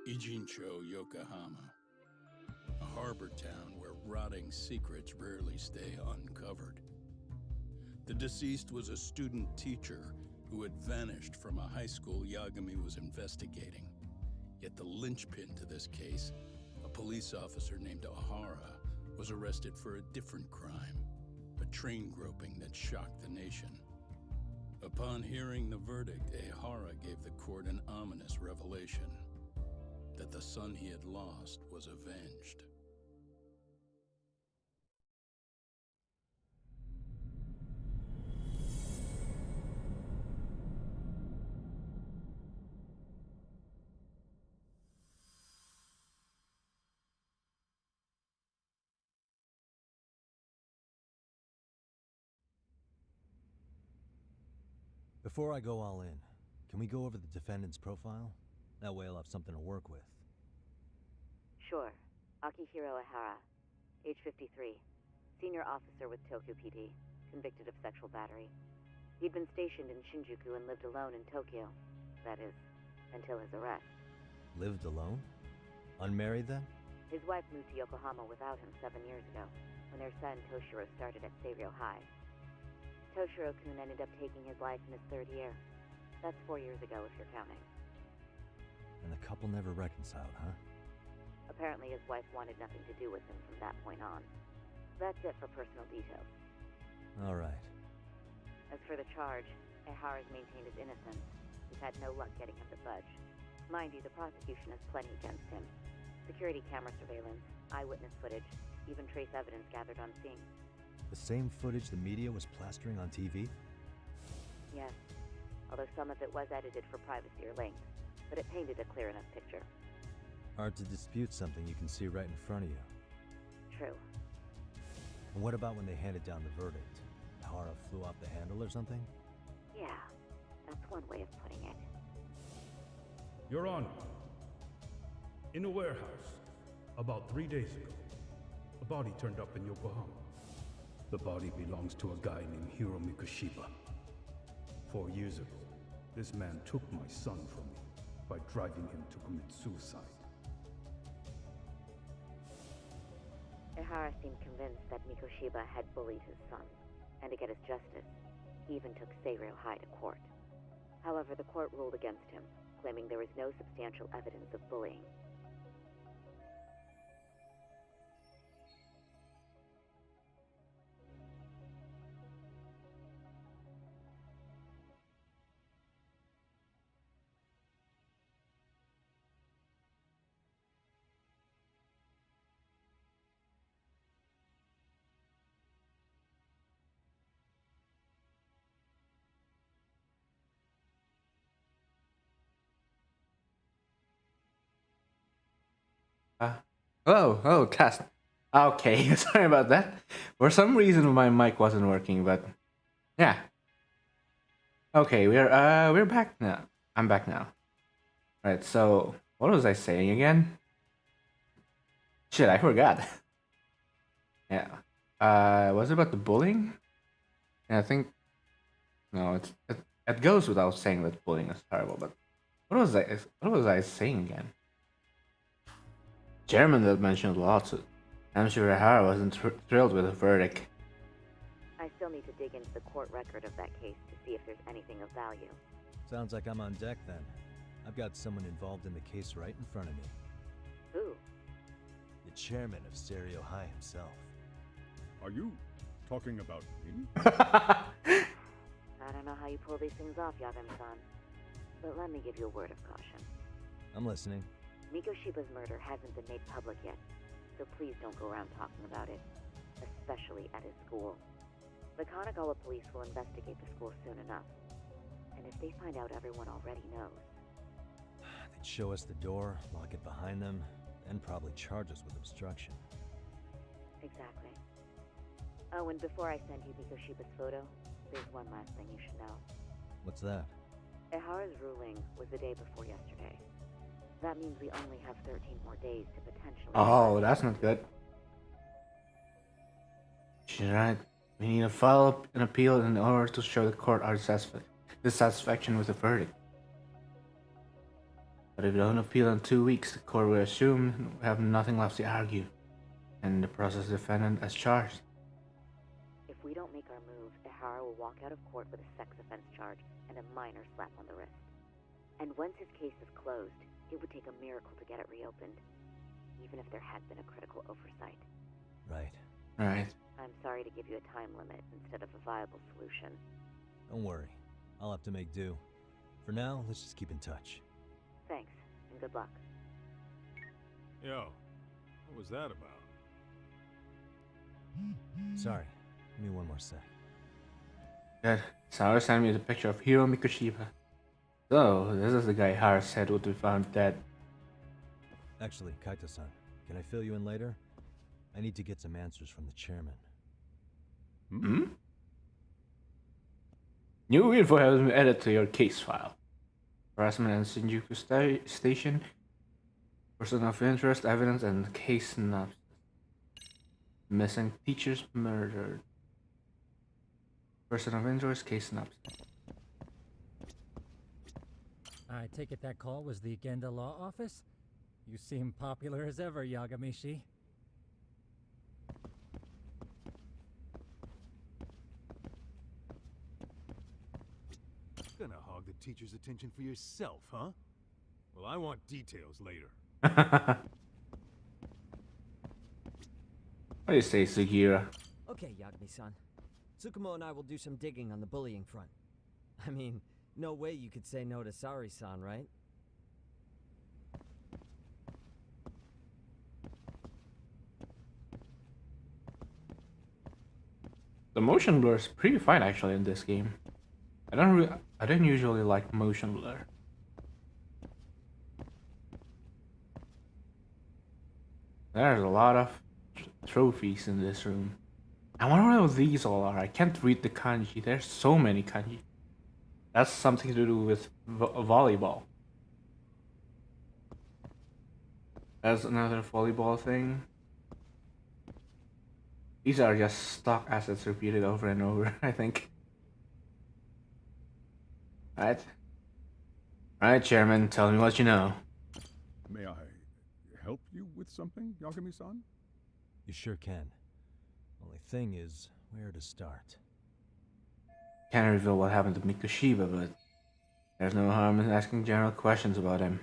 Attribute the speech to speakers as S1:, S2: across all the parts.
S1: Ijincho, Yokohama, a harbor town where rotting secrets rarely stay uncovered. The deceased was a student teacher who had vanished from a high school Yagami was investigating. Yet the linchpin to this case, a police officer named Ohara, was arrested for a different crime, a train groping that shocked the nation. Upon hearing the verdict, Ohara gave the court an ominous revelation: that the son he had lost was avenged.
S2: Before I go all in, can we go over the defendant's profile? That way I'll have something to work with.
S3: Sure. Akihiro Ihara, age 53, senior officer with Tokyo PD, convicted of sexual battery. He'd been stationed in Shinjuku and lived alone in Tokyo. That is, until his arrest.
S2: Lived alone? Unmarried then?
S3: His wife moved to Yokohama without him 7 years ago, when their son Toshiro started at Seiryō High. Toshiro-kun ended up taking his life in his 3rd year. That's 4 years ago, if you're counting.
S2: And the couple never reconciled, huh?
S3: Apparently his wife wanted nothing to do with him from that point on. That's it for personal details.
S2: Alright.
S3: As for the charge, Ihara's maintained his innocence. We've had no luck getting him to budge. Mind you, the prosecution has plenty against him. Security camera surveillance, eyewitness footage, even trace evidence gathered on scene.
S2: The same footage the media was plastering on TV?
S3: Yes, although some of it was edited for privacy or length, but it painted a clear enough picture.
S2: Hard to dispute something you can see right in front of you.
S3: True.
S2: And what about when they handed down the verdict? Ihara flew off the handle or something?
S3: Yeah, that's one way of putting it.
S4: Your Honor, in a warehouse, about 3 days ago, a body turned up in Yokohama. The body belongs to a guy named Hiro Mikoshiba. 4 years ago, this man took my son from me by driving him to commit suicide.
S3: Ihara seemed convinced that Mikoshiba had bullied his son, and to get his justice, he even took Seiryō High to court. However, the court ruled against him, claiming there was no substantial evidence of bullying.
S5: Test. Okay, sorry about that. For some reason, my mic wasn't working, but yeah. Okay, we're back now. I'm back now. Right. So, what was I saying again? Shit, I forgot. Yeah. Was it about the bullying? Yeah, I think. No, it goes without saying that bullying is terrible. But what was I saying again? Chairman that mentioned a lawsuit. I'm sure Ihara wasn't thrilled with the verdict.
S3: I still need to dig into the court record of that case to see if there's anything of value.
S2: Sounds like I'm on deck then. I've got someone involved in the case right in front of me.
S3: Who?
S2: The chairman of Seiryō High himself.
S4: Are you talking about me?
S3: I don't know how you pull these things off, Yagami-san. But let me give you a word of caution.
S2: I'm listening.
S3: Mikoshiba's murder hasn't been made public yet, so please don't go around talking about it, especially at his school. The Kanagawa police will investigate the school soon enough, and if they find out everyone already knows...
S2: They'd show us the door, lock it behind them, and probably charge us with obstruction.
S3: Exactly. Oh, and before I send you Mikoshiba's photo, there's one last thing you should know.
S2: What's that?
S3: Ihara's ruling was the day before yesterday. That means we only have 13 more days to potentially...
S5: Oh, that's not good. She's right. We need to file an appeal in order to show the court our dissatisfaction with the verdict. But if we don't appeal in 2 weeks, the court will assume we have nothing left to argue, and in the process, the defendant as charged.
S3: If we don't make our move, Ihara will walk out of court with a sex offense charge and a minor slap on the wrist. And once his case is closed, it would take a miracle to get it reopened, even if there had been a critical oversight.
S2: Right.
S5: Right.
S3: I'm sorry to give you a time limit instead of a viable solution.
S2: Don't worry. I'll have to make do. For now, let's just keep in touch.
S3: Thanks, and good luck.
S6: Yo, what was that about?
S2: Sorry. Give me one more sec.
S5: Good. Sarah sent me the picture of Hiro Mikoshiba. So, this is the guy Hara said would be found dead.
S2: Actually, Kaito-san, can I fill you in later? I need to get some answers from the chairman.
S5: Hmm? New info has been added to your case file. Harassment in Shinjuku Station. Person of interest, evidence, and case synopsis. Missing teachers murdered. Person of interest, case synopsis.
S7: I take it that call was the Genda Law Office? You seem popular as ever, Yagami-shi.
S6: Gonna hog the teacher's attention for yourself, huh? Well, I want details later.
S5: What do you say, Sugira?
S8: Okay, Yagami-san. Tsukumo and I will do some digging on the bullying front. I mean, no way you could say no to Sari-san, right?
S5: The motion blur is pretty fine actually in this game. I don't usually like motion blur. There's a lot of trophies in this room. I wonder what these all are. I can't read the kanji. There's so many kanji. That's something to do with volleyball. That's another volleyball thing. These are just stock assets repeated over and over, I think. Alright. Alright, Chairman, tell me what you know.
S9: May I help you with something, Yagami-san?
S2: You sure can. Only thing is, where to start?
S5: Can't reveal what happened to Mikoshiba, but there's no harm in asking general questions about him.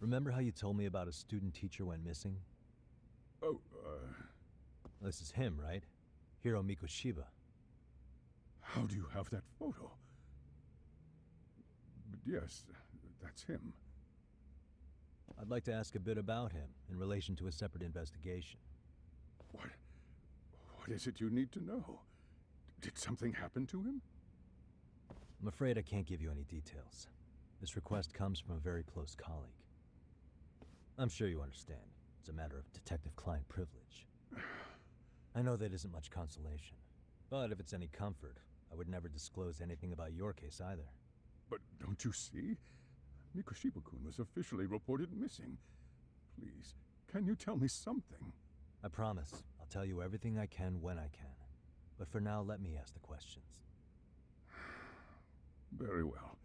S2: Remember how you told me about a student teacher went missing?
S9: Oh,
S2: This is him, right? Hiro Mikoshiba.
S9: how do you have that photo? But yes, that's him.
S2: I'd like to ask a bit about him in relation to a separate investigation.
S9: What is it you need to know? Did something happen to him?
S2: I'm afraid I can't give you any details. This request comes from a very close colleague. I'm sure you understand. It's a matter of detective-client privilege. I know that isn't much consolation, but if it's any comfort, I would never disclose anything about your case either.
S9: But don't you see? Mikoshiba-kun was officially reported missing. Please, can you tell me something?
S2: I promise. I'll tell you everything I can when I can. But for now, let me ask the questions.
S9: Very well.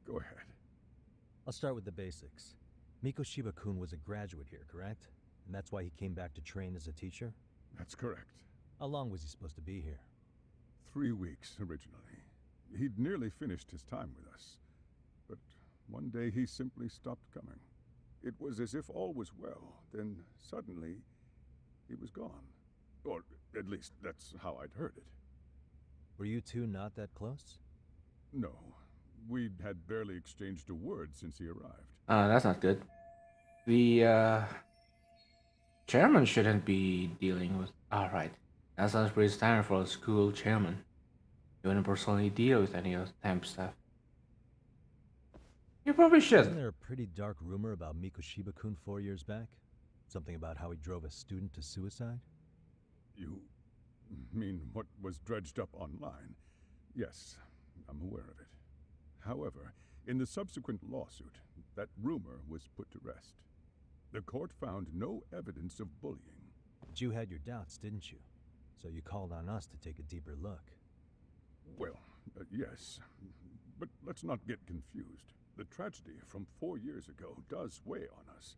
S9: Go ahead.
S2: I'll start with the basics. Mikoshiba-kun was a graduate here, correct? And that's why he came back to train as a teacher?
S9: That's correct.
S2: How long was he supposed to be here?
S9: 3 weeks originally. He'd nearly finished his time with us. But one day he simply stopped coming. It was as if all was well. Then suddenly, he was gone. Or at least that's how I'd heard it.
S2: Were you two not that close?
S9: No. We'd had barely exchanged a word since he arrived.
S5: That's not good. The chairman shouldn't be dealing with. Alright. That sounds pretty standard for a school chairman. You wouldn't personally deal with any of the temp staff. You probably
S2: Isn't
S5: should.
S2: there a pretty dark rumor about Mikoshiba-kun 4 years back? Something about how he drove a student to suicide?
S9: You mean what was dredged up online? Yes, I'm aware of it. However, in the subsequent lawsuit, that rumor was put to rest. The court found no evidence of bullying.
S2: But you had your doubts, didn't you? So you called on us to take a deeper look.
S9: Well, yes, but let's not get confused. The tragedy from 4 years ago does weigh on us,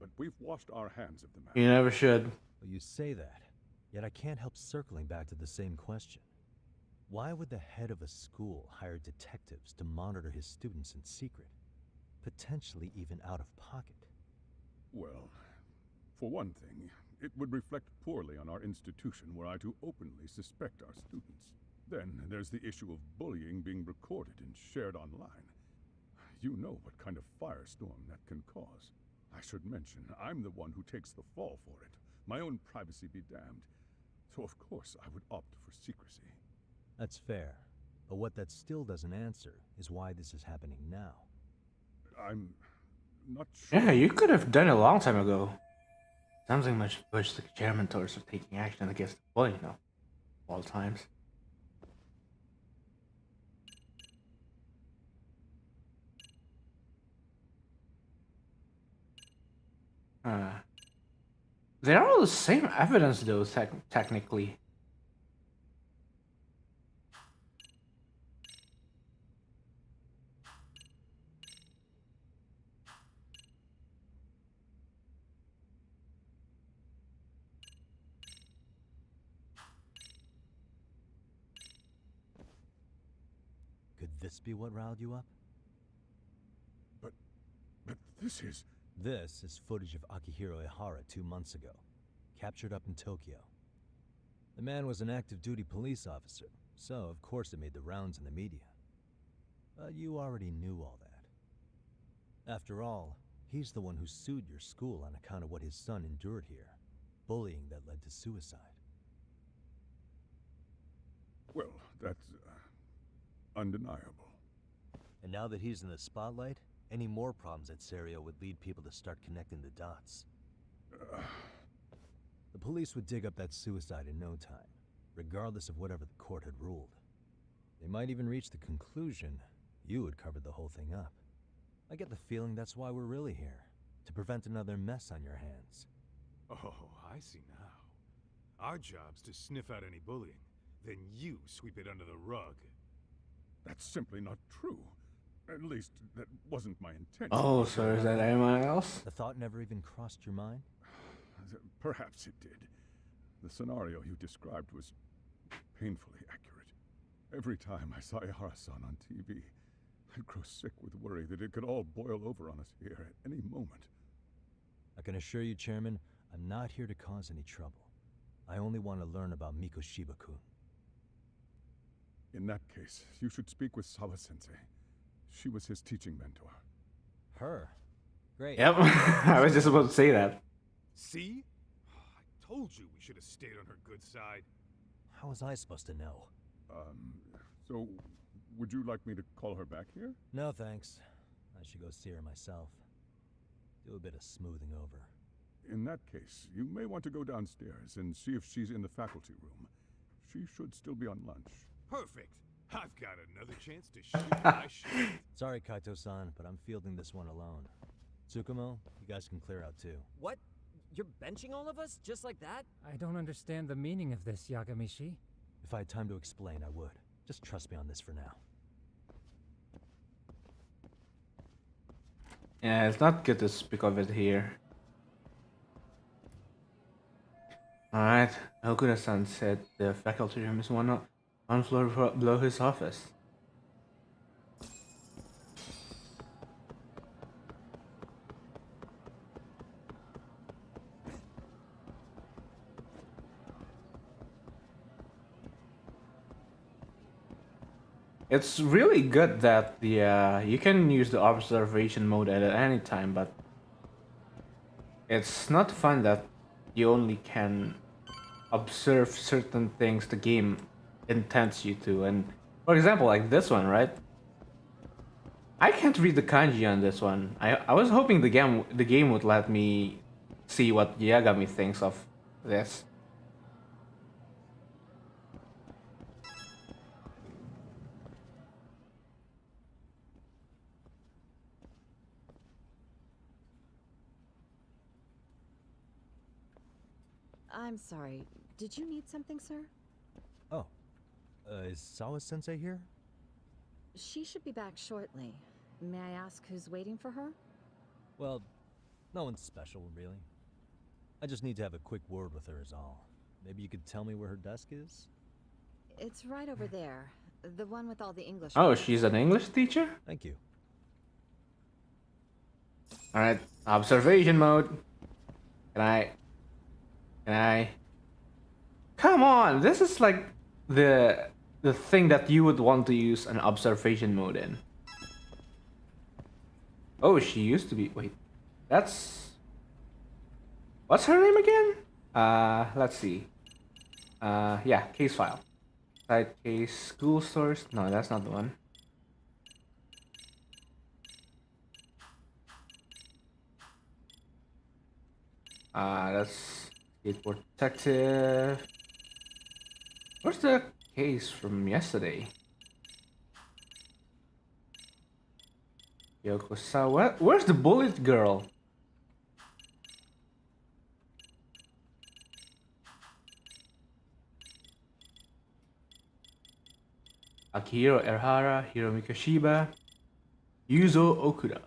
S9: but we've washed our hands of the matter.
S5: You never should.
S2: Well, you say that, yet I can't help circling back to the same question. Why would the head of a school hire detectives to monitor his students in secret, potentially even out of pocket?
S9: Well, for one thing, it would reflect poorly on our institution were I to openly suspect our students. Then there's the issue of bullying being recorded and shared online. You know what kind of firestorm that can cause. I should mention, I'm the one who takes the fall for it. My own privacy be damned. So of course I would opt for secrecy.
S2: That's fair, but what that still doesn't answer is why this is happening now.
S9: I'm not sure.
S5: Yeah, you could have done it a long time ago. Something much pushed the chairman towards taking action against the bully, no. All times. They're all the same evidence though, technically.
S2: Could this be what riled you up?
S9: But this is...
S2: This is footage of Akihiro Ihara 2 months ago, captured up in Tokyo. The man was an active duty police officer, so of course it made the rounds in the media. But you already knew all that. After all, he's the one who sued your school on account of what his son endured here, bullying that led to suicide.
S9: Well, that's undeniable.
S2: And now that he's in the spotlight, any more problems at Serio would lead people to start connecting the dots. The police would dig up that suicide in no time, regardless of whatever the court had ruled. They might even reach the conclusion you had covered the whole thing up. I get the feeling that's why we're really here, to prevent another mess on your hands.
S6: Oh, I see now. Our job's to sniff out any bullying, then you sweep it under the rug.
S9: That's simply not true. At least, that wasn't my intention.
S5: Oh, so is that anyone else?
S2: The thought never even crossed your mind?
S9: Perhaps it did. The scenario you described was painfully accurate. Every time I saw Ihara-san on TV, I'd grow sick with worry that it could all boil over on us here at any moment.
S2: I can assure you, Chairman, I'm not here to cause any trouble. I only want to learn about Mikoshiba-kun.
S9: In that case, you should speak with Sawa-sensei. She was his teaching mentor.
S2: Her? Great.
S5: Yep, I was just about to say that.
S6: See? I told you we should have stayed on her good side.
S2: How was I supposed to know?
S9: So, would you like me to call her back here?
S2: No, thanks. I should go see her myself. Do a bit of smoothing over.
S9: In that case, you may want to go downstairs and see if she's in the faculty room. She should still be on lunch.
S6: Perfect. I've got another chance to shoot my shot.
S2: Sorry, Kaito-san, but I'm fielding this one alone. Tsukumo, you guys can clear out too.
S8: What? You're benching all of us? Just like that?
S7: I don't understand the meaning of this, Yagami-shi.
S2: If I had time to explain, I would. Just trust me on this for now.
S5: Yeah, it's not good to speak of it here. Alright, Okuda-san said the faculty room is one floor below his office. It's really good that the you can use the observation mode at any time, but it's not fun that you only can observe certain things the game intends you to. And for example, like this one, right? I can't read the kanji on this one. I was hoping the game would let me see what Yagami thinks of this.
S10: I'm sorry. Did you need something, sir?
S2: Oh, is Sawa-sensei here?
S10: She should be back shortly. May I ask who's waiting for her?
S2: Well, no one's special, really. I just need to have a quick word with her is all. Maybe you could tell me where her desk is?
S10: It's right over there. The one with all the English.
S5: Oh,
S10: words.
S5: she's an English teacher?
S2: Thank you.
S5: Alright, observation mode. Can I? Come on, this is like the thing that you would want to use an observation mode in. Oh, she used to be. Wait, that's. What's her name again? Let's see. Yeah, case file. Side case, school source. No, that's not the one. That's skateboard detective. Where's the case from yesterday? Yoko Sawa. Where's the bullet girl? Akihiro Erhara, Hiro Mikoshiba, Yuzo Okuda.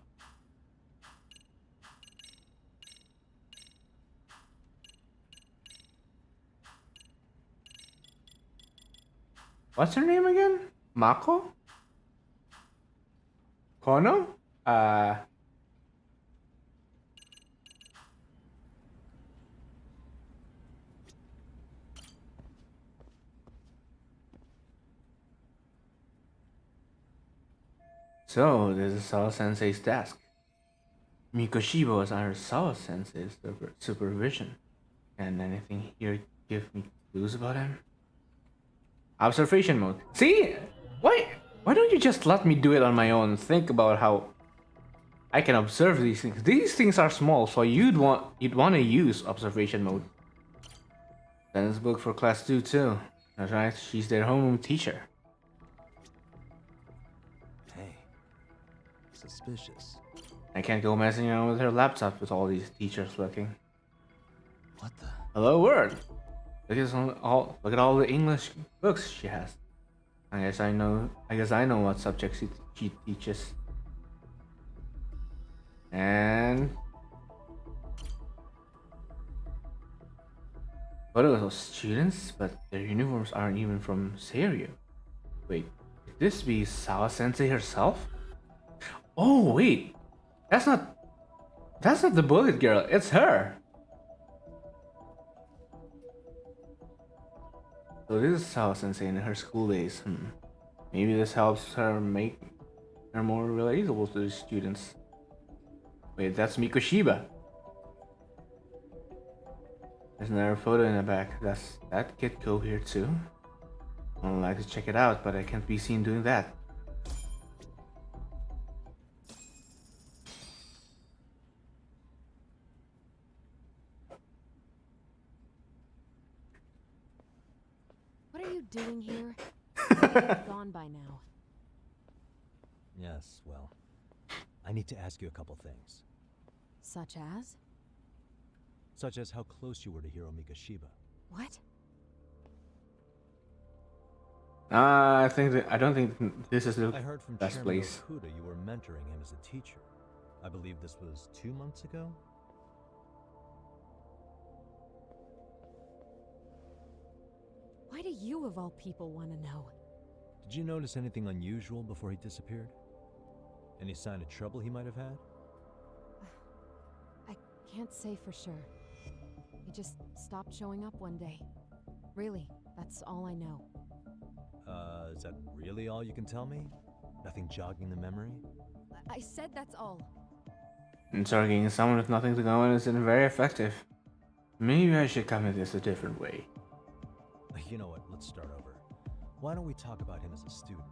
S5: What's her name again? Mako? Kono? So, this is Sawa Sensei's desk. Mikoshiba was under Sawa Sensei's supervision. Can anything here give me clues about him? Observation mode. See? Why don't you just let me do it on my own and think about how I can observe these things? These things are small, so you'd want to use observation mode. Sentence book for class 2 too. That's right, she's their homeroom teacher.
S2: Hey. Suspicious.
S5: I can't go messing around with her laptop with all these teachers looking.
S2: What the?
S5: Hello world. Look at all the English books she has. I guess I know what subjects she teaches. And photos of students, but their uniforms aren't even from Seiryu. Wait, could this be Sawa Sensei herself? Oh wait, that's not the bullet girl. It's her. So this is Sawa Sensei in her school days. Maybe this helps her make her more relatable to the students. Wait, that's Mikoshiba. There's another photo in the back. Does that kid go here too? I'd like to check it out, but I can't be seen doing that.
S10: What are you doing here? Gone by now.
S2: Yes, well, I need to ask you a couple things.
S10: Such as?
S2: Such as how close you were to Hiro Mikoshiba.
S10: What?
S5: I don't think this is the
S2: I heard from
S5: best
S2: Chairman
S5: place.
S2: Okuda you were mentoring him as a teacher. I believe this was 2 months ago?
S10: Why do you of all people want to know?
S2: Did you notice anything unusual before he disappeared? Any sign of trouble he might have had?
S10: I can't say for sure. He just stopped showing up one day. Really, that's all I know.
S2: Is that really all you can tell me? Nothing jogging the memory?
S10: I said that's all.
S5: Interrogating someone with nothing to go on isn't very effective. Maybe I should come at this a different way.
S2: You know what, let's start over. Why don't we talk about him as a student?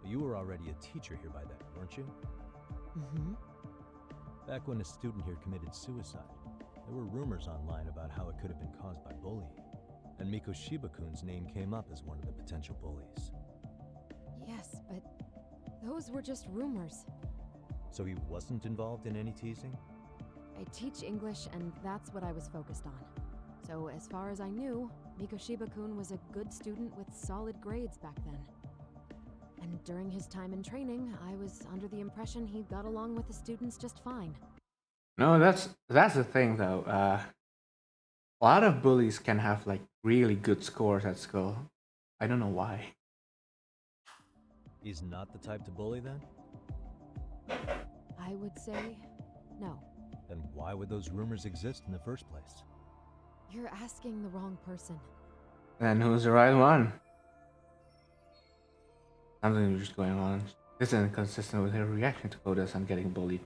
S2: You were already a teacher here by then, weren't you?
S10: Mm-hmm.
S2: Back when a student here committed suicide, there were rumors online about how it could have been caused by bullying. And Mikoshiba-kun's name came up as one of the potential bullies.
S10: Yes, but those were just rumors.
S2: So he wasn't involved in any teasing?
S10: I teach English, and that's what I was focused on. So as far as I knew, Mikoshiba-kun was a good student with solid grades back then. And during his time in training, I was under the impression he got along with the students just fine.
S5: No, that's the thing though. A lot of bullies can have like really good scores at school. I don't know why.
S2: He's not the type to bully then?
S10: I would say no.
S2: Then why would those rumors exist in the first place?
S10: You're asking the wrong person.
S5: Then who's the right one? Something is just going on. This is inconsistent with her reaction to Koda-san getting bullied.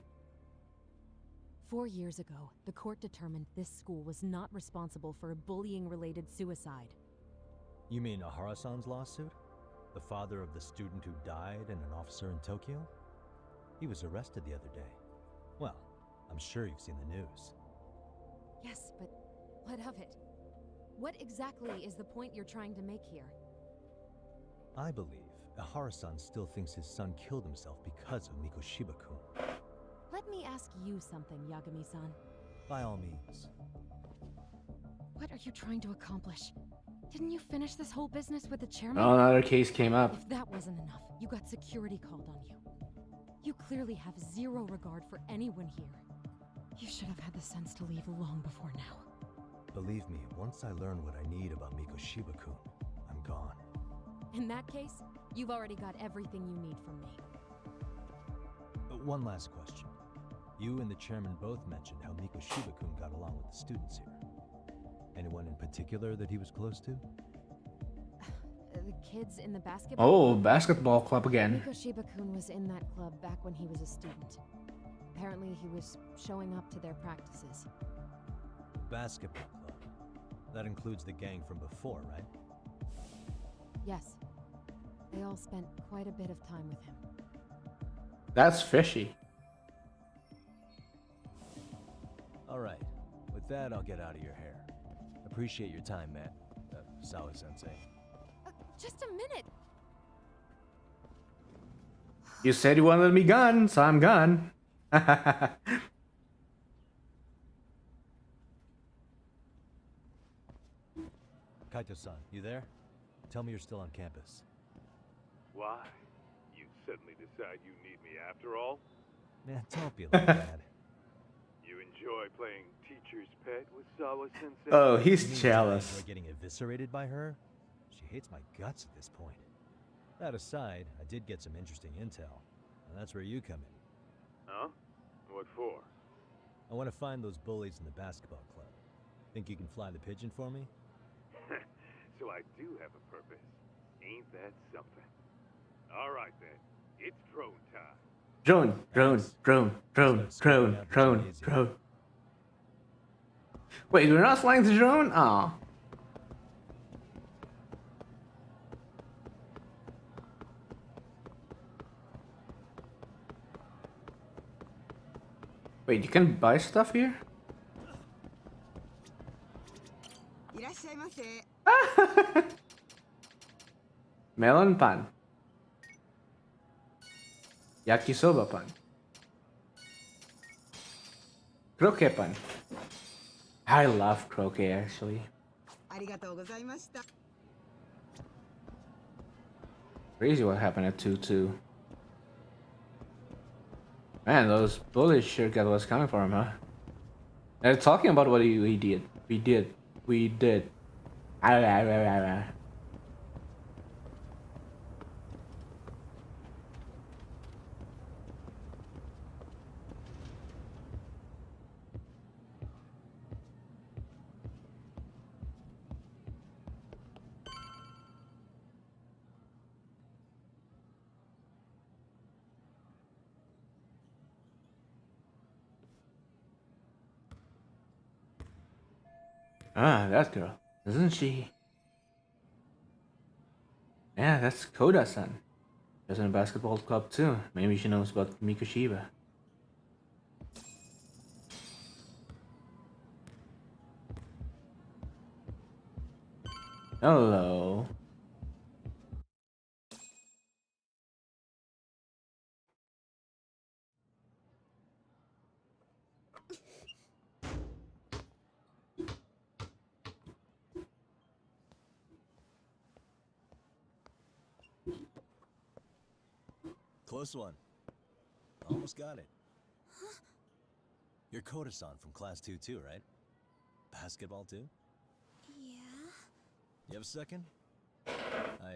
S10: 4 years ago, the court determined this school was not responsible for a bullying-related suicide.
S2: You mean Ahara-san's lawsuit? The father of the student who died and an officer in Tokyo? He was arrested the other day. Well, I'm sure you've seen the news.
S10: Yes, but what of it? What exactly is the point you're trying to make here?
S2: I believe Ahara-san still thinks his son killed himself because of Mikoshiba-kun.
S10: Let me ask you something, Yagami-san.
S2: By all means.
S10: What are you trying to accomplish? Didn't you finish this whole business with the chairman?
S5: Oh, another case came up.
S10: If that wasn't enough, you got security called on you. You clearly have zero regard for anyone here. You should have had the sense to leave long before now.
S2: Believe me, once I learn what I need about Mikoshiba-kun, I'm gone.
S10: In that case, you've already got everything you need from me.
S2: One last question. You and the chairman both mentioned how Mikoshiba-kun got along with the students here. Anyone in particular that he was close to?
S10: The kids in the basketball
S5: Oh,
S10: club?
S5: basketball club again.
S10: Mikoshiba-kun was in that club back when he was a student. Apparently he was showing up to their practices.
S2: Basketball club. That includes the gang from before, right?
S10: Yes. They all spent quite a bit of time with him.
S5: That's fishy.
S2: Alright. With that, I'll get out of your hair. Appreciate your time, Matt. Sawa-sensei.
S10: Just a minute!
S5: You said you wanted me gone, so I'm gone.
S2: Kaito-san, you there? Tell me you're still on campus.
S6: Why? You suddenly decide you need me after all?
S2: Man, don't be like that.
S6: You enjoy playing teacher's pet with Sawa-sensei?
S5: Oh,
S2: You
S5: he's
S2: mean
S5: jealous.
S2: I enjoy getting eviscerated by her? She hates my guts at this point. That aside, I did get some interesting intel, and that's where you come in.
S6: Huh? What for?
S2: I want to find those bullies in the basketball club. Think you can fly the pigeon for me?
S6: So I do have a purpose. Ain't that something? All right then. It's drone time.
S5: Drone. Wait, we're not flying the drone? Aw. Wait, you can buy stuff here? Melon pan. Yakisoba pan. Croquet pan. I love croquet actually. Crazy what happened at 2-2. Man, those bullies sure got what's coming for him, huh? They're talking about what we did. We did. Ah, that girl. Isn't she? Yeah, that's Koda-san. She's in a basketball club too. Maybe she knows about Mikoshiba. Hello.
S2: Close one. Almost got it. You're Koda-san from Class 2 too, right? Basketball too?
S11: Yeah?
S2: You have a second? I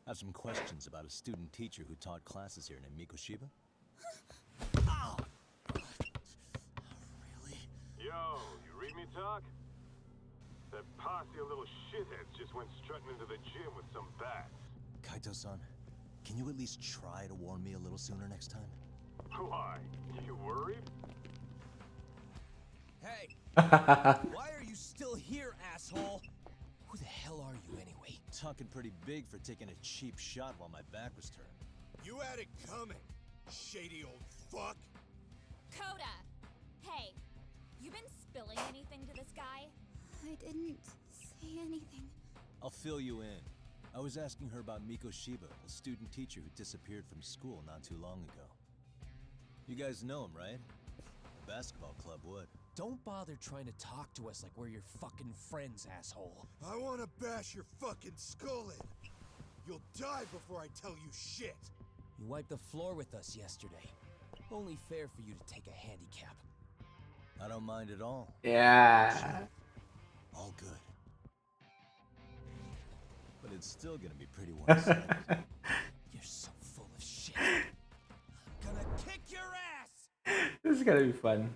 S2: have some questions about a student teacher who taught classes here named Mikoshiba. Ow! Really?
S6: Yo, you read me talk? That posse of little shitheads just went strutting into the gym with some bats.
S2: Kaito-san, can you at least try to warn me a little sooner next time?
S6: Why? You worried?
S12: Hey! Why are you still here, asshole? Who the hell are you anyway?
S2: Talking pretty big for taking a cheap shot while my back was turned.
S13: You had it coming, shady old fuck.
S11: Coda! Hey, you been spilling anything to this guy?
S14: I didn't say anything.
S2: I'll fill you in. I was asking her about Mikoshiba, a student teacher who disappeared from school not too long ago. You guys know him, right? The basketball club would.
S12: Don't bother trying to talk to us like we're your fucking friends, asshole.
S13: I want to bash your fucking skull in. You'll die before I tell you shit.
S12: You wiped the floor with us yesterday. Only fair for you to take a handicap.
S2: I don't mind at all.
S5: Yeah.
S2: All good. But it's still gonna be pretty one-sided.
S12: You're so full of shit. I'm gonna kick your ass!
S5: This is gonna be fun.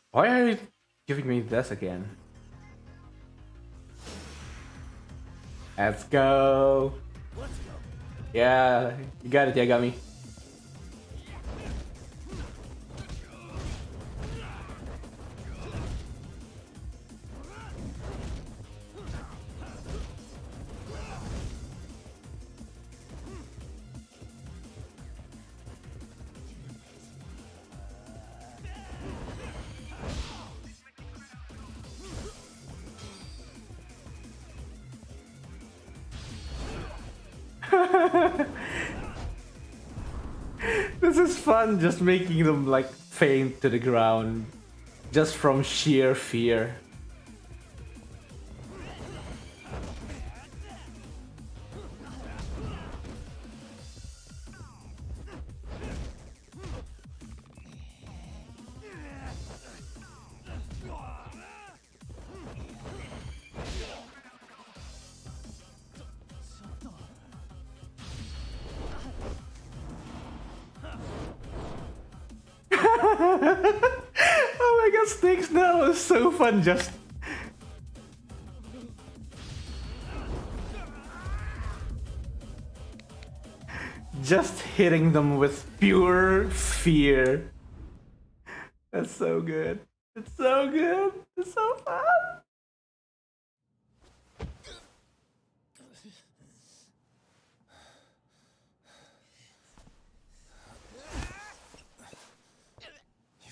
S5: Why are you giving me this again? Let's go.
S12: Let's go.
S5: Yeah, you got it, Yagami. This is fun, just making them like faint to the ground just from sheer fear. Oh my god, Snake Snell is so fun just... Just hitting them with pure fear. That's so good. It's so good. It's so fun.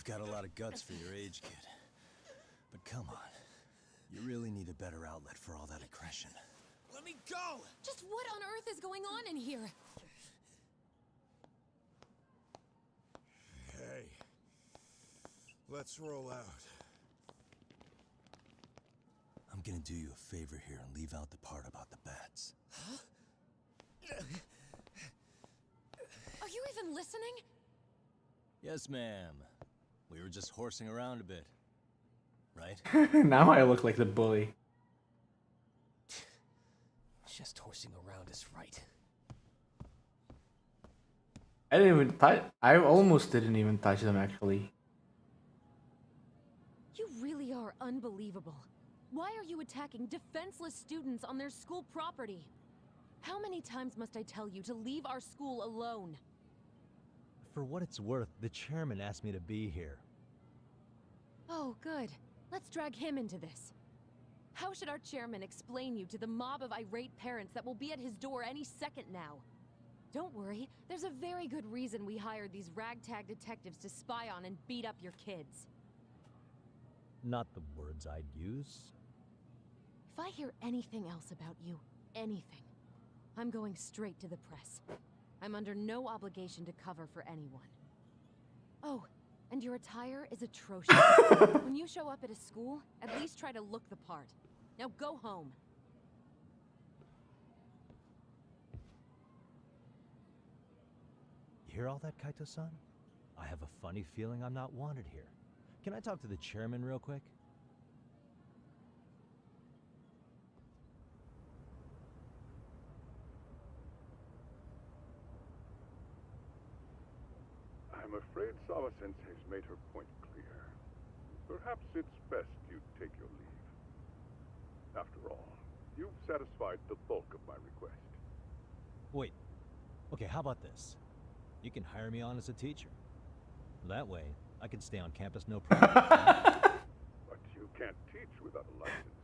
S2: Got a lot of guts for your age, kid. But come on. You really need a better outlet for all that aggression.
S12: Let me go!
S10: Just what on earth is going on in here?
S13: Hey, let's roll out.
S2: I'm gonna do you a favor here and leave out the part about the bats.
S12: Huh?
S10: Are you even listening?
S2: Yes, ma'am. We were just horsing around a bit. Right?
S5: Now I look like the bully.
S12: Just horsing around is right.
S5: I didn't even touch... I almost didn't even touch them, actually.
S10: You really are unbelievable. Why are you attacking defenseless students on their school property? How many times must I tell you to leave our school alone?
S2: For what it's worth, the chairman asked me to be here.
S10: Oh, good. Let's drag him into this. How should our chairman explain you to the mob of irate parents that will be at his door any second now? Don't worry, there's a very good reason we hired these ragtag detectives to spy on and beat up your kids.
S2: Not the words I'd use.
S10: If I hear anything else about you, anything, I'm going straight to the press. I'm under no obligation to cover for anyone. Oh, and your attire is atrocious. When you show up at a school, at least try to look the part. Now go home.
S2: hear all that, Kaito-san? I have a funny feeling I'm not wanted here. Can I talk to the chairman real quick?
S9: I'm afraid Sawa-sensei's made her point clear. Perhaps it's best you take your leave. After all, you've satisfied the bulk of my request.
S2: Wait. Okay, how about this? You can hire me on as a teacher. That way, I can stay on campus no problem.
S9: But you can't teach without a license.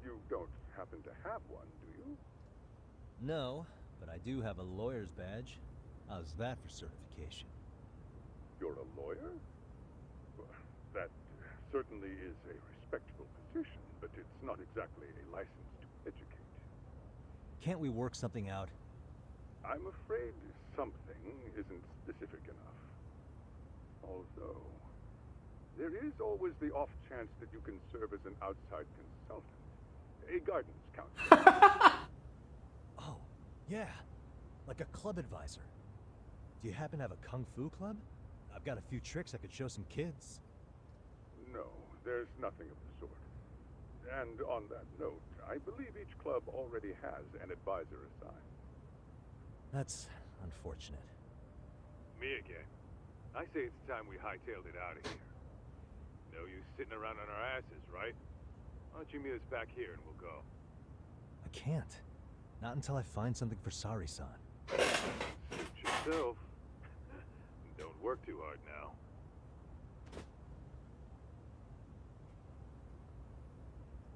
S9: You don't happen to have one, do you?
S2: No, but I do have a lawyer's badge. How's that for certification?
S9: You're a lawyer? Well, that certainly is a respectable position, but it's not exactly a license to educate.
S2: Can't we work something out?
S9: I'm afraid something isn't specific enough. Although, there is always the off chance that you can serve as an outside consultant, a guidance counselor.
S2: Oh, yeah, like a club advisor. Do you happen to have a kung fu club? I've got a few tricks I could show some kids.
S9: No, there's nothing of the sort. And on that note, I believe each club already has an advisor assigned.
S2: That's unfortunate.
S6: Me again. I say it's time we hightailed it out of here. No use sitting around on our asses, right? Why don't you meet us back here and we'll go?
S2: I can't. Not until I find something for Sari-san.
S6: Suit yourself. Don't work too hard now.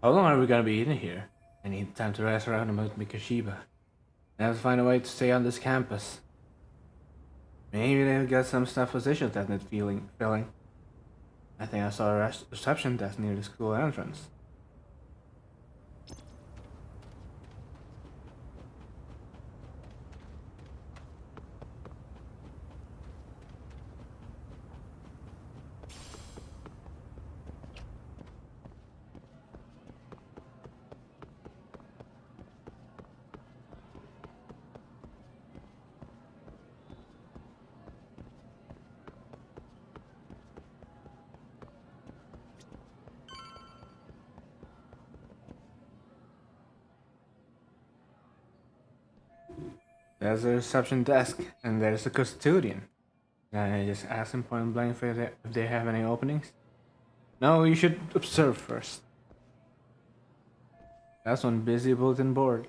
S5: How long are we gonna be in here? I need time to rest around about Mikashiba. I have to find a way to stay on this campus. Maybe they'll get some staff positions that need filling. I think I saw a reception desk near the school entrance. There's a reception desk, and there's a custodian. Can I just ask him point blank if they have any openings? No, you should observe first. That's one busy bulletin board.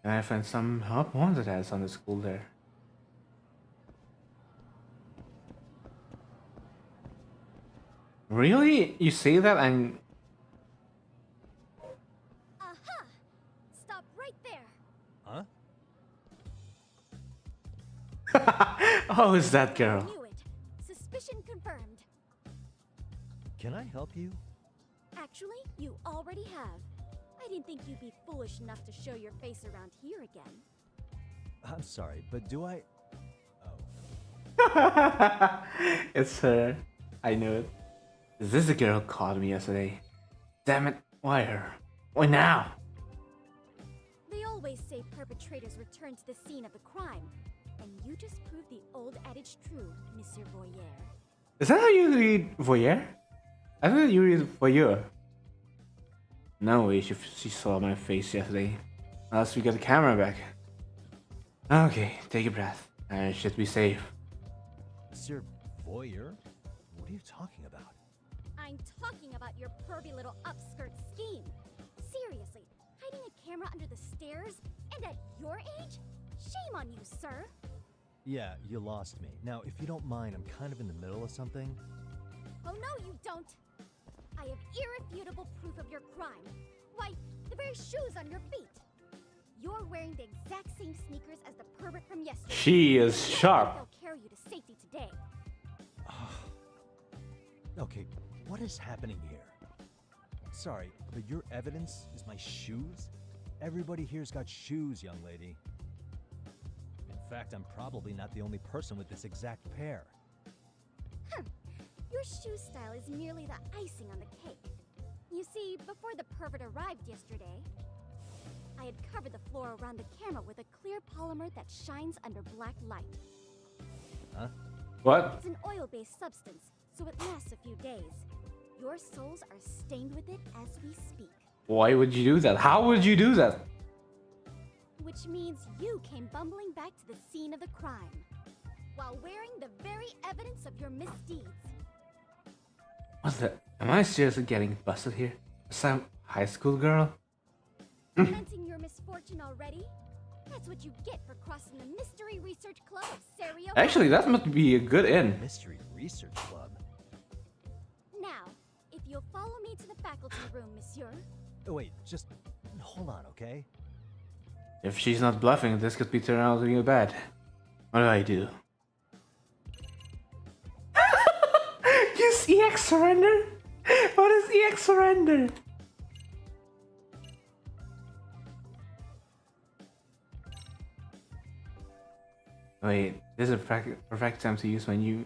S5: Can I find some help wanted ads on the school there? Really? You say that and...
S11: Aha! Stop right there!
S2: Huh?
S5: Oh, is that girl?
S11: Knew it. Suspicion confirmed.
S2: Can I help you?
S11: Actually, you already have. I didn't think you'd be foolish enough to show your face around here again.
S2: I'm sorry, but do I... Oh.
S5: It's her. I knew it. Is this the girl who called me yesterday? Damn it, why her? Why now?
S11: They always say perpetrators return to the scene of the crime. And you just proved the old adage true, Monsieur Voyeur.
S5: Is that how you read voyeur? I thought you read voyeur. No way she saw my face yesterday. Unless we get the camera back. Okay, take a breath. I should be safe.
S2: Monsieur Voyeur? What are you talking about?
S11: I'm talking about your pervy little upskirt scheme. Seriously, hiding a camera under the stairs? And at your age? Shame on you, sir.
S2: Yeah, you lost me. Now, if you don't mind, I'm kind of in the middle of something.
S11: Oh no, you don't! I have irrefutable proof of your crime. Why, the very shoes on your feet. You're wearing the exact same sneakers as the pervert from yesterday.
S5: She is sharp.
S11: They'll carry you to safety today.
S2: Okay, what is happening here? Sorry, but your evidence is my shoes? Everybody here's got shoes, young lady. In fact, I'm probably not the only person with this exact pair.
S11: Your shoe style is merely the icing on the cake. You see, before the pervert arrived yesterday, I had covered the floor around the camera with a clear polymer that shines under black light.
S2: huh?
S5: What?
S11: It's an oil-based substance, so it lasts a few days. Your souls are stained with it as we speak.
S5: Why would you do that? How would you do that?
S11: Which means you came bumbling back to the scene of the crime, while wearing the very evidence of your misdeeds.
S5: What's that? Am I seriously getting busted here? Some high school girl?
S11: Lamenting your misfortune already? That's what you get for crossing the Mystery Research Club of Serio.
S5: Actually, that must be a good in.
S2: Mystery Research Club?
S11: Now, if you'll follow me to the faculty room, monsieur.
S2: Oh, wait, just hold on, okay?
S5: If she's not bluffing, this could be turning out to be bad. What do I do? Use EX surrender? What is EX surrender? Wait, this is a perfect time to use my new...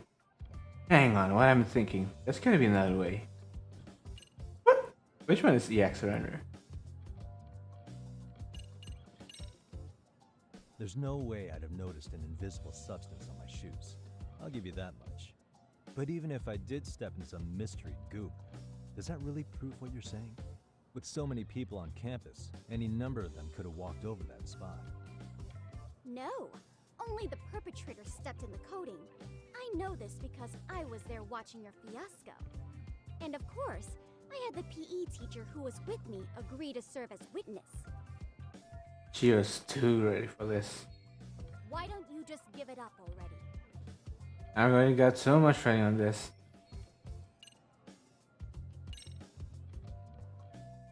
S5: Hang on, what I'm thinking. There's gotta be another way. What? Which one is EX surrender?
S2: There's no way I'd have noticed an invisible substance on my shoes. I'll give you that much. But even if I did step in some mystery goop, does that really prove what you're saying? With so many people on campus, any number of them could have walked over that spot.
S11: No, only the perpetrator stepped in the coating. I know this because I was there watching your fiasco. And of course, I had the PE teacher who was with me agree to serve as witness.
S5: She was too ready for this.
S11: Why don't you just give it up already?
S5: I've already got so much training on this.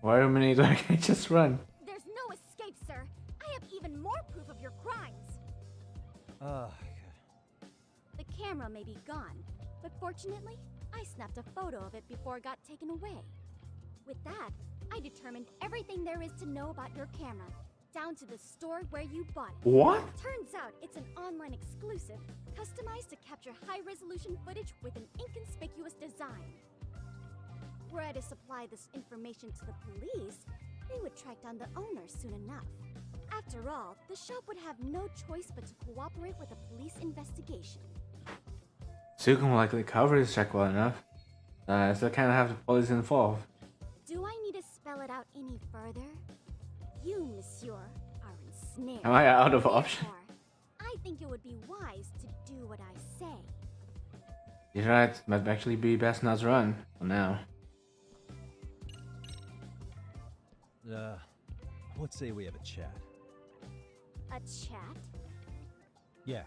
S5: Why do many do I can't just run?
S11: There's no escape, sir. I have even more proof of your crimes. The camera may be gone, but fortunately, I snapped a photo of it before it got taken away. With that, I determined everything there is to know about your camera, down to the store where you bought it.
S5: What?
S11: Turns out it's an online exclusive, customized to capture high-resolution footage with an inconspicuous design. Were I to supply this information to the police, they would track down the owner soon enough. After all, the shop would have no choice but to cooperate with a police investigation.
S5: Sukum will likely cover this check well enough. I still kind of have the police involved.
S11: Do I need to spell it out any further? You, monsieur, are ensnared.
S5: Am I out of option?
S11: I think it would be wise to do what I say.
S5: You're right, might actually be best not to run for now.
S2: Let's say we have a chat.
S11: A chat?
S2: Yeah.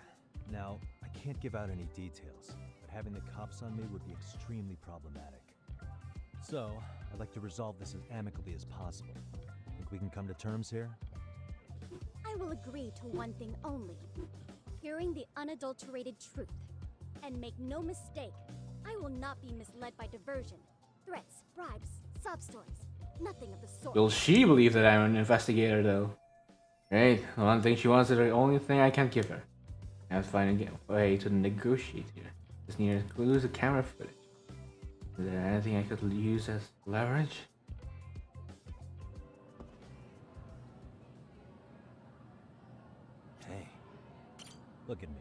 S2: Now, I can't give out any details, but having the cops on me would be extremely problematic. So, I'd like to resolve this as amicably as possible. Think we can come to terms here?
S11: I will agree to one thing only. Hearing the unadulterated truth. And make no mistake, I will not be misled by diversion, threats, bribes, sob stories. Nothing of the sort.
S5: Will she believe that I'm an investigator, though? Right, the one thing she wants is the only thing I can't give her. I have to find a way to negotiate here. Just need to lose the camera footage. Is there anything I could use as leverage?
S2: Hey, look at me.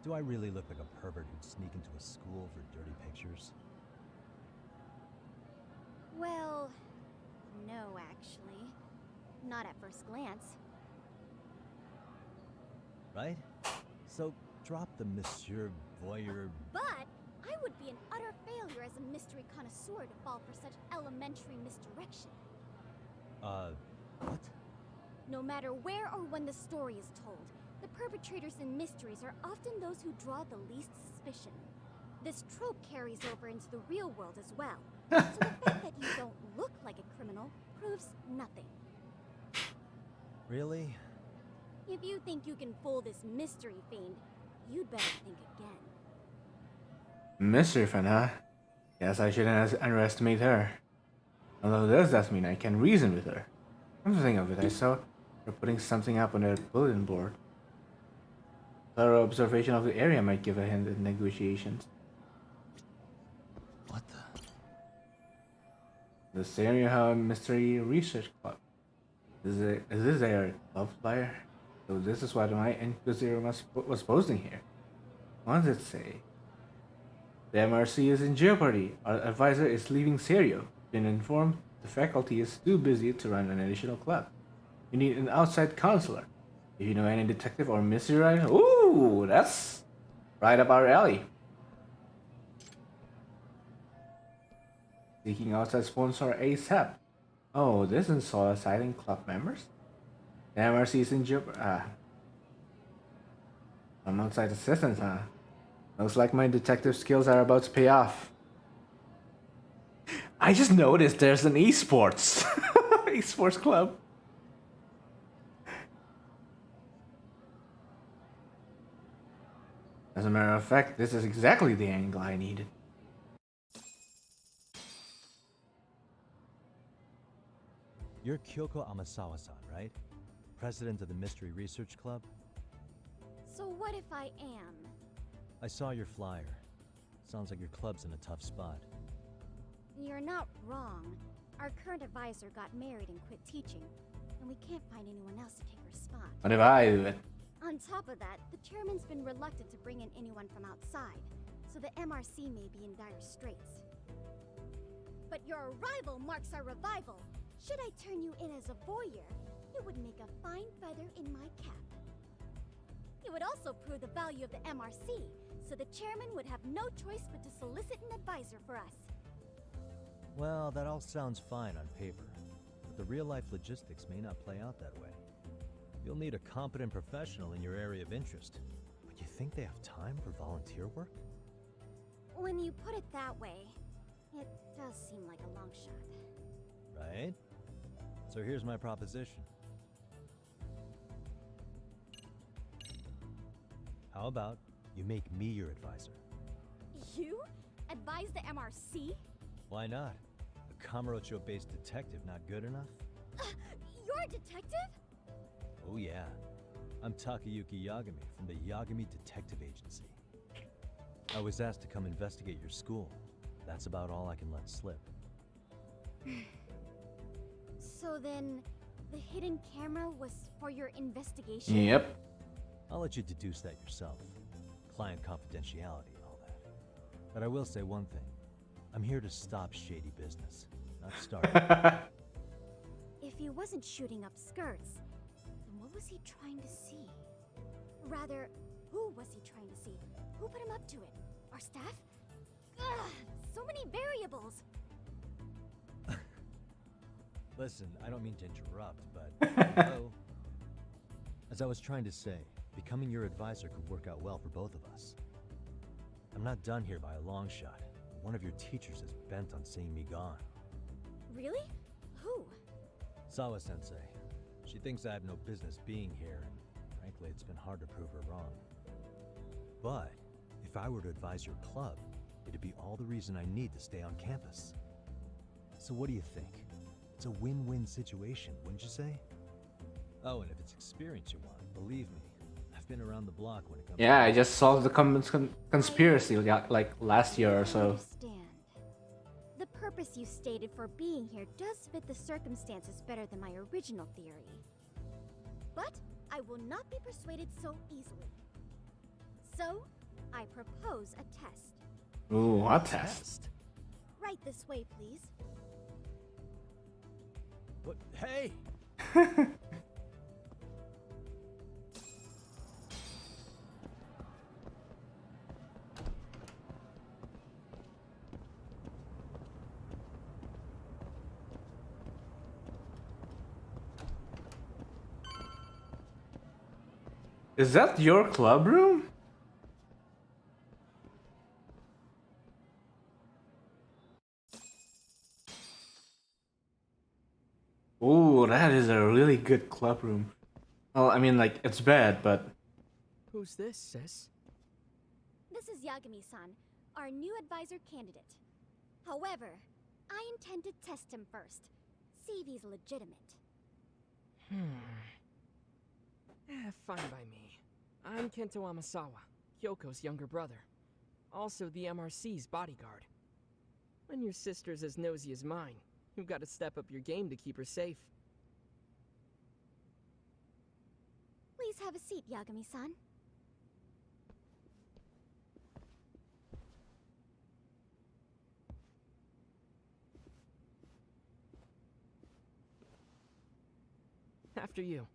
S2: Do I really look like a pervert who'd sneak into a school for dirty pictures?
S11: Well, no, actually. Not at first glance.
S2: Right? So, drop the Monsieur Voyeur...
S11: But I would be an utter failure as a mystery connoisseur to fall for such elementary misdirection.
S2: What?
S11: No matter where or when the story is told, the perpetrators in mysteries are often those who draw the least suspicion. This trope carries over into the real world as well. So the fact that you don't look like a criminal proves nothing.
S2: Really?
S11: If you think you can fool this mystery fiend, you'd better think again.
S5: Mystery fan, huh? Guess I shouldn't underestimate her. Although this does mean I can reason with her. Come to think of it, I saw her putting something up on her bulletin board. Thorough observation of the area might give a hint in negotiations.
S2: What the?
S5: The Serio Mystery Research Club. Is this their club flyer? So this is what my Inquisitor was posting here. What does it say? The MRC is in jeopardy. Our advisor is leaving Serio. Been informed the faculty is too busy to run an additional club. You need an outside counselor. If you know any detective or mystery writer, ooh, that's right up our alley. Seeking outside sponsor ASAP. Oh, this is soliciting club members? The MRC is in jeopardy. Some outside assistance, huh? Looks like my detective skills are about to pay off. I just noticed there's an esports esports club. As a matter of fact, this is exactly the angle I needed.
S2: You're Kyoko Amasawa-san, right? President of the Mystery Research Club?
S11: So what if I am?
S2: I saw your flyer. Sounds like your club's in a tough spot.
S11: You're not wrong. Our current advisor got married and quit teaching, and we can't find anyone else to take her spot.
S5: What if I do it?
S11: On top of that, the chairman's been reluctant to bring in anyone from outside, so the MRC may be in dire straits. But your arrival marks our revival. Should I turn you in as a voyeur, you would make a fine feather in my cap. It would also prove the value of the MRC, so the chairman would have no choice but to solicit an advisor for us.
S2: Well, that all sounds fine on paper, but the real-life logistics may not play out that way. You'll need a competent professional in your area of interest, but you think they have time for volunteer work?
S11: When you put it that way, it does seem like a long shot.
S2: Right? So here's my proposition. How about you make me your advisor?
S11: You? Advise the MRC?
S2: Why not? A Kamurocho-based detective not good enough?
S11: You're a detective?
S2: Oh yeah. I'm Takayuki Yagami from the Yagami Detective Agency. I was asked to come investigate your school. That's about all I can let slip.
S11: So then, the hidden camera was for your investigation?
S5: Yep.
S2: I'll let you deduce that yourself. Client confidentiality and all that. But I will say one thing. I'm here to stop shady business, not start it.
S11: If he wasn't shooting up skirts, then what was he trying to see? Rather, who was he trying to see? Who put him up to it? Our staff? Ugh, so many variables!
S2: Listen, I don't mean to interrupt, but... Hello? As I was trying to say, becoming your advisor could work out well for both of us. I'm not done here by a long shot. One of your teachers is bent on seeing me gone.
S11: Really? Who?
S2: Sawa-sensei. She thinks I have no business being here, and frankly, it's been hard to prove her wrong. But, if I were to advise your club, it'd be all the reason I need to stay on campus. So what do you think? It's a win-win situation, wouldn't you say? Oh, and if it's experience you want, believe me, I've been around the block when it comes to...
S5: Yeah, I just solved the conspiracy like last year or so.
S11: The purpose you stated for being here does fit the circumstances better than my original theory. But I will not be persuaded so easily. So, I propose a test.
S5: Ooh, what test?
S11: Right this way, please.
S2: What? Hey!
S5: Is that your club room? Ooh, that is a really good club room. Well, I mean, like, it's bad, but...
S15: Who's this, sis?
S11: This is Yagami-san, our new advisor candidate. However, I intend to test him first. See if he's legitimate.
S15: Fine by me. I'm Kento Amasawa, Kyoko's younger brother. Also the MRC's bodyguard. When your sister's as nosy as mine, you've got to step up your game to keep her safe.
S11: Please have a seat, Yagami-san.
S15: After you.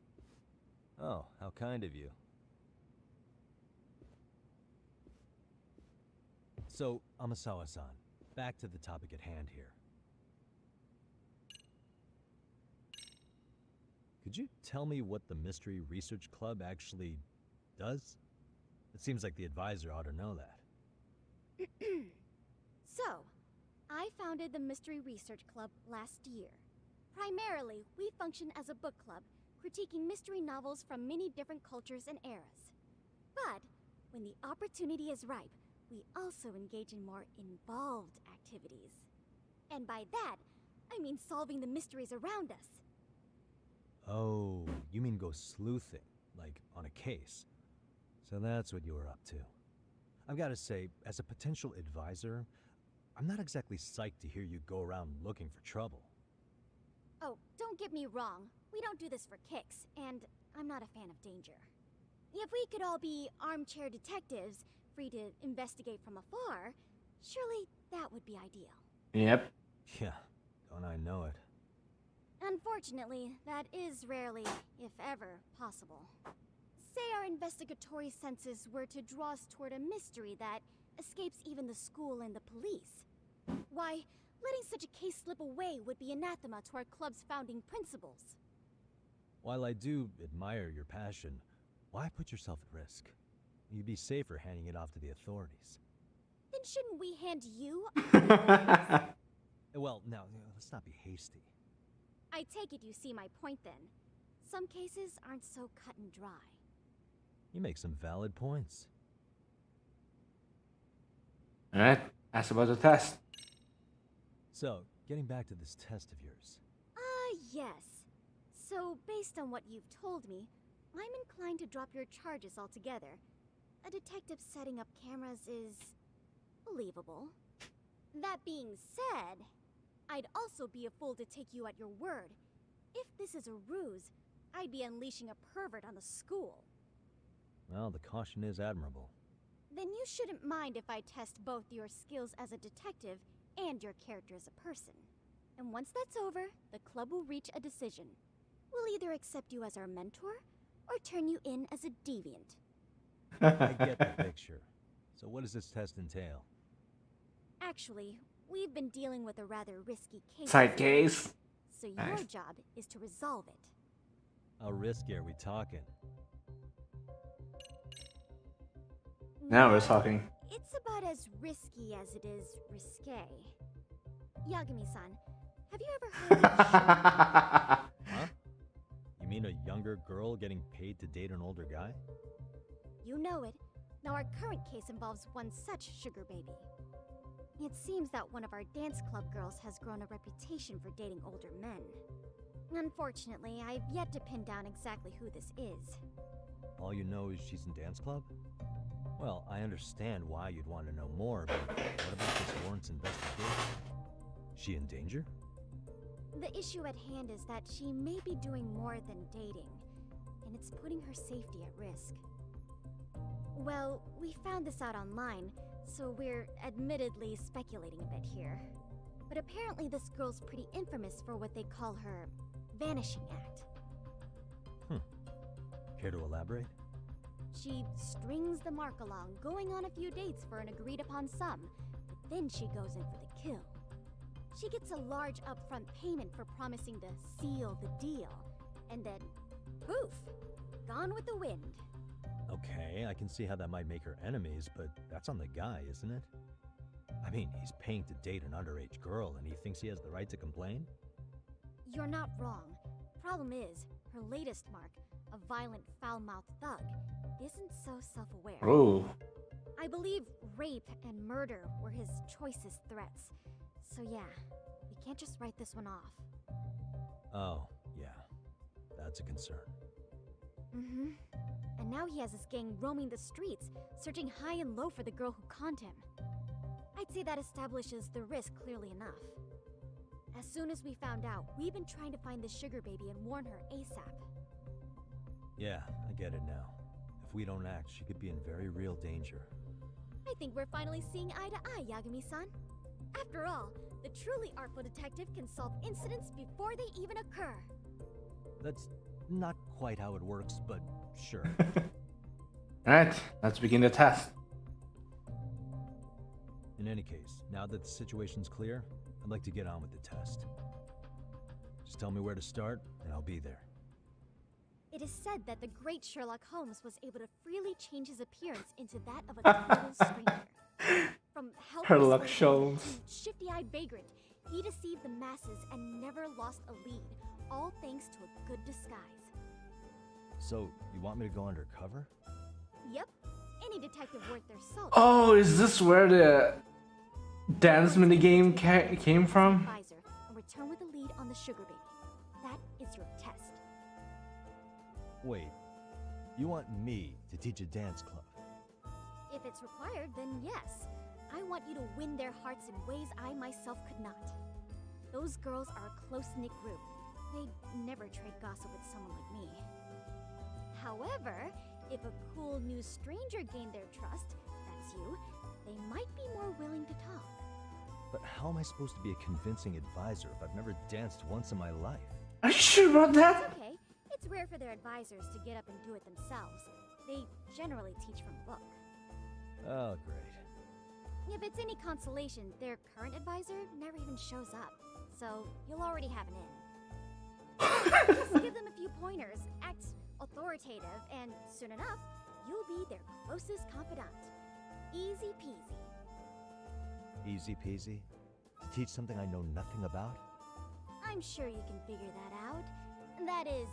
S2: Oh, how kind of you. So, Amasawa-san, back to the topic at hand here. Could you tell me what the Mystery Research Club actually does? It seems like the advisor ought to know that.
S11: So, I founded the Mystery Research Club last year. Primarily, we function as a book club, critiquing mystery novels from many different cultures and eras. But, when the opportunity is ripe, we also engage in more involved activities. And by that, I mean solving the mysteries around us.
S2: Oh, you mean go sleuthing, like on a case. So that's what you were up to. I've got to say, as a potential advisor, I'm not exactly psyched to hear you go around looking for trouble.
S11: Oh, don't get me wrong. We don't do this for kicks, and I'm not a fan of danger. If we could all be armchair detectives, free to investigate from afar, surely that would be ideal.
S5: Yep.
S2: Yeah, don't I know it.
S11: Unfortunately, that is rarely, if ever, possible. Say our investigatory senses were to draw us toward a mystery that escapes even the school and the police. Why, letting such a case slip away would be anathema to our club's founding principles.
S2: While I do admire your passion, why put yourself at risk? You'd be safer handing it off to the authorities.
S11: Then shouldn't we hand you?
S2: Well, now, let's not be hasty.
S11: I take it you see my point then. Some cases aren't so cut and dry.
S2: You make some valid points.
S5: Alright, ask about the test.
S2: So, getting back to this test of yours.
S11: Yes. So, based on what you've told me, I'm inclined to drop your charges altogether. A detective setting up cameras is believable. That being said, I'd also be a fool to take you at your word. If this is a ruse, I'd be unleashing a pervert on the school.
S2: Well, the caution is admirable.
S11: Then you shouldn't mind if I test both your skills as a detective and your character as a person. And once that's over, the club will reach a decision. We'll either accept you as our mentor, or turn you in as a deviant.
S2: I get the picture. So what does this test entail?
S11: Actually, we've been dealing with a rather risky case.
S5: Side case.
S11: So your
S5: Nice.
S11: job is to resolve it.
S2: How risky are we talking?
S5: Now we're talking.
S11: It's about as risky as it is risque. Yagami-san, have you ever heard of
S2: Huh? You mean a younger girl getting paid to date an older guy?
S11: You know it. Now our current case involves one such sugar baby. It seems that one of our dance club girls has grown a reputation for dating older men. Unfortunately, I've yet to pin down exactly who this is.
S2: All you know is she's in dance club? Well, I understand why you'd want to know more, but what about this warrant's investigation? She in danger?
S11: The issue at hand is that she may be doing more than dating, and it's putting her safety at risk. Well, we found this out online, so we're admittedly speculating a bit here. But apparently this girl's pretty infamous for what they call her vanishing act.
S2: Care to elaborate?
S11: She strings the mark along, going on a few dates for an agreed upon sum, but then she goes in for the kill. She gets a large upfront payment for promising to seal the deal, and then, poof, gone with the wind.
S2: Okay, I can see how that might make her enemies, but that's on the guy, isn't it? I mean, he's paying to date an underage girl, and he thinks he has the right to complain?
S11: You're not wrong. Problem is, her latest mark, a violent, foul-mouthed thug, isn't so self-aware.
S5: Oh.
S11: I believe rape and murder were his choicest threats. So yeah, we can't just write this one off.
S2: Oh, yeah. That's a concern.
S11: Mm-hmm. And now he has his gang roaming the streets, searching high and low for the girl who conned him. I'd say that establishes the risk clearly enough. As soon as we found out, we've been trying to find the sugar baby and warn her ASAP.
S2: Yeah, I get it now. If we don't act, she could be in very real danger.
S11: I think we're finally seeing eye to eye, Yagami-san. After all, the truly artful detective can solve incidents before they even occur.
S2: That's Not quite how it works, but sure.
S5: Alright, let's begin the test.
S2: In any case, now that the situation's clear, I'd like to get on with the test. Just tell me where to start, and I'll be there.
S11: It is said that the great Sherlock Holmes was able to freely change his appearance into that of a total stranger. From
S5: Sherlock
S11: helpless
S5: Holmes.
S11: to shifty-eyed vagrant, he deceived the masses and never lost a lead, all thanks to a good disguise.
S2: So, you want me to go undercover?
S11: Yep, any detective worth their salt.
S5: Oh, is this where the dance minigame came from?
S11: Advisor and return with a lead on the sugar baby. That is your test.
S2: Wait, you want me to teach a dance club?
S11: If it's required, then yes. I want you to win their hearts in ways I myself could not. Those girls are a close-knit group. They'd never trade gossip with someone like me. However, if a cool new stranger gained their trust, that's you, they might be more willing to talk.
S2: But how am I supposed to be a convincing advisor if I've never danced once in my life?
S5: Are you sure about that?
S11: It's okay. It's rare for their advisors to get up and do it themselves. They generally teach from a book.
S2: Oh, great.
S11: If it's any consolation, their current advisor never even shows up. So you'll already have an in. Just give them a few pointers, act authoritative, and soon enough, you'll be their closest confidant. Easy peasy.
S2: Easy peasy? To teach something I know nothing about?
S11: I'm sure you can figure that out. That is,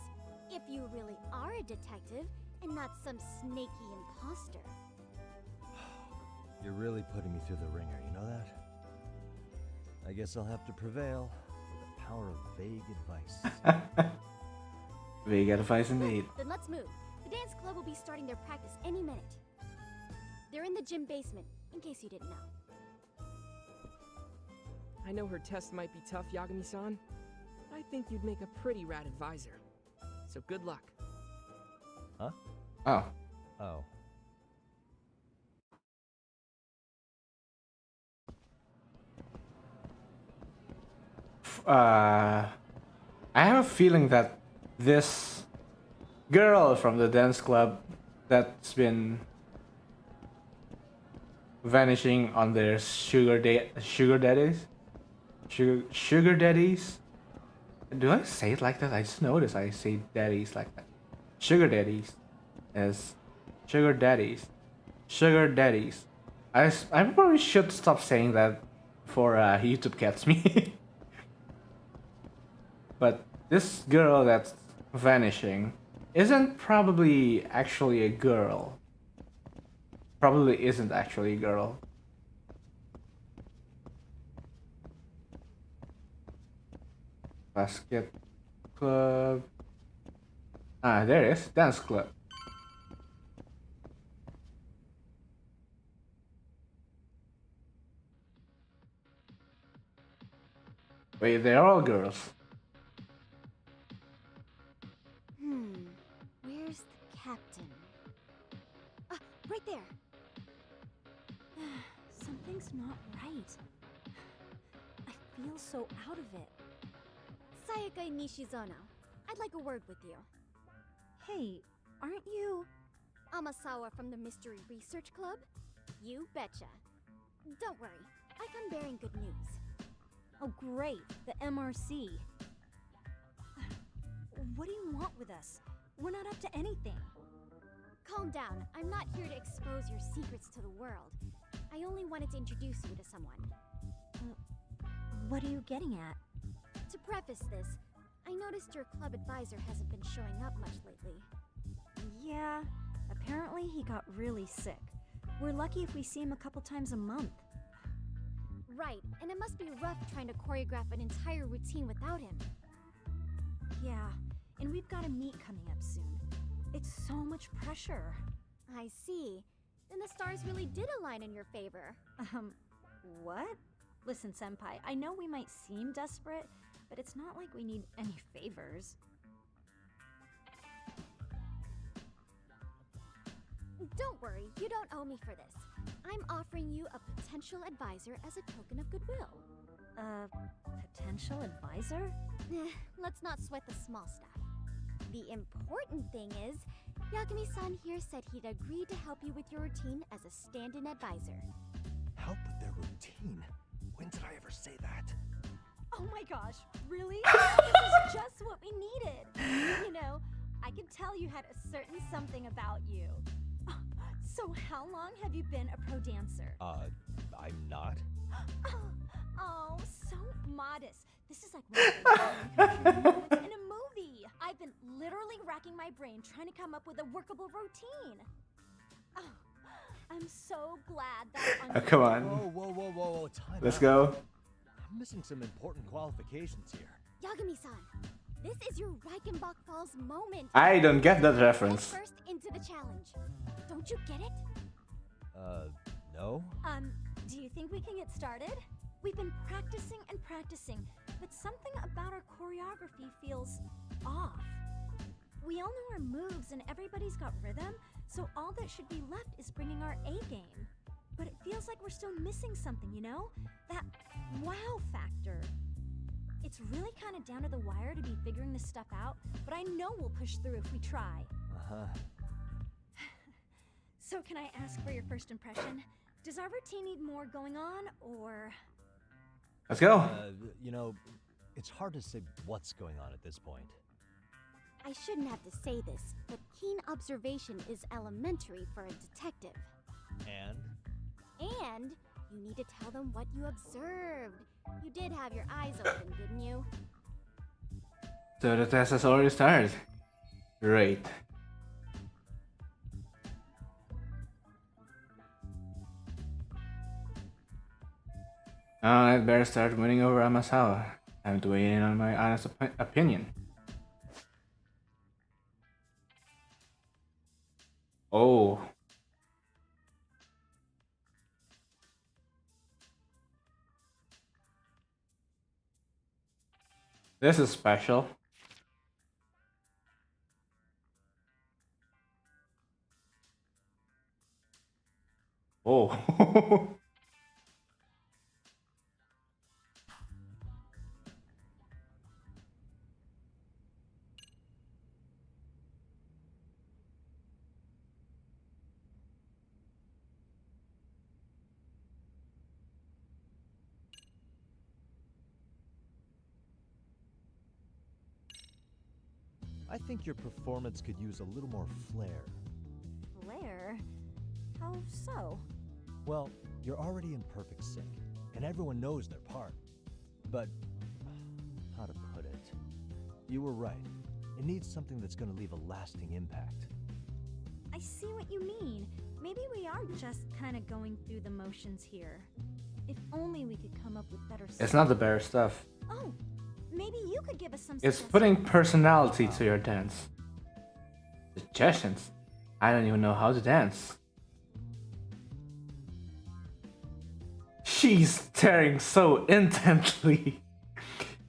S11: if you really are a detective and not some snaky imposter.
S2: You're really putting me through the ringer, you know that? I guess I'll have to prevail with the power of vague advice.
S5: Vague advice indeed.
S11: Then let's move. The dance club will be starting their practice any minute. They're in the gym basement, in case you didn't know.
S15: I know her test might be tough, Yagami-san. I think you'd make a pretty rad advisor. So good luck.
S2: Huh?
S5: Oh.
S2: Oh.
S5: I have a feeling that this girl from the dance club that's been vanishing on their sugar daddies. Do I say it like that? I just noticed I say daddies like that. Sugar daddies. As sugar daddies. Sugar daddies. I probably should stop saying that before YouTube gets me. But this girl that's vanishing isn't probably actually a girl. Probably isn't actually a girl. Basket club. Ah, there it is. Dance club. Wait, they're all girls.
S11: Where's the captain? Ah, right there.
S16: Something's not right. I feel so out of it.
S11: Sayaka Nishizono, I'd like a word with you.
S16: Hey, aren't you...
S11: Amasawa from the Mystery Research Club? You betcha. Don't worry, I come bearing good news.
S16: Oh great, the MRC. What do you want with us? We're not up to anything.
S11: Calm down, I'm not here to expose your secrets to the world. I only wanted to introduce you to someone.
S16: What are you getting at?
S11: To preface this, I noticed your club advisor hasn't been showing up much lately.
S16: Yeah, apparently he got really sick. We're lucky if we see him a couple times a month.
S11: Right, and it must be rough trying to choreograph an entire routine without him.
S16: Yeah, and we've got a meet coming up soon. It's so much pressure.
S11: I see. Then the stars really did align in your favor.
S16: What? Listen, Senpai, I know we might seem desperate, but it's not like we need any favors.
S11: Don't worry, you don't owe me for this. I'm offering you a potential advisor as a token of goodwill.
S16: Potential advisor?
S11: Let's not sweat the small stuff. The important thing is, Yagami-san here said he'd agreed to help you with your routine as a stand-in advisor.
S2: Help with their routine? When did I ever say that?
S16: Oh my gosh, really? This is just what we needed. You know, I could tell you had a certain something about you. So how long have you been a pro dancer?
S2: I'm not.
S16: Oh, so modest. This is like one of the moments in a movie. I've been literally racking my brain trying to come up with a workable routine. Oh, I'm so glad that.
S5: Oh, come on.
S2: Whoa, time
S5: Let's
S2: out.
S5: go.
S2: I'm missing some important qualifications here.
S11: Yagami-san, this is your Reichenbach Falls moment.
S5: I don't get that reference.
S11: First into the challenge. Don't you get it?
S2: No?
S16: Do you think we can get started? We've been practicing and practicing, but something about our choreography feels off. We all know our moves and everybody's got rhythm, so all that should be left is bringing our A game. But it feels like we're still missing something, you know? That wow factor. It's really kind of down to the wire to be figuring this stuff out, but I know we'll push through if we try.
S2: Uh-huh.
S16: So can I ask for your first impression? Does our routine need more going on, or...?
S5: Let's go.
S2: You know, it's hard to say what's going on at this point.
S11: I shouldn't have to say this, but keen observation is elementary for a detective.
S2: And?
S11: And you need to tell them what you observed. You did have your eyes open, didn't you?
S5: So the test has already started. Great. I'd better start winning over Amasawa. Time to weigh in on my honest opinion. Oh. This is special. Oh.
S2: I think your performance could use a little more flair.
S16: Flair? How so?
S2: Well, you're already in perfect sync, and everyone knows their part. But, how to put it? You were right. It needs something that's going to leave a lasting impact.
S16: I see what you mean. Maybe we are just kind of going through the motions here. If only we could come up with better
S5: It's not the better stuff.
S16: Oh, maybe you could give us some
S5: It's putting personality to your dance. Suggestions? I don't even know how to dance. She's staring so intently.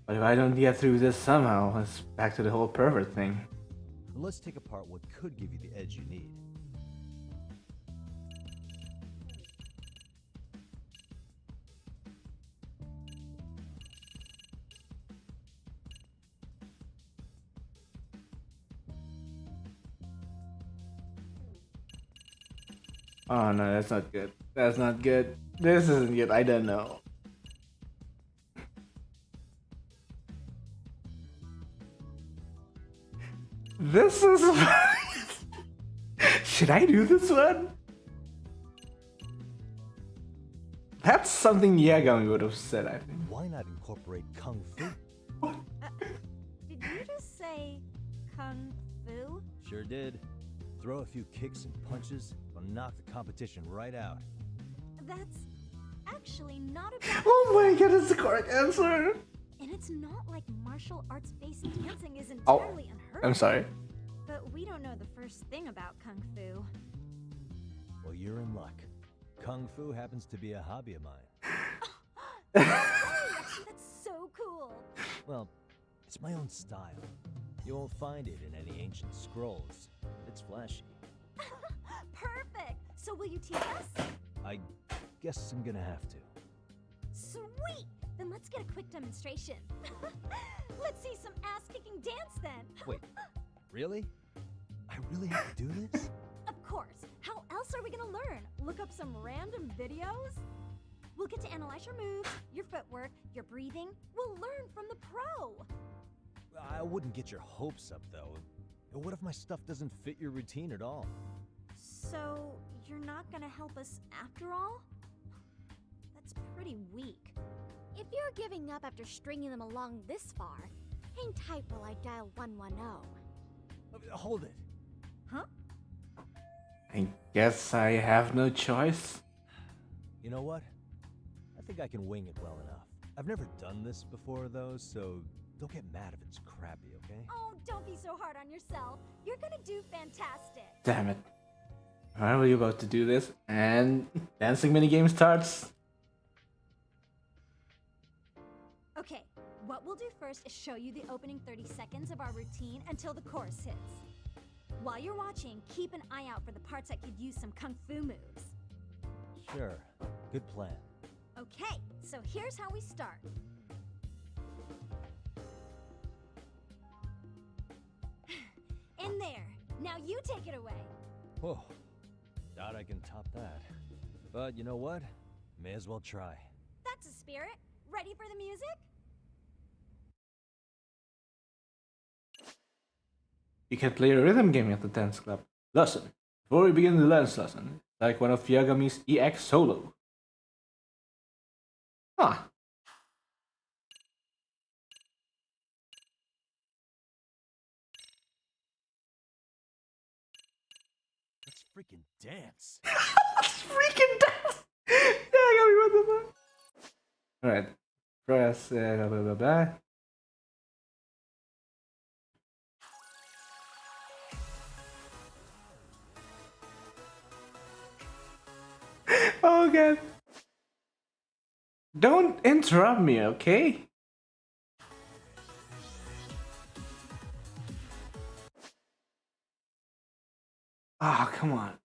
S5: But if I don't get through this somehow, it's back to the whole pervert thing.
S2: Let's take apart what could give you the edge you need.
S5: Oh no, that's not good. That's not good. This isn't good. I don't know. This is... Should I do this one? That's something Yagami would have said, I think.
S2: Why not incorporate Kung Fu?
S16: Did you just say Kung Fu?
S2: Sure did. Throw a few kicks and punches, will knock the competition right out.
S16: That's actually not a bad
S5: Oh my god, that's the correct answer!
S16: And it's not like martial arts-based dancing is
S5: Oh,
S16: entirely unheard
S5: I'm
S16: of.
S5: sorry.
S16: But we don't know the first thing about Kung Fu.
S2: Well, you're in luck. Kung Fu happens to be a hobby of mine.
S16: That's so cool.
S2: Well, it's my own style. You won't find it in any ancient scrolls. It's flashy.
S16: Perfect. So will you teach us?
S2: I guess I'm gonna have to.
S16: Sweet. Then let's get a quick demonstration. Let's see some ass-kicking dance then.
S2: Wait, Really? I really have to do this?
S16: Of course. How else are we gonna learn? Look up some random videos? We'll get to analyze your moves, your footwork, your breathing. We'll learn from the pro.
S2: I wouldn't get your hopes up, though. What if my stuff doesn't fit your routine at all?
S16: So, you're not gonna help us after all? That's pretty weak.
S11: If you're giving up after stringing them along this far, hang tight while I dial 110.
S2: Hold it.
S16: Huh?
S5: I guess I have no choice.
S2: You know what? I think I can wing it well enough. I've never done this before, though, so don't get mad if it's crappy, okay?
S16: Oh, don't be so hard on yourself. You're gonna do fantastic.
S5: Damn it. Are we about to do this? And dancing minigame starts.
S16: Okay, what we'll do first is show you the opening 30 seconds of our routine until the chorus hits. While you're watching, keep an eye out for the parts that could use some kung fu moves.
S2: Sure. Good plan.
S16: Okay, so here's how we start. In there. Now you take it away.
S2: Whoa. Doubt I can top that. But you know what? May as well try.
S16: That's a spirit. Ready for the music?
S5: You can play a rhythm game at the dance club. Lesson. Before we begin the dance lesson, like one of Yagami's EX solo. Huh.
S2: Let's freaking dance.
S5: Let's freaking dance. Yagami, what the fuck? Alright. Press blah blah blah blah. Oh god. Don't interrupt me, okay? Ah, come on.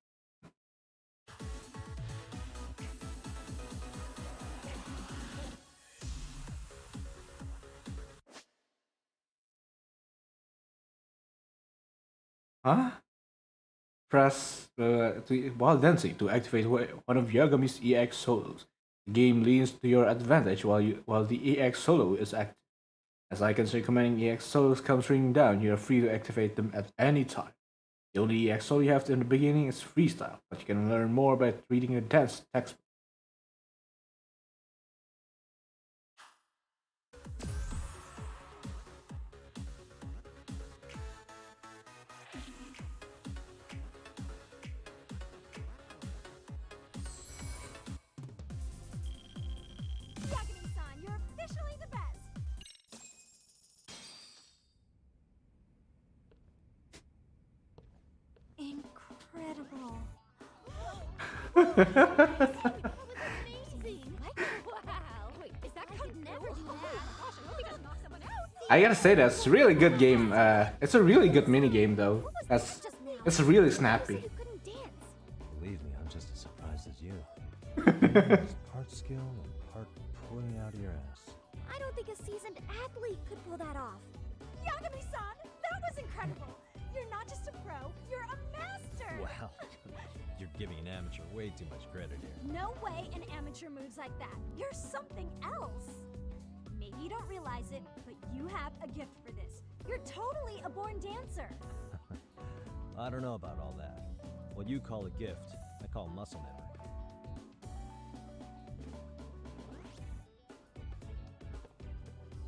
S5: Huh? Press while dancing to activate one of Yagami's EX solos. The game leans to your advantage while the EX solo is active. As icons recommending EX solos comes ringing down, you are free to activate them at any time. The only EX solo you have in the beginning is freestyle, but you can learn more by reading a dance textbook.
S16: Yagami-san, you're officially the best. Incredible.
S5: I gotta say that's a really good game. It's a really good mini game though. It's really snappy.
S2: Believe me, I'm just as surprised as you. It's part skill and part pulling out of your ass.
S11: I don't think a seasoned athlete could pull that off.
S16: Yagami-san, that was incredible. You're not just a pro, you're a master.
S2: Wow, you're giving an amateur way too much credit here.
S16: No way an amateur moves like that. You're something else. Maybe you don't realize it, but you have a gift for this. You're totally a born dancer.
S2: I don't know about all that. What you call a gift, I call muscle memory.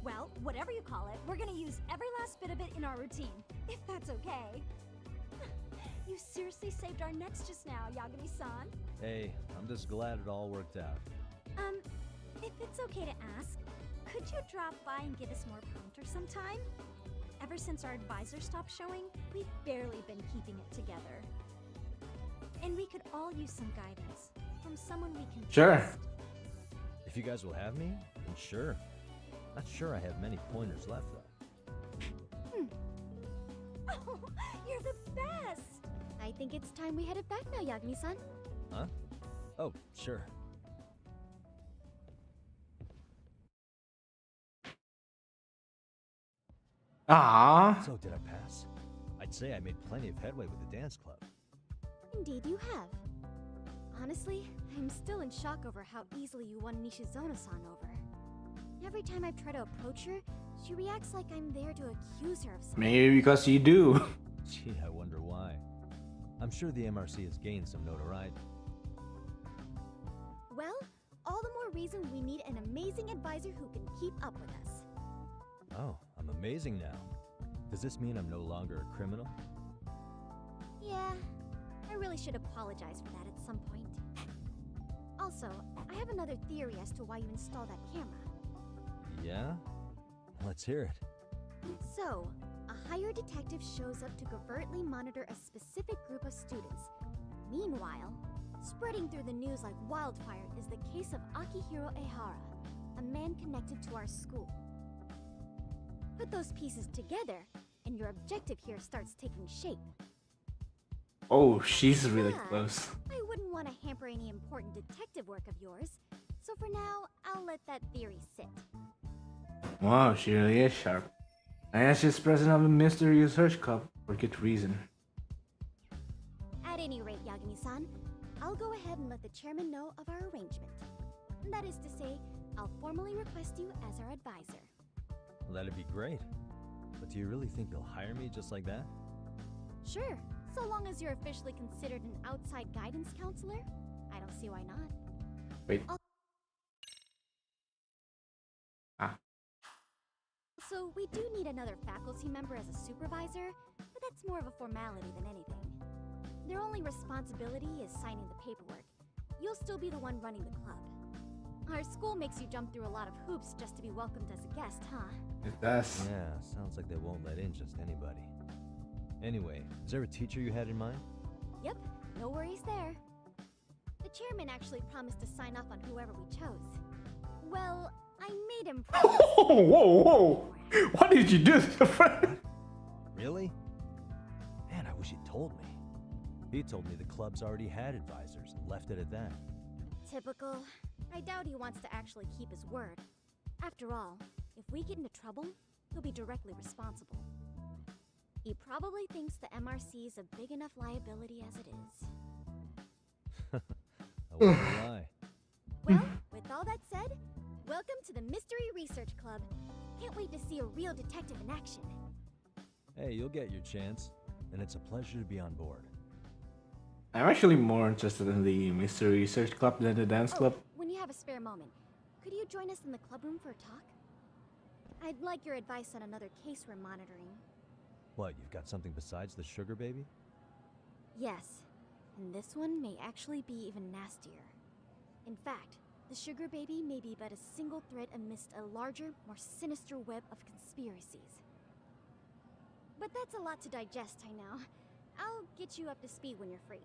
S16: Well, whatever you call it, we're gonna use every last bit of it in our routine, if that's okay. You seriously saved our necks just now, Yagami-san.
S2: Hey, I'm just glad it all worked out.
S16: If it's okay to ask, could you drop by and give us more pointer sometime? Ever since our advisor stopped showing, we've barely been keeping it together. And we could all use some guidance from someone we can trust.
S2: If you guys will have me, then sure. Not sure I have many pointers left, though.
S16: Oh, you're the best!
S11: I think it's time we headed back now, Yagami-san.
S2: Huh? Oh, sure.
S5: Ah.
S2: So did I pass? I I'd say I made plenty of headway with the dance club.
S16: Indeed you have. Honestly, I'm still in shock over how easily you won Nishizono-san over. Every time I try to approach her, she reacts like I'm there to accuse her of something.
S5: Maybe because you do.
S2: Gee, I wonder why. I'm sure the MRC has gained some notoriety.
S16: Well, all the more reason we need an amazing advisor who can keep up with us.
S2: Oh, I'm amazing now. Does this mean I'm no longer a criminal?
S16: Yeah, I really should apologize for that at some point. Also, I have another theory as to why you installed that camera.
S2: Yeah? Let's hear it.
S16: So, a hired detective shows up to covertly monitor a specific group of students. Meanwhile, spreading through the news like wildfire is the case of Akihiro Ehara, a man connected to our school. Put those pieces together, and your objective here starts taking shape.
S5: Oh, she's really
S16: But
S5: close.
S16: I wouldn't want to hamper any important detective work of yours, so for now, I'll let that theory sit.
S5: Wow, she really is sharp. I guess she's president of the Mystery Research Club for good reason.
S16: At any rate, Yagami-san, I'll go ahead and let the chairman know of our arrangement. That is to say, I'll formally request you as our advisor.
S2: Well, that'd be great. But do you really think you'll hire me just like that?
S16: Sure, so long as you're officially considered an outside guidance counselor, I don't see why not.
S5: Wait.
S16: So we do need another faculty member as a supervisor, but that's more of a formality than anything. Their only responsibility is signing the paperwork. You'll still be the one running the club. Our school makes you jump through a lot of hoops just to be welcomed as a guest, huh?
S5: It does.
S2: Yeah, sounds like they won't let in just anybody. Anyway, is there a teacher you had in mind?
S16: Yep, no worries there. The chairman actually promised to sign off on whoever we chose. Well, I made him promise.
S5: Whoa! What did you do to your friend?
S2: Really? Man, I wish he'd told me. He told me the club's already had advisors and left it at that.
S16: Typical. I doubt he wants to actually keep his word. After all, if we get into trouble, he'll be directly responsible. He probably thinks the MRC is a big enough liability as it is.
S2: I wonder why.
S16: Well, with all that said, welcome to the Mystery Research Club. Can't wait to see a real detective in action.
S2: Hey, you'll get your chance, and it's a pleasure to be on board.
S5: I'm actually more interested in the Mystery Research Club than the dance club.
S16: When you have a spare moment, could you join us in the club room for a talk? I'd like your advice on another case we're monitoring.
S2: What, you've got something besides the sugar baby?
S16: Yes, and this one may actually be even nastier. In fact, the sugar baby may be but a single thread amidst a larger, more sinister web of conspiracies. But that's a lot to digest, I know. I'll get you up to speed when you're free.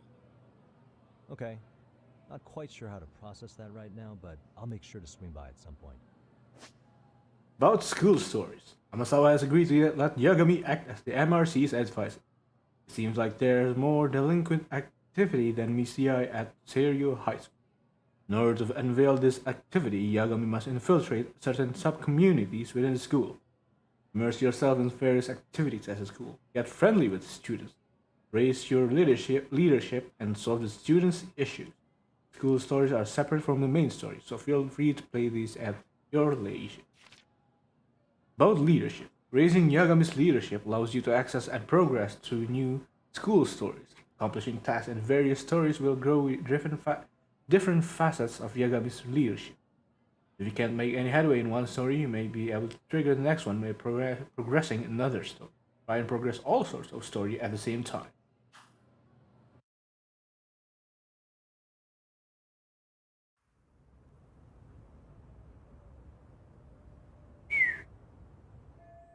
S2: Okay. Not quite sure how to process that right now, but I'll make sure to swing by at some point.
S5: About school stories, Amasawa has agreed to let Yagami act as the MRC's advisor. It seems like there's more delinquent activity than meets the eye at Seiryo High School. In order to unveil this activity, Yagami must infiltrate certain sub-communities within the school. Immerse yourself in various activities at the school. Get friendly with the students. Raise your leadership and solve the students' issues. School stories are separate from the main story, so feel free to play these at your leisure. About leadership. Raising Yagami's leadership allows you to access and progress through new school stories. Accomplishing tasks in various stories will grow with different facets of Yagami's leadership. If you can't make any headway in one story, you may be able to trigger the next one by progressing another story. Try and progress all sorts of story at the same time.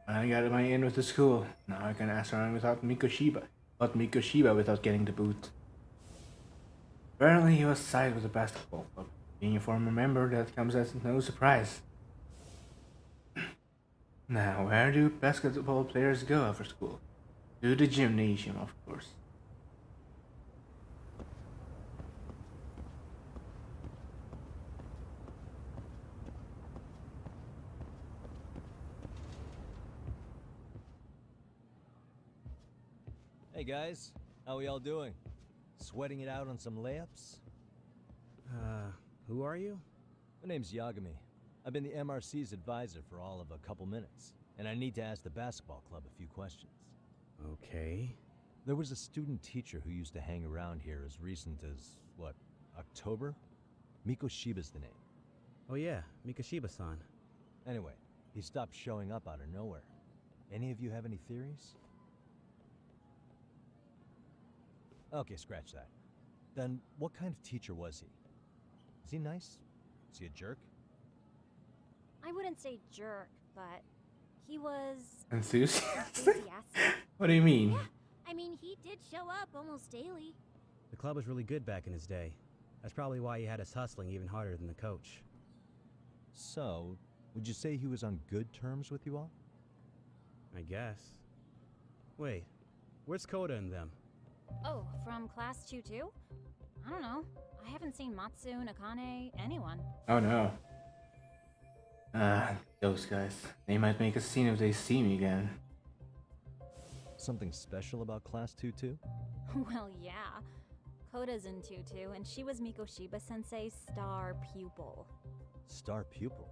S5: I got my in with the school. Now I can ask around without Mikoshiba. But Mikoshiba without getting the boot. Apparently he was sided with the basketball club. Being a former member, that comes as no surprise. Now, where do basketball players go after school? To the gymnasium, of course.
S2: Hey guys, how we all doing? Sweating it out on some layups?
S17: Who are you?
S2: My name's Yagami. I've been the MRC's advisor for all of a couple minutes, and I need to ask the basketball club a few questions.
S17: Okay.
S2: There was a student teacher who used to hang around here as recent as, what, October? Mikoshiba's the name.
S17: Oh yeah, Mikoshiba-san.
S2: Anyway, he stopped showing up out of nowhere. Any of you have any theories? Okay, scratch that. Then, what kind of teacher was he? Is he nice? Is he a jerk?
S16: I wouldn't say jerk, but he was
S5: Enthusiastic? What do you mean?
S16: Yeah, I mean, he did show up almost daily.
S17: The club was really good back in his day. That's probably why he had us hustling even harder than the coach.
S2: So, would you say he was on good terms with you all?
S17: I guess. Wait, where's Koda and them?
S10: Oh, from class 2 too? I don't know. I haven't seen Matsu, Nakane, anyone.
S5: Oh no. Those guys. They might make a scene if they see me again.
S2: Something special about class 2 too?
S10: Well, yeah. Koda's in 2-2, and she was Mikoshiba-sensei's star pupil.
S2: Star pupil?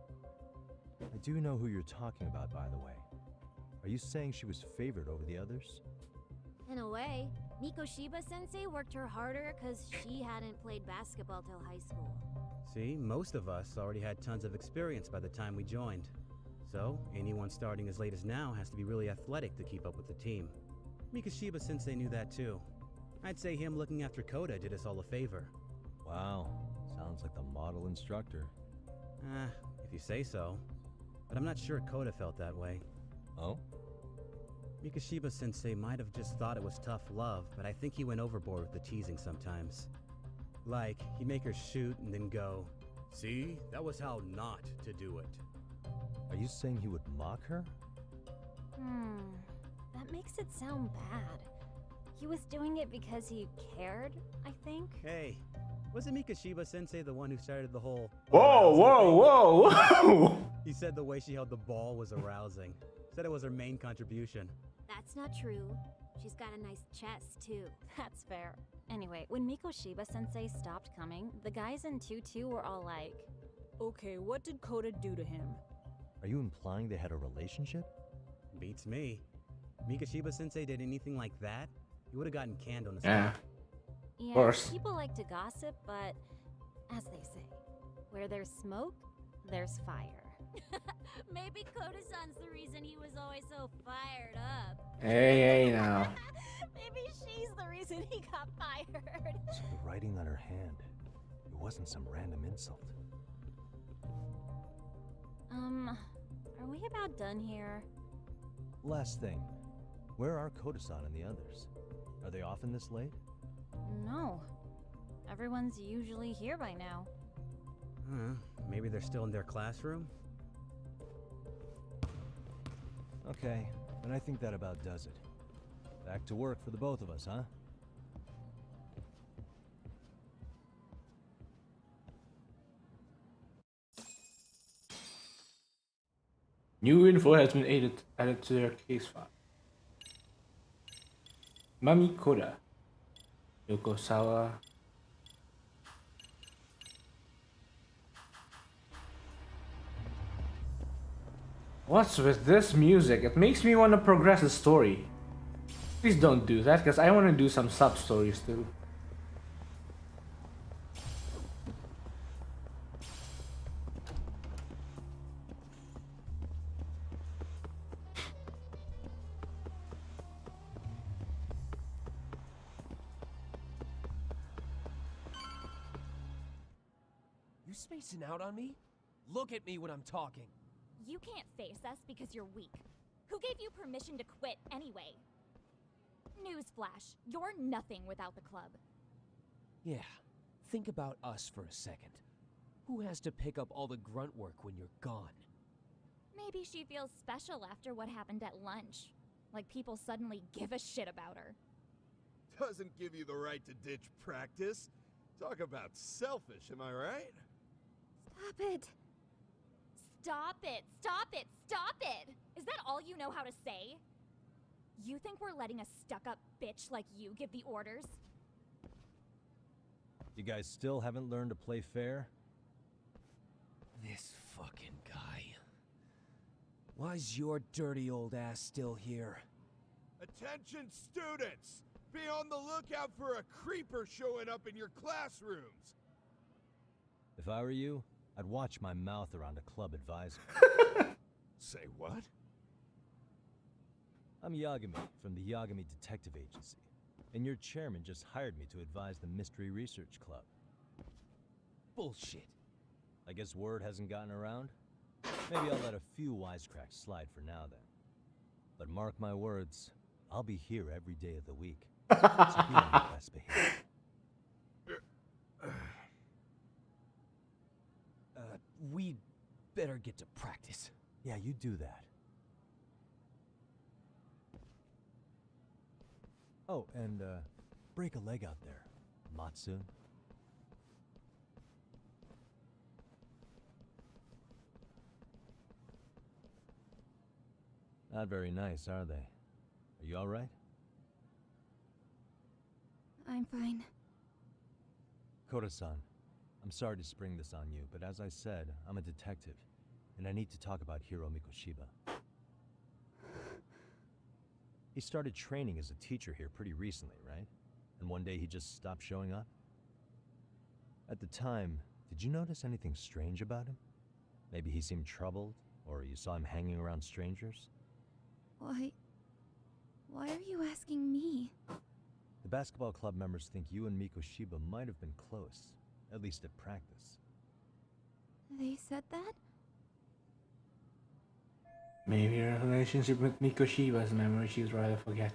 S2: I do know who you're talking about, by the way. Are you saying she was favored over the others?
S16: In a way, Mikoshiba-sensei worked her harder because she hadn't played basketball till high school.
S17: See, most of us already had tons of experience by the time we joined. So, anyone starting as late as now has to be really athletic to keep up with the team. Mikoshiba-sensei knew that too. I'd say him looking after Koda did us all a favor.
S2: Wow, sounds like the model instructor.
S17: If you say so. But I'm not sure Koda felt that way.
S2: Oh?
S17: Mikoshiba-sensei might have just thought it was tough love, but I think he went overboard with the teasing sometimes. Like, he'd make her shoot and then go, "See, that was how not to do it."
S2: Are you saying he would mock her?
S10: That makes it sound bad. He was doing it because he cared, I think.
S17: Hey, wasn't Mikoshiba-sensei the one who started the whole...
S5: Whoa, whoa, whoa!
S17: He said the way she held the ball was arousing. Said it was her main contribution.
S16: That's not true. She's got a nice chest, too.
S10: That's fair. Anyway, when Mikoshiba-sensei stopped coming, the guys in 2-2 were all like,
S18: "Okay, what did Koda do to him?"
S2: Are you implying they had a relationship?
S17: Beats me. Mikoshiba-sensei did anything like that, he would have gotten canned on the
S5: spot.
S10: Yeah,
S5: of course.
S10: People like to gossip, but as they say, where there's smoke, there's fire.
S16: Maybe Koda-san's the reason he was always so fired up.
S5: Hey now.
S16: Maybe she's the reason he got fired.
S2: So the writing on her hand, it wasn't some random insult.
S10: Are we about done here?
S2: Last thing, where are Koda-san and the others? Are they often this late?
S10: No. Everyone's usually here by now.
S17: Maybe they're still in their classroom?
S2: Okay, and I think that about does it. Back to work for the both of us, huh?
S5: New info has been added to their case file. Mami Koda. Yokosawa. What's with this music? It makes me want to progress the story. Please don't do that, because I want to do some sub-stories too.
S12: You spacing out on me? Look at me when I'm talking.
S11: You can't face us because you're weak. Who gave you permission to quit anyway? Newsflash, you're nothing without the club.
S12: Yeah, think about us for a second. Who has to pick up all the grunt work when you're gone?
S11: Maybe she feels special after what happened at lunch. Like people suddenly give a shit about her.
S13: Doesn't give you the right to ditch practice. Talk about selfish, am I right?
S11: Stop it. Stop it! Stop it! Stop it! Is that all you know how to say?
S16: You think we're letting a stuck-up bitch like you give the orders?
S2: You guys still haven't learned to play fair?
S12: This fucking guy. Why's your dirty old ass still here?
S13: Attention students! Be on the lookout for a creeper showing up in your classrooms!
S2: If I were you, I'd watch my mouth around a club advisor.
S13: Say what?
S2: I'm Yagami from the Yagami Detective Agency, and your chairman just hired me to advise the Mystery Research Club.
S12: Bullshit.
S2: I guess word hasn't gotten around? Maybe I'll let a few wisecracks slide for now then. But mark my words, I'll be here every day of the week. So be on your best behavior.
S12: We'd better get to practice.
S2: Yeah, you do that. Oh, and break a leg out there, Matsu. Not very nice, are they? Are you all right?
S14: I'm fine.
S2: Koda-san, I'm sorry to spring this on you, but as I said, I'm a detective, and I need to talk about Hiro Mikoshiba. He started training as a teacher here pretty recently, right? And one day he just stopped showing up? At the time, did you notice anything strange about him? Maybe he seemed troubled, or you saw him hanging around strangers?
S14: Why are you asking me?
S2: The basketball club members think you and Mikoshiba might have been close, at least at practice.
S14: They said that?
S5: Maybe her relationship with Mikoshiba's memory she'd rather forget.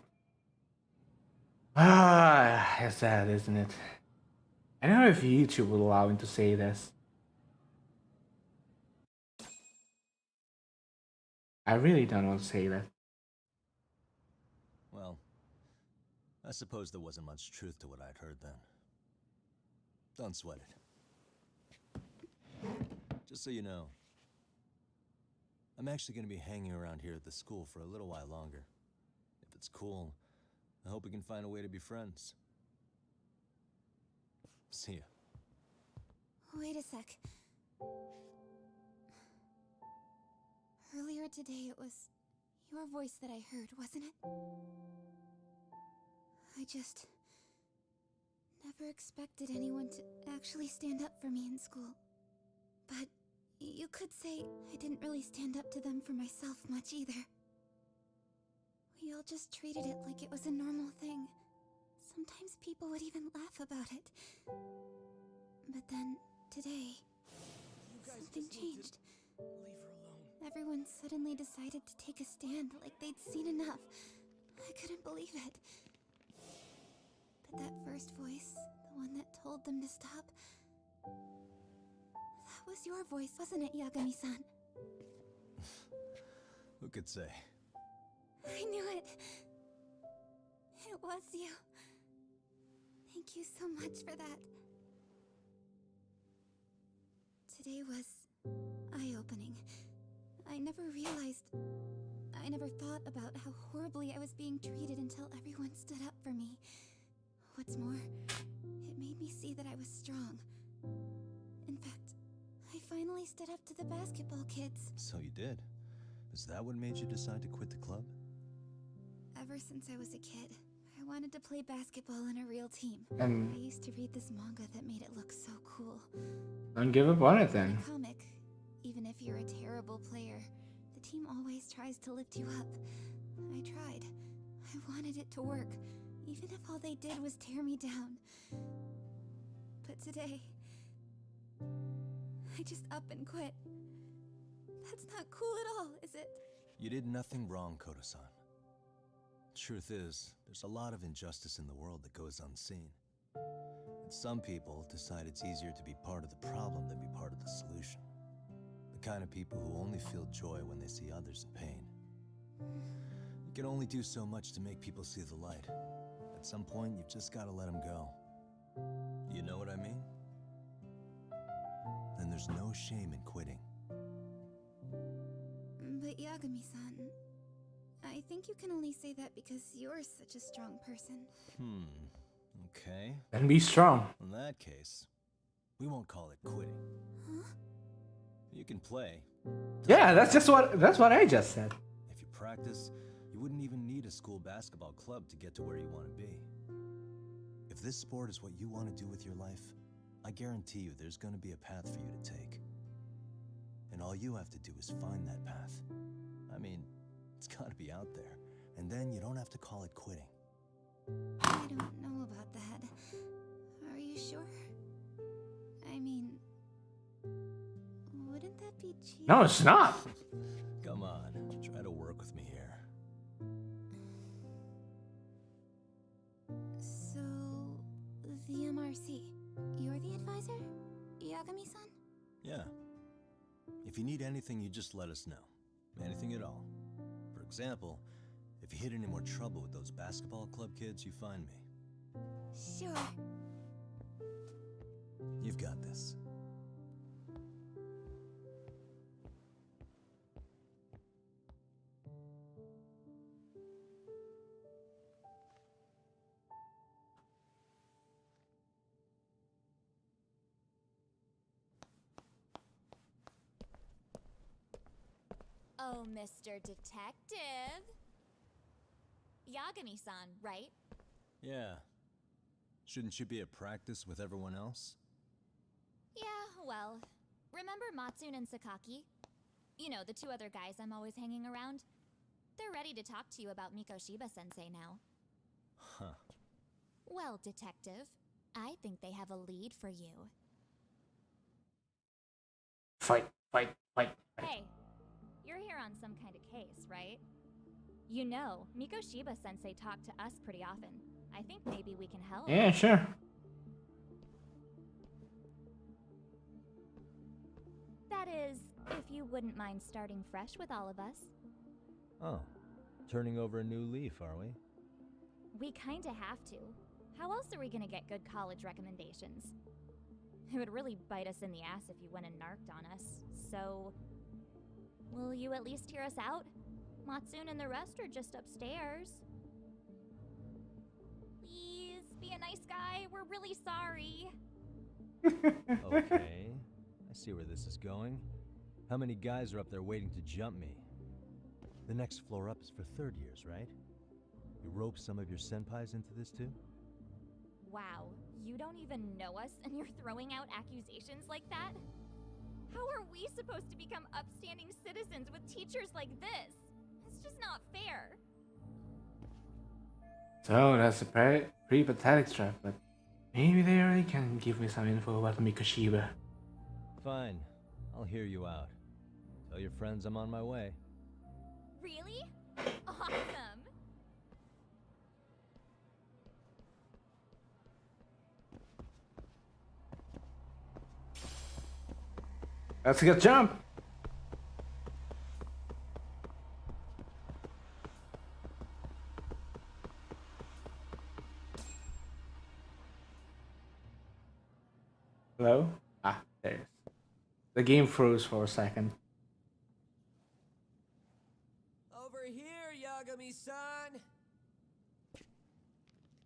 S5: Ah, it's sad, isn't it? I don't know if YouTube will allow him to say this. I really don't want to say that.
S2: Well, I suppose there wasn't much truth to what I'd heard then. Don't sweat it. Just so you know, I'm actually going to be hanging around here at the school for a little while longer. If it's cool, I hope we can find a way to be friends. See ya.
S14: Wait a sec. Earlier today it was your voice that I heard, wasn't it? I just never expected anyone to actually stand up for me in school. But you could say I didn't really stand up to them for myself much either. We all just treated it like it was a normal thing. Sometimes people would even laugh about it. But then, today, something changed.
S12: Leave her alone.
S14: Everyone suddenly decided to take a stand like they'd seen enough. I couldn't believe it. But that first voice, the one that told them to stop, that was your voice, wasn't it, Yagami-san?
S2: Who could say?
S14: I knew it. It was you. Thank you so much for that. Today was eye-opening. I never thought about how horribly I was being treated until everyone stood up for me. What's more, it made me see that I was strong. In fact, I finally stood up to the basketball kids.
S2: So you did? Is that what made you decide to quit the club?
S14: Ever since I was a kid, I wanted to play basketball in a real team.
S5: And
S14: I used to read this manga that made it look so cool.
S5: don't give up on it then.
S14: In a comic, even if you're a terrible player, the team always tries to lift you up. I tried. I wanted it to work, even if all they did was tear me down. But today, I just up and quit. That's not cool at all, is it?
S2: You did nothing wrong, Koda-san. Truth is, there's a lot of injustice in the world that goes unseen. And some people decide it's easier to be part of the problem than be part of the solution. The kind of people who only feel joy when they see others in pain. You can only do so much to make people see the light. At some point, you've just got to let them go. You know what I mean? Then there's no shame in quitting.
S14: But Yagami-san, I think you can only say that because you're such a strong person.
S2: Okay.
S5: And be strong.
S2: In that case, we won't call it quitting.
S14: Huh?
S2: You can play.
S5: Yeah, that's what I just said.
S2: If you practice, you wouldn't even need a school basketball club to get to where you want to be. If this sport is what you want to do with your life, I guarantee you there's going to be a path for you to take. And all you have to do is find that path. I mean, it's got to be out there. And then you don't have to call it quitting.
S14: I don't know about that. Are you sure? I mean, wouldn't that be cheap?
S5: No, it's not.
S2: Come on, try to work with me here.
S14: So, the MRC. You're the advisor? Yagami-san?
S2: Yeah. If you need anything, you just let us know. Anything at all. For example, if you hit any more trouble with those basketball club kids, you find me.
S14: Sure.
S2: You've got this.
S19: Oh, Mr. Detective. Yagami-san, right?
S2: Yeah. Shouldn't you be at practice with everyone else?
S19: Yeah, well, remember Matsune and Sakaki? You know, the two other guys I'm always hanging around? They're ready to talk to you about Mikoshiba-sensei now.
S2: Huh.
S19: Well, Detective, I think they have a lead for you.
S5: Fight.
S19: Hey, you're here on some kind of case, right? You know, Mikoshiba-sensei talked to us pretty often. I think maybe we can help.
S5: Yeah, sure.
S19: That is, if you wouldn't mind starting fresh with all of us.
S2: Oh, turning over a new leaf, are we?
S19: We kinda have to. How else are we gonna get good college recommendations? It would really bite us in the ass if you went and narked on us, so... Will you at least hear us out? Matsune and the rest are just upstairs. Please, be a nice guy. We're really sorry.
S2: Okay. I see where this is going. How many guys are up there waiting to jump me? The next floor up is for third years, right? You rope some of your senpais into this too?
S19: Wow, you don't even know us and you're throwing out accusations like that? How are we supposed to become upstanding citizens with teachers like this? It's just not fair.
S5: So that's a pretty pathetic strap, but maybe they already can give me some info about Mikoshiba.
S2: Fine. I'll hear you out. Tell your friends I'm on my way.
S19: Really? Awesome!
S5: Let's get jump! Hello? Ah, there it is. The game froze for a second.
S8: Over here, Yagami-san!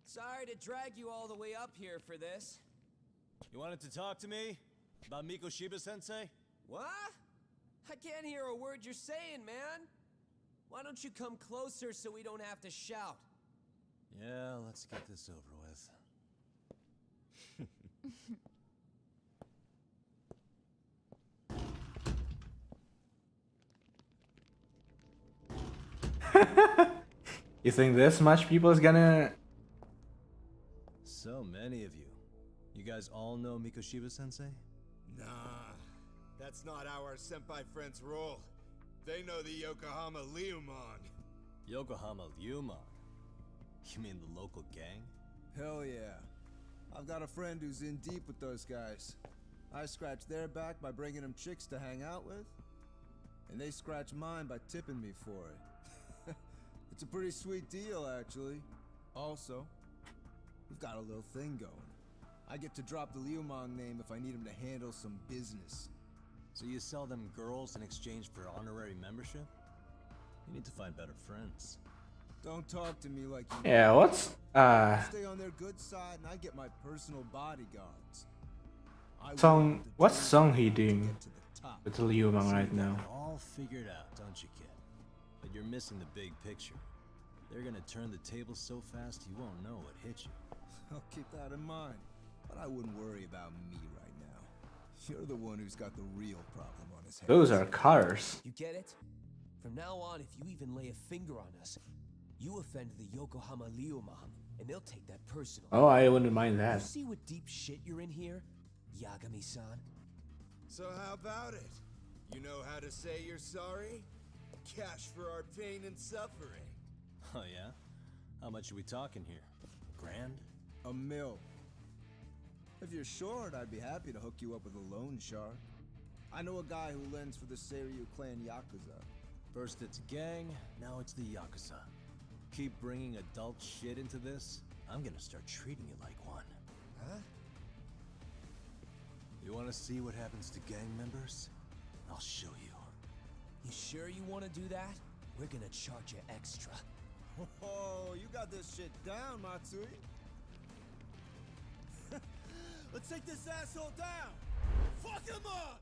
S8: Sorry to drag you all the way up here for this.
S2: You wanted to talk to me? About Mikoshiba-sensei?
S8: What? I can't hear a word you're saying, man. Why don't you come closer so we don't have to shout?
S2: Yeah, let's get this over with.
S5: You think this much people is gonna...
S2: So many of you. You guys all know Mikoshiba-sensei?
S13: Nah, that's not how our senpai friends roll. They know the Yokohama Leomon.
S2: Yokohama Leomon? You mean the local gang?
S20: Hell yeah. I've got a friend who's in deep with those guys. I scratch their back by bringing them chicks to hang out with, and they scratch mine by tipping me for it. It's a pretty sweet deal, actually. Also, we've got a little thing going. I get to drop the Leomon name if I need him to handle some business.
S2: So you sell them girls in exchange for honorary membership? You need to find better friends.
S20: Don't talk to me like you
S5: Yeah, what's
S20: stay on their good side and I get my personal bodyguards.
S5: song? What song he doing with Liu Bang right now?
S2: All figured out, don't you, kid? But you're missing the big picture. They're gonna turn the table so fast you won't know what hit you.
S20: I'll keep that in mind, but I wouldn't worry about me right now. You're the one who's got the real problem on his hands.
S5: Those are cars.
S12: You get it? From now on, if you even lay a finger on us, you offend the Yokohama Liumang, and they'll take that personally.
S5: Oh, I wouldn't mind
S12: You
S5: that.
S12: see what deep shit you're in here, Yagami-san?
S13: So how about it? You know how to say you're sorry? Cash for our pain and suffering.
S2: Oh yeah? How much are we talking here? $1,000?
S20: $1 million. If you're short, I'd be happy to hook you up with a loan shark. I know a guy who lends for the Seiryu clan Yakuza.
S2: First it's a gang, now it's the Yakuza. Keep bringing adult shit into this, I'm gonna start treating you like one.
S12: Huh?
S2: You wanna see what happens to gang members? I'll show you.
S12: You sure you want to do that? We're gonna charge you extra.
S20: Oh, you got this shit down, Matsui. Let's take this asshole down! Fuck him up!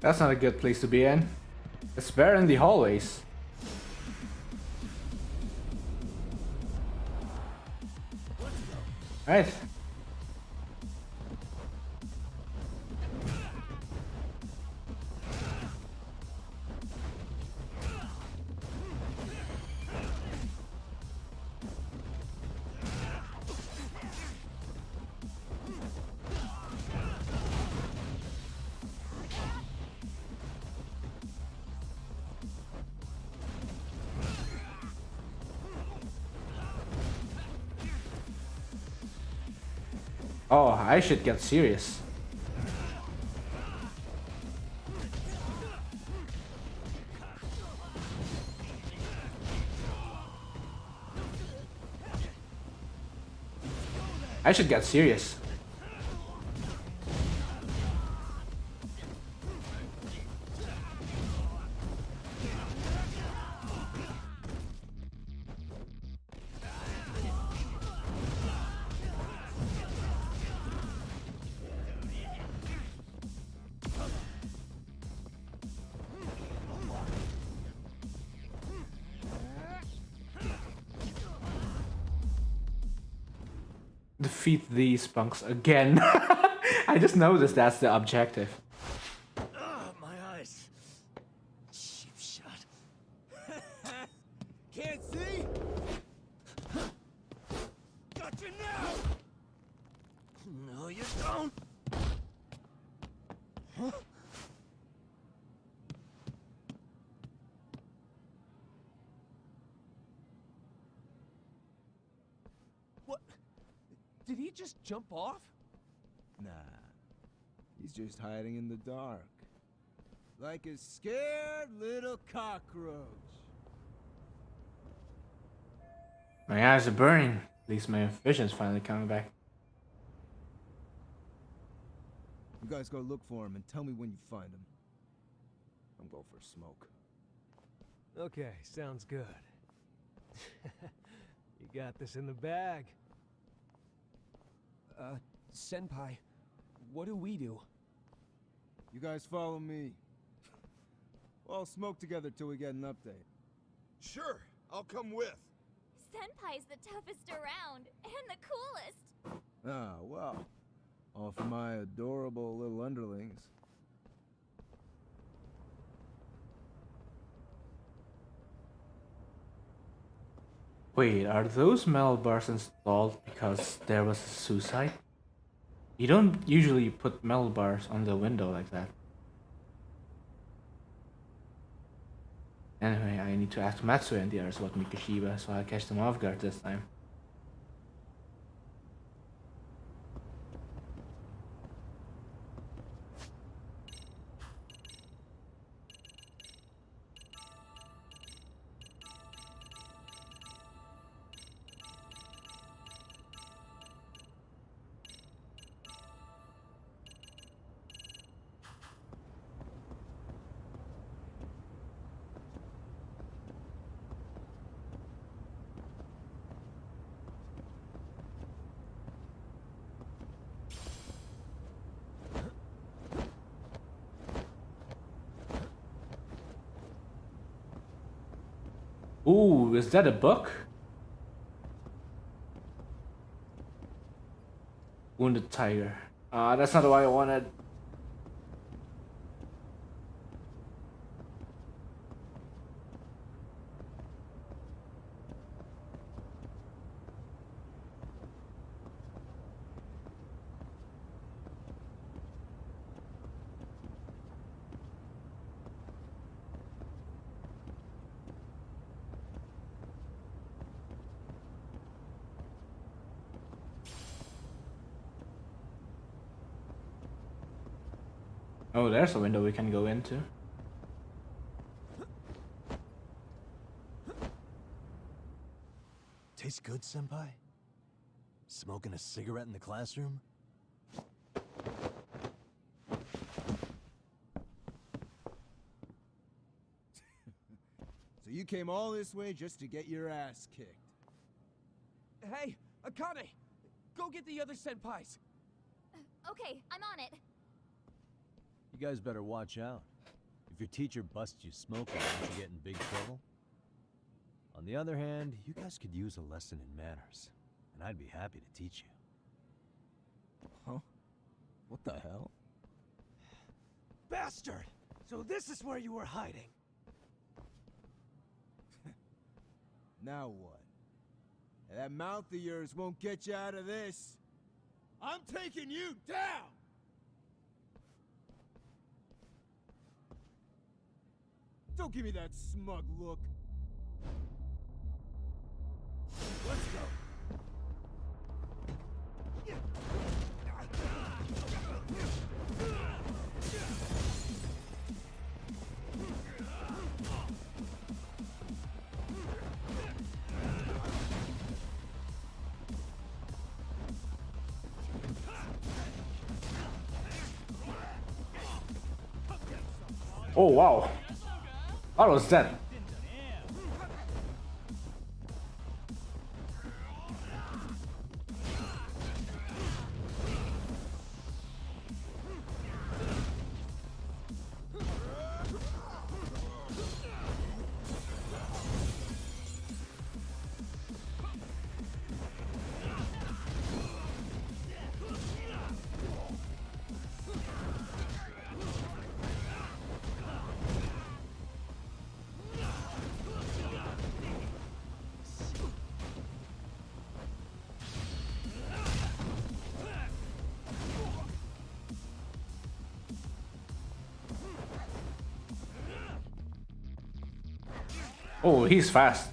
S5: That's not a good place to be in. It's better in the hallways. Right. Oh, I should get serious. I should get serious. Defeat these punks again. I just noticed that's the objective.
S12: My eyes. Cheap shot. Can't see? Got you now! No, you don't. Huh? What? Did he just jump off?
S20: Nah. He's just hiding in the dark. Like a scared little cockroach.
S5: My eyes are burning. At least my vision's finally coming back.
S20: You guys go look for him and tell me when you find him. I'm going for a smoke.
S12: Okay, sounds good. You got this in the bag. Senpai, what do we do?
S20: You guys follow me. We'll all smoke together till we get an update.
S13: Sure, I'll come with.
S19: Senpai's the toughest around, and the coolest.
S20: Ah, well. All for my adorable little underlings.
S5: Wait, are those metal bars installed because there was a suicide? You don't usually put metal bars on the window like that. Anyway, I need to ask Matsui and the others about Mikashiba, so I'll catch them off guard this time. Ooh, is that a book? Wounded Tiger. That's not what I wanted. Oh, there's a window we can go into.
S2: Tastes good, Senpai? Smoking a cigarette in the classroom?
S20: So you came all this way just to get your ass kicked.
S12: Hey, Akane! Go get the other senpais!
S19: Okay, I'm on it.
S2: You guys better watch out. If your teacher busts you smoking, won't you get in big trouble? On the other hand, you guys could use a lesson in manners, and I'd be happy to teach you.
S20: Huh? What the hell?
S12: Bastard! So this is where you were hiding.
S20: Now what? That mouth of yours won't get you out of this. I'm taking you down! Don't give me that smug look. Let's go.
S5: Oh wow. What was that? Oh, he's fast.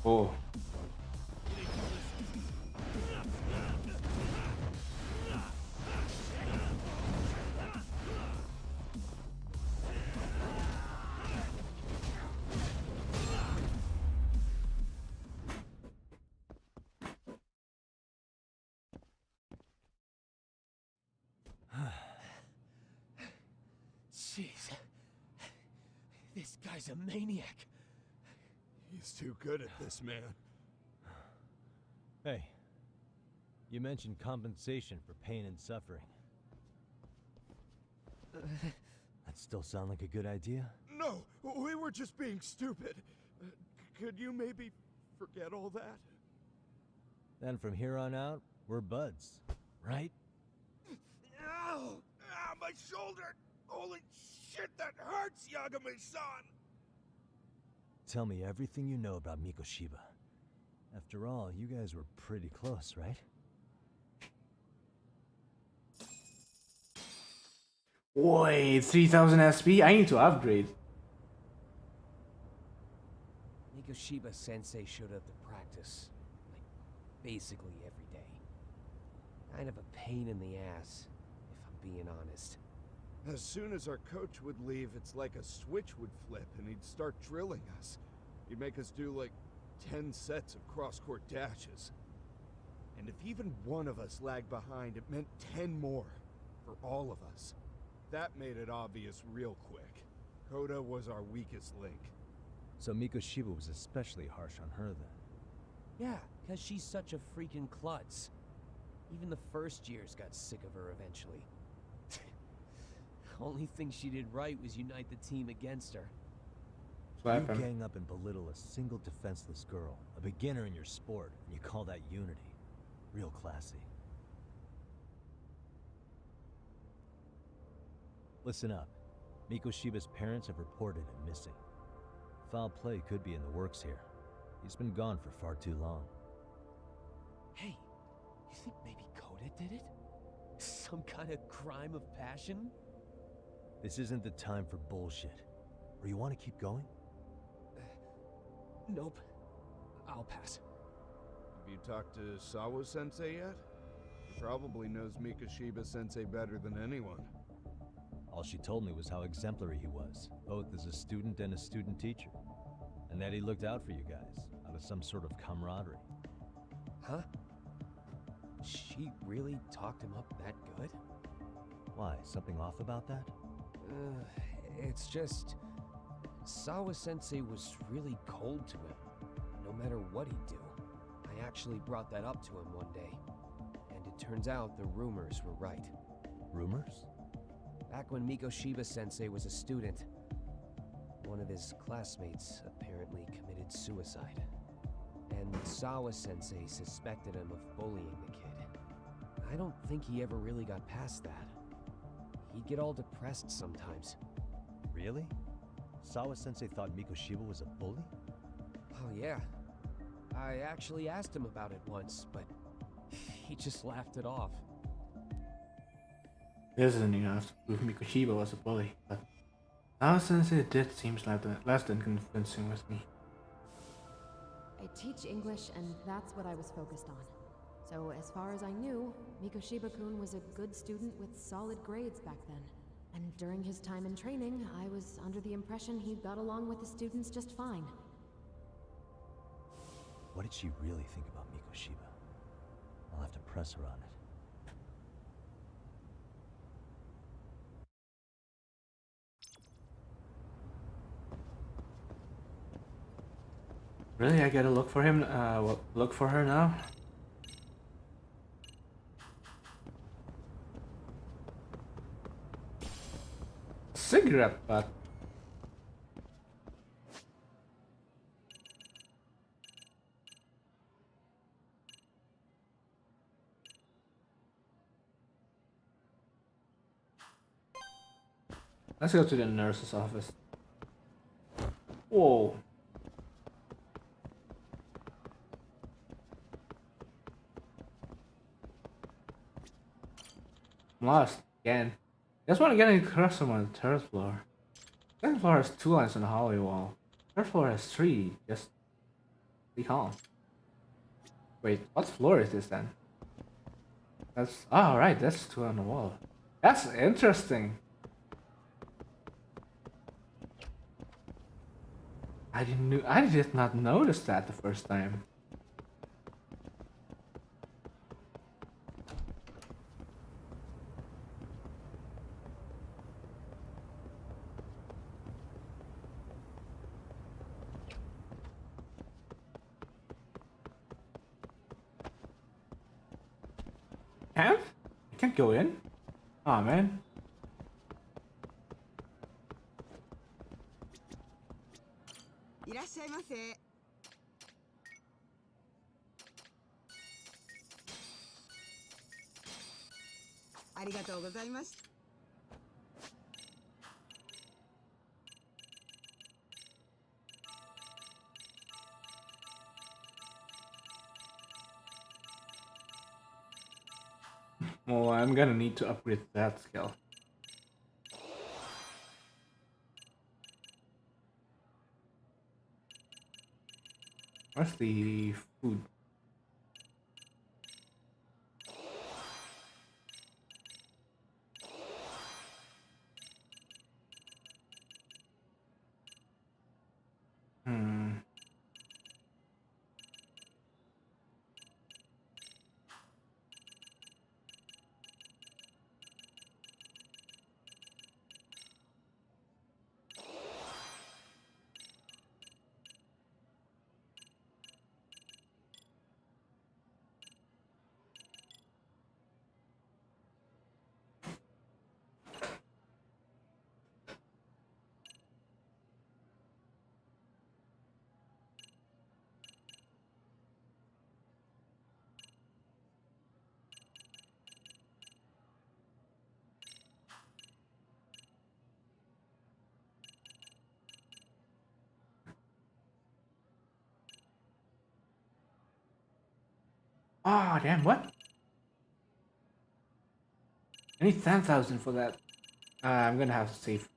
S5: Oh.
S12: Jeez. This guy's a maniac.
S13: He's too good at this, man.
S2: Hey, you mentioned compensation for pain and suffering. That still sound like a good idea?
S13: No, we were just being stupid. Could you maybe forget all that?
S2: Then from here on out, we're buds, right?
S13: Ow! Ah, my shoulder! Holy shit, that hurts, Yagami-san!
S2: Tell me everything you know about Mikoshiba. After all, you guys were pretty close, right?
S5: Wait, 3000 SP? I need to upgrade.
S12: Mikoshiba Sensei showed up to practice, like, basically every day. Kind of a pain in the ass, if I'm being honest.
S13: As soon as our coach would leave, it's like a switch would flip and he'd start drilling us. He'd make us do like 10 sets of cross-court dashes. And if even one of us lagged behind, it meant 10 more for all of us. That made it obvious real quick. Koda was our weakest link.
S2: So Mikoshiba was especially harsh on her then.
S12: Yeah, because she's such a freaking klutz. Even the first years got sick of her eventually. Only thing she did right was unite the team against her.
S2: You gang up and belittle a single defenseless girl, a beginner in your sport, and you call that unity. Real classy. Listen up. Mikoshiba's parents have reported him missing. Foul play could be in the works here. He's been gone for far too long.
S12: Hey, you think maybe Koda did it? Some kind of crime of passion?
S2: This isn't the time for bullshit. Or you want to keep going?
S12: Nope. I'll pass.
S13: Have you talked to Sawa-sensei yet? He probably knows Mikoshiba-sensei better than anyone.
S2: All she told me was how exemplary he was, both as a student and a student teacher. And that he looked out for you guys, out of some sort of camaraderie.
S12: Huh? She really talked him up that good?
S2: Why, something off about that?
S12: It's just... Sawa-sensei was really cold to him, no matter what he'd do. I actually brought that up to him one day, and it turns out the rumors were right.
S2: Rumors?
S12: Back when Mikoshiba-sensei was a student, one of his classmates apparently committed suicide. And Sawa-sensei suspected him of bullying the kid. I don't think he ever really got past that. He'd get all depressed sometimes.
S2: Really? Sawa-sensei thought Mikoshiba was a bully?
S12: Oh yeah. I actually asked him about it once, but he just laughed it off.
S5: This isn't enough to prove Mikoshiba was a bully, but Sawa-sensei did seem less than convincing with me.
S10: I teach English, and that's what I was focused on. So as far as I knew, Mikoshiba-kun was a good student with solid grades back then. And during his time in training, I was under the impression he got along with the students just fine.
S2: What did she really think about Mikoshiba? I'll have to press her on it.
S5: Really, I gotta look for him. Look for her now. Cigarette butt. Let's go to the nurse's office. Whoa. I'm lost again. Just want to get any customer on the third floor. Second floor has 2 lines on the hallway wall. Third floor has 3. Just be calm. Wait, what floor is this then? That's right. That's 2 on the wall. That's interesting. I did not notice that the first time. Can't? I can't go in? Aw, man. Oh, I'm gonna need to upgrade that skill. Where's the food? Hmm. Oh, damn, what? I need 10,000 for that. I'm gonna have to save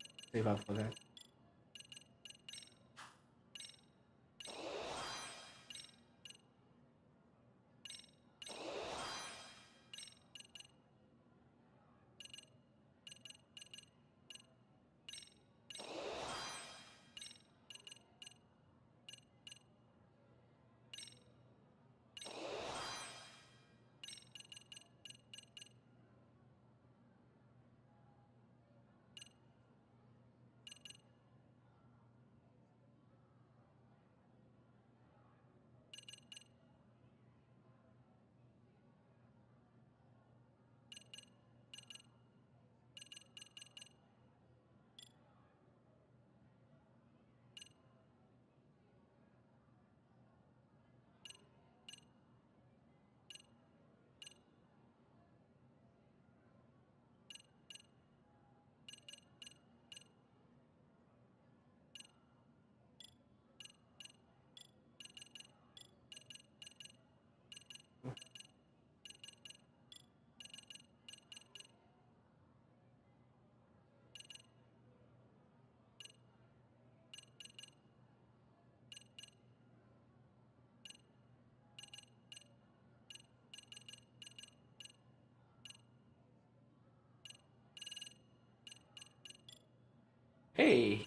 S5: up for that. Hey.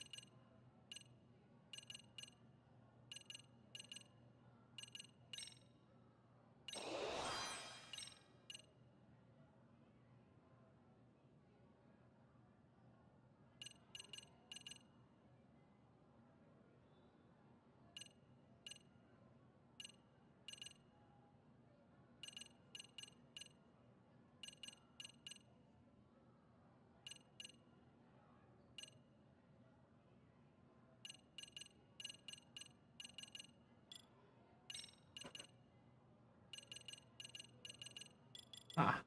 S5: Ah.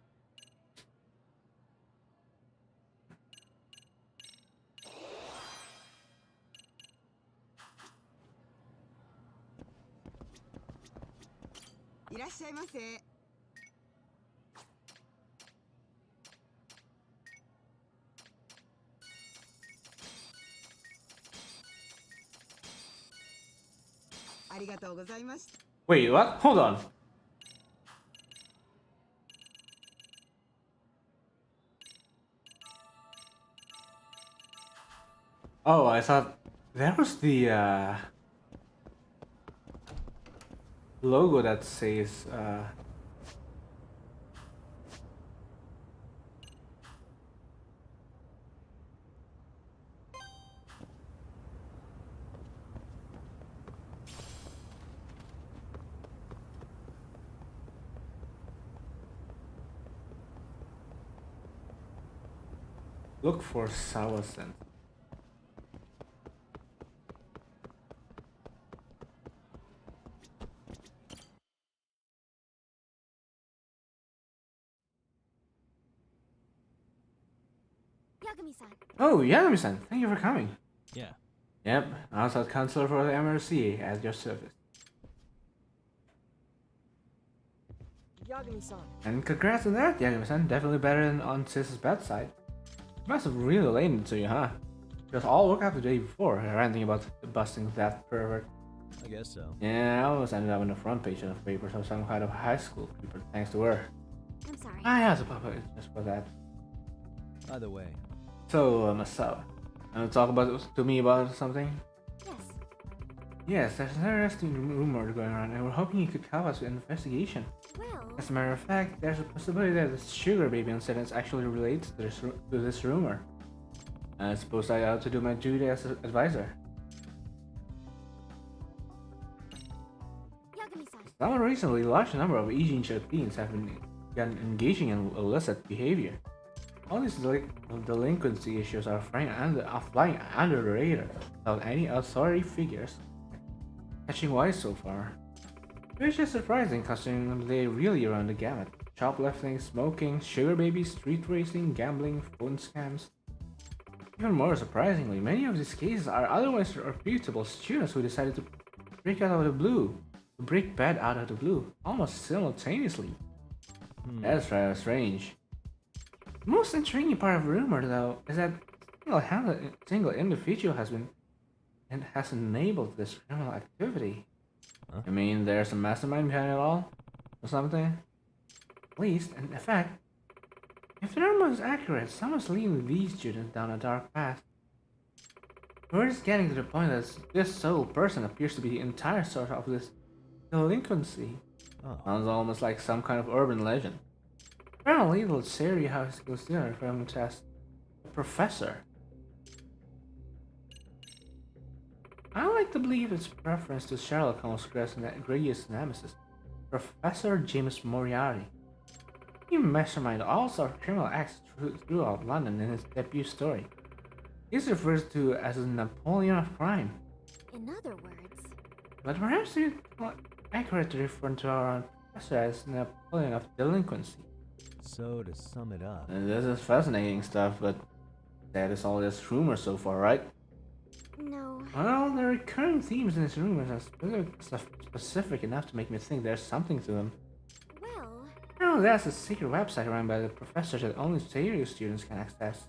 S5: Wait, what? Hold on. Oh, I thought that was the logo that says look for Sawasen.
S11: Yagami-san.
S5: Oh, Yagami-san, thank you for coming.
S2: Yeah.
S5: Yep, outside counselor for the MRC at your service.
S15: Yagami-san.
S5: And congrats on that, Yagami-san. Definitely better than on Sis's bedside. Must have really laid into you, huh? Just all work out the day before, ranting about busting that pervert.
S2: I guess so.
S5: Yeah, I almost ended up on the front page of the papers of some kind of high school paper, thanks to her.
S11: I'm sorry.
S5: Ah, yeah, the papa is just for that.
S2: Either way.
S5: So, Masawa, want to talk to me about something?
S11: Yes.
S5: Yes, there's an interesting rumor going around, and we're hoping you could help us with an investigation.
S11: Well...
S5: As a matter of fact, there's a possibility that the sugar baby incident actually relates to this rumor. I suppose I ought to do my duty as an advisor.
S11: Yagami-san.
S5: Somewhat recently, a large number of Ijincho teens have been engaging in illicit behavior. All these delinquency issues are flying under the radar, without any authority figures catching wise so far. Which is surprising considering they really run the gamut. Shoplifting, smoking, sugar babies, street racing, gambling, phone scams. Even more surprisingly, many of these cases are otherwise reputable students who decided to break bad out of the blue, almost simultaneously. That's rather strange. The most intriguing part of the rumor, though, is that a single individual has enabled this criminal activity.
S2: Huh?
S5: I mean, there's a mastermind behind it all, or something. At least, in fact, if the rumor is accurate, someone's leading these students down a dark path. We're just getting to the point that this sole person appears to be the entire source of this delinquency.
S2: Oh.
S5: Sounds almost like some kind of urban legend. Apparently, the Seri High School student referred to as a professor. I like to believe it's reference to Sherlock Holmes' greatest nemesis, Professor James Moriarty. He masterminded all sorts of criminal acts throughout London in his debut story. He's referred to as a Napoleon of crime.
S11: In other words...
S5: But perhaps it's more accurate to refer to our professor as Napoleon of delinquency.
S2: So, to sum it up...
S5: This is fascinating stuff, but that is all this rumor so far, right?
S11: No.
S5: Well, the recurring themes in these rumors are specific enough to make me think there's something to them.
S11: Well...
S5: Oh, that's a secret website run by the professor that only serious students can access.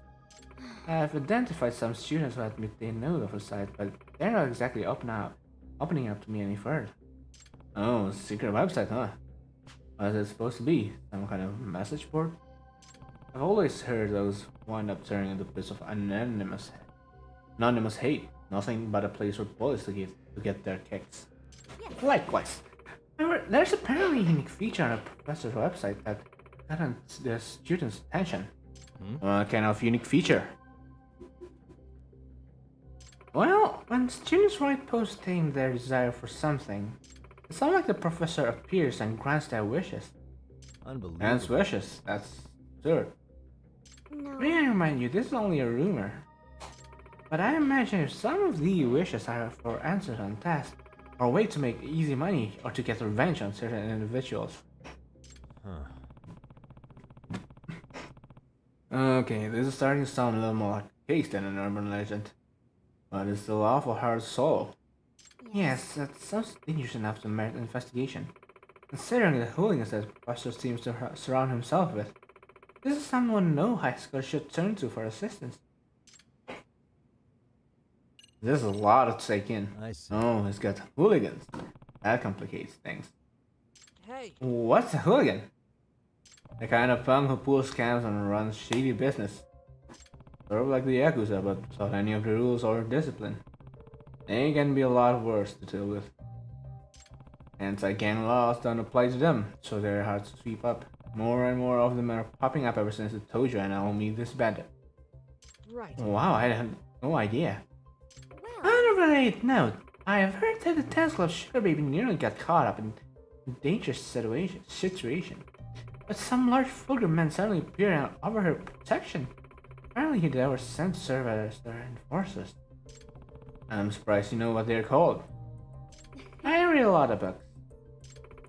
S5: I've identified some students who admit they know of the site, but they're not exactly opening up to me any further. Oh, secret website, huh? What is it supposed to be? Some kind of message board? I've always heard those wind up turning into bits of anonymous hate. Nothing but a place for bullies to get their kicks.
S11: Yes.
S5: Likewise. However, there's apparently a unique feature on a professor's website that got the students' attention. What kind of unique feature? Well, when students write posts stating their desire for something, it's not like the professor appears and grants their wishes.
S2: Unbelievable.
S5: Grants wishes? That's absurd.
S11: No.
S5: May I remind you, this is only a rumor. But I imagine if some of the wishes are for answers on tasks, or a way to make easy money, or to get revenge on certain individuals.
S2: Huh.
S5: Okay, this is starting to sound a little more like a case than an urban legend. But it's still awful hard to solve. Yes, that sounds dangerous enough to merit investigation. Considering the hooligans that the professor seems to surround himself with, this is someone no high schooler should turn to for assistance. This is a lot to take in.
S2: I see.
S5: Oh, it's got hooligans. That complicates things.
S15: Hey.
S5: What's a hooligan? The kind of punk who pulls scams and runs shady business. Sort of like the Yakuza, but without any of the rules or discipline. They can be a lot worse to deal with. Anti-gang laws don't apply to them, so they're hard to sweep up. More and more of them are popping up ever since the Tojo and Naomi disbanded.
S15: Right.
S5: Wow, I had no idea. On a related note, I have heard that the tentacle of Sugar Baby nearly got caught up in a dangerous situation. But some large vulgar men suddenly appeared and offered her protection. Apparently they were sent to serve as their enforcers. I'm surprised you know what they're called. I read a lot of books.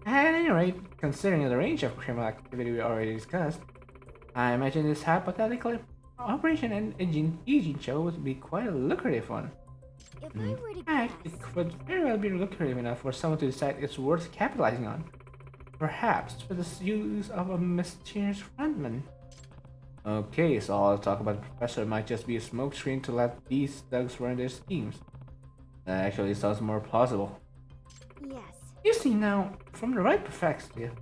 S5: At any rate, considering the range of criminal activity we already discussed, I imagine this hypothetical operation and Eugene show would be quite a lucrative one.
S11: If I were to
S5: In fact,
S11: guess...
S5: it would very well be lucrative enough for someone to decide it's worth capitalizing on. Perhaps with the use of a mysterious frontman. Okay, so all the talk about the professor might just be a smokescreen to let these thugs run their schemes. That actually sounds more plausible. You see now, from the right perspective,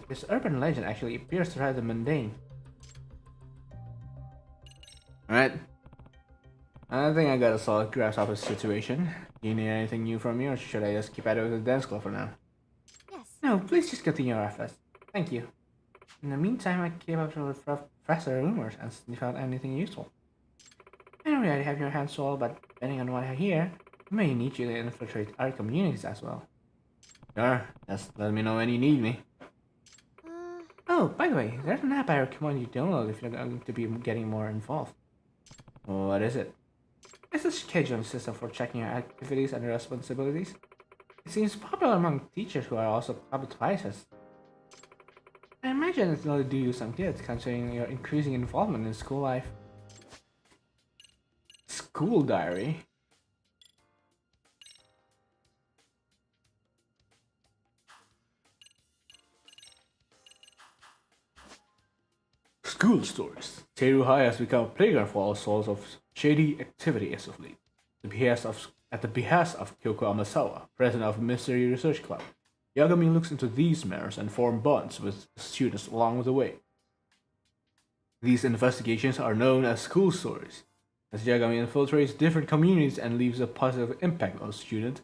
S5: this urban legend actually appears rather mundane. Alright. I think I got a solid grasp of the situation. Do you need anything new from me, or should I just keep at it with the dance club for now?
S16: Yes.
S5: No, please just continue your efforts. Thank you. In the meantime, I keep up with Professor rumors and see if I found anything useful. I don't really have your hands full, but depending on what I hear, I may need you to infiltrate our communities as well. Sure, just let me know when you need me. Oh, by the way, there's an app I recommend you download if you're going to be getting more involved. What is it? It's a scheduling system for checking your activities and responsibilities. It seems popular among teachers who are also club advisors. I imagine it will do you some good, considering your increasing involvement in school life. School diary? School stories. Teru High has become a playground for all sorts of shady activity as of late. At the behest of Kyoko Amasawa, president of Mystery Research Club, Yagami looks into these matters and forms bonds with students along the way. These investigations are known as school stories, as Yagami infiltrates different communities and leaves a positive impact on students.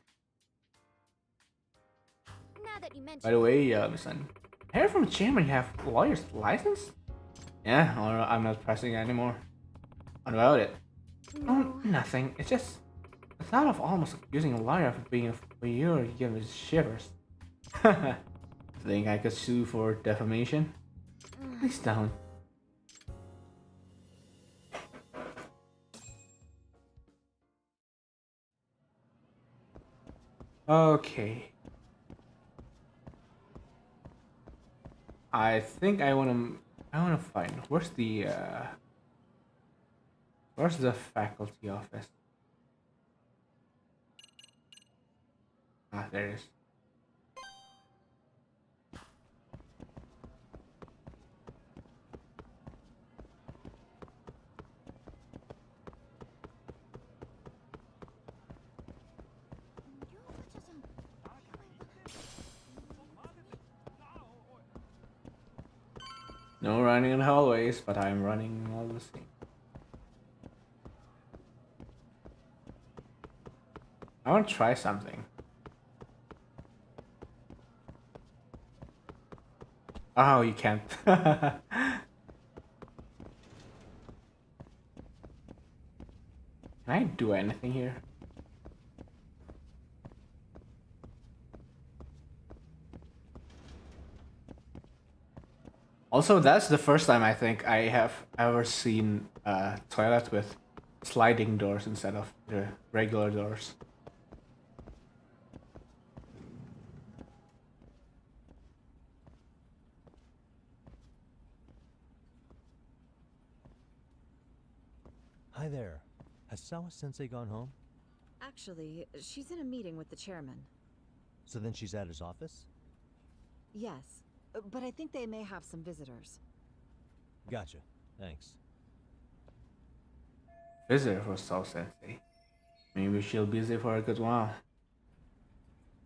S5: By the way, Yagami-san, I heard from the chairman you have a lawyer's license? Yeah, or I'm not pressing anymore. What about it? No. Oh, nothing. It's just the thought of almost accusing a lawyer of being a voyeur gives me shivers. Think I could sue for defamation? Please don't. Okay. I think I wanna find where's the faculty office? Ah, there it is. No running in hallways, but I'm running all the same. I want to try something. Oh, you can't. Can I do anything here? Also, that's the first time I think I have ever seen a toilet with sliding doors instead of the regular doors.
S2: Hi there. Has Sawa-sensei gone home?
S10: Actually, she's in a meeting with the chairman.
S2: So then she's at his office?
S10: Yes, but I think they may have some visitors.
S2: Gotcha. Thanks.
S5: Visitor for Sawa-sensei. Maybe she'll be busy for a good while.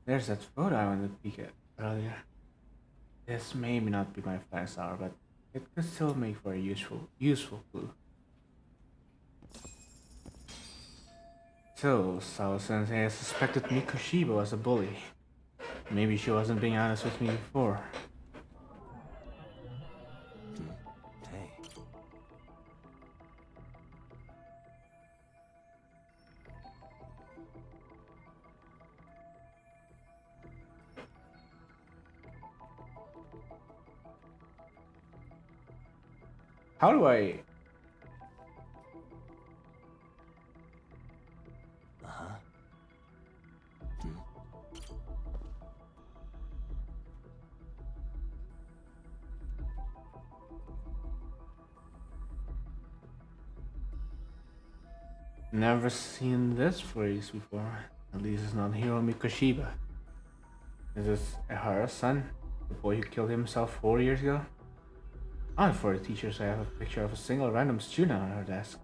S5: There's that photo I wanted to peek at earlier. This may not be my finest hour, but it could still make for a useful clue. So, Sawa-sensei suspected Mikushiba was a bully. Maybe she wasn't being honest with me before.
S2: Hey.
S5: How do I... Never seen this phrase before. At least it's not Hiro Mikoshiba. Is this Ehara's son? The boy who killed himself 4 years ago? Odd for the teacher to have a picture of a single random student on her desk.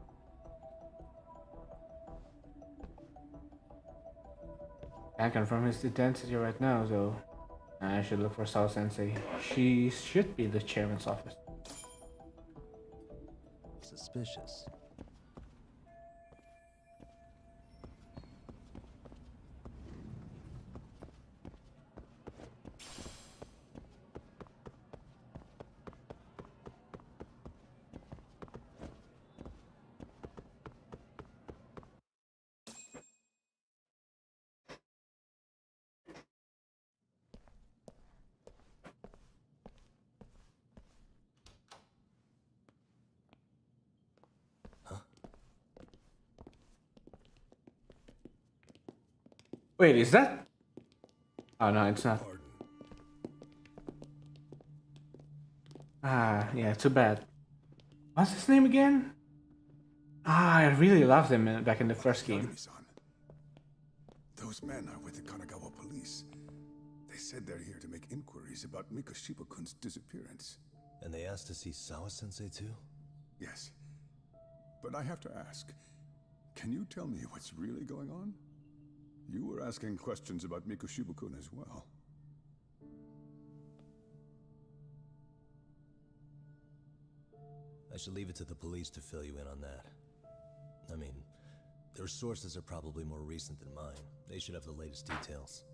S5: Can't confirm his identity right now, though. I should look for Sao Sensei. She should be the chairman's office.
S2: Suspicious.
S5: Wait, is that? Oh no, it's not. Ah, yeah, too bad. What's his name again? Ah, I really loved him back in the first game.
S9: Those men are with the Kanagawa police. They said they're here to make inquiries about Mikoshiba-kun's disappearance.
S2: And they asked to see Sawa-sensei too?
S9: Yes. But I have to ask, can you tell me what's really going on? You were asking questions about Mikoshiba-kun as well.
S2: I should leave it to the police to fill you in on that. I mean, their sources are probably more recent than mine. They should have the latest details.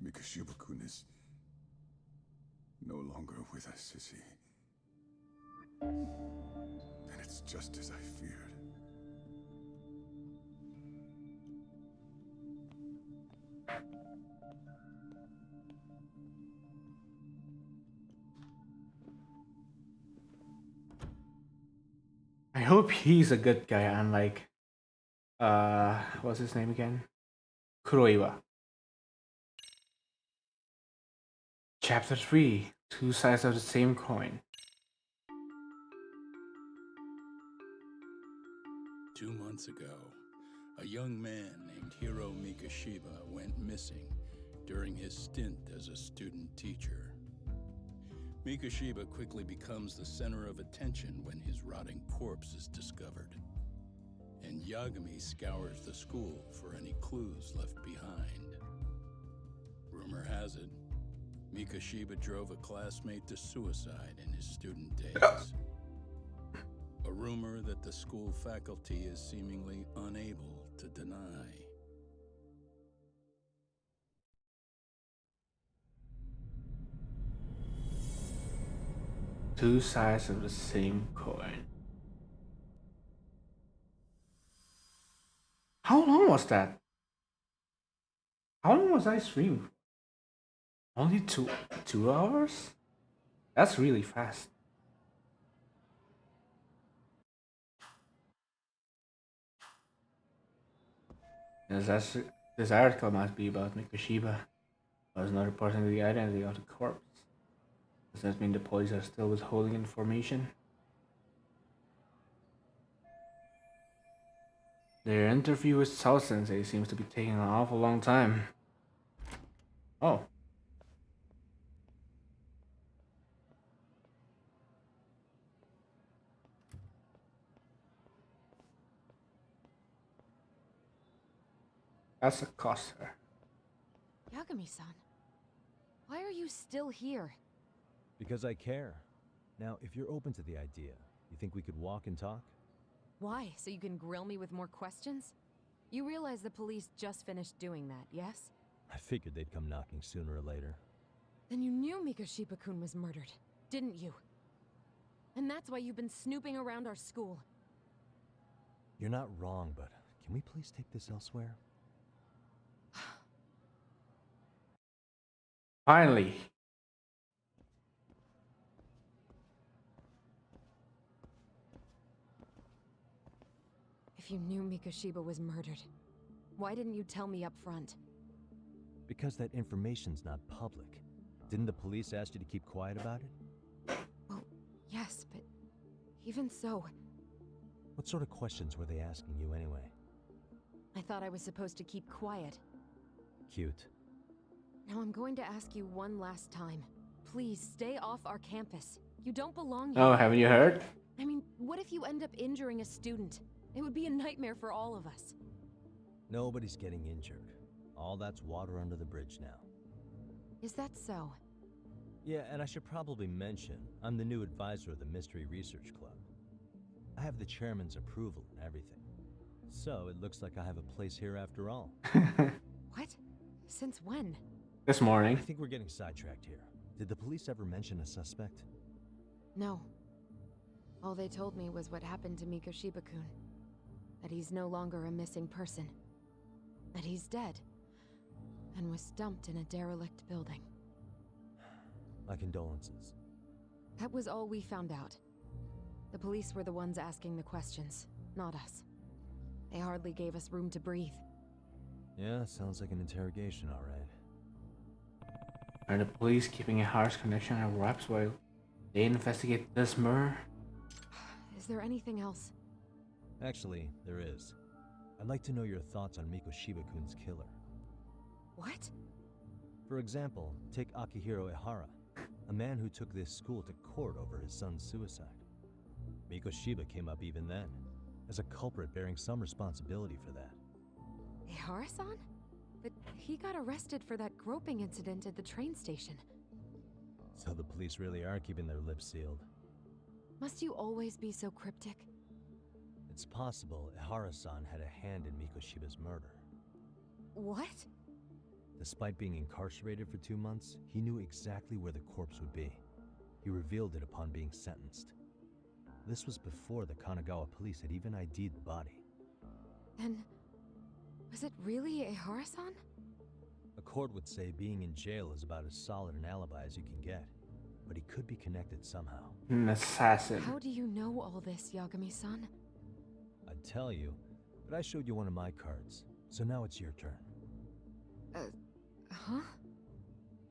S9: Mikoshiba-kun is no longer with us, is he? Then it's just as I feared.
S5: I hope he's a good guy, unlike what's his name again? Kuroiwa. Chapter 3, Two Sides of the Same Coin.
S1: 2 months ago, a young man named Hiro Mikoshiba went missing during his stint as a student teacher. Mikoshiba quickly becomes the center of attention when his rotting corpse is discovered, and Yagami scours the school for any clues left behind. Rumor has it, Mikoshiba drove a classmate to suicide in his student days. A rumor that the school faculty is seemingly unable to deny.
S5: Two sides of the same coin. How long was that? How long was I streaming? Only two hours? That's really fast. This article must be about Mikoshiba. I was not reporting the identity of the corpse. Does that mean the police are still withholding information? Their interview with Sao Sensei seems to be taking an awful long time. Oh. That's a coster.
S10: Yagami-san, why are you still here?
S2: Because I care. Now, if you're open to the idea, you think we could walk and talk?
S10: Why? So you can grill me with more questions? You realize the police just finished doing that, yes?
S2: I figured they'd come knocking sooner or later.
S10: Then you knew Mikoshiba-kun was murdered, didn't you? And that's why you've been snooping around our school.
S2: You're not wrong, but can we please take this elsewhere?
S5: Finally.
S10: If you knew Mikoshiba was murdered, why didn't you tell me up front?
S2: Because that information's not public. Didn't the police ask you to keep quiet about it?
S10: Well, yes, but even so...
S2: What sort of questions were they asking you anyway?
S10: I thought I was supposed to keep quiet.
S2: Cute.
S10: Now I'm going to ask you one last time. Please, stay off our campus. You don't belong here.
S5: Oh, haven't you heard?
S10: I mean, what if you end up injuring a student? It would be a nightmare for all of us.
S2: Nobody's getting injured. All that's water under the bridge now.
S10: Is that so?
S2: Yeah, and I should probably mention, I'm the new advisor of the Mystery Research Club. I have the chairman's approval and everything. So it looks like I have a place here after all.
S10: What? Since when?
S5: This morning.
S2: I think we're getting sidetracked here. Did the police ever mention a suspect?
S10: No. All they told me was what happened to Mikoshiba-kun. That he's no longer a missing person. That he's dead. And was dumped in a derelict building.
S2: My condolences.
S10: That was all we found out. The police were the ones asking the questions, not us. They hardly gave us room to breathe.
S2: Yeah, sounds like an interrogation, all right.
S5: Are the police keeping a harsh connection on wraps while they investigate this murder?
S10: Is there anything else?
S2: Actually, there is. I'd like to know your thoughts on Mikoshiba-kun's killer.
S10: What?
S2: For example, take Akihiro Ehara, a man who took this school to court over his son's suicide. Mikoshiba came up even then, as a culprit bearing some responsibility for that.
S10: Ehara-san? But he got arrested for that groping incident at the train station.
S2: So the police really are keeping their lips sealed.
S10: Must you always be so cryptic?
S2: It's possible Ehara-san had a hand in Mikoshiba's murder.
S10: What?
S2: Despite being incarcerated for 2 months, he knew exactly where the corpse would be. He revealed it upon being sentenced. This was before the Kanagawa police had even ID'd the body.
S10: Then, was it really Ehara-san?
S2: A court would say being in jail is about as solid an alibi as you can get, but he could be connected somehow.
S5: An assassin.
S10: How do you know all this, Yagami-san?
S2: I'd tell you, but I showed you one of my cards, so now it's your turn.
S10: Huh?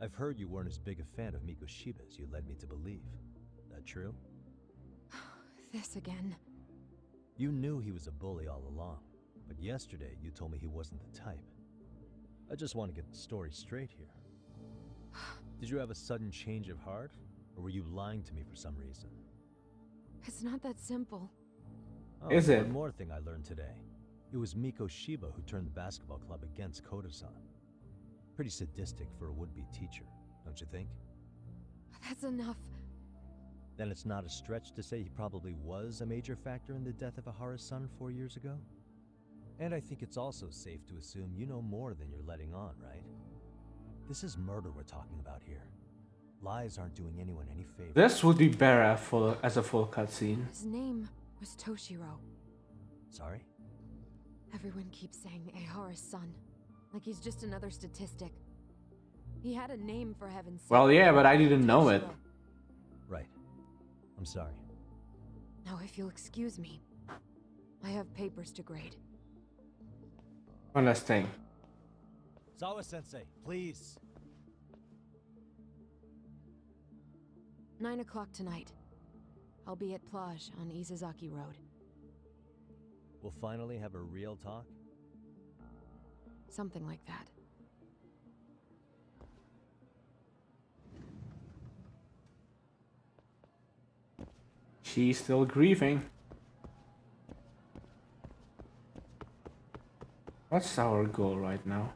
S2: I've heard you weren't as big a fan of Mikoshiba as you led me to believe. That true?
S10: This again.
S2: You knew he was a bully all along, but yesterday you told me he wasn't the type. I just want to get the story straight here. Did you have a sudden change of heart, or were you lying to me for some reason?
S10: It's not that simple.
S2: Oh,
S5: Is it?
S2: One more thing I learned today. It was Mikoshiba who turned the basketball club against Koda-san. Pretty sadistic for a would-be teacher, don't you think?
S10: That's enough.
S2: Then it's not a stretch to say he probably was a major factor in the death of Ehara's son 4 years ago? And I think it's also safe to assume you know more than you're letting on, right? This is murder we're talking about here. Lies aren't doing anyone any favors.
S5: This would be better as a full cutscene.
S10: His name was Toshiro.
S2: Sorry?
S10: Everyone keeps saying Ehara's son, like he's just another statistic. He had a name, for heaven's sake.
S5: Well, yeah, but I didn't know it.
S2: Right. I'm sorry.
S10: Now, if you'll excuse me, I have papers to grade.
S5: One last thing.
S2: Sawa-sensei, please.
S10: 9 o'clock tonight. I'll be at Plage on Izazaki Road.
S2: We'll finally have a real talk?
S10: Something like that.
S5: She's still grieving. What's our goal right now?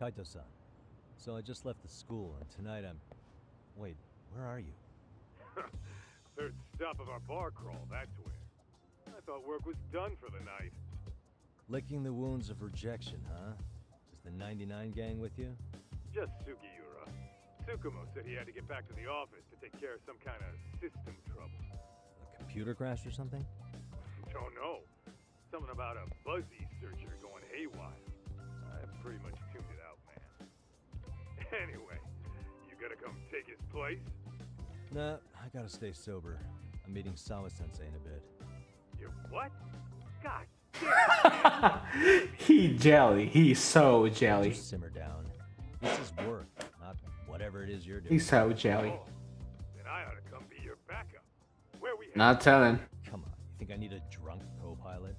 S2: Kaito-san, so I just left the school, and tonight I'm... Wait, where are you?
S6: Third stop of our bar crawl, that's where. I thought work was done for the night.
S2: Licking the wounds of rejection, huh? Is the 99 gang with you?
S6: Just Sugiura. Tsukumo said he had to get back to the office to take care of some kind of system trouble.
S2: A computer crash or something?
S6: Don't know. Something about a Buzzy searcher going haywire. I pretty much tuned it out, man. Anyway, you gonna come take his place?
S2: Nah, I gotta stay sober. I'm meeting Sawa-sensei in a bit.
S6: You what? God
S5: He jelly. He's so jelly.
S2: Just simmer down. This is work, not whatever it is you're doing.
S5: He's so jelly.
S6: Oh, then I ought to come be your backup. Where we
S5: Not telling.
S2: Come on, you think I need a drunk co-pilot?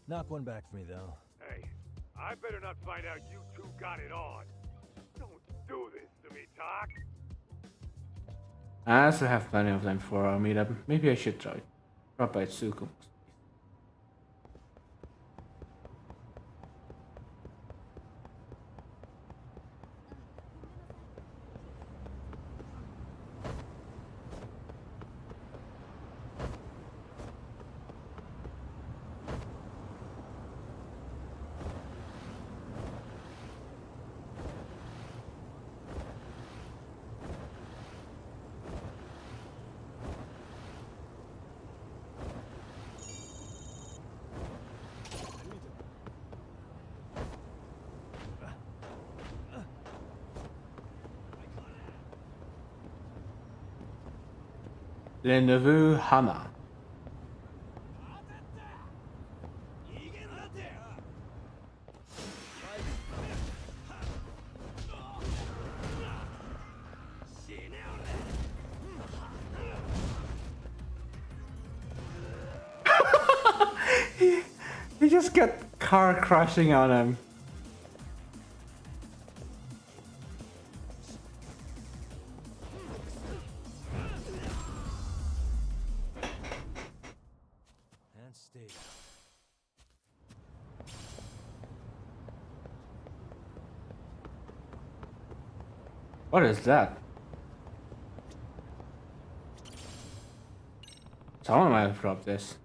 S2: Knock one back for me, though.
S6: Hey, I better not find out you two got it on. Don't do this to me, Doc.
S5: I also have plenty of time for our meetup. Maybe I should drop by Tsukumo. Le Neveu Hama. He just got car crashing on him.
S2: And stay down.
S5: What is that? Someone might have dropped this.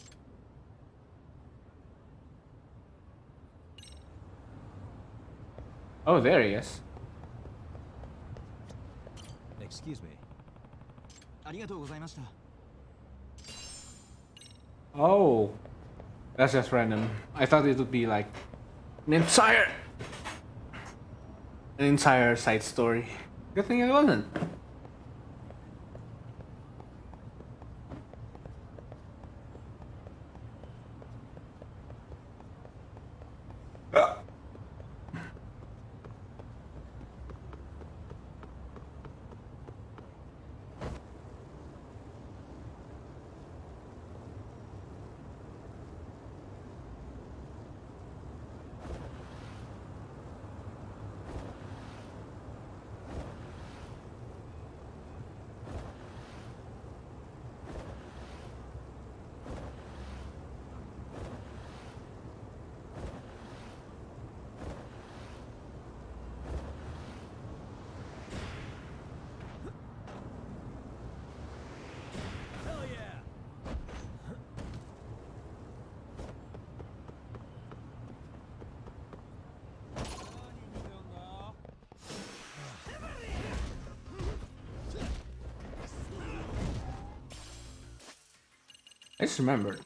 S5: Oh, there he is.
S2: Excuse me.
S5: Oh, that's just random. I thought it would be like an entire side story. Good thing it wasn't. I just remembered.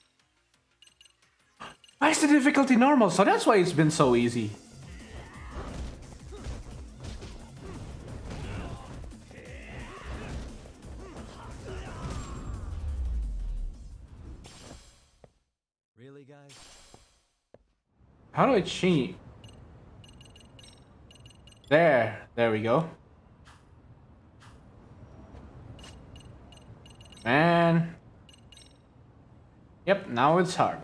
S5: Why is the difficulty normal? So that's why it's been so easy.
S2: Really, guys?
S5: How do I cheat? There we go. Man. Yep, now it's hard.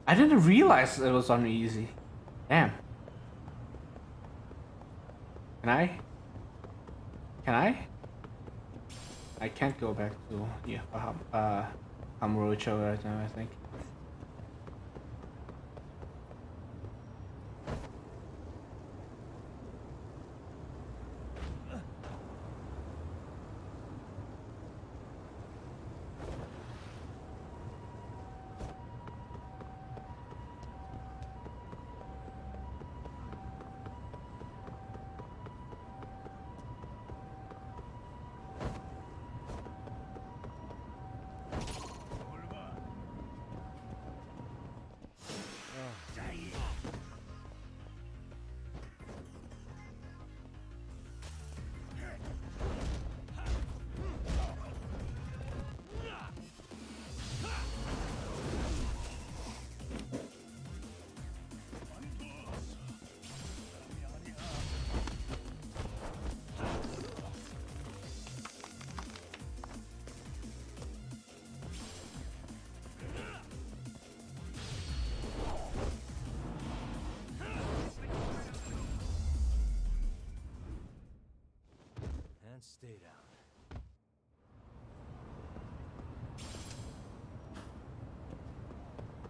S5: I didn't realize it was on easy. Damn. Can I? I can't go back to Kamurocho right now, I think.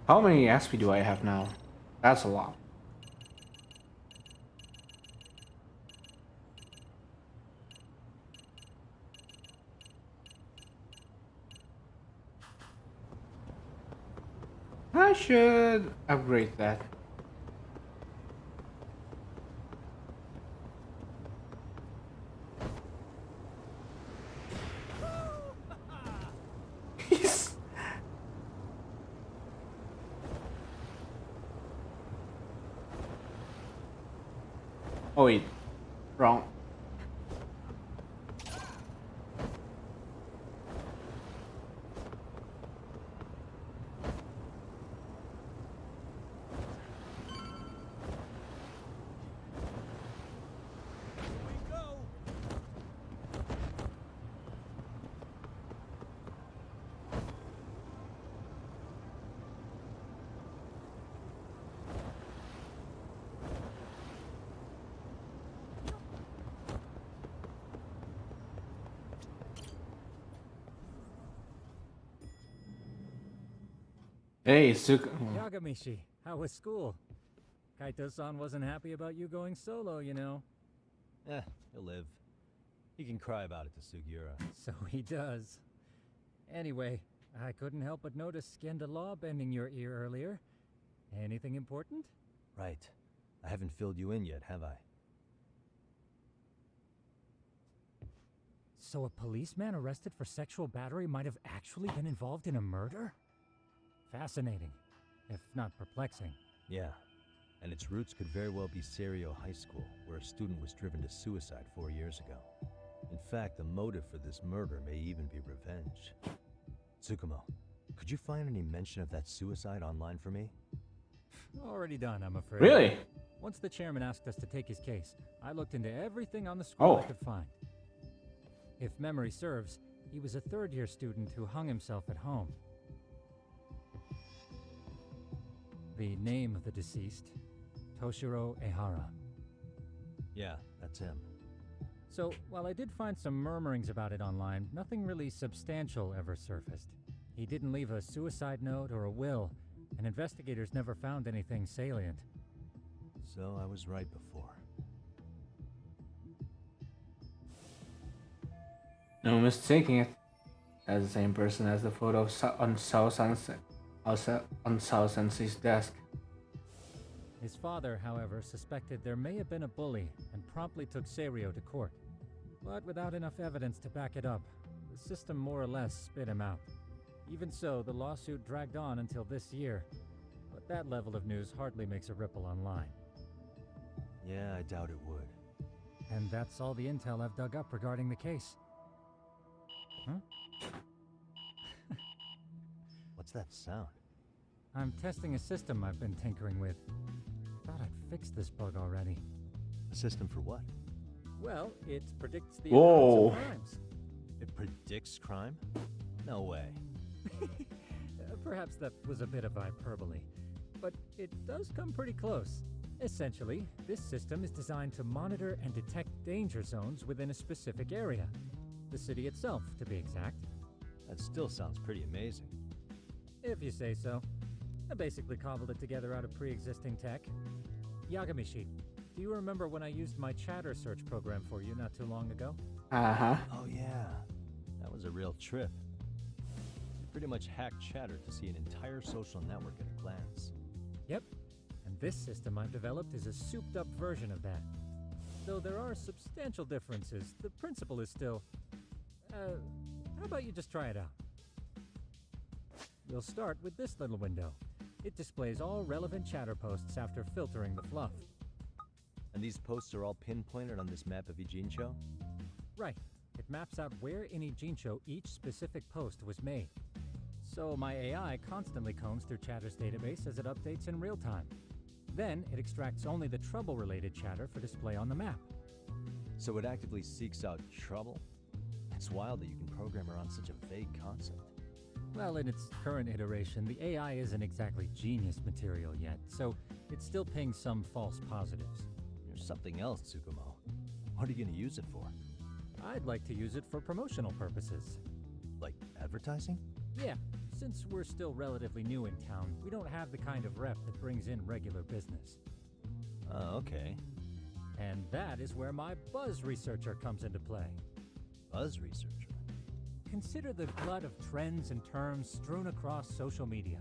S5: How many SP do I have now? That's a lot. I should upgrade that. Yes. Oh wait, wrong. Hey,
S7: Yagami, how was school? Kaito-san wasn't happy about you going solo, you know.
S2: He'll live. He can cry about it to Sugiura.
S7: So he does. Anyway, I couldn't help but notice Skenda Law bending your ear earlier. Anything important?
S2: Right. I haven't filled you in yet, have I?
S7: So a policeman arrested for sexual battery might have actually been involved in a murder? Fascinating, if not perplexing.
S2: Yeah, and its roots could very well be Serio High School, where a student was driven to suicide 4 years ago. In fact, the motive for this murder may even be revenge. Tsukumo, could you find any mention of that suicide online for me?
S7: Already done, I'm afraid.
S5: Really?
S7: Once the chairman asked us to take his case, I looked into everything on the school I could find. If memory serves, he was a third-year student who hung himself at home. The name of the deceased, Toshiro Ehara.
S2: Yeah, that's him.
S7: So, while I did find some murmurings about it online, nothing really substantial ever surfaced. He didn't leave a suicide note or a will, and investigators never found anything salient.
S2: So I was right before.
S5: No mistaking it. That's the same person as the photo on Sao Sensei's desk.
S7: His father, however, suspected there may have been a bully and promptly took Serio to court. But without enough evidence to back it up, the system more or less spit him out. Even so, the lawsuit dragged on until this year. But that level of news hardly makes a ripple online.
S2: Yeah, I doubt it would.
S7: And that's all the intel I've dug up regarding the case. Huh?
S2: What's that sound?
S7: I'm testing a system I've been tinkering with. Thought I'd fixed this bug already.
S2: A system for what?
S7: Well, it predicts the
S5: Whoa.
S7: occurrence of crimes.
S2: It predicts crime? No way.
S7: Perhaps that was a bit of hyperbole, but it does come pretty close. Essentially, this system is designed to monitor and detect danger zones within a specific area. The city itself, to be exact.
S2: That still sounds pretty amazing.
S7: If you say so. I basically cobbled it together out of pre-existing tech. Yagami, do you remember when I used my chatter search program for you not too long ago?
S5: Uh-huh.
S2: Oh yeah, that was a real trip. You pretty much hacked Chatter to see an entire social network at a glance.
S7: Yep, and this system I've developed is a souped-up version of that. Though there are substantial differences, the principle is still... how about you just try it out? We'll start with this little window. It displays all relevant chatter posts after filtering the fluff.
S2: And these posts are all pinpointed on this map of Ijincho?
S7: Right. It maps out where in Ijincho each specific post was made. So my AI constantly combs through Chatter's database as it updates in real time. Then it extracts only the trouble-related chatter for display on the map.
S2: So it actively seeks out trouble? It's wild that you can program around such a vague concept.
S7: Well, in its current iteration, the AI isn't exactly genius material yet, so it still pings some false positives.
S2: There's something else, Tsukumo. What are you going to use it for?
S7: I'd like to use it for promotional purposes.
S2: Like advertising?
S7: Yeah, Since we're still relatively new in town, we don't have the kind of rep that brings in regular business.
S2: Okay.
S7: And that is where my buzz researcher comes into play.
S2: Buzz researcher?
S7: Consider the glut of trends and terms strewn across social media.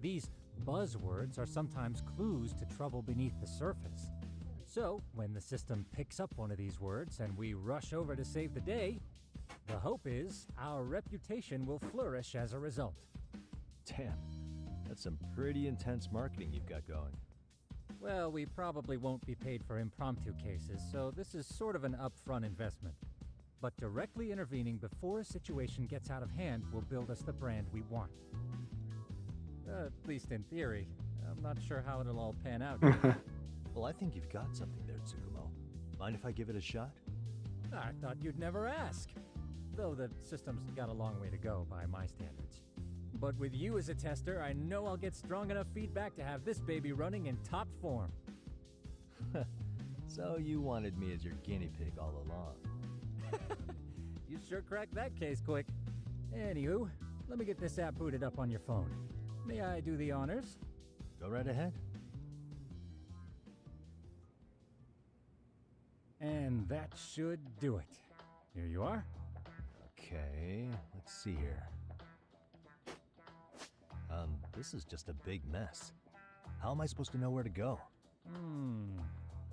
S7: These buzzwords are sometimes clues to trouble beneath the surface. So, when the system picks up one of these words and we rush over to save the day, the hope is our reputation will flourish as a result.
S2: Damn, that's some pretty intense marketing you've got going.
S7: Well, we probably won't be paid for impromptu cases, so this is sort of an upfront investment. But directly intervening before a situation gets out of hand will build us the brand we want. At least in theory. I'm not sure how it'll all pan out yet.
S2: Well, I think you've got something there, Tsukumo. Mind if I give it a shot?
S7: I thought you'd never ask. Though the system's got a long way to go by my standards. But with you as a tester, I know I'll get strong enough feedback to have this baby running in top form.
S2: So you wanted me as your guinea pig all along.
S7: You sure cracked that case quick. Anywho, let me get this app booted up on your phone. May I do the honors?
S2: Go right ahead.
S7: And that should do it. Here you are.
S2: Okay, let's see here. This is just a big mess. How am I supposed to know where to go?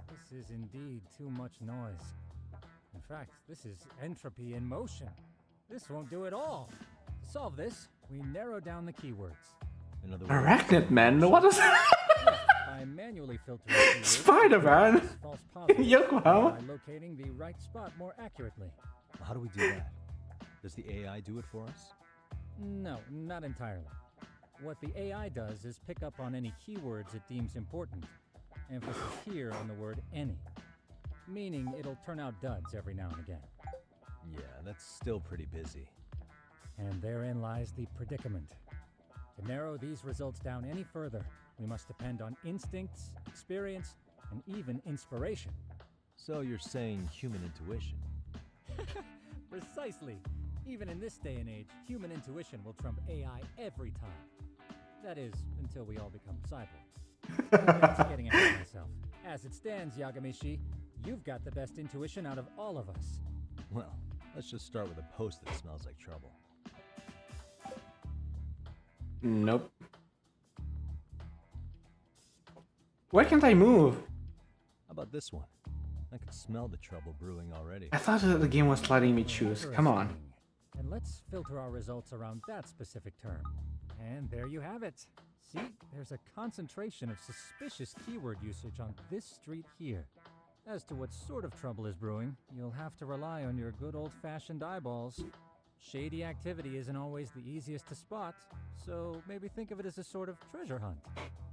S7: This is indeed too much noise. In fact, this is entropy in motion. This won't do it all. To solve this, we narrow down the keywords.
S2: In other words,
S5: Arachnid Man? What is that?
S7: By manually filtering keywords,
S5: Spider-Man?
S7: false positives
S5: Yokohama?
S7: by locating the right spot more accurately.
S2: How do we do that? Does the AI do it for us?
S7: No, not entirely. What the AI does is pick up on any keywords it deems important. Emphasis here on the word any. Meaning it'll turn out duds every now and again.
S2: Yeah, that's still pretty busy.
S7: And therein lies the predicament. To narrow these results down any further, we must depend on instincts, experience, and even inspiration.
S2: So you're saying human intuition?
S7: Precisely. Even in this day and age, human intuition will trump AI every time. That is, until we all become cyborgs. That's getting ahead of myself. As it stands, Yagami, you've got the best intuition out of all of us.
S2: Well, let's just start with a post that smells like trouble.
S5: Nope. Why can't I move?
S2: How about this one? I can smell the trouble brewing already.
S5: I thought that the game was letting me choose. Come on.
S7: And let's filter our results around that specific term. And there you have it. See, there's a concentration of suspicious keyword usage on this street here. As to what sort of trouble is brewing, you'll have to rely on your good old-fashioned eyeballs. Shady activity isn't always the easiest to spot, so maybe think of it as a sort of treasure hunt.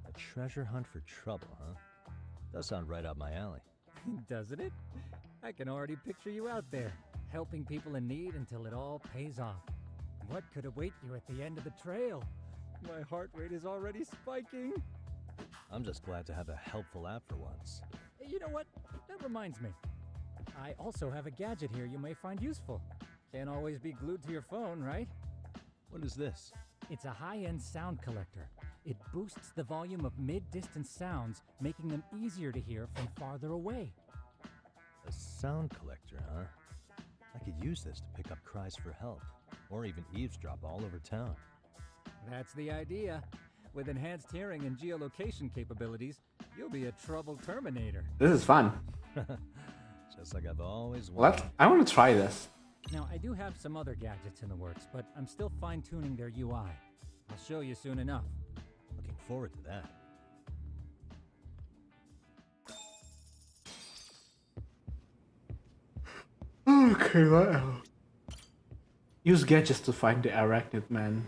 S2: A treasure hunt for trouble, huh? Does sound right up my alley.
S7: Doesn't it? I can already picture you out there, helping people in need until it all pays off. What could await you at the end of the trail? My heart rate is already spiking.
S2: I'm just glad to have a helpful app for once.
S7: You know what? That reminds me. I also have a gadget here you may find useful. Can't always be glued to your phone, right?
S2: What is this?
S7: It's a high-end sound collector. It boosts the volume of mid-distance sounds, making them easier to hear from farther away.
S2: A sound collector, huh? I could use this to pick up cries for help, or even eavesdrop all over town.
S7: That's the idea. With enhanced hearing and geolocation capabilities, you'll be a trouble terminator.
S5: This is fun.
S2: Just like I've always wanted.
S5: I want to try this.
S7: Now, I do have some other gadgets in the works, but I'm still fine-tuning their UI. I'll show you soon enough.
S2: Looking forward to that.
S5: Okay, well. Use gadgets to find the Arachnid Man.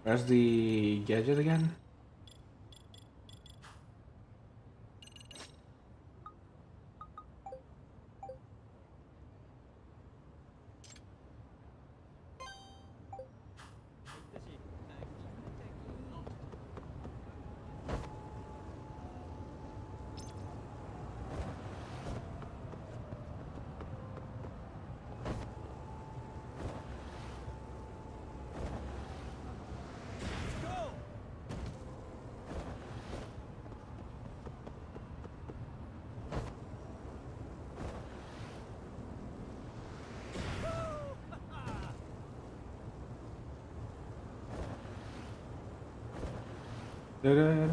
S5: Where's the gadget again? Da-da-da.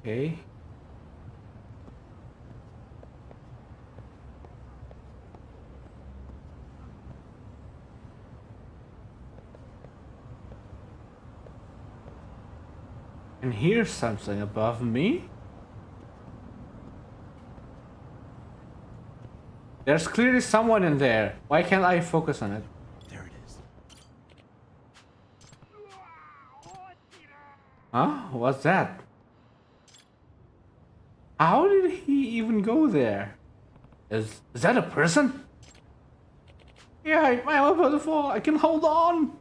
S5: Okay. And here's something above me. There's clearly someone in there. Why can't I focus on it?
S2: There it is.
S5: Huh? What's that? How did he even go there? Is that a person? Yeah, I'm about to fall. I can hold on.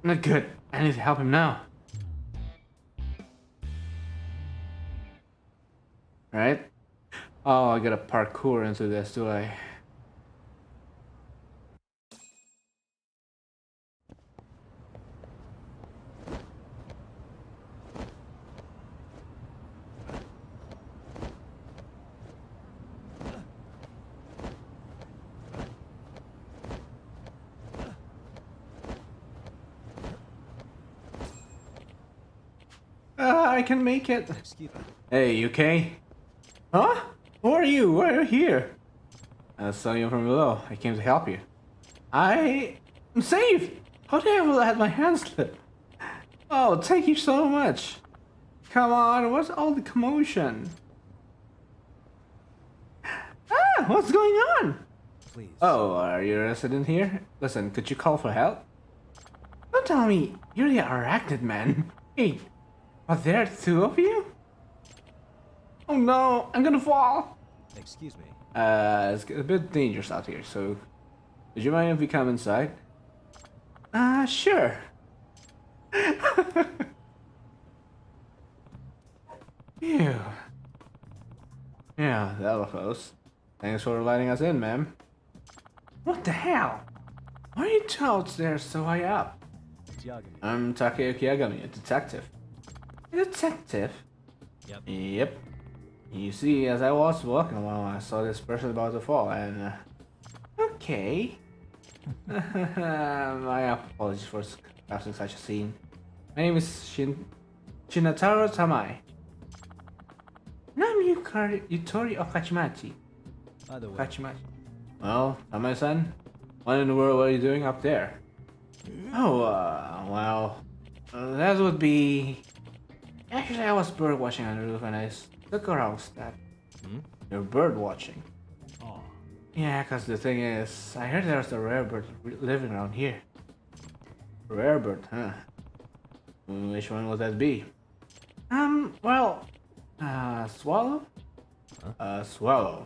S5: Not good. I need to help him now. Right? Oh, I gotta parkour into this, do I? I can make it. Hey, you okay? Huh? Who are you? Why are you here? I saw you from below. I came to help you. I am safe. How did I let my hand slip? Oh, thank you so much. Come on, what's all the commotion? Ah, what's going on?
S2: Please.
S5: Oh, are you a resident here? Listen, could you call for help? Don't tell me you're the arachnid man. Hey, are there two of you? Oh no, I'm gonna fall.
S2: Excuse me.
S5: It's a bit dangerous out here, so would you mind if we come inside? Sure. Phew. Yeah, that was close. Thanks for letting us in, ma'am. What the hell? Why are you two out there so high up?
S2: It's Yagami.
S5: I'm Takayuki Yagami, a detective. A detective?
S2: Yep.
S5: Yep. You see, as I was walking along, I saw this person about to fall, and okay. My apologies for causing such a scene. My name is Shinataro Tamai. And I'm Yutori Okachimachi.
S2: By the way.
S5: Okachimachi. Well, Tamai-san, what in the world are you doing up there? Oh, well, that would be... Actually, I was bird watching on the roof and I took a wrong step. You're bird watching.
S2: Oh.
S5: Yeah, cause the thing is, I heard there's a rare bird living around here. Rare bird, huh? Which one would that be? Well, swallow?
S2: Huh?
S5: Swallow.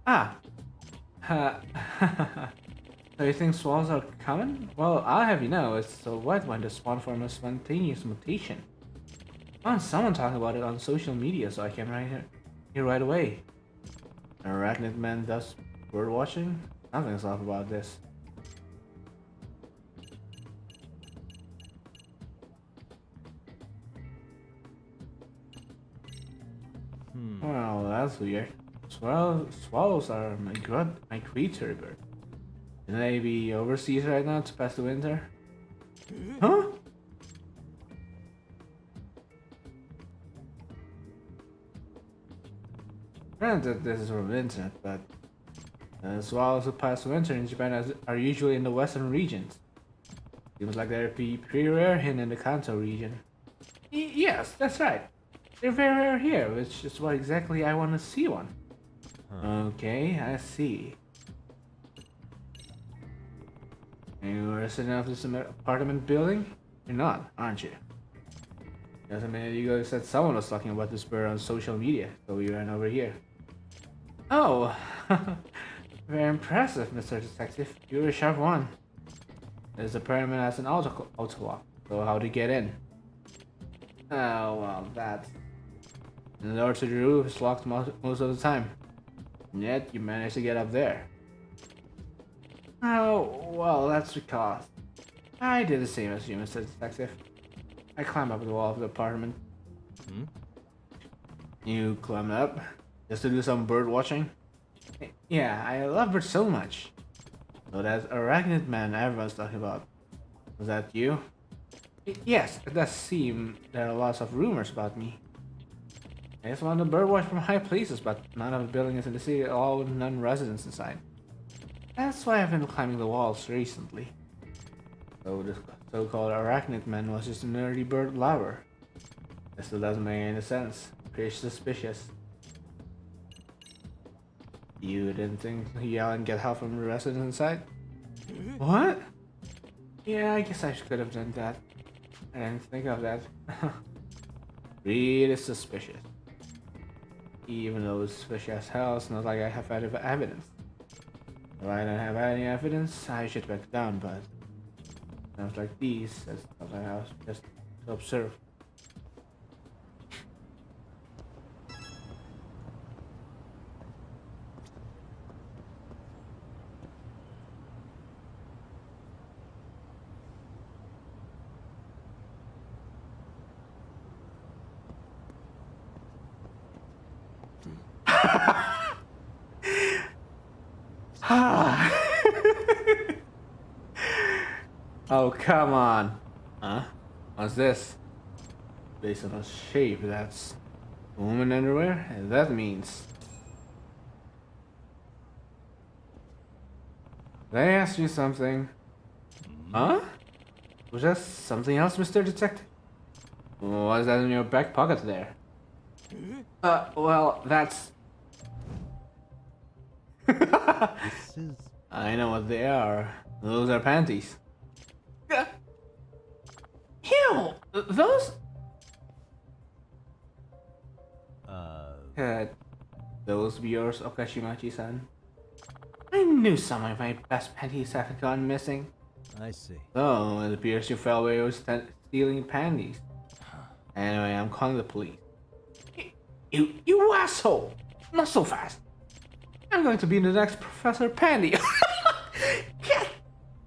S5: Ah. So you think swallows are common? Well, I'll have you know, it's a white one that spawned from a spontaneous mutation. I found someone talking about it on social media, so I came right here right away. Arachnid man does bird watching? Something's off about this. Well, that's weird. Swallows are migratory bird. Can they be overseas right now to pass the winter? Huh? Granted, this is from the internet, but swallows who pass winter in Japan are usually in the western regions. Seems like they're pretty rare in the Kanto region. Yes, that's right. They're very rare here, which is what exactly I want to see one. Okay, I see. You are resident of this apartment building? You're not, aren't you? Just a minute ago you said someone was talking about this bird on social media, so we ran over here. Oh, very impressive, Mr. Detective. You're a sharp one. This apartment has an auto lock, so how to get in? Oh, well, that. The door to the roof is locked most of the time. And yet, you managed to get up there. Oh, well, that's because I did the same as you, Mr. Detective. I climbed up the wall of the apartment.
S2: Hmm?
S5: You climbed up just to do some bird watching? Yeah, I love birds so much. So that arachnid man everyone's talking about, was that you? Yes, it does seem there are lots of rumors about me. I just want to birdwatch from high places, but none of the buildings in the city are all with non-residents inside. That's why I've been climbing the walls recently. So the so-called arachnid man was just a nerdy bird lover. That still doesn't make any sense. Pretty suspicious. You didn't think to yell and get help from the residents inside? What? Yeah, I guess I could have done that. I didn't think of that. Really suspicious. Even though it's suspicious as hell, it's not like I have any evidence. If I don't have any evidence, I should back down, but sounds like these, that's something I was just to observe. Oh, come on. Huh? What's this? Based on the shape, that's woman underwear? And that means... Did I ask you something? Huh? Was that something else, Mr. Detective? What's that in your back pocket there? Well, that's...
S2: This is...
S5: I know what they are. Those are panties. Ew! Those... those be yours, Okashimachi-san? I knew some of my best panties had gone missing.
S2: I see.
S5: So, it appears you fell away with stealing panties. Anyway, I'm calling the police. You asshole! Not so fast! I'm going to be the next Professor Pandy!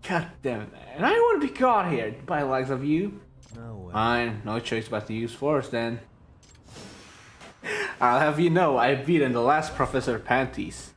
S5: God damn it, and I want to be caught here by the likes of you.
S2: No way.
S5: Fine, no choice but to use force then. I'll have you know I've beaten the last Professor Panties.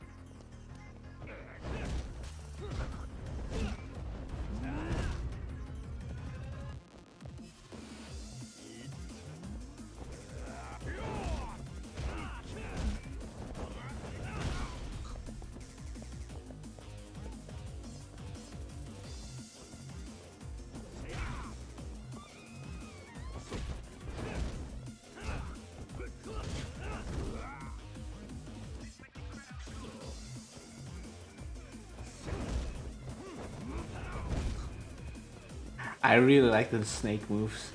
S5: I really like the snake moves.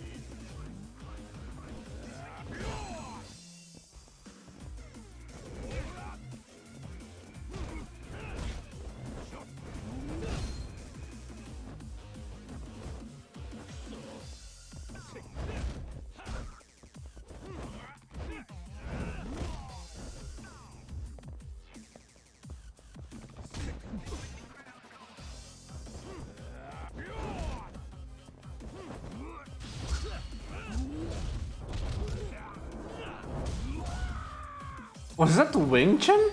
S5: Was that the Wing Chun?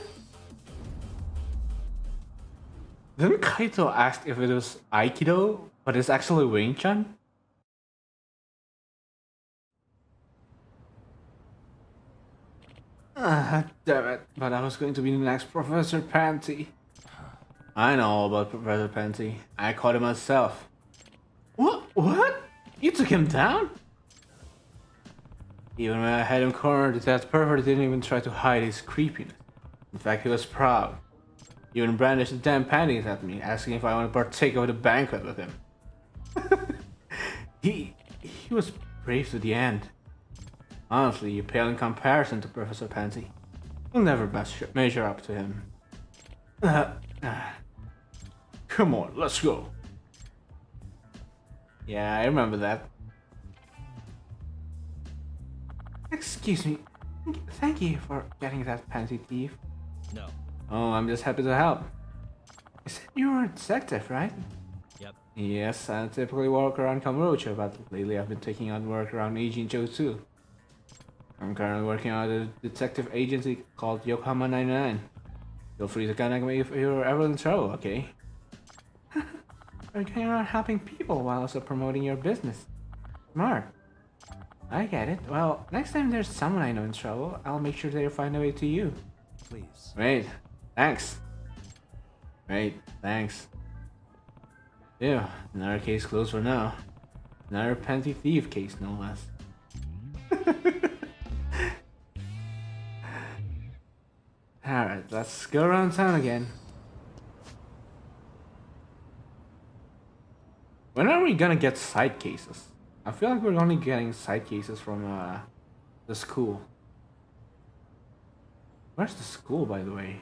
S5: Didn't Kaito ask if it was Aikido, but it's actually Wing Chun? Damn it, but I was going to be the next Professor Panty. I know all about Professor Panty. I caught him myself. What? You took him down? Even when I had him cornered, that pervert didn't even try to hide his creepiness. In fact, he was proud. He even brandished the damn panties at me, asking if I want to partake of the banquet with him. he was brave to the end. Honestly, you pale in comparison to Professor Pansy. You'll never measure up to him. Come on, let's go. Yeah, I remember that. Excuse me. Thank you for getting that pansy thief.
S2: No.
S5: Oh, I'm just happy to help. You said you were a detective, right?
S2: Yep.
S5: Yes, I typically work around Kamurocho, but lately I've been taking on work around Agent Joe too. I'm currently working on a detective agency called Yokohama 99. Feel free to contact me if you're ever in trouble, okay? You're going around helping people while also promoting your business. Smart. I get it. Well, next time there's someone I know in trouble, I'll make sure they'll find a way to you.
S2: Please.
S5: Great. Thanks. Great. Thanks. Yeah, another case closed for now. Another penty thief case, no less. Alright, let's go around town again. When are we gonna get side cases? I feel like we're only getting side cases from the school. Where's the school, by the way?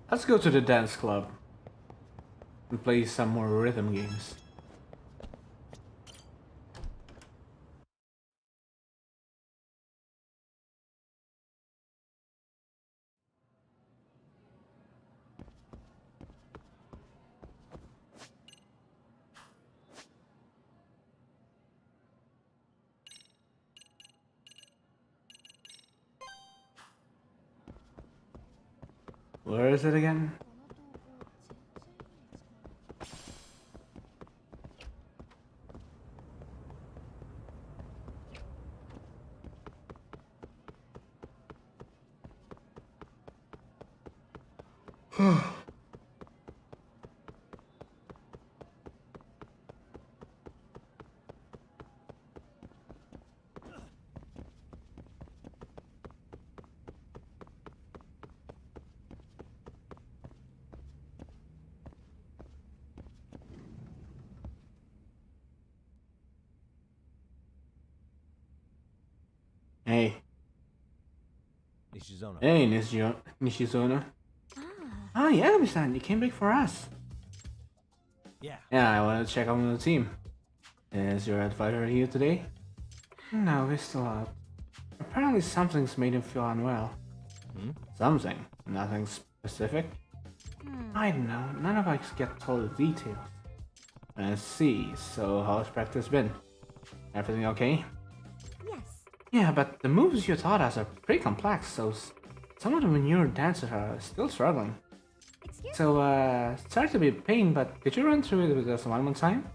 S5: Let's go to the dance club and play some more rhythm games. Where is it again? Hey.
S2: Nishizono.
S5: Hey, Nishizono. Ah, Yagami-san, you came back for us.
S2: Yeah.
S5: Yeah, I wanted to check on the team. Is your advisor here today? No, he's still out. Apparently something's made him feel unwell. Something? Nothing specific? I don't know. None of us get told the details. I see. So how's practice been? Everything okay?
S16: Yes.
S5: Yeah, but the moves you taught us are pretty complex, so some of the newer dancers are still struggling. So, sorry to be a pain, but could you run through it with us one more time?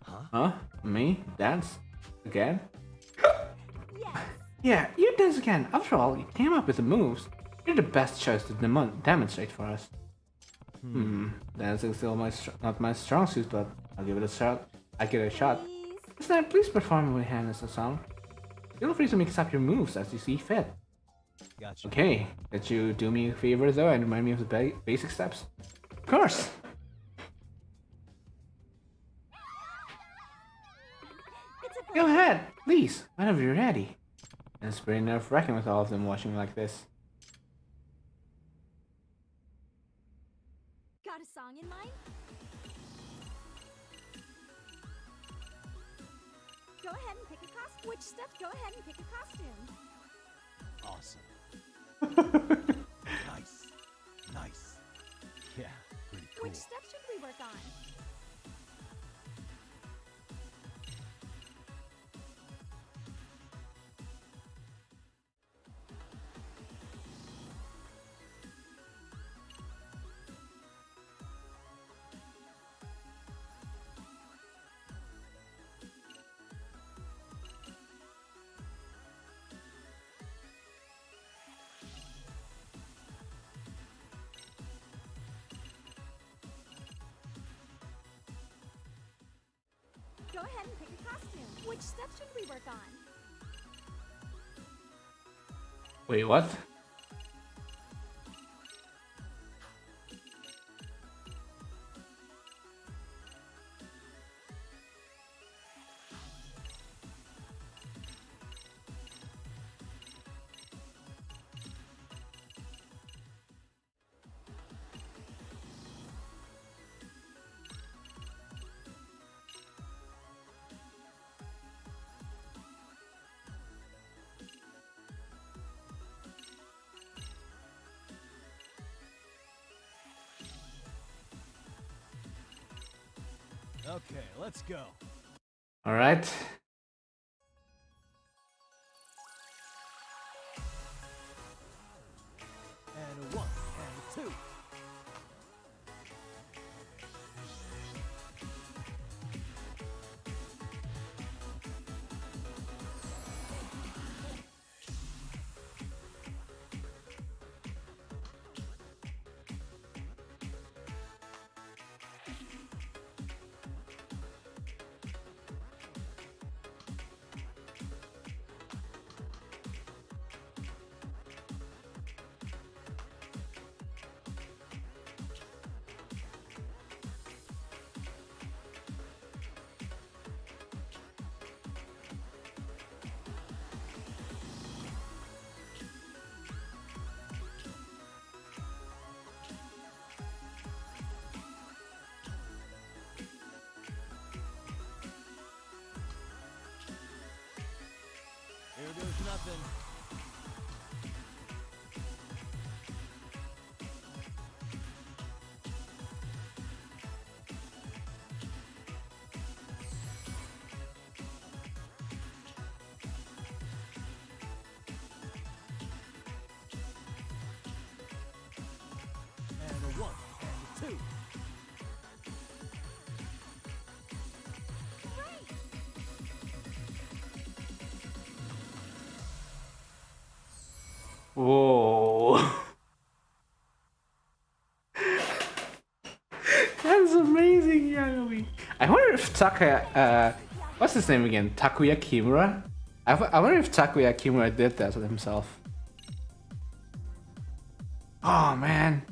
S5: Huh? Me? Dance? Again? Yeah, you dance again. After all, you came up with the moves. You're the best choice to demonstrate for us. Dancing's still not my strong suit, but I'll give it a shot. Listen, please perform with hand as a song. Feel free to mix up your moves as you see fit.
S2: Gotcha.
S5: Okay, could you do me a favor though and remind me of the basic steps? Of course! Go ahead, please, whenever you're ready. It's pretty nerve-wracking with all of them watching like this.
S16: Got a song in mind? Go ahead and pick a costume. Which step? Go ahead and pick a costume.
S2: Awesome. Nice. Nice. Yeah, pretty cool.
S16: Which step should we work on? Go ahead and pick a costume. Which step should we work on?
S5: Wait, what?
S2: Okay, let's go.
S5: All right.
S2: And a 1 and a 2. Here goes nothing. And a 1 and a 2.
S5: Whoa. That's amazing, Yagami. I wonder if what's his name again? Takuya Kimura? I wonder if Takuya Kimura did that to himself. Oh man.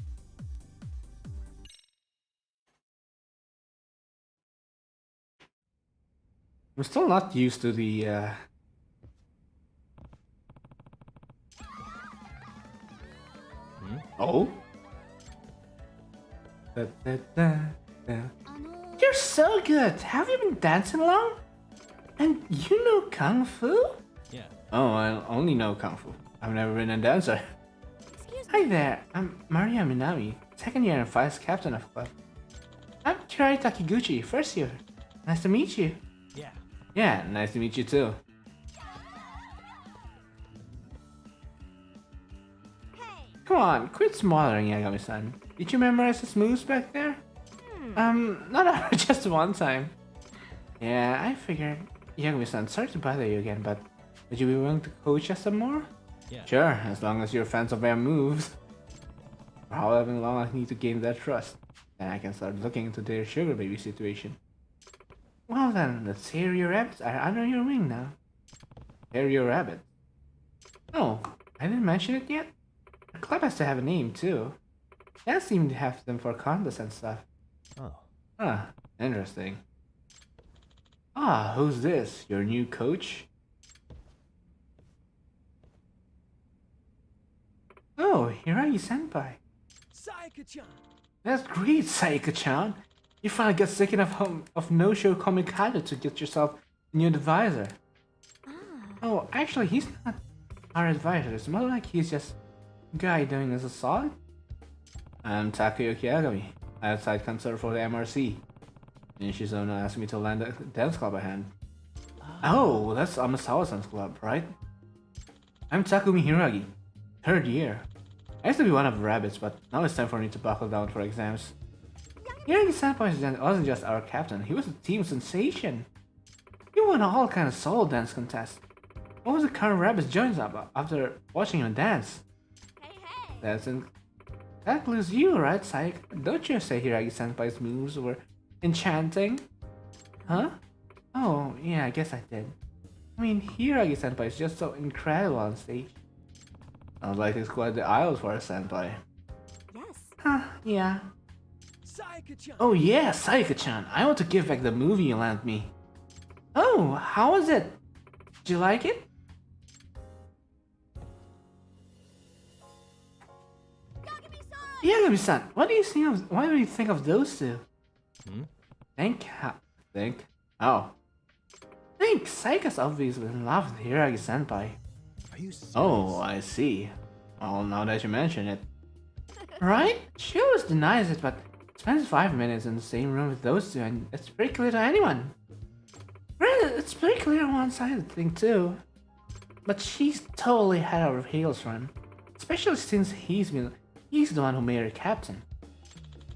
S5: I'm still not used to the Oh? Da, da, da, da. You're so good! Have you been dancing long? And you know Kung Fu?
S2: Yeah.
S5: Oh, I only know Kung Fu. I've never been a dancer. Hi there, I'm Maria Minami, second year and vice captain of club. I'm Kirari Takiguchi, first year. Nice to meet you.
S2: Yeah.
S5: Yeah, nice to meet you too. Come on, quit smothering, Yagami-san. Did you memorize his moves back there? Not just one time. Yeah, I figured. Yagami-san, sorry to bother you again, but would you be willing to coach us some more?
S2: Yeah.
S5: Sure, as long as you're fans of their moves. For however long I need to gain that trust, then I can start looking into their sugar baby situation. Well then, the Serio Rabbits are under your wing now. Serio Rabbit? Oh, I didn't mention it yet? The club has to have a name too. Can't seem to have them for contests and stuff.
S2: Oh.
S5: Ah, interesting. Ah, who's this? Your new coach? Oh, Hiragi-senpai.
S8: Sayaka-chan!
S5: That's great, Sayaka-chan. You finally got sick enough of no-show Komikado to get yourself a new advisor. Oh, actually, he's not our advisor. It's more like he's just a guy doing us a solid. I'm Takayuki Yagami, outside counselor for the MRC. And Shizuno asked me to lend a dance club a hand. Oh, that's Amasawa-san's club, right? I'm Takumi Hiragi, third year. I used to be one of the rabbits, but now it's time for me to buckle down for exams. Hiragi-senpai wasn't just our captain, he was a team sensation. He won all kind of solo dance contests. What was the current rabbit's joins up after watching him dance? That includes you, right, Saik? Don't you say Hiragi-senpai's moves were enchanting? Huh? Oh, yeah, I guess I did. I mean, Hiragi senpai is just so incredible on stage. Sounds like it's quite the aisles for a senpai.
S16: Yes.
S5: Huh, yeah. Oh yeah, Sayaka-chan, I want to give back the movie you lent me. Oh, how was it? Did you like it? Yagami-san, what do you think of those two? Think? Oh. Think Sayaka's obviously in love with Hiragi-senpai.
S2: Are you serious?
S5: Oh, I see. Well, now that you mention it. Right? She always denies it, but spends 5 minutes in the same room with those two, and it's pretty clear to anyone. Granted, it's pretty clear on one-sided thing too. But she's totally head over heels for him. Especially since he's the one who made her captain.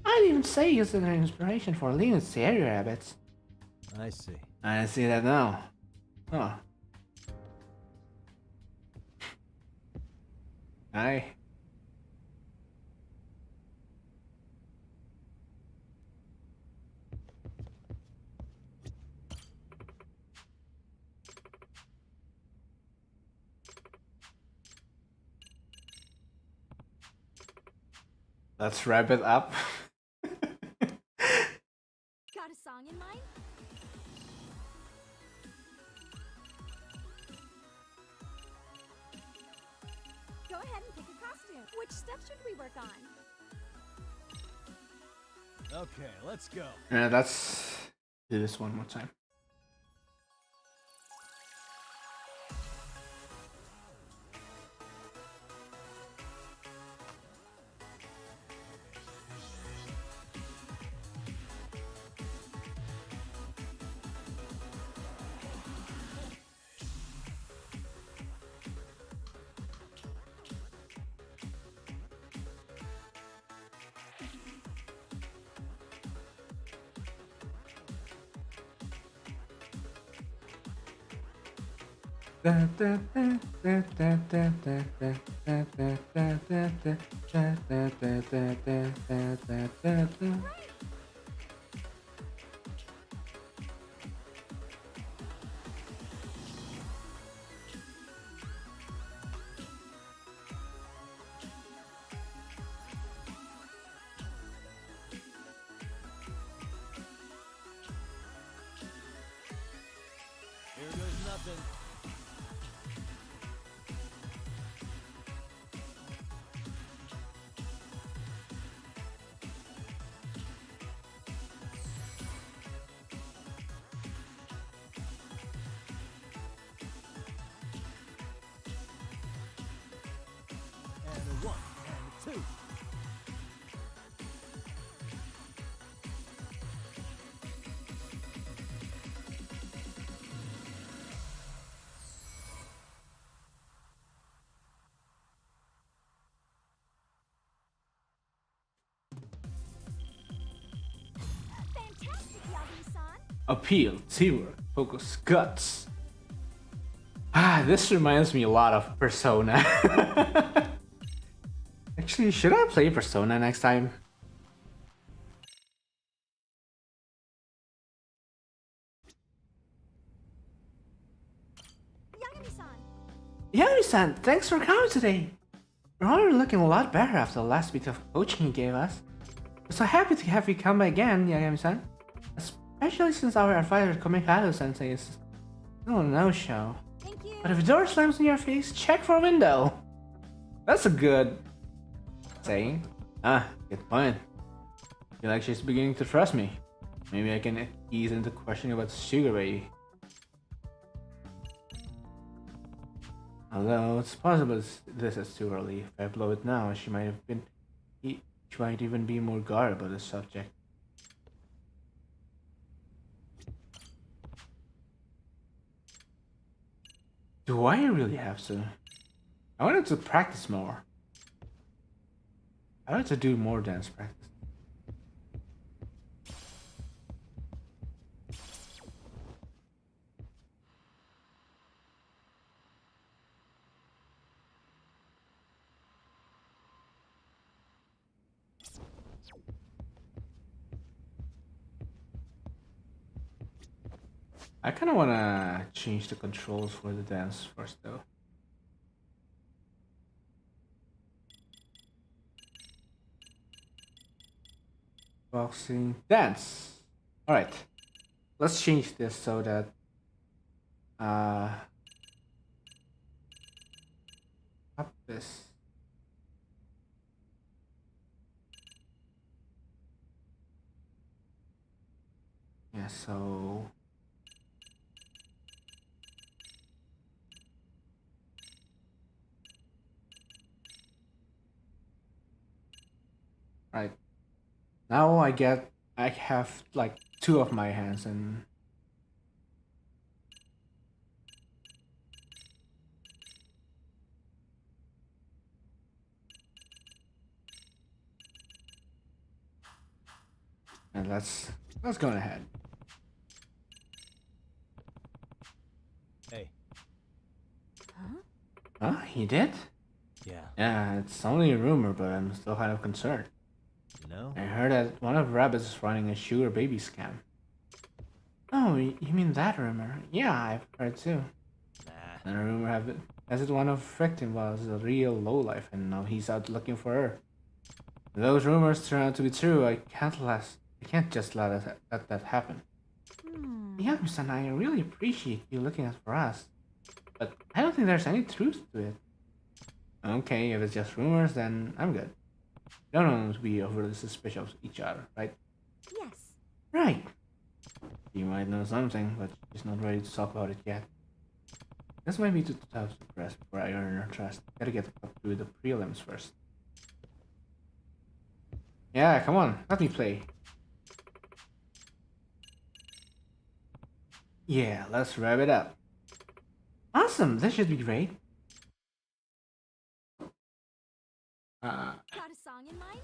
S5: I'd even say he's an inspiration for Lena's stereo habits.
S2: I see.
S5: I see that now. Huh. Aye. Let's wrap it up.
S16: Got a song in mind? Go ahead and pick a costume. Which step should we work on?
S2: Okay, let's go.
S5: Yeah, let's do this one more time.
S2: Here goes nothing. And a 1, and a 2.
S16: Fantastic, Yagami-san.
S5: Appeal, teamwork, focus, guts. Ah, this reminds me a lot of Persona. Actually, should I play Persona next time? Yagami-san, thanks for coming today. You're already looking a lot better after the last bit of coaching you gave us. We're so happy to have you come by again, Yagami-san. Especially since our advisor Komikado-sensei is still a no-show. But if a door slams in your face, check for a window. That's a good saying. Ah, good point. I feel like she's beginning to trust me. Maybe I can ease into questioning about Sugar Baby. Although it's possible this is too early. If I blow it now, she might even be more guarded about the subject. Do I really have to? I wanted to practice more. I wanted to do more dance practice. I kind of want to change the controls for the dance first, though. Boxing, dance. All right, let's change this so that up this. Yeah, so right now I have like two of my hands and let's go ahead.
S2: Hey.
S5: Huh? He did?
S2: Yeah.
S5: Yeah, it's only a rumor, but I'm still kind of concerned.
S2: No?
S5: I heard that one of Rabbits is running a sugar baby scam. Oh, you mean that rumor? Yeah, I've heard too. And a rumor has it one of victim was a real lowlife and now he's out looking for her. If those rumors turn out to be true, I can't just let that happen. Yagami-san, I really appreciate you looking out for us. But I don't think there's any truth to it. Okay, if it's just rumors, then I'm good. We don't want to be overly suspicious of each other, right?
S16: Yes.
S5: Right. You might know something, but she's not ready to talk about it yet. This might be too tough to press before I earn her trust. Gotta get up through the prelims first. Yeah, come on, let me play. Yeah, let's wrap it up. Awesome, this should be great.
S16: Got a song in mind?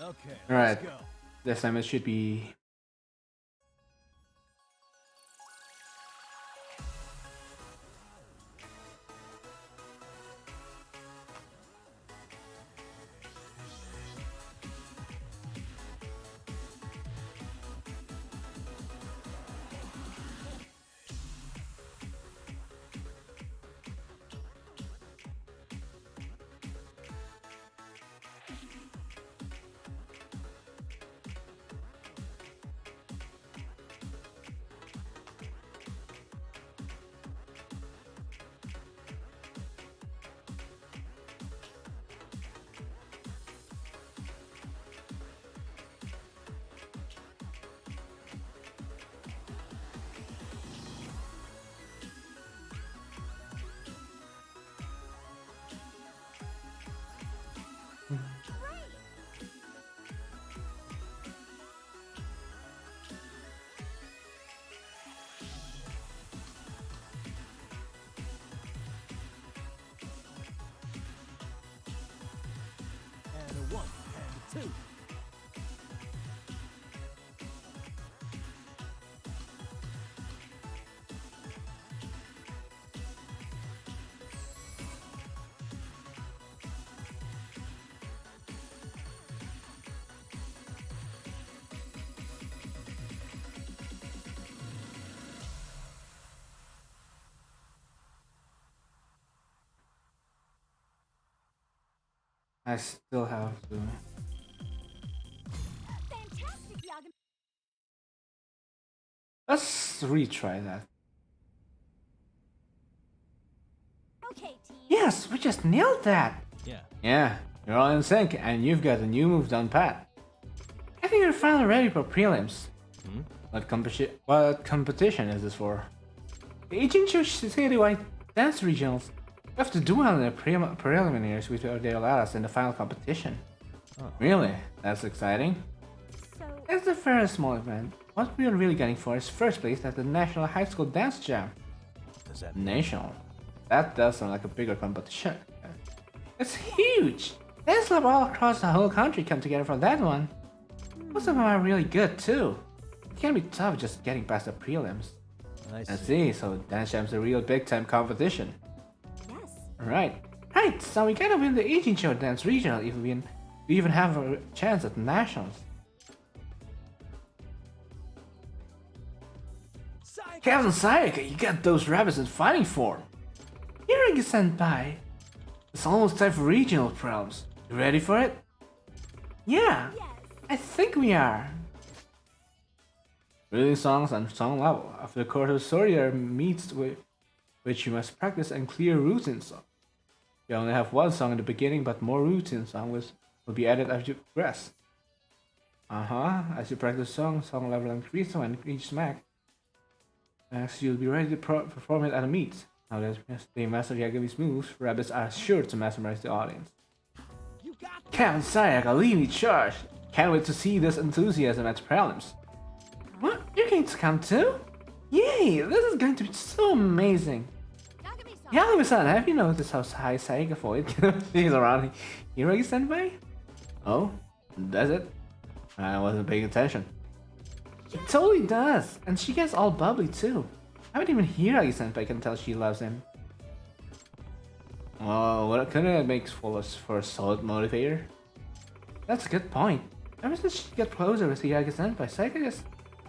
S2: Okay,
S5: Alright, this time it should be...
S2: And a 1 and a 2.
S5: I still have to...
S16: Fantastic, Yagami.
S5: Let's retry that.
S16: Okay, team.
S5: Yes, we just nailed that!
S2: Yeah.
S5: Yeah, you're all in sync, and you've got a new move down pat. I think you're finally ready for prelims. What competition is this for? The Ijincho Citywide Dance Regionals. We have to do well in the preliminaries with the Olaras in the final competition.
S2: Oh.
S5: Really? That's exciting.
S16: So...
S5: It's a fairly small event. What we are really getting for is first place at the National High School Dance Jam.
S2: Does that mean?
S5: National? That does sound like a bigger competition. It's huge! Dance clubs all across the whole country come together for that one. Most of them are really good too. It can be tough just getting past the prelims.
S2: I
S5: see, so Dance Jam's a real big time competition.
S16: Yes.
S5: Right, so we gotta win the 18 show dance regional if we even have a chance at the nationals. Captain Sayaka, you got those rabbits in fighting form. Hiragi Senpai. It's almost time for regional problems. You ready for it? Yeah, I think we are. Reading songs on song level. After the course of story, there are meets with which you must practice and clear routine songs. You only have one song in the beginning, but more routine songs will be added as you progress. As you practice song level increases when you reach max. You'll be ready to perform it at a meet. Now that they master Yagami's moves, rabbits are sure to mesmerize the audience. Captain Sayaka, lead me charge! Can't wait to see this enthusiasm at the prelims. What? You're going to come too? Yay! This is going to be so amazing! Yagami-san, have you noticed how high Sayaka voice is around Hiragi Senpai? Oh? Does it? I wasn't paying attention. It totally does! And she gets all bubbly too. I bet even Hiragi Senpai can tell she loves him. Well, what couldn't it make for a solid motivator? That's a good point. Ever since she got closer with Hiragi Senpai, Sayaka just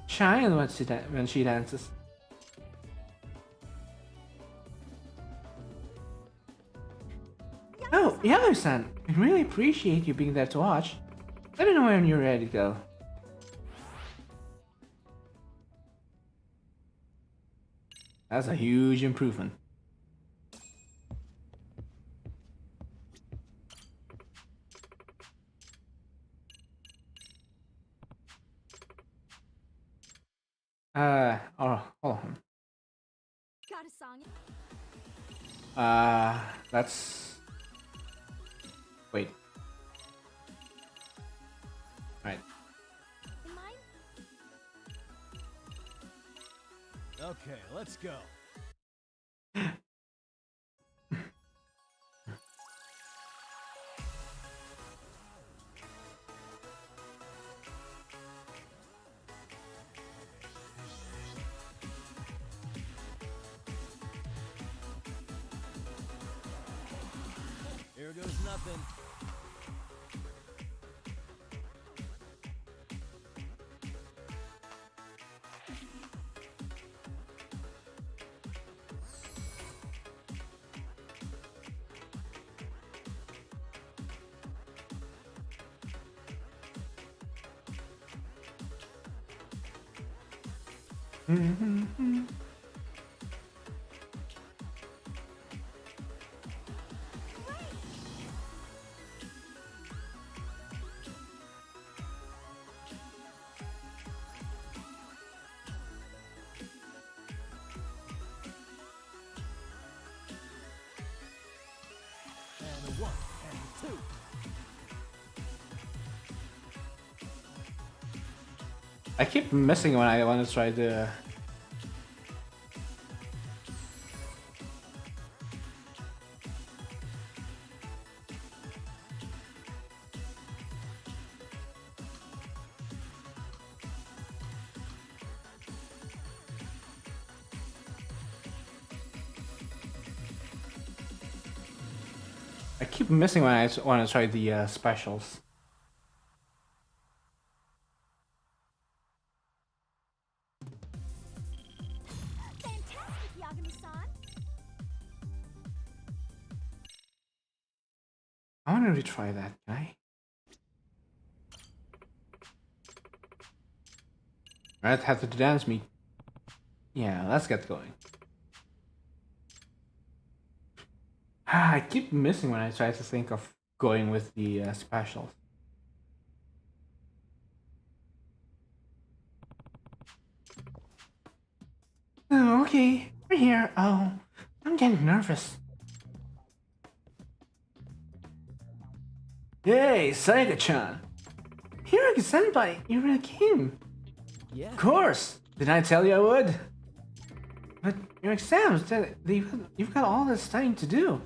S5: shines when she dances. Oh, Yagami-san, I really appreciate you being there to watch. Let me know when you're ready to go. That's a huge improvement. Oh, hold on.
S16: Got a song?
S5: Let's... Wait. Right.
S2: Okay, let's go. Here goes nothing. And a 1 and 2.
S5: I keep missing when I want to try the... I keep missing when I want to try the specials.
S16: Fantastic, Yagami-san!
S5: I want to retry that, can I? Right, have to dance me. Yeah, let's get going. I keep missing when I try to think of going with the specials. Oh, okay, we're here. Oh, I'm getting nervous. Hey, Sayaka-chan! Hiragi-senpai, you really came!
S8: Yeah.
S5: Of course! Didn't I tell you I would? But your exams, you've got all this studying to do.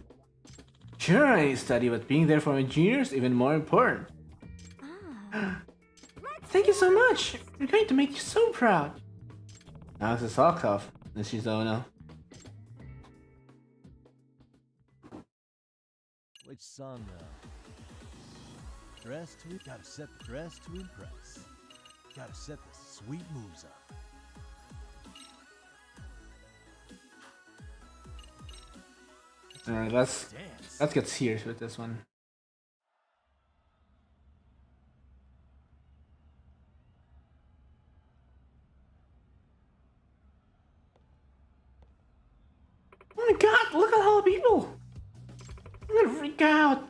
S5: Sure, I study, but being there for engineers is even more important. Thank you so much! We're going to make you so proud! Now it's a sock off, Nishizono.
S2: Which song now? Dress to... Gotta set the dress to impress. Gotta set the sweet moves up.
S5: Alright, let's get serious with this one. Oh my god, look at all the people! I'm gonna freak out!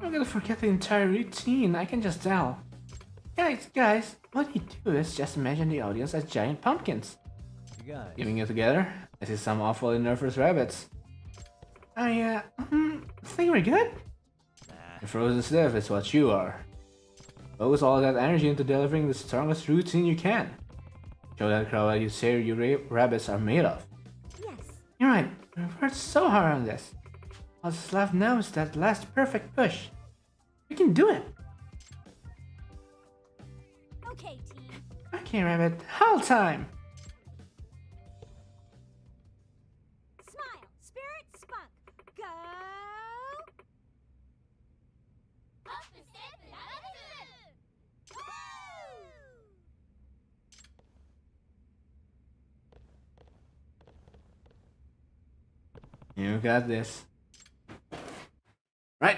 S5: I'm gonna forget the entire routine, I can just tell. Guys, what you do is just imagine the audience as giant pumpkins.
S2: You guys.
S5: Giving it together, I see some awfully nervous rabbits. I think we're good? Nah. Frozen stiff is what you are. Focus all that energy into delivering the strongest routine you can. Show that crowd what you say your rabbits are made of.
S16: Yes.
S5: You're right, we've worked so hard on this. All that's left now is that last perfect push. We can do it!
S16: Okay, team.
S5: Okay, Rabbit, whole time!
S16: Smile, spirit, spunk. Go! Up the step and out of the
S5: You got this. Right.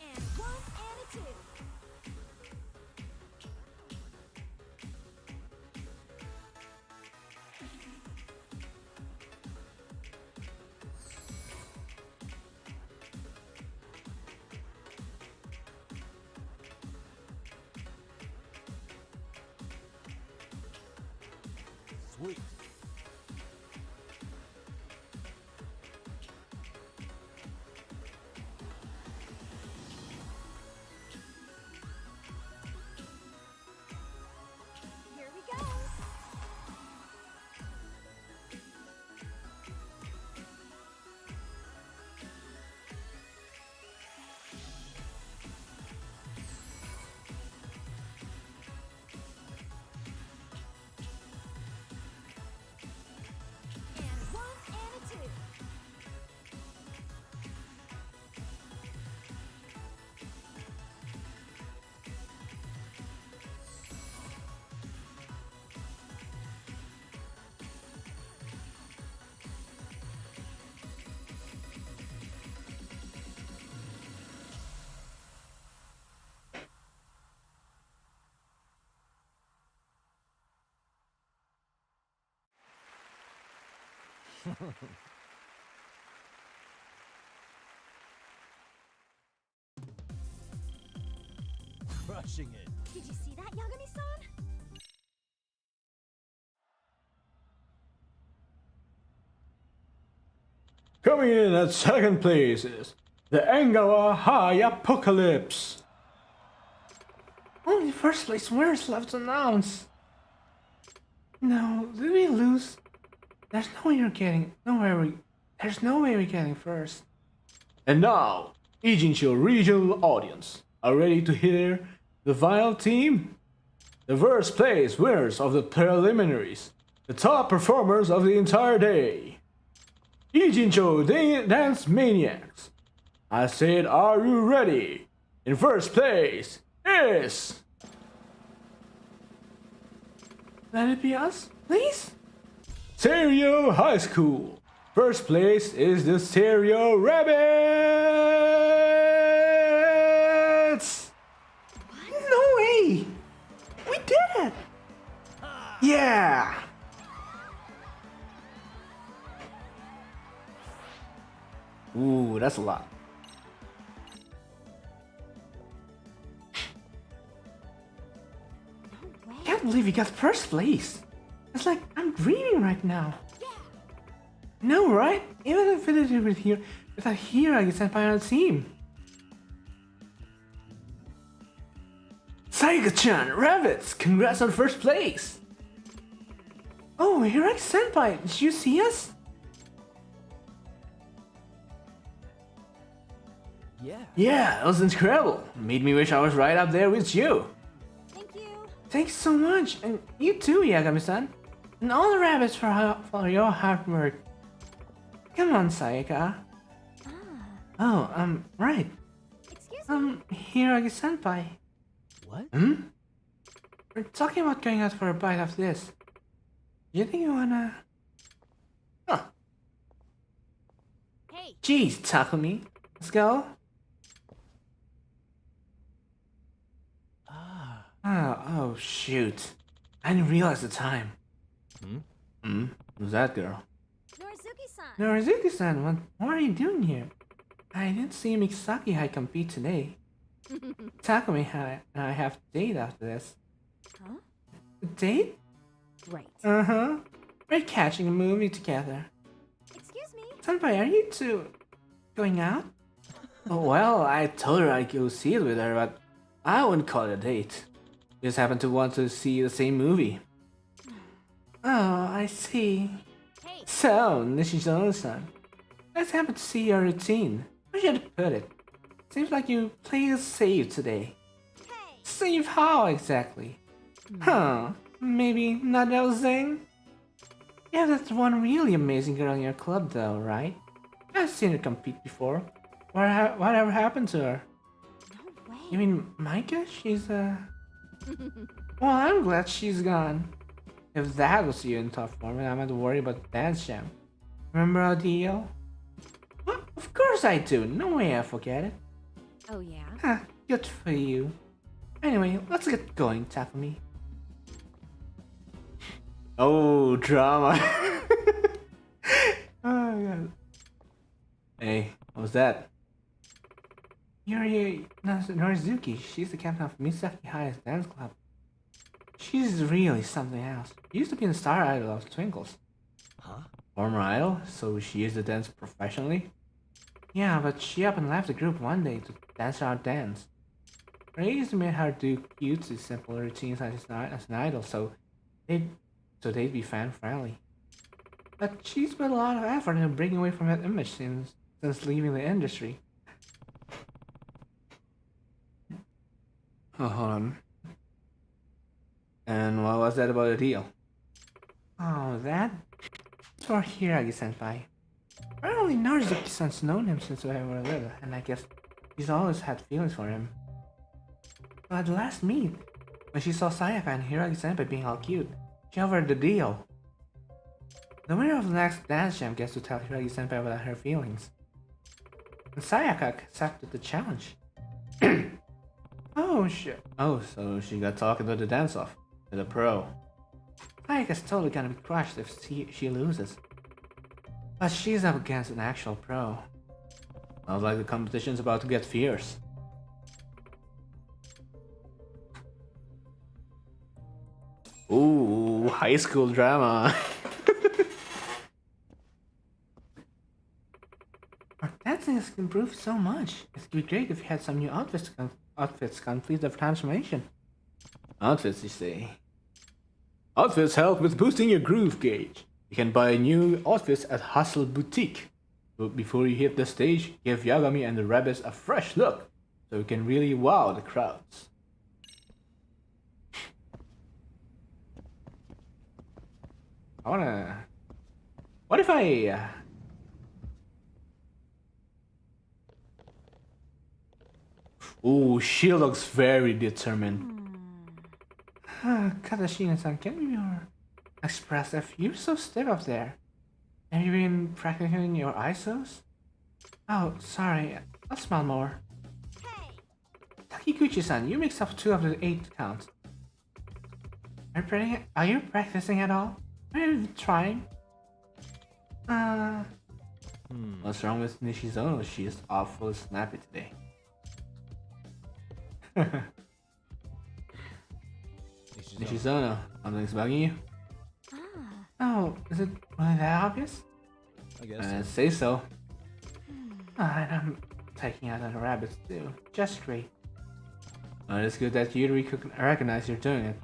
S16: And one and a two.
S2: Sweet.
S16: Here we go. And one and a two.
S2: Crushing it.
S16: Did you see that, Yagami-san?
S5: Coming in at second place is the Angawa High Apocalypse. Only first place winners left to announce. No, did we lose? There's no way we're getting first. And now, Ijincho regional audience are ready to hear the final team. The first place winners of the preliminaries, the top performers of the entire day. Ijincho Dance Maniacs. I said, are you ready? In first place is... Let it be us, please? Stereo High School. First place is the Stereo Rabbits! No way! We did it! Yeah! Ooh, that's a lot.
S16: No way.
S5: Can't believe we got first place. It's like I'm dreaming right now. No, right? Even if it is without here, I get sent by our team. Saiga-chan, Rabbits, congrats on first place. Oh, Hiraki Senpai, did you see us?
S8: Yeah.
S5: Yeah, it was incredible. Made me wish I was right up there with you.
S16: Thank you.
S5: Thanks so much, and you too, Yagami-san. And all the rabbits for your hard work. Come on, Sayaka. Oh, right.
S16: Excuse me.
S5: Hiragi-senpai.
S2: What?
S5: We're talking about going out for a bite after this. You think you wanna... Huh.
S16: Hey.
S5: Jeez, Takumi. Let's go. Oh, shoot. I didn't realize the time. Who's that girl?
S16: Norizuki-san.
S5: Norizuki-san, what are you doing here? I didn't see Misaki-hai compete today. Takumi-hai and I have a date after this.
S10: Huh?
S5: A date?
S10: Right.
S5: Uh-huh. We're catching a movie together.
S16: Excuse me.
S5: Senpai, are you two going out? Oh, well, I told her I'd go see it with her, but I wouldn't call it a date. We just happen to want to see the same movie. Oh, I see.
S16: Hey.
S5: So, Nishizono-san, let's happen to see your routine. How should I put it? Seems like you play it safe today.
S16: Hey.
S5: Safe how exactly? Huh? Maybe not thing? Yeah, that's one really amazing girl in your club though, right? I've seen her compete before. Whatever happened to her?
S16: No way.
S5: You mean Micah? She's Well, I'm glad she's gone. If that was you in top form, I'm not worried about the dance jam. Remember our deal? Well, of course I do. No way I forget it.
S10: Oh, yeah?
S5: Huh, good for you. Anyway, let's get going, Takumi. Oh, drama. Oh, God. Hey, what was that? Yuri Norizuki, she's the captain of Misaki High's dance club. She's really something else. Used to be the star idol of Twinkles.
S2: Huh?
S5: Former idol, so she used to dance professionally? Yeah, but she up and left the group one day to dance our dance. Raised made her do cutesy simple routines as an idol, so they'd be fan friendly. But she's put a lot of effort into breaking away from that image since leaving the industry. Oh, hold on. And what was that about the deal? Oh, that? It's for Hiragi-senpai. Apparently Norizuki-san's known him since we were little, and I guess he's always had feelings for him. But at the last meet, when she saw Sayaka and Hiragi-senpai being all cute, she offered the deal. The winner of the next dance jam gets to tell Hiragi-senpai about her feelings. And Sayaka accepted the challenge. Oh, shit. Oh, so she got talking to the dance-off. To the pro. Sayaka's totally gonna be crushed if she loses. But she's up against an actual pro. Sounds like the competition's about to get fierce. Ooh, high school drama. Our dancing has improved so much. It'd be great if you had some new outfits to complete the transformation. Outfits, you say? Outfits help with boosting your groove gauge. You can buy new outfits at Hustle Boutique. But before you hit the stage, give Yagami and the rabbits a fresh look, so you can really wow the crowds. What if I... Ooh, she looks very determined. Katashina-san, can you be more expressive? You're so stiff up there. Have you been practicing your ISOs? Oh, sorry. I'll smile more.
S16: Hey.
S5: Takiguchi-san, you mixed up 2 of the 8 counts. Are you practicing at all? Are you trying? What's wrong with Nishizono? She's awfully snappy today. Nishizono, something's bugging you? Oh, is it really that obvious?
S2: I guess so.
S5: Say so. And I'm taking out the rabbits too. Just great. Well, it's good that you recognize you're doing it.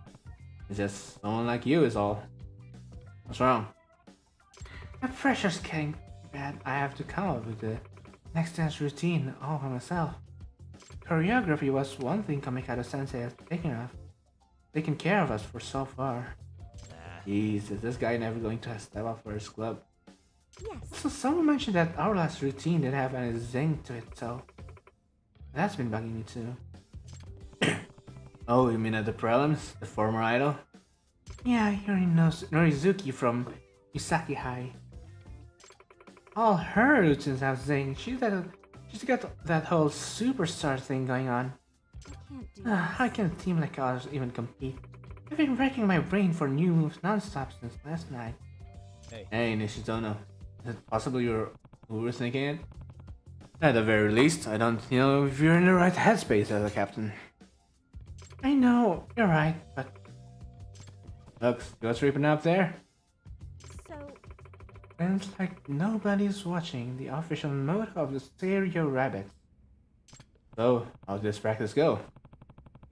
S5: It's just someone like you is all. What's wrong? The pressure's getting bad. I have to come up with next dance routine all by myself. Choreography was one thing Kamikado-sensei has taken care of us for so far. Jeez, is this guy never going to step up for his club?
S16: Yes.
S5: So someone mentioned that our last routine didn't have any zing to it, so that's been bugging me too. Oh, you mean at the prelims? The former idol? Yeah, Yuri knows Norizuki from Misaki High. All her routines have zing. She's got that whole superstar thing going on. How can a team like ours even compete? I've been racking my brain for new moves non-stop since last night. Hey, Nishizono. Is it possible you're overthinking it? At the very least, I don't know if you're in the right headspace as a captain. I know, you're right, but... Look, what's ripping up there?
S16: So...
S5: And it's like nobody's watching the official mode of the Stereo Rabbit. So, how'd this practice go?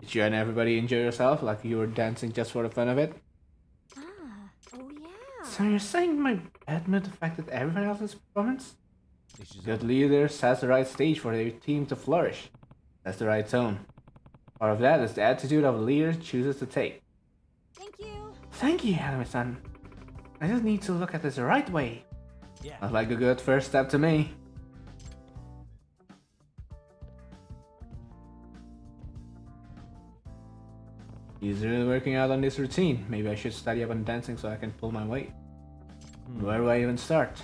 S5: Did you and everybody enjoy yourself like you were dancing just for the fun of it?
S16: Oh yeah.
S5: So you're saying my bad mood affected everyone else's performance? Good leader sets the right stage for their team to flourish. That's the right tone. Part of that is the attitude of a leader chooses to take. Thank you, Yagami-san. I just need to look at this the right way.
S2: Yeah.
S5: Sounds like a good first step to me. He's really working out on this routine. Maybe I should study up on dancing so I can pull my weight. Where do I even start?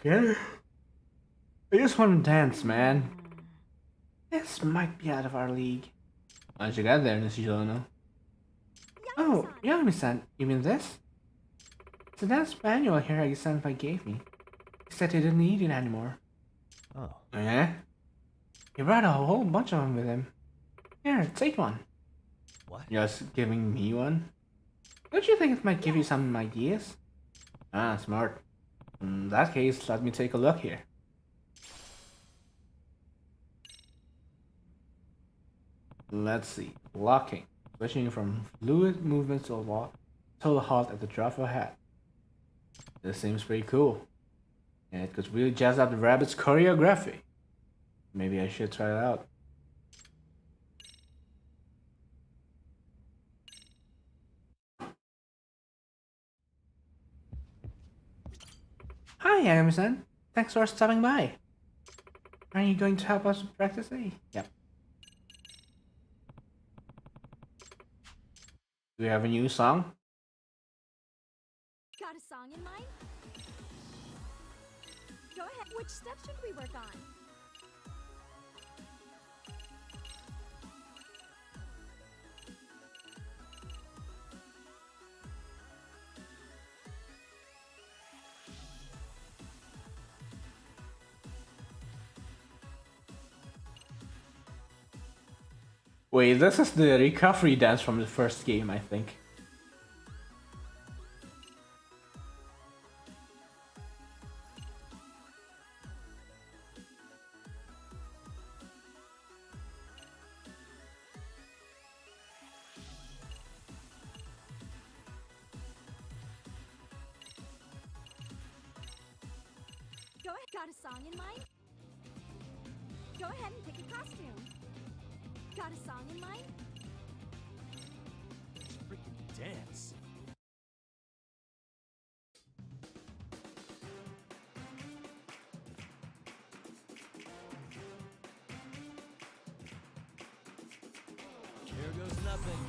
S5: Okay. I just want to dance, man. This might be out of our league. How'd you get there, Nishizono? Oh, Yagami-san, you mean this? It's a dance manual Hiragi-senpai gave me. He said he didn't need it anymore.
S2: Oh.
S5: Yeah? He brought a whole bunch of them with him. Here, take one.
S2: What?
S5: Just giving me one? Don't you think it might give you some ideas? Ah, smart. In that case, let me take a look here. Let's see. Locking. Switching from fluid movements to a halt at the drop of a hat. This seems pretty cool. And it could really jazz up the rabbit's choreography. Maybe I should try it out. Hi, Yagami-san. Thanks for stopping by. Are you going to help us practice? Yep. Do we have a new song?
S16: Got a song in mind? Go ahead. Which steps should we work on?
S5: Wait, this is the recovery dance from the first game, I think.
S16: Go ahead. Got a song in mind? Go ahead and pick a costume. Got a song in mind?
S2: Freaking dance. Here goes nothing.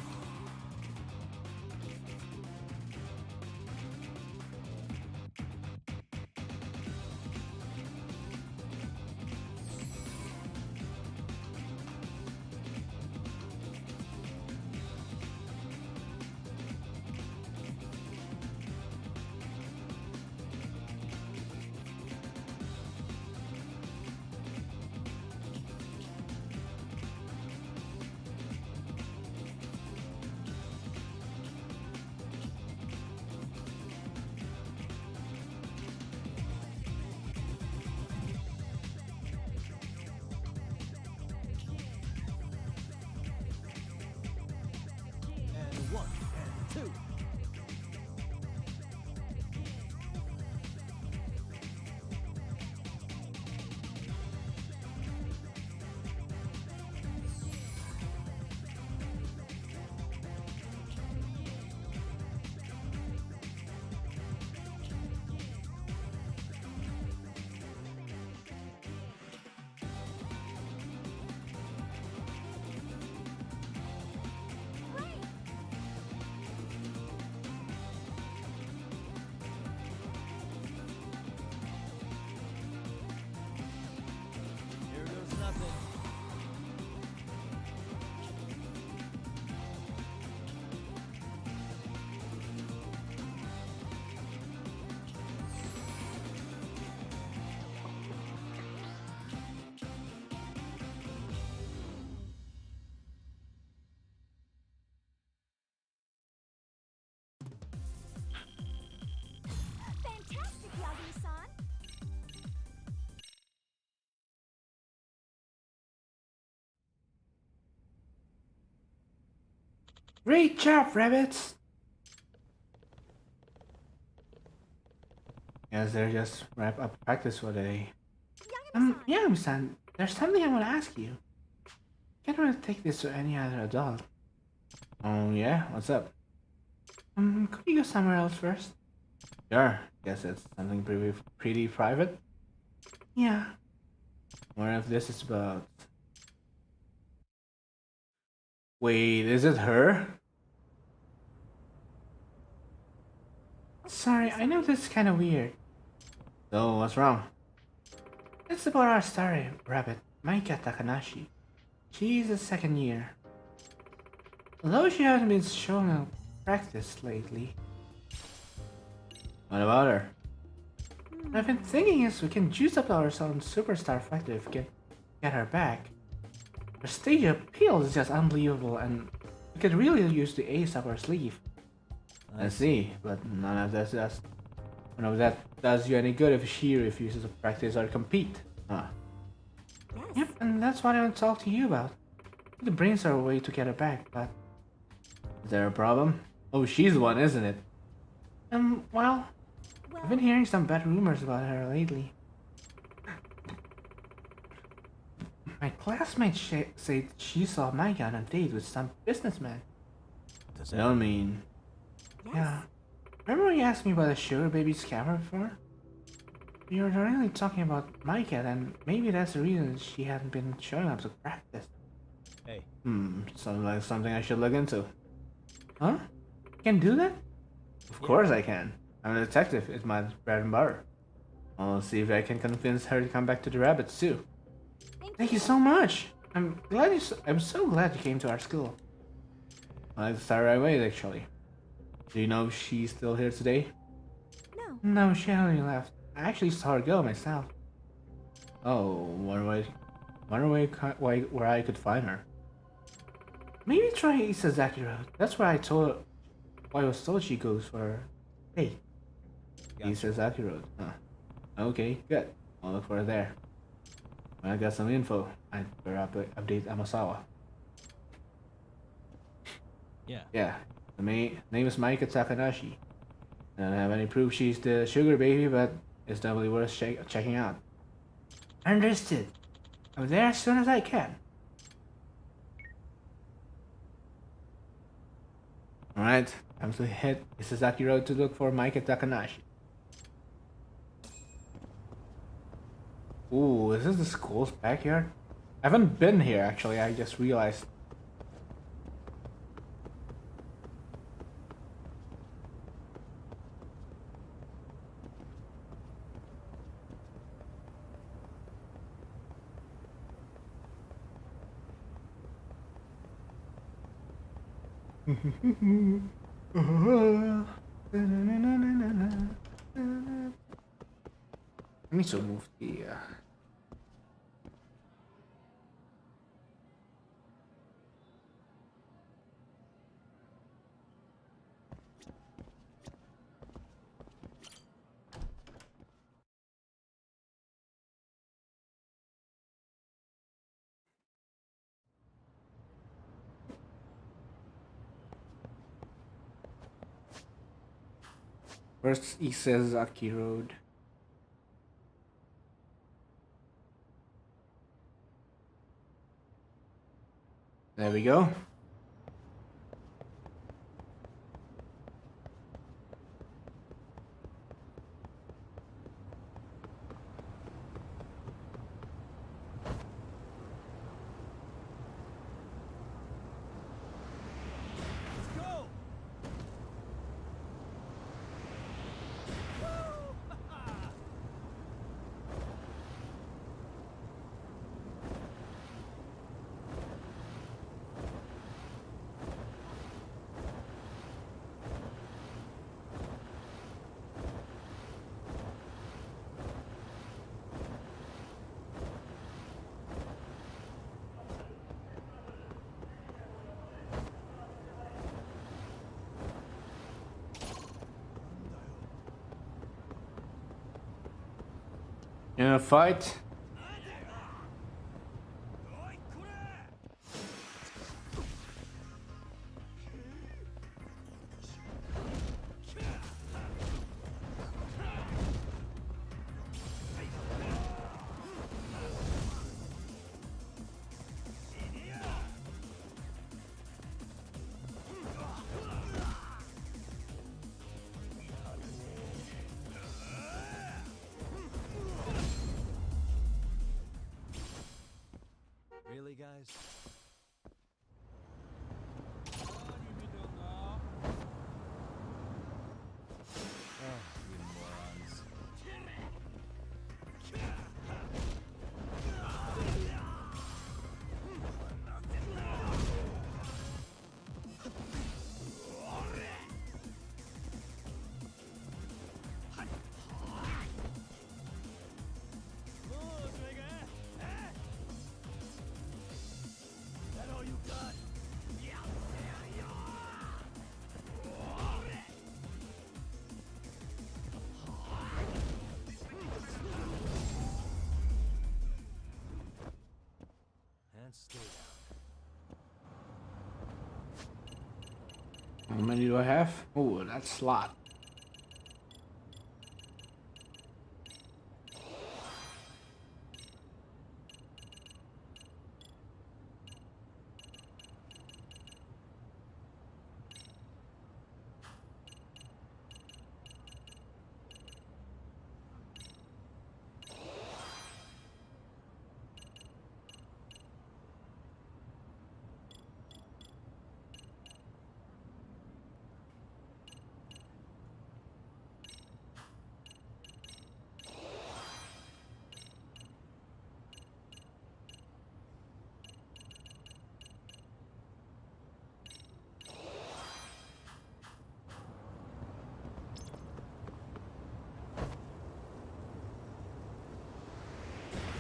S5: Great job, rabbits! Guess they're just wrap up practice for the day. Yagami-san, there's something I want to ask you. Can't really take this to any other adult. Oh yeah? What's up? Could you go somewhere else first? Sure. Guess it's something pretty private? Yeah. What if this is about... Wait, is it her? Sorry, I know this is kind of weird. So, what's wrong? It's about our star rabbit, Maika Takanashi. She's a second year. Although she hasn't been showing up practice lately. What about her? What I've been thinking is we can juice up our own superstar factor if we can get her back. Her stage appeal is just unbelievable and we could really use the ace up our sleeve. I see, but none of that does you any good if she refuses to practice or compete. Huh.
S16: Yes.
S5: Yep, and that's what I want to talk to you about. The brains are a way to get her back, but... Is there a problem? Oh, she's the one, isn't it? Well... I've been hearing some bad rumors about her lately. My classmate said she saw Micah on a date with some businessman.
S2: Does
S5: I
S2: that
S5: don't mean...
S16: Yes.
S5: Yeah. Remember when you asked me about the sugar baby scammer before? You were really talking about Micah, and maybe that's the reason she hadn't been showing up to practice.
S2: Hey.
S5: Sounds like something I should look into. Huh? You can do that? Of course I can. I'm a detective. It's my bread and butter. I'll see if I can convince her to come back to the rabbits too. Thank you so much. I'm so glad you came to our school. I'd like to start right away, actually. Do you know if she's still here today?
S16: No.
S5: No, she already left. I actually saw her go myself. Oh, wonder where I could find her. Maybe try Isazaki Road. That's where I was told she goes for. Hey. Isazaki Road. Huh. Okay, good. I'll look for her there. When I got some info, I'd better update Amasawa.
S2: Yeah.
S5: Yeah. The name is Maika Takanashi. I don't have any proof she's the sugar baby, but it's definitely worth checking out. Understood. I'm there as soon as I can. Alright, time to hit Isazaki Road to look for Maika Takanashi. Ooh, is this the school's backyard? I haven't been here actually, I just realized. Let me so move the First Isazaki Road. There we go. In a fight?
S20: guys. Oh, you morons.
S21: That all you got?
S20: And stay down.
S5: How many do I have? Oh, that's a lot.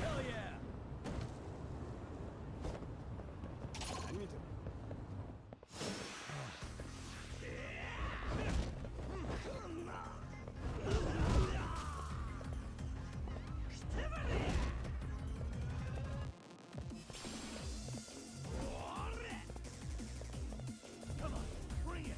S21: Hell yeah! I need to. Come on, bring it!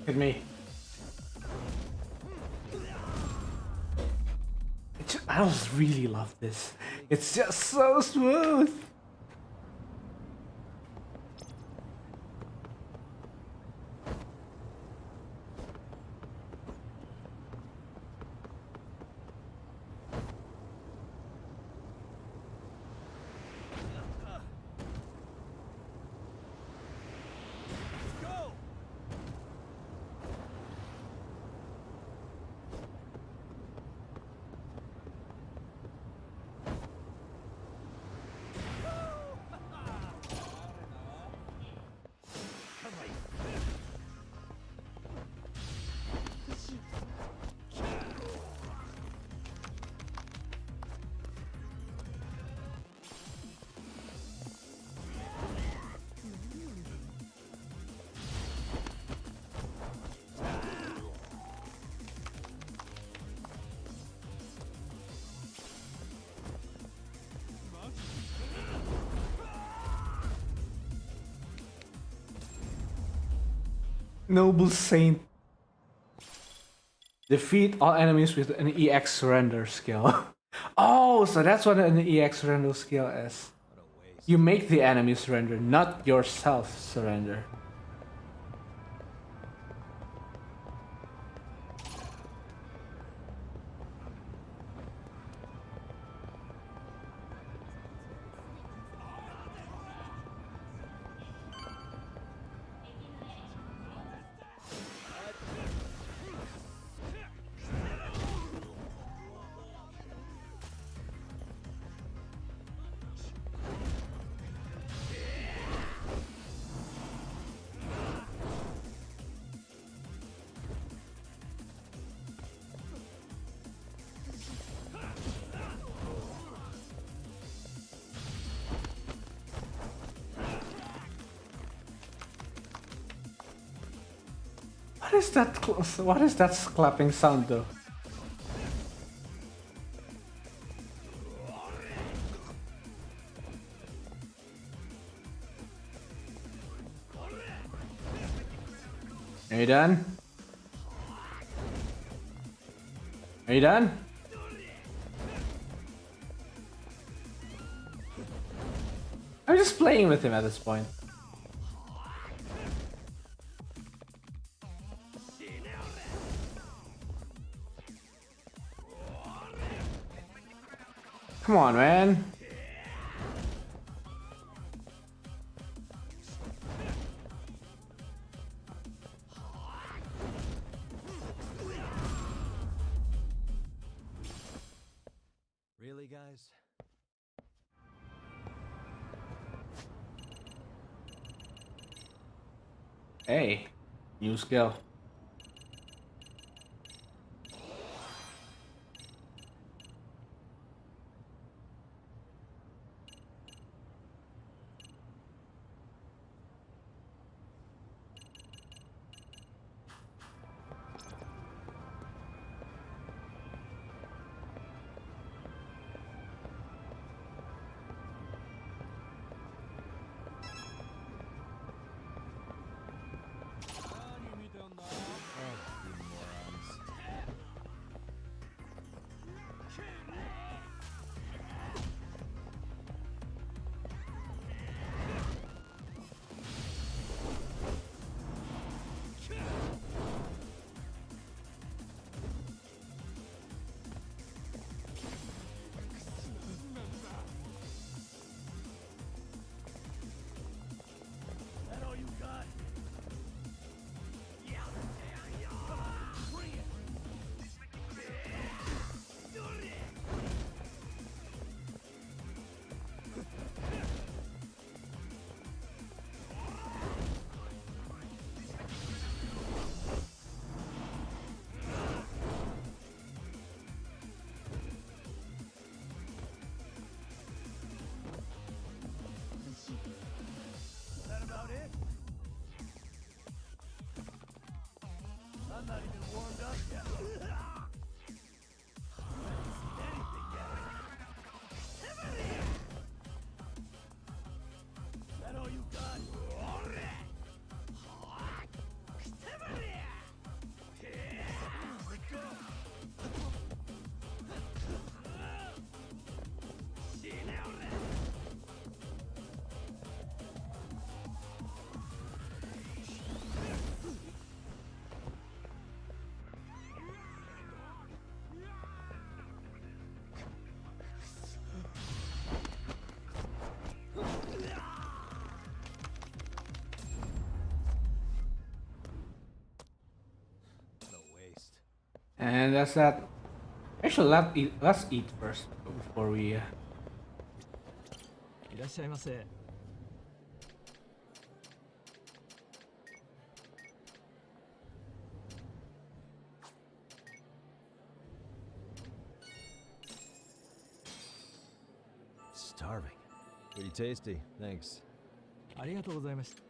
S5: Hit me. I just really love this. It's just so smooth.
S21: Go!
S5: Noble Saint. Defeat all enemies with an EX surrender skill. Oh, so that's what an EX surrender skill is. You make the enemy surrender, not yourself surrender. What is that? What is that clapping sound though? Are you done? Are you done? I'm just playing with him at this point. Come on, man.
S2: Really, guys?
S5: Hey, new skill.
S21: not even warmed up yet. Is that all you got? Let's go.
S5: And that's that. Actually, let's eat first before we.
S4: いらっしゃいませ。
S2: Starving. Pretty tasty. Thanks.
S4: ありがとうございました。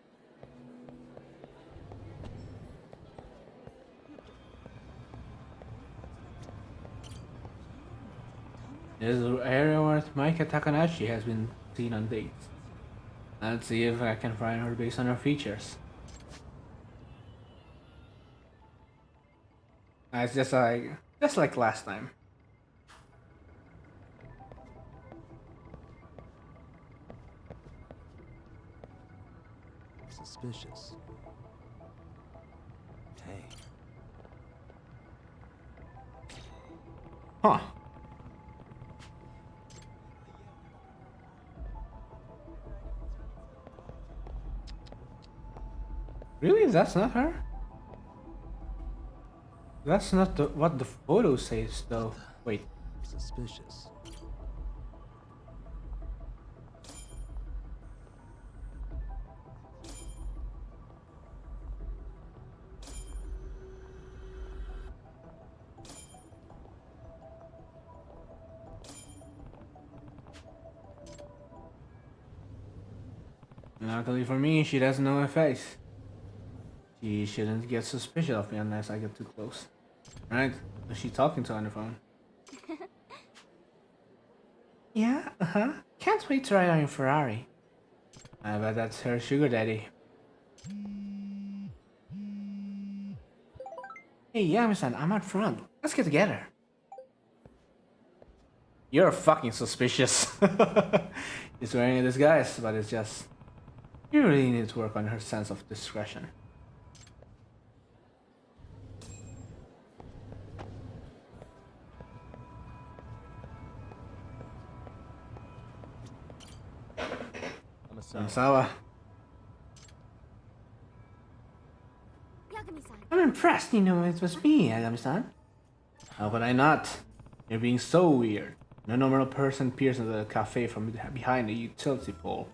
S5: This is the area where Maika Takanashi has been seen on dates. Let's see if I can find her based on her features. It's just like last time.
S2: Suspicious. Hey.
S5: Huh. Really? That's not her? That's not what the photo says, though. Wait.
S2: Suspicious.
S5: Luckily for me, she doesn't know her face. She shouldn't get suspicious of me unless I get too close. Right? Is she talking to her on the phone? Yeah, Can't wait to ride on your Ferrari. I bet that's her sugar daddy. Hey, Yagami-san, I'm out front. Let's get together. You're fucking suspicious. He's wearing a disguise, but it's just... You really need to work on her sense of discretion. Amasawa.
S11: Yagami-san.
S5: I'm impressed you know it was me, Yagami-san. How could I not? You're being so weird. No normal person peers into the cafe from behind a utility pole.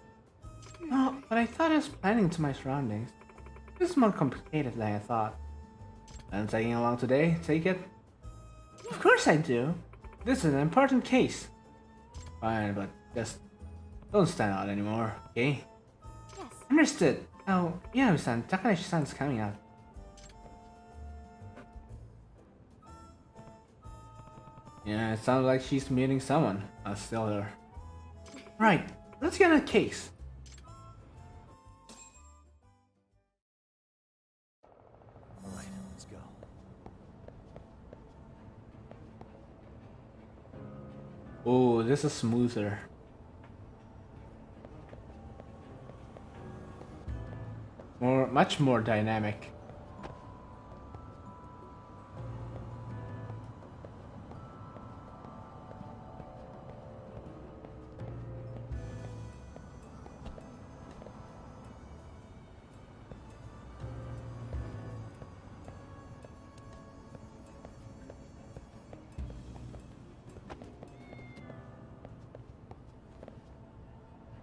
S5: No, but I thought I was planning to my surroundings. This is more complicated than I thought. I'm taking along today, take it? Of course I do. This is an important case. Fine, but just don't stand out anymore, okay?
S11: Yes.
S5: Understood. Oh, Yagami-san, Takahashi-san is coming out. Yeah, it sounds like she's meeting someone. I'll steal her. Right, let's get a case.
S2: Alright, let's go.
S5: Oh, this is smoother. Much more dynamic.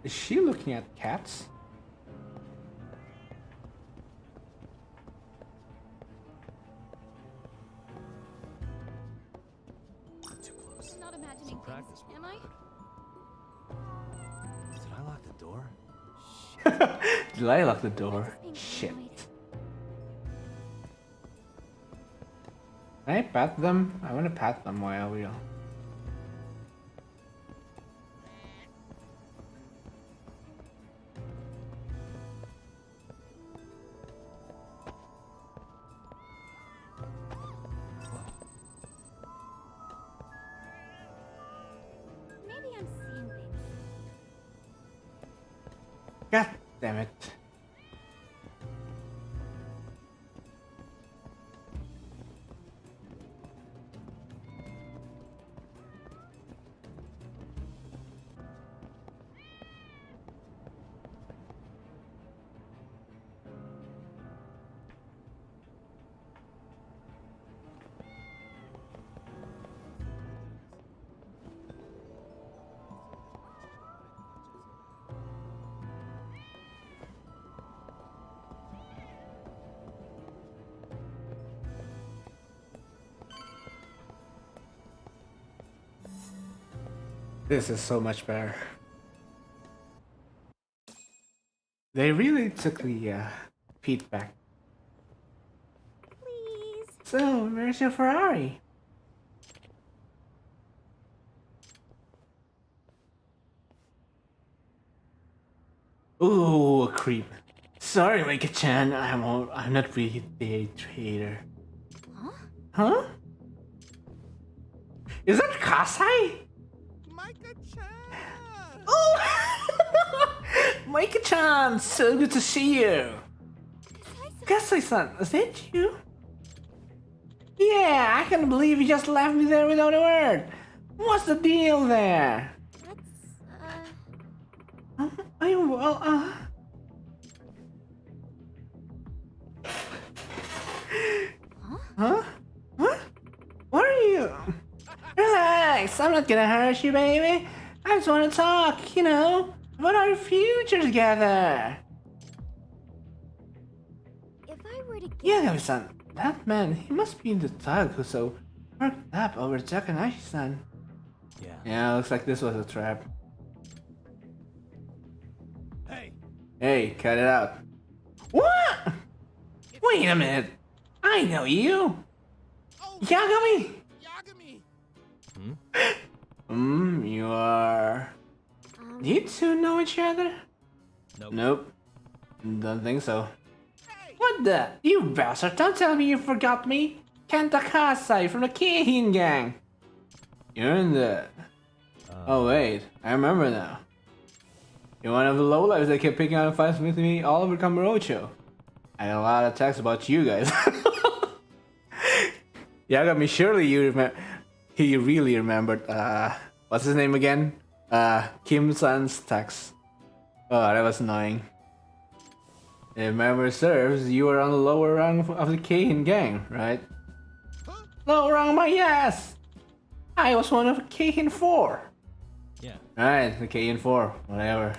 S5: Is she looking at cats?
S2: Too close.
S10: Not imagining
S2: Some
S10: things,
S2: practice.
S10: am I?
S2: Did I lock the door?
S5: Did I lock the door? Shit. Can I pat them? I want to pat them while we are.
S11: Maybe I'm seeing things.
S5: God damn it. This is so much better. They really took the feedback.
S11: Please.
S5: So, where's your Ferrari? Ooh, a creep. Sorry, Micah-chan, I'm not really a traitor.
S11: Huh?
S5: Huh? Is that Kasai? Oh! Micah-chan, so good to see you. Kasai-san, is that you? Yeah, I can't believe you just left me there without a word. What's the deal there? Huh? What? What are you? Relax, I'm not gonna hurt you, baby. I just want to talk, you know, about our future together.
S11: If I were to guess...
S5: Yagami-san, that man, he must be the thug who's so worked up over Takahashi-san. Yeah, looks like this was a trap.
S17: Hey!
S5: Hey, cut it out. What? Wait a minute. I know you. Yagami. You are... Do you two know each other? Nope. Don't think so. What the? You bastard, don't tell me you forgot me! Kenta Kasai from the Keihin gang! You're in the... Oh wait, I remember now. You're one of the lowlifes that kept picking out fights with me all over Kamurocho. I had a lot of texts about you guys. Yagami, surely you remember... He really remembered, what's his name again? Kim-san's text. Oh, that was annoying. If memory serves, you were on the lower rung of the Keihin gang, right? Lower rung my ass! I was one of the Keihin 4.
S2: Yeah.
S5: Right, the Keihin 4, whatever.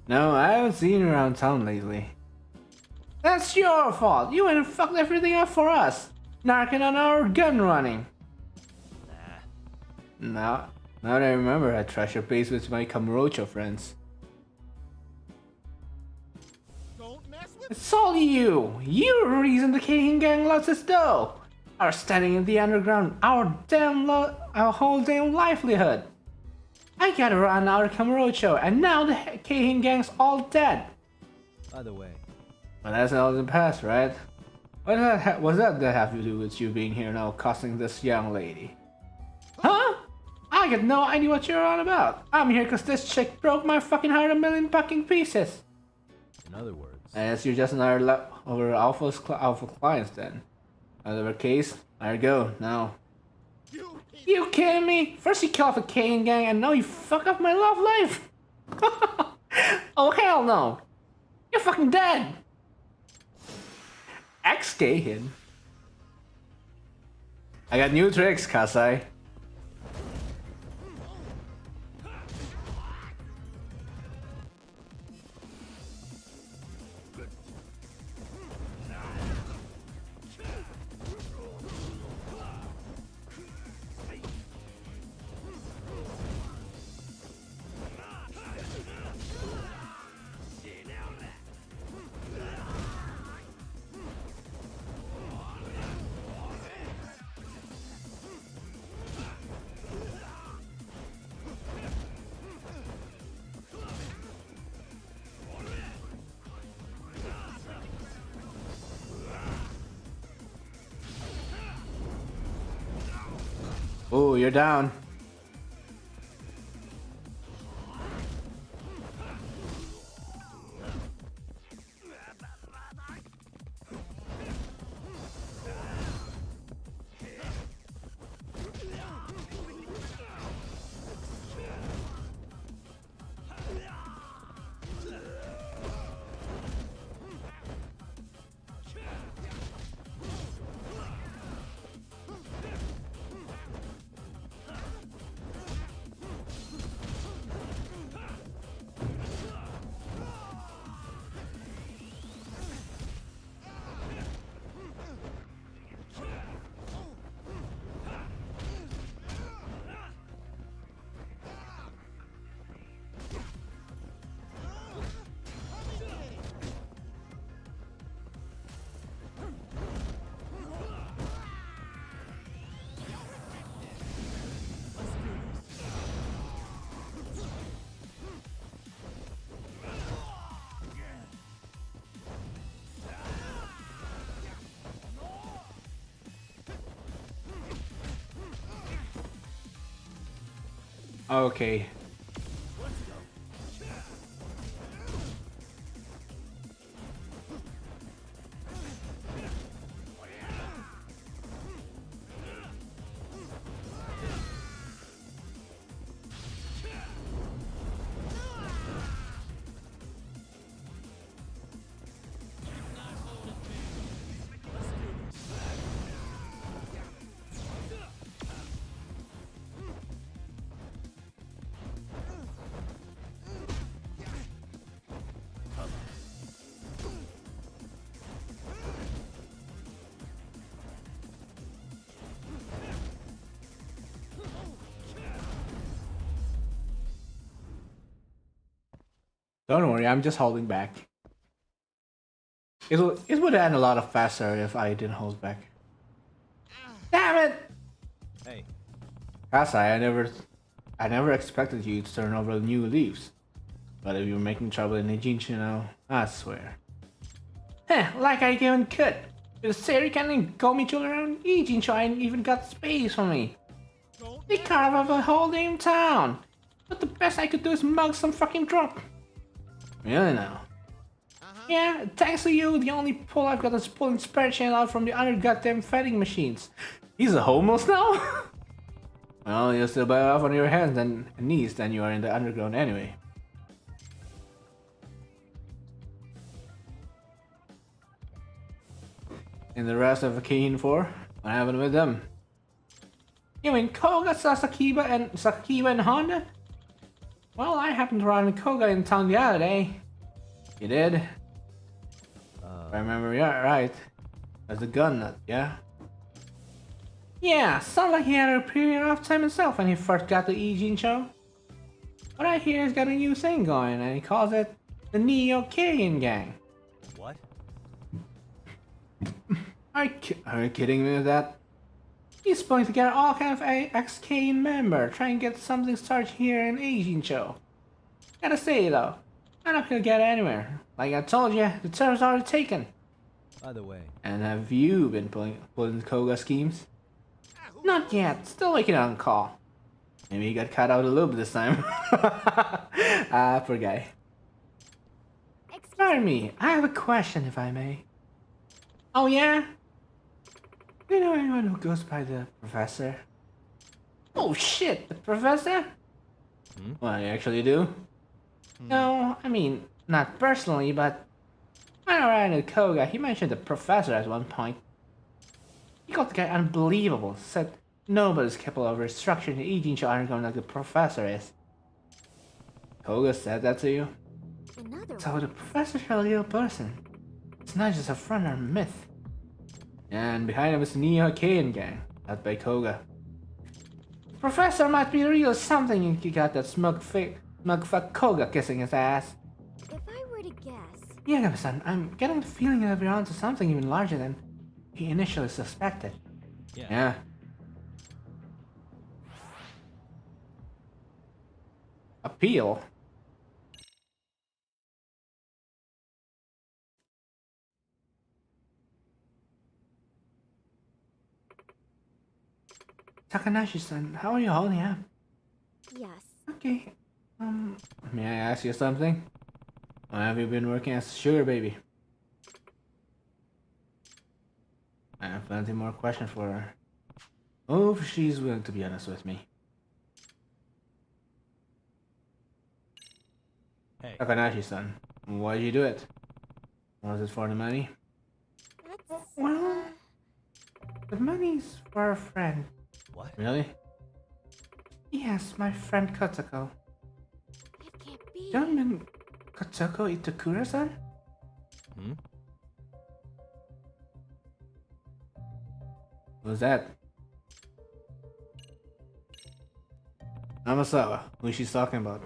S5: No, I haven't seen you around town lately. That's your fault! You went and fucked everything up for us! Narking on our gun running! Now that I remember, I trashed your base with my Kamurocho friends. It's all you! You're the reason the Keihin gang lost its dough! Our standing in the underground, our whole damn livelihood! I gotta run out of Kamurocho, and now the Keihin gang's all dead!
S2: By the way...
S5: But that's all in the past, right? What does that have to do with you being here now accosting this young lady? Huh? I got no idea what you're on about! I'm here cause this chick broke my fucking heart a million fucking pieces!
S2: In other words...
S5: I guess you're just another over Alpha clients then. Another case, there you go, now. You kidding me? First you kill off a Keihin gang and now you fuck up my love life? Oh hell no! You're fucking dead! Ex-Keihin? I got new tricks, Kasai. Oh, you're down. Okay. Don't worry, I'm just holding back. it would end a lot of faster if I didn't hold back. Damn it!
S2: Hey.
S5: Kasai, I never expected you to turn over new leaves. But if you're making trouble in Ijincho, I swear. Heh, like I even could. With Seri can go me to around Ijincho and even got space for me. They carve up a whole damn town. But the best I could do is mug some fucking drunk. Really now? Yeah, thanks to you, the only pull I've got is pulling spare chain out from the other goddamn vending machines. He's a homeless now? Well, you're still better off on your hands and knees than you are in the underground anyway. And the rest of the Keen 4? What happened with them? You mean Koga, Sasakiba, and Honda? Well, I happened to run into Koga in town the other day. You did? If I remember, yeah, right. That's the gun nut, yeah? Yeah, sounds like he had a pretty rough time himself when he first got the Ijincho. But I hear he's got a new thing going, and he calls it the Neo-Keian Gang.
S2: What?
S5: Are you kidding me with that? He's putting together all kinds of ex-Keian members, trying to get something started here in Ijincho. Gotta say though, I don't think he'll get anywhere. Like I told you, the turf's already taken.
S2: By the way.
S5: And have you been pulling Koga schemes? Not yet, still waiting on call. Maybe he got cut out of the loop this time. Poor guy. Pardon me, I have a question if I may. Oh yeah? Do you know anyone who goes by the Professor? Oh shit, the Professor? What, you actually do? No, I mean, not personally, but when I ran into Koga, he mentioned the Professor at one point. He called the guy unbelievable, said nobody's capable of restructuring the Ijincho underground like the Professor is. Koga said that to you? So the Professor's a real person. It's not just a front or a myth. And behind him is the Neo-Keian Gang, led by Koga. Professor might be real something if you got that smug fuck Koga kissing his ass.
S11: If I were to guess...
S5: Yagami-san, I'm getting the feeling that we're onto something even larger than he initially suspected. Yeah. Appeal? Takanashi-san, how are you holding up?
S11: Yes.
S5: Okay. May I ask you something? Why have you been working as a sugar baby? I have plenty more questions for her. Oh, if she's willing to be honest with me.
S2: Hey.
S5: Takanashi-san, why did you do it? Was it for the money? Well, the money's for a friend.
S2: What?
S5: Really? Yes, my friend Kotoko.
S11: It can't be.
S5: Don't mean Kotoko Itakura-san? Who's that? Amasawa, who she's talking about.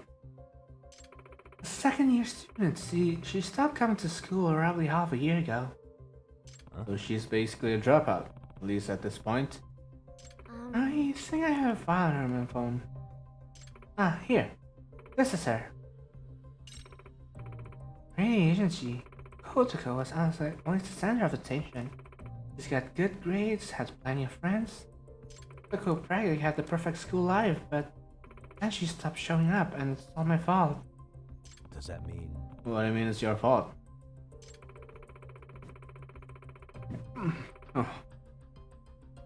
S5: A second-year student. She stopped coming to school roughly half a year ago. So she's basically a dropout, at least at this point. I think I have a file on my phone. Ah, here. This is her. Pretty, isn't she? Kotoko was honestly always the center of attention. She's got good grades, has plenty of friends. Kotoko practically had the perfect school life, but then she stopped showing up, and it's all my fault.
S2: Does that mean?
S5: What I mean is your fault. Oh.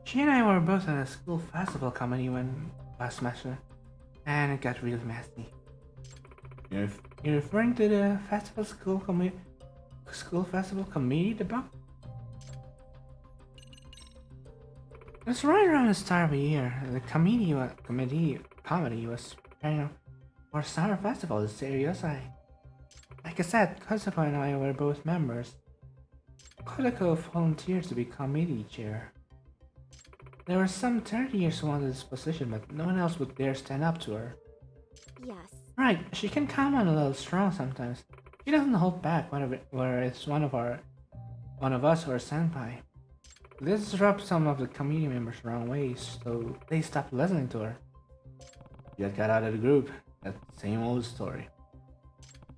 S5: She and I were both at a school festival comedy last semester, and it got really messy. You're referring to the school festival comedy debate? It's right around the start of the year. The comedy was preparing for a summer festival in Seriosai. Like I said, Kotoko and I were both members. Kotoko volunteered to be committee chair. There were some 30 years who wanted this position, but no one else would dare stand up to her.
S11: Yes.
S5: Right, she can come on a little strong sometimes. She doesn't hold back whenever it's one of our one of us or a senpai. This rubbed some of the community members the wrong ways, so they stopped listening to her. She got out of the group. That same old story.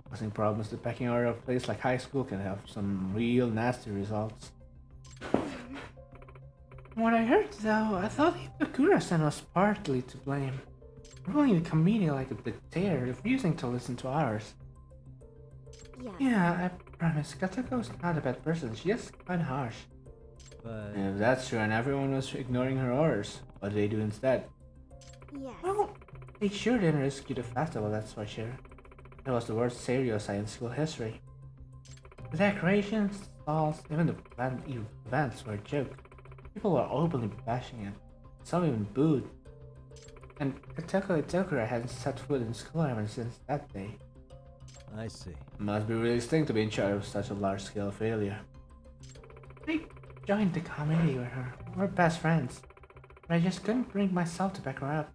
S5: Causing problems, the pecking order of a place like high school can have some real nasty results. From what I heard though, I thought Itakura-san was partly to blame. Ruling the community like a dictator, refusing to listen to ours.
S11: Yes.
S5: Yeah, I promise, Katako's not a bad person, she's just quite harsh.
S2: But
S5: And if that's true and everyone was ignoring her orders, what did they do instead?
S11: Yes.
S5: Well, they sure didn't rescue the festival, that's for sure. It was the worst serious in school history. The decorations, stalls, even the events were a joke. People were openly bashing it. Some even booed. And Katako Itakura hadn't set foot in school ever since that day.
S2: I see.
S5: Must be really sting to be in charge of such a large-scale failure. I joined the committee with her. We're best friends. But I just couldn't bring myself to back her up.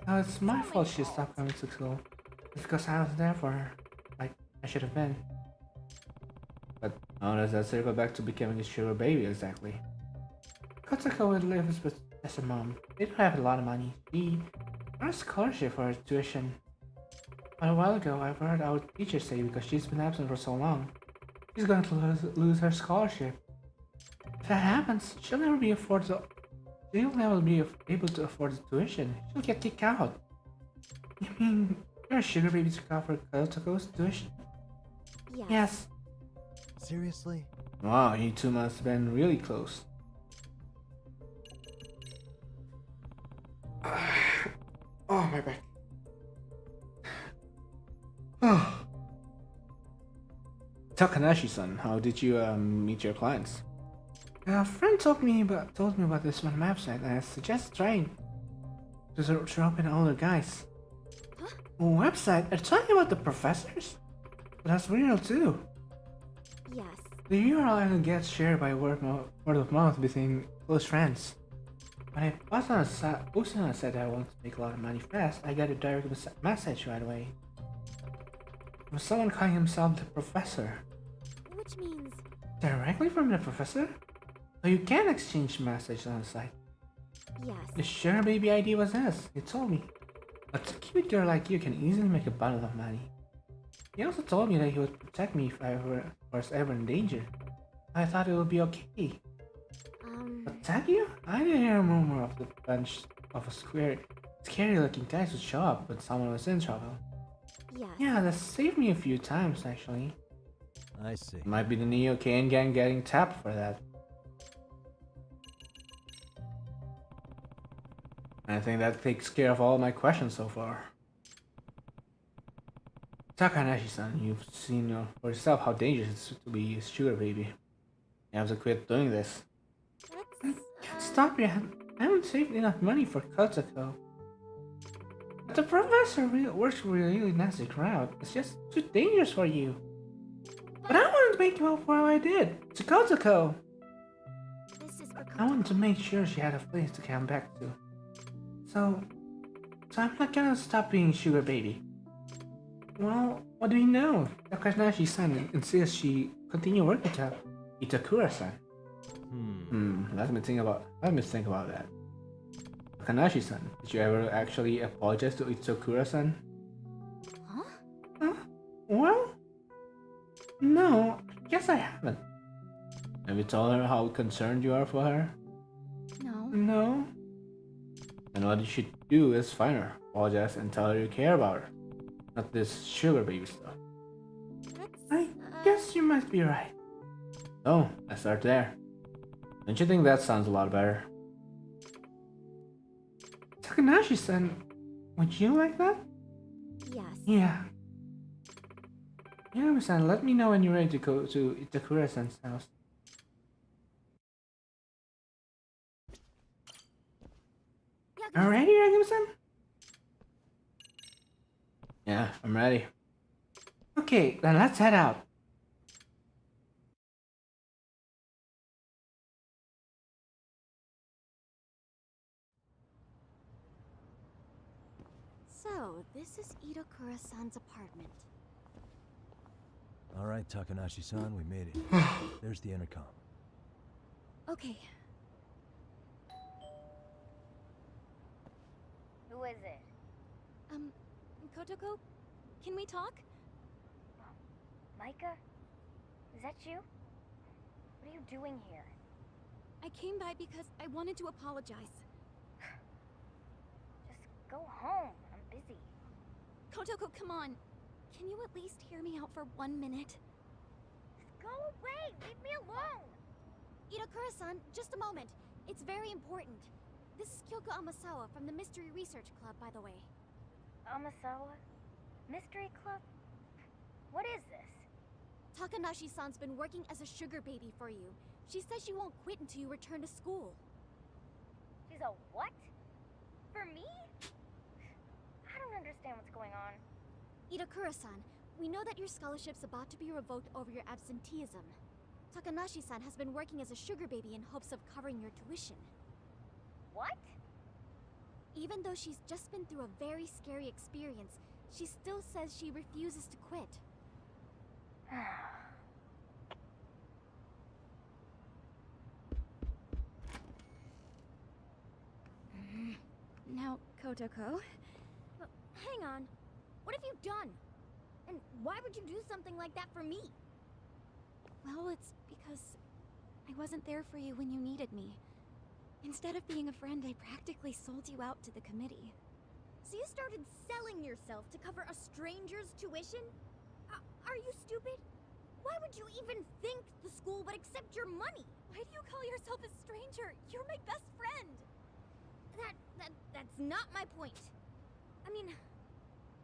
S5: Now it's my fault she stopped coming to school. It's because I was there for her. Like I should have been. But how does that circle back to becoming a sugar baby exactly? Kotako would live with as a mom. They don't have a lot of money. She got a scholarship for her tuition. But a while ago, I've heard our teacher say because she's been absent for so long, she's going to lose her scholarship. If that happens, she'll never be able to afford the tuition. She'll get kicked out. You mean you're a sugar baby to cover Kotako's tuition? Yes.
S2: Seriously?
S5: Wow, you two must have been really close. Oh, my back. Oh. Takanashi-san, how did you meet your clients? A friend told me about this one website, and I suggested trying to open older guys.
S11: Huh?
S5: A website? Are you talking about the professors? That's real too.
S11: Yes.
S5: The URL only gets shared by word of mouth between close friends. When I posted on a site that I wanted to make a lot of money fast, I got a direct message right away. It was someone calling himself the professor.
S11: Which means...
S5: Directly from the professor? So you can exchange messages on the site.
S11: Yes.
S5: The sugar baby ID was his, he told me. A cute girl like you can easily make a bundle of money. He also told me that he would protect me if I was ever in danger. I thought it would be okay. Protect you? I didn't hear a rumor of the bunch of scary looking guys would show up when someone was in trouble.
S11: Yes.
S5: Yeah, that saved me a few times actually.
S2: I see.
S5: Might be the Neo Kane gang getting tapped for that. I think that takes care of all my questions so far. Takanashi-san, you've seen for yourself how dangerous it is to be a sugar baby. You have to quit doing this. I can't stop you. I haven't saved enough money for Kotako. But the professor works with a really nasty crowd. It's just too dangerous for you. But I wanted to make you up for what I did to Kotako.
S11: This is for
S5: I wanted to make sure she had a place to come back to. So I'm not gonna stop being sugar baby. Well, what do we know? Takanashi-san insists she continue working to Itakura-san. Let me think about that. Takanashi-san, did you ever actually apologize to Itakura-san? Huh? Well, no, I guess I haven't. Have you told her how concerned you are for her?
S11: No.
S5: No? Then what you should do is find her, apologize, and tell her you care about her. Not this sugar baby stuff. I guess you might be right. Oh, let's start there. Don't you think that sounds a lot better? Takanashi-san, would you like that?
S11: Yes.
S5: Yeah. Yagami-san, let me know when you're ready to go to Itakura-san's house. Are you ready, Yagami-san? Yeah, I'm ready. Okay, then let's head out.
S11: So, this is Itakura-san's apartment.
S2: Alright. Alright, Takanashi-san, we made it. There's the intercom.
S16: Okay.
S19: Who is it?
S16: Kotoko? Can we talk?
S19: Micah? Is that you? What are you doing here?
S16: I came by because I wanted to apologize.
S19: Just go home. I'm busy.
S16: Kotoko, come on. Can you at least hear me out for 1 minute?
S19: Just go away! Leave me alone!
S11: Itakura-san, just a moment. It's very important. This is Kyoko Amasawa from the Mystery Research Club, by the way.
S19: Amasawa? Mystery Club? What is this?
S11: Takanashi-san's been working as a sugar baby for you. She says she won't quit until you return to school.
S19: She's a what? For me? I don't understand what's going on.
S11: Itakura-san, we know that your scholarship's about to be revoked over your absenteeism. Takanashi-san has been working as a sugar baby in hopes of covering your tuition.
S19: What?
S11: Even though she's just been through a very scary experience, she still says she refuses to quit.
S16: Now, Kotoko.
S11: Hang on. What have you done? And why would you do something like that for me?
S16: Well, it's because I wasn't there for you when you needed me. Instead of being a friend, I practically sold you out to the committee.
S11: So you started selling yourself to cover a stranger's tuition? Are you stupid? Why would you even think the school would accept your money?
S16: Why do you call yourself a stranger? You're my best friend!
S11: That's not my point. I mean,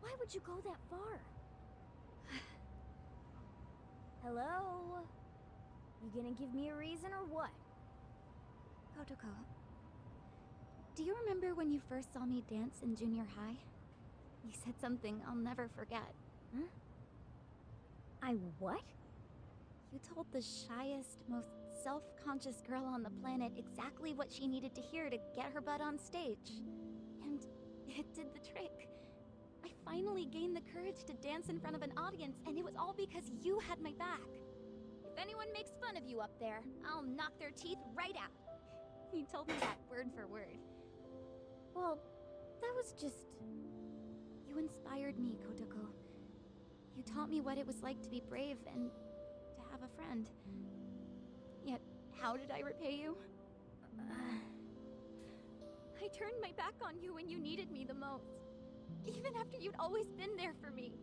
S11: why would you go that far?
S19: Hello? You gonna give me a reason or what?
S16: Kotoko, do you remember when you first saw me dance in junior high? You said something I'll never forget.
S19: Huh? I what?
S16: You told the shyest, most self-conscious girl on the planet exactly what she needed to hear to get her butt on stage. And it did the trick. I finally gained the courage to dance in front of an audience, and it was all because you had my back.
S11: If anyone makes fun of you up there, I'll knock their teeth right out.
S16: You told me that word for word.
S11: Well, that was just...
S16: You inspired me, Kotoko. You taught me what it was like to be brave and to have a friend. Yet, how did I repay you? I turned my back on you when you needed me the most. Even after you'd always been there for me.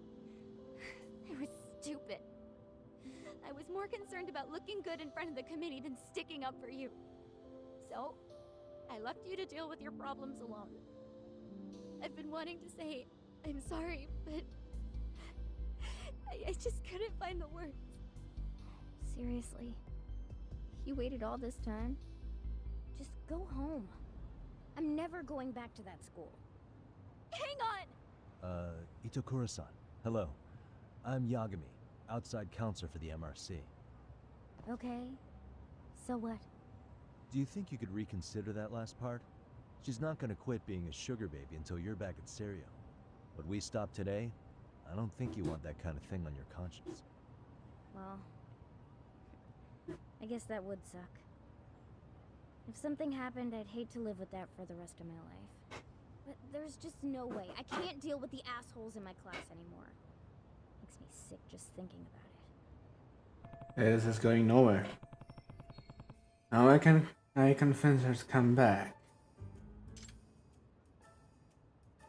S16: I was stupid. I was more concerned about looking good in front of the committee than sticking up for you. So, I left you to deal with your problems alone. I've been wanting to say, I'm sorry, but... I just couldn't find the words.
S19: Seriously? You waited all this time? Just go home. I'm never going back to that school.
S16: Hang on!
S2: Itokura-san. Hello. I'm Yagami, outside counselor for the MRC.
S19: Okay. So what?
S2: Do you think you could reconsider that last part? She's not gonna quit being a sugar baby until you're back at Serio. But we stop today, I don't think you want that kind of thing on your conscience.
S19: Well, I guess that would suck. If something happened, I'd hate to live with that for the rest of my life. But there's just no way. I can't deal with the assholes in my class anymore. Makes me sick just thinking about it.
S5: This is going nowhere. Now I can convince her to come back.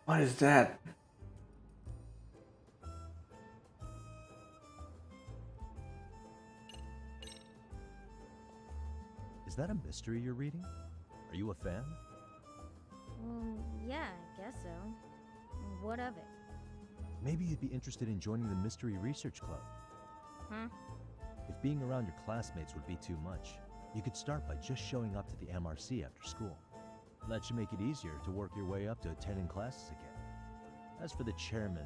S5: What is that?
S2: Is that a mystery you're reading? Are you a fan?
S19: Yeah, I guess so. What of it?
S2: Maybe you'd be interested in joining the Mystery Research Club.
S19: Huh?
S2: If being around your classmates would be too much, you could start by just showing up to the MRC after school. That should make it easier to work your way up to attending classes again. As for the chairman,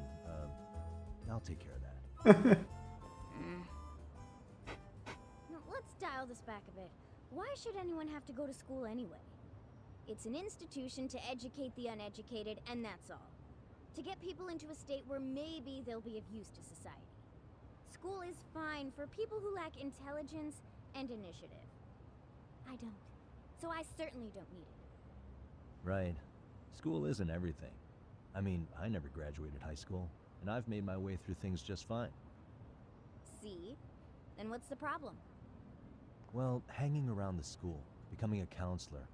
S2: I'll take care of that.
S19: No, let's dial this back a bit. Why should anyone have to go to school anyway? It's an institution to educate the uneducated, and that's all. To get people into a state where maybe they'll be of use to society.
S11: school is fine for people who lack intelligence and initiative. I don't. So I certainly don't need it.
S2: Right. School isn't everything. I mean, I never graduated high school, and I've made my way through things just fine.
S11: See? Then what's the problem?
S2: Well, hanging around the school, becoming a counselor,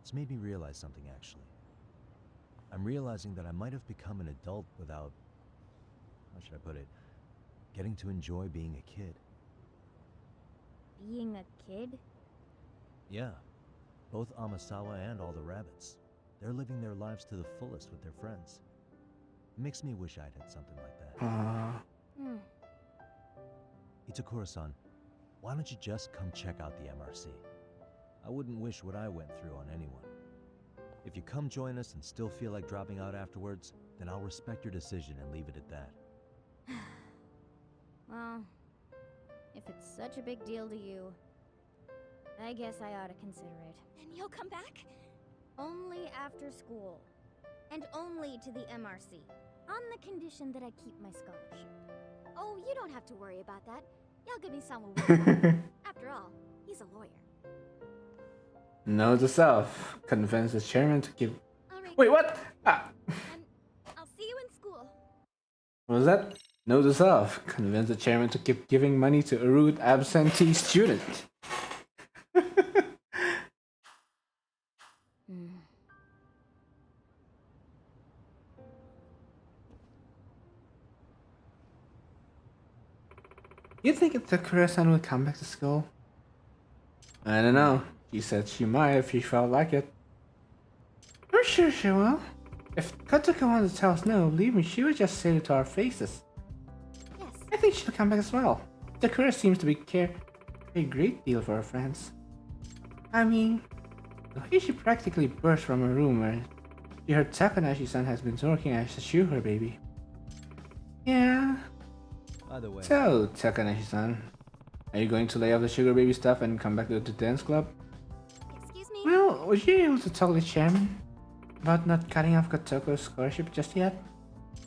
S2: it's made me realize something, actually. I'm realizing that I might have become an adult without, how should I put it, getting to enjoy being a kid.
S11: Being a kid?
S2: Yeah. Both Amasawa and all the rabbits. They're living their lives to the fullest with their friends. It makes me wish I'd had something like that. Itakura-san, why don't you just come check out the MRC? I wouldn't wish what I went through on anyone. If you come join us and still feel like dropping out afterwards, then I'll respect your decision and leave it at that.
S11: Well, if it's such a big deal to you, I guess I ought to consider it.
S16: And you'll come back?
S11: Only after school. And only to the MRC. On the condition that I keep my scholarship.
S16: Oh, you don't have to worry about that. Yagami-san will worry. After all, he's a lawyer.
S5: Note to self. Convince the chairman to give...
S16: Alright.
S5: Wait, what? Ah.
S16: And I'll see you in school.
S5: What was that? Note to self. Convince the chairman to keep giving money to a rude absentee student. You think Itakura-san would come back to school? I don't know. She said she might if she felt like it. I'm sure she will. If Kotoko wanted to tell us no, believe me, she would just say it to our faces.
S16: Yes.
S5: I think she'll come back as well. Itakura seems to care a great deal for her friends. I mean, the way she practically burst from her room where she heard Takanashi-san has been working as a sugar baby. Yeah.
S2: By the way...
S5: So, Takanashi-san, are you going to lay off the sugar baby stuff and come back to the dance club?
S16: Excuse me?
S5: Well, was you able to tell the chairman about not cutting off Kotoko's scholarship just yet?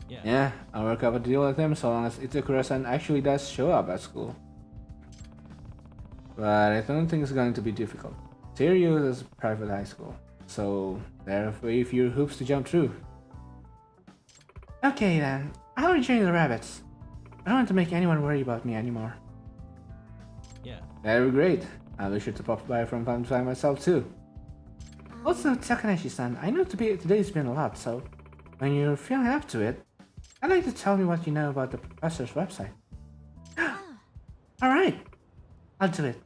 S5: Yeah, I'll work out a deal with him so long as Itakura-san actually does show up at school. But I don't think it's going to be difficult. Seiryu is a private high school, so there are very few hoops to jump through. Okay then, I'll rejoin the rabbits. I don't want to make anyone worry about me anymore.
S2: Yeah.
S5: That'd be great. I'll be sure to pop by from time to time myself too. Also, Takanashi-san, I know today's been a lot, so when you're feeling up to it, I'd like to tell me what you know about the professor's website. Alright, I'll do it.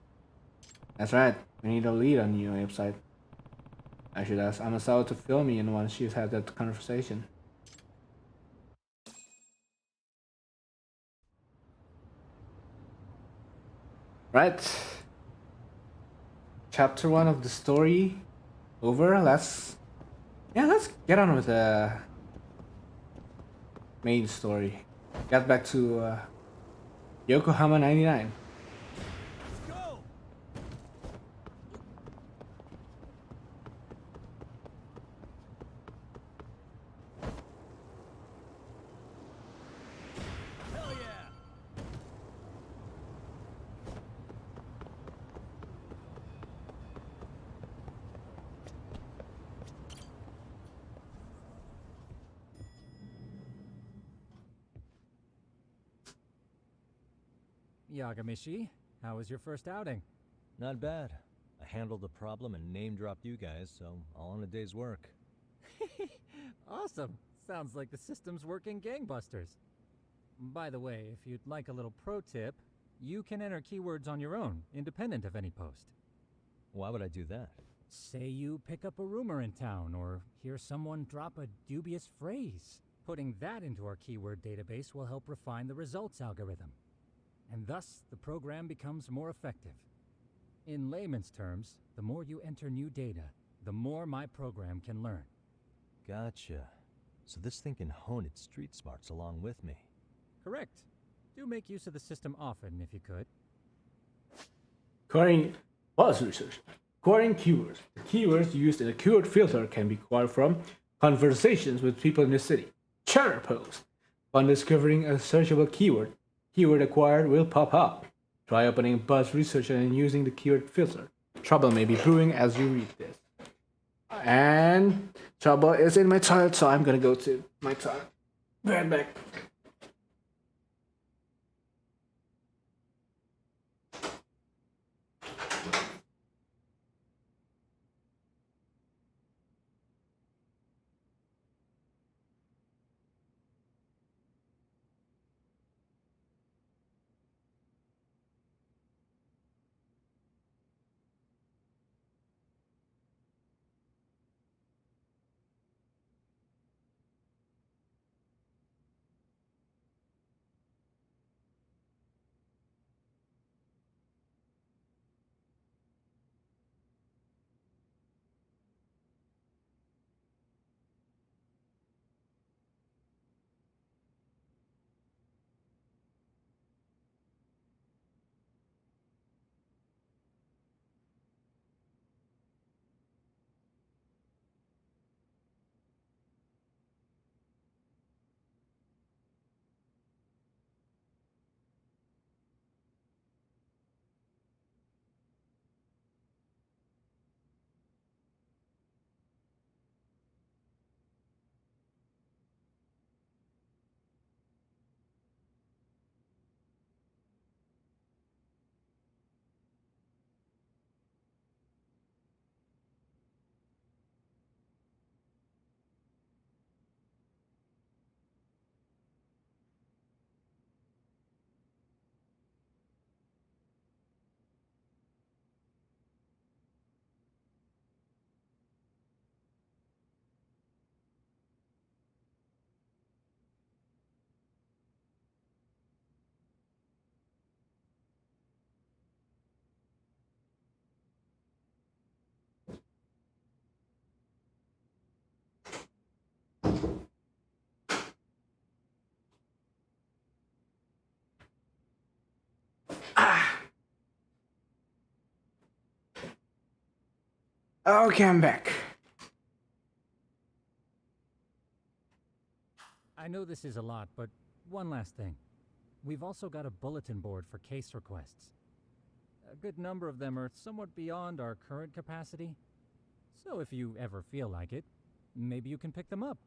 S5: That's right, we need a lead on your website. I should ask Amasawa to fill me in once she's had that conversation. Right. Chapter 1 of the story over. Let's get on with the main story. Get back to Yokohama 99.
S7: Yagami, how was your first outing?
S2: Not bad. I handled the problem and name-dropped you guys, so all in a day's work.
S7: Awesome. Sounds like the system's working gangbusters. By the way, if you'd like a little pro tip, you can enter keywords on your own, independent of any post.
S2: Why would I do that?
S7: Say you pick up a rumor in town, or hear someone drop a dubious phrase. Putting that into our keyword database will help refine the results algorithm. And thus, the program becomes more effective. In layman's terms, the more you enter new data, the more my program can learn.
S2: Gotcha. So this thing can hone its street smarts along with me.
S7: Correct. Do make use of the system often, if you could.
S5: Querying buzz research. Querying keywords. The keywords used in a keyword filter can be queried from conversations with people in the city, Twitter posts, on discovering a searchable keyword, keyword acquired will pop up. Try opening Buzz Researcher and using the keyword filter. Trouble may be brewing as you read this. And trouble is in my toilet, so I'm gonna go to my toilet. Right back. Okay, I'm back.
S7: I know this is a lot, but one last thing. We've also got a bulletin board for case requests. A good number of them are somewhat beyond our current capacity. So if you ever feel like it, maybe you can pick them up.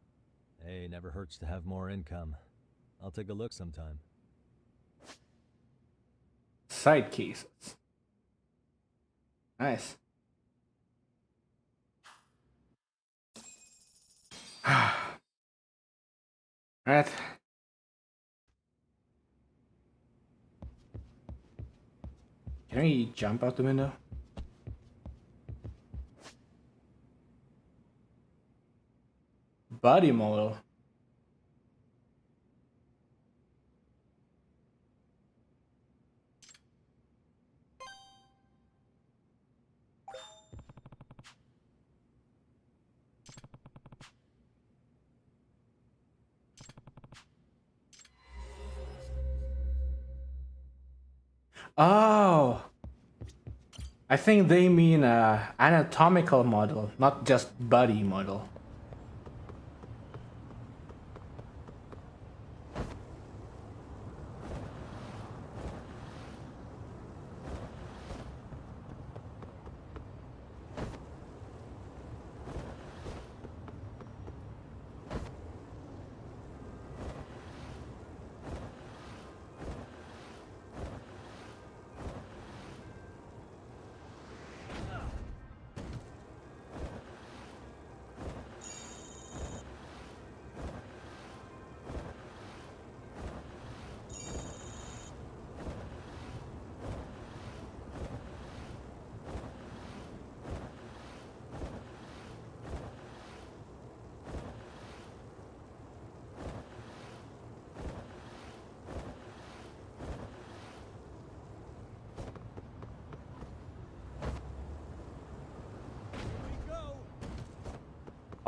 S2: Hey, never hurts to have more income. I'll take a look sometime.
S5: Side cases. Nice. Alright. Can we jump out the window? Body model. Oh, I think they mean anatomical model, not just body model.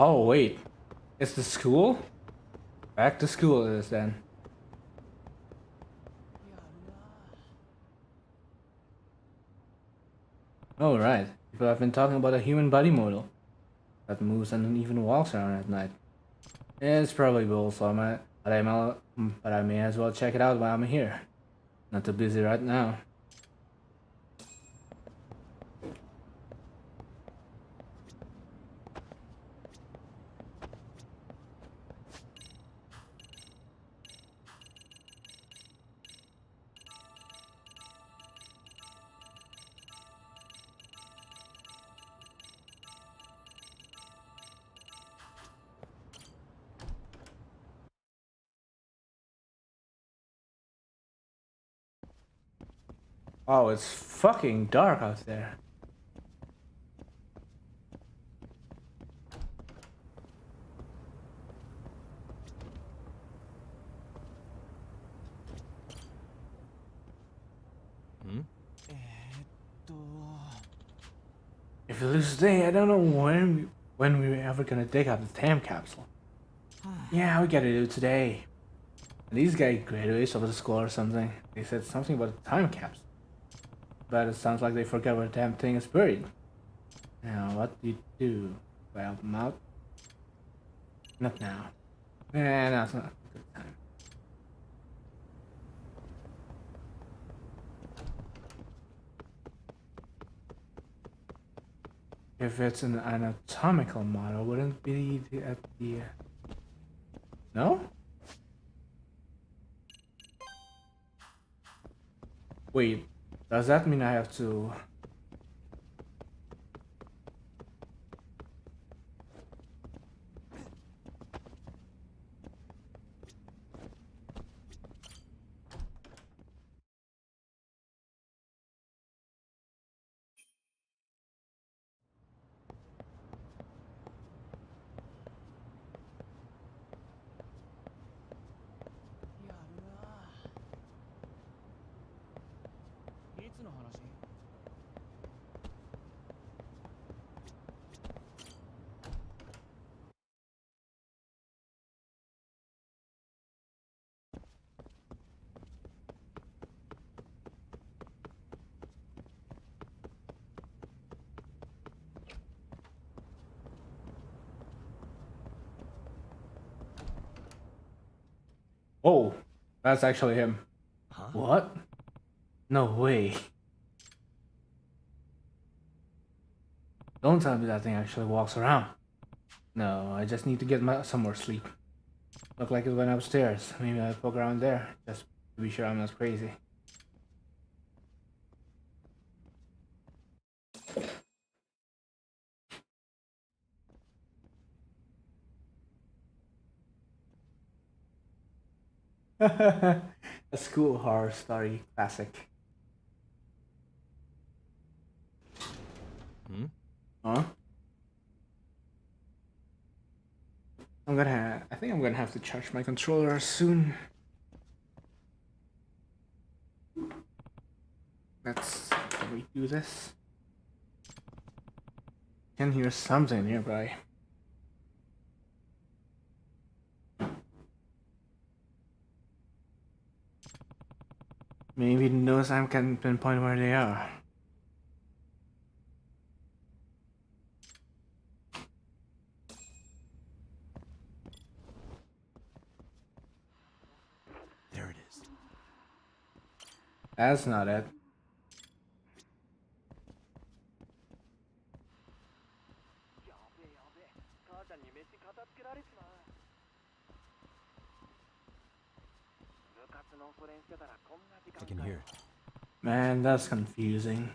S5: Oh wait, it's the school? Back to school it is then. Oh right, people have been talking about a human body model that moves and even walks around at night. It's probably bull, so but I may as well check it out while I'm here. Not too busy right now. Oh, it's fucking dark out there. If we lose today, I don't know when we're ever gonna dig out the time capsule. Yeah, we gotta do it today. And these guys graduates of the school or something. They said something about the time capsule. But it sounds like they forgot where the damn thing is buried. Now, what do you do? Do I help them out? Not now. No, it's not a good time. If it's an anatomical model, wouldn't it be at the... No? Wait, does that mean I have to... Oh, that's actually him. Huh? What? No way. Don't tell me that thing actually walks around. No, I just need to get some more sleep. Look like it went upstairs. Maybe I'll poke around there, just to be sure I'm not crazy. A school horror story classic. Huh? I think I'm gonna have to charge my controller soon. Let's redo this. Can hear something nearby. Maybe no Sam can pinpoint where they are.
S2: There it is.
S5: That's not it.
S2: I can hear it.
S5: Man, that's confusing.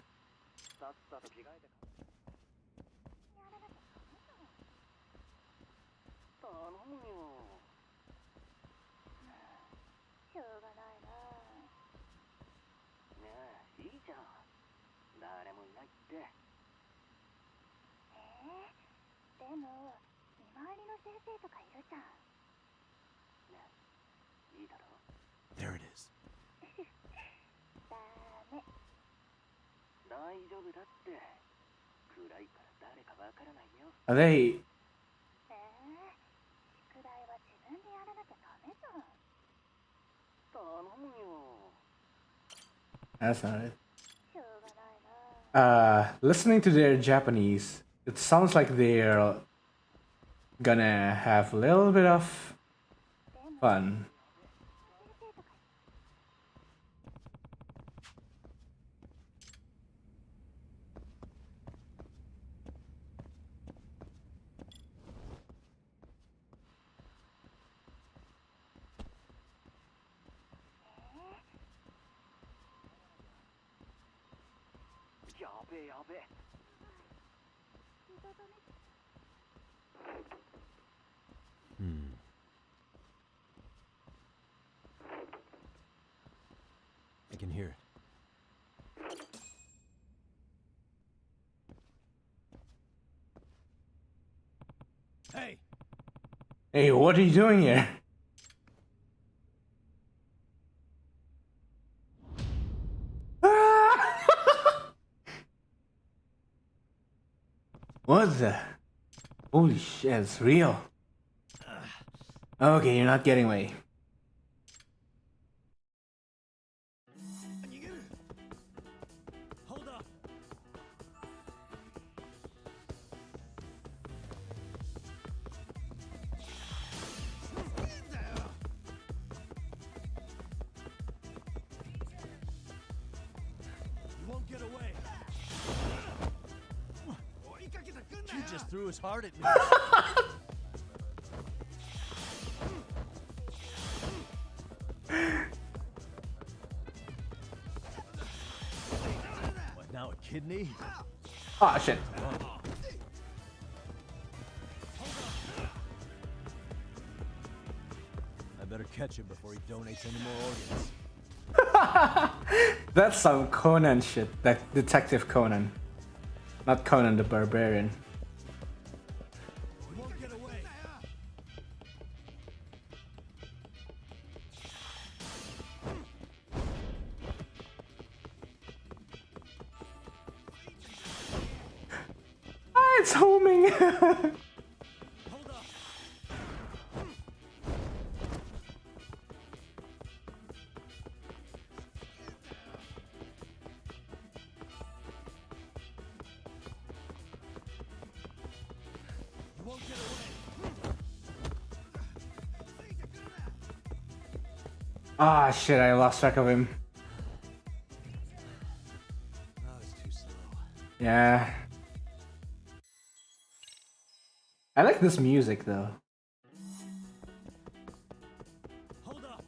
S2: There it is.
S5: Are they... That's not it. Listening to their Japanese, it sounds like they're gonna have a little bit of fun.
S3: I'll be.
S2: I can hear it.
S17: Hey!
S5: Hey, what are you doing here? What the? Holy shit, it's real. Okay, you're not getting away.
S17: Hold up! You won't get away.
S21: He just threw his heart at me.
S2: What now, a kidney?
S5: Oh shit.
S2: I better catch him before he donates any more organs.
S5: That's some Conan shit. That Detective Conan. Not Conan the Barbarian.
S17: You won't get away.
S5: Ah, it's homing.
S17: Hold up. You won't get away.
S5: Ah shit, I lost track of him.
S2: That was too slow.
S5: Yeah. I like this music though.
S17: Hold up.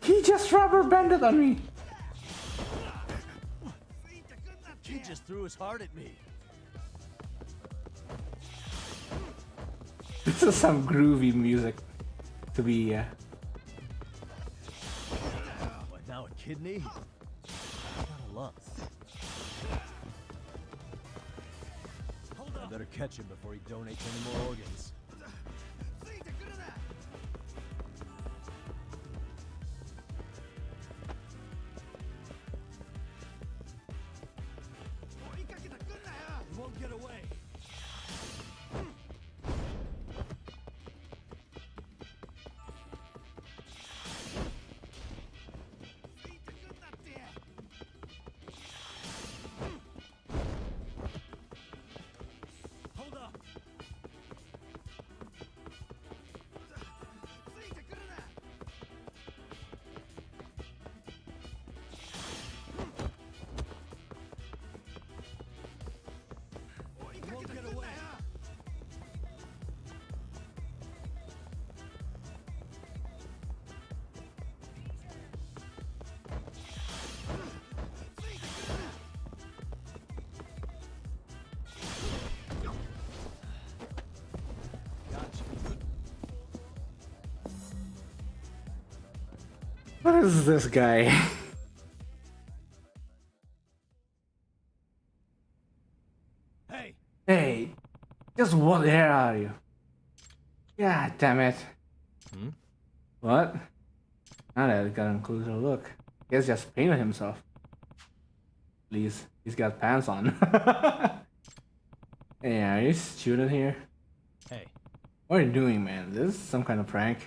S5: He just rubber banded on me.
S21: He just threw his heart at me.
S5: This is some groovy music to be.
S2: What now, a kidney? I got a lump. I better catch him before he donates any more organs.
S17: You won't get away. Hold up. You won't get away.
S5: What is this guy?
S17: Hey!
S5: Hey, just what the hell are you? God damn it. What? Now that I got a closer look. Guess just painted himself. Please, he's got pants on. Hey, are you student here?
S2: Hey.
S5: What are you doing, man? This is some kind of prank.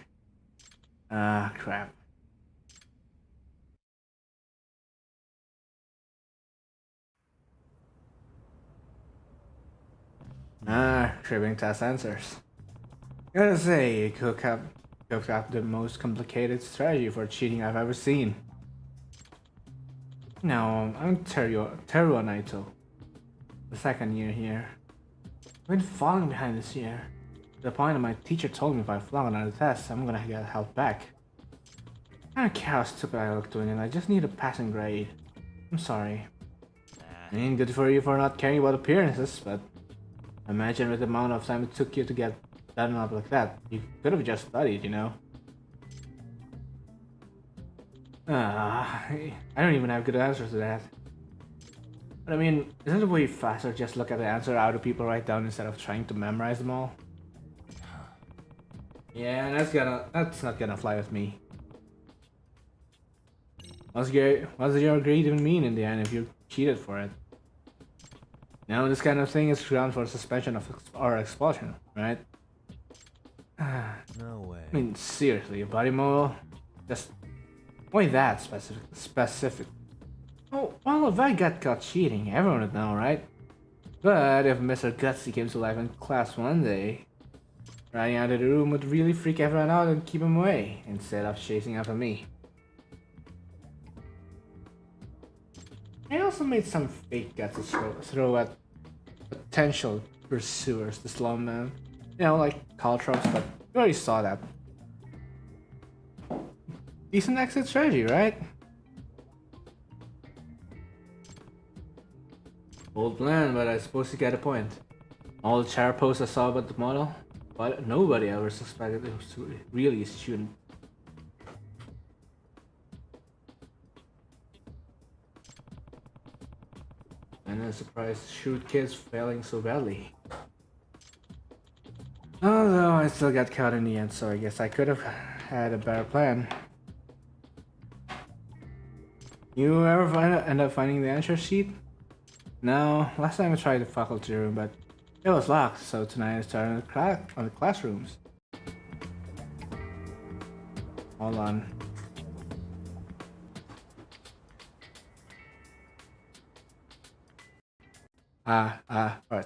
S5: Ah, crap. Ah, cribbing test answers. Gotta say, you cooked up the most complicated strategy for cheating I've ever seen. No, I'm Teruo Naito. The second year here. been falling behind this year. To the point that my teacher told me if I flunk another test, I'm gonna get held back. I don't care how stupid I look doing it, I just need a passing grade. I'm sorry. I mean, good for you for not caring about appearances, but imagine with the amount of time it took you to get done up like that. You could have just studied, you know? I don't even have good answers to that. But I mean, isn't it way faster just look at the answer other people write down instead of trying to memorize them all? Yeah, that's not gonna fly with me. What's your grade even mean in the end if you cheated for it? No, this kind of thing is ground for suspension or expulsion, right?
S2: No way.
S5: I mean, seriously, a body model? Just why that specific? Oh, well, if I got caught cheating, everyone would know, right? But if Mr. Gutsy came to life in class one day, running out of the room would really freak everyone out and keep him away, instead of chasing after me. I also made some fake guts to throw at potential pursuers to slow them down. You know, like caltrops, but you already saw that. Decent exit strategy, right? Bold plan, but I suppose you get a point. All the chair posts I saw about the model, but nobody ever suspected it was really a student. And I'm surprised shoot kids failing so badly. Although I still got caught in the end, so I guess I could have had a better plan. You ever end up finding the answer sheet? No, last time I tried the faculty room, but it was locked, so tonight I started on the classrooms. Hold on. Right.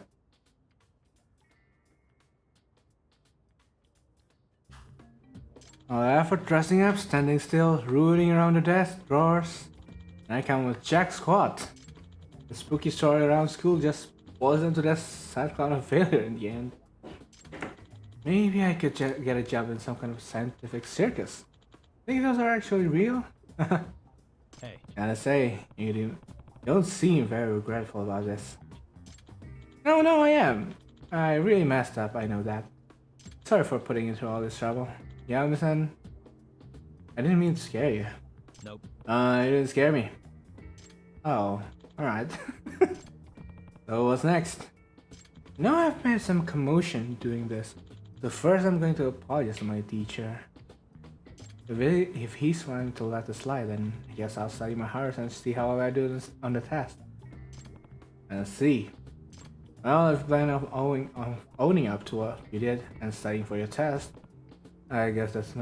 S5: All that for dressing up, standing still, rooting around the desk, drawers. And I come with Jack Squat. The spooky story around school just boils into that sad clown of failure in the end. Maybe I could get a job in some kind of scientific circus. Think those are actually real?
S21: Hey.
S5: Gotta say, you don't seem very regretful about this. No, I am. I really messed up, I know that. Sorry for putting you through all this trouble. Yagami-san, I didn't mean to scare you.
S21: Nope.
S5: You didn't scare me. Oh, alright. So what's next? Now I've made some commotion doing this. So first I'm going to apologize to my teacher. If he's willing to let it slide, then I guess I'll study my hardest and see how I do this on the test. And see. Well, if you plan on owning up to what you did and studying for your test, I guess that's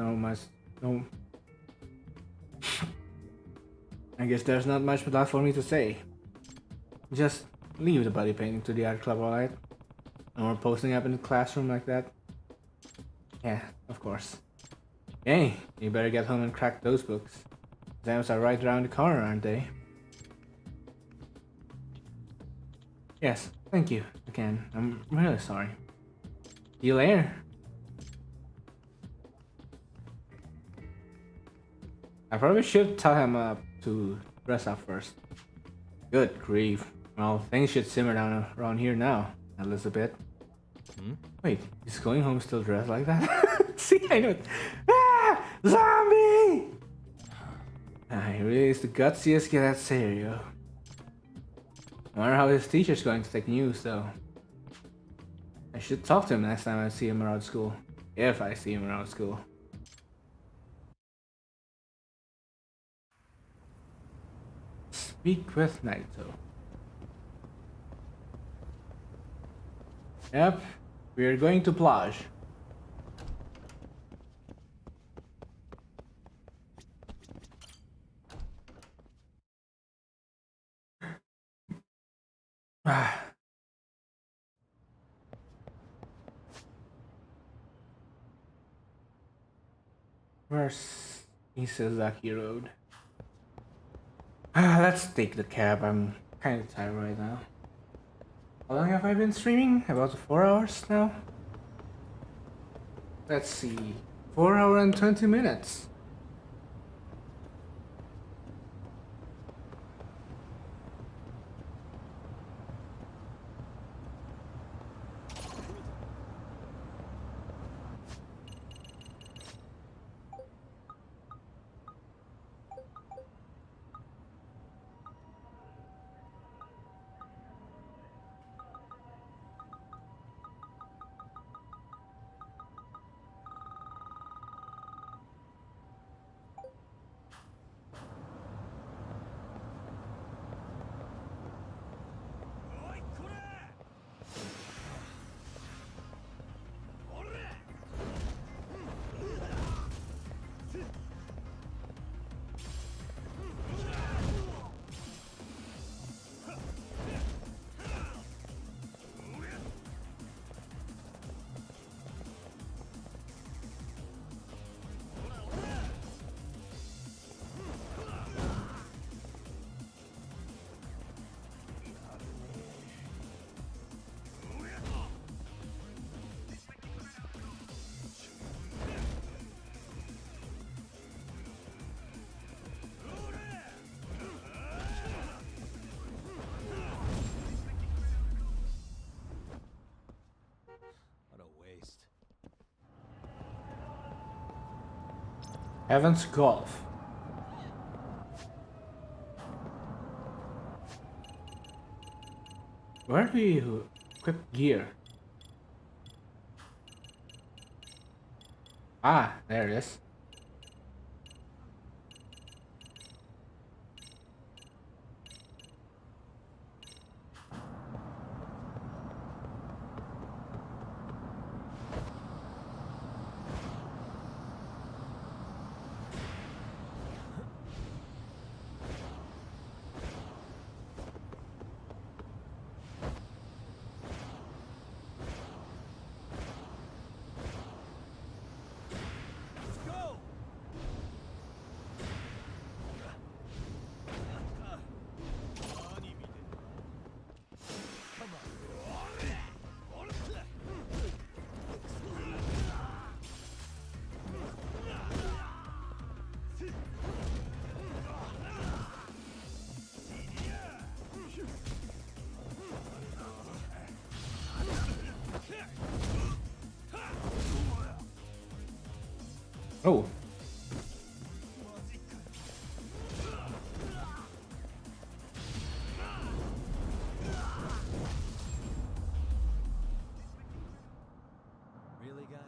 S5: I guess there's not much left for me to say. Just leave the body painting to the art club, alright? No more posting up in the classroom like that. Yeah, of course. Hey, you better get home and crack those books. Exams are right around the corner, aren't they? Yes, thank you again. I'm really sorry. See you later. I probably should tell him to dress up first. Good grief. Well, things should simmer down around here now, Elizabeth. Wait, is going home still dressed like that? See, I know it. Ah! Zombie! He really is the gutsiest kid at Serio. I wonder how his teacher's going to take news, though. I should talk to him next time I see him around school. If I see him around school. Speak with Naito. Yep, we're going to plage. Where's Isazaki Road? Let's take the cab. I'm kind of tired right now. How long have I been streaming? About 4 hours now? Let's see. 4 hours and 20 minutes. Heaven's Golf. Where do you equip gear? Ah, there it is. Oh.
S2: Really, guys?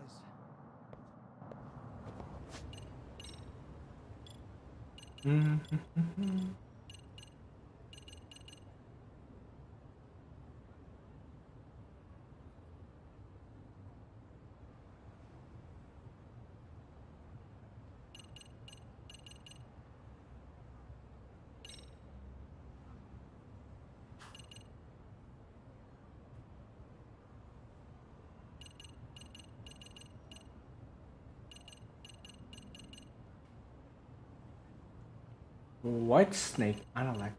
S5: White snake. I don't like.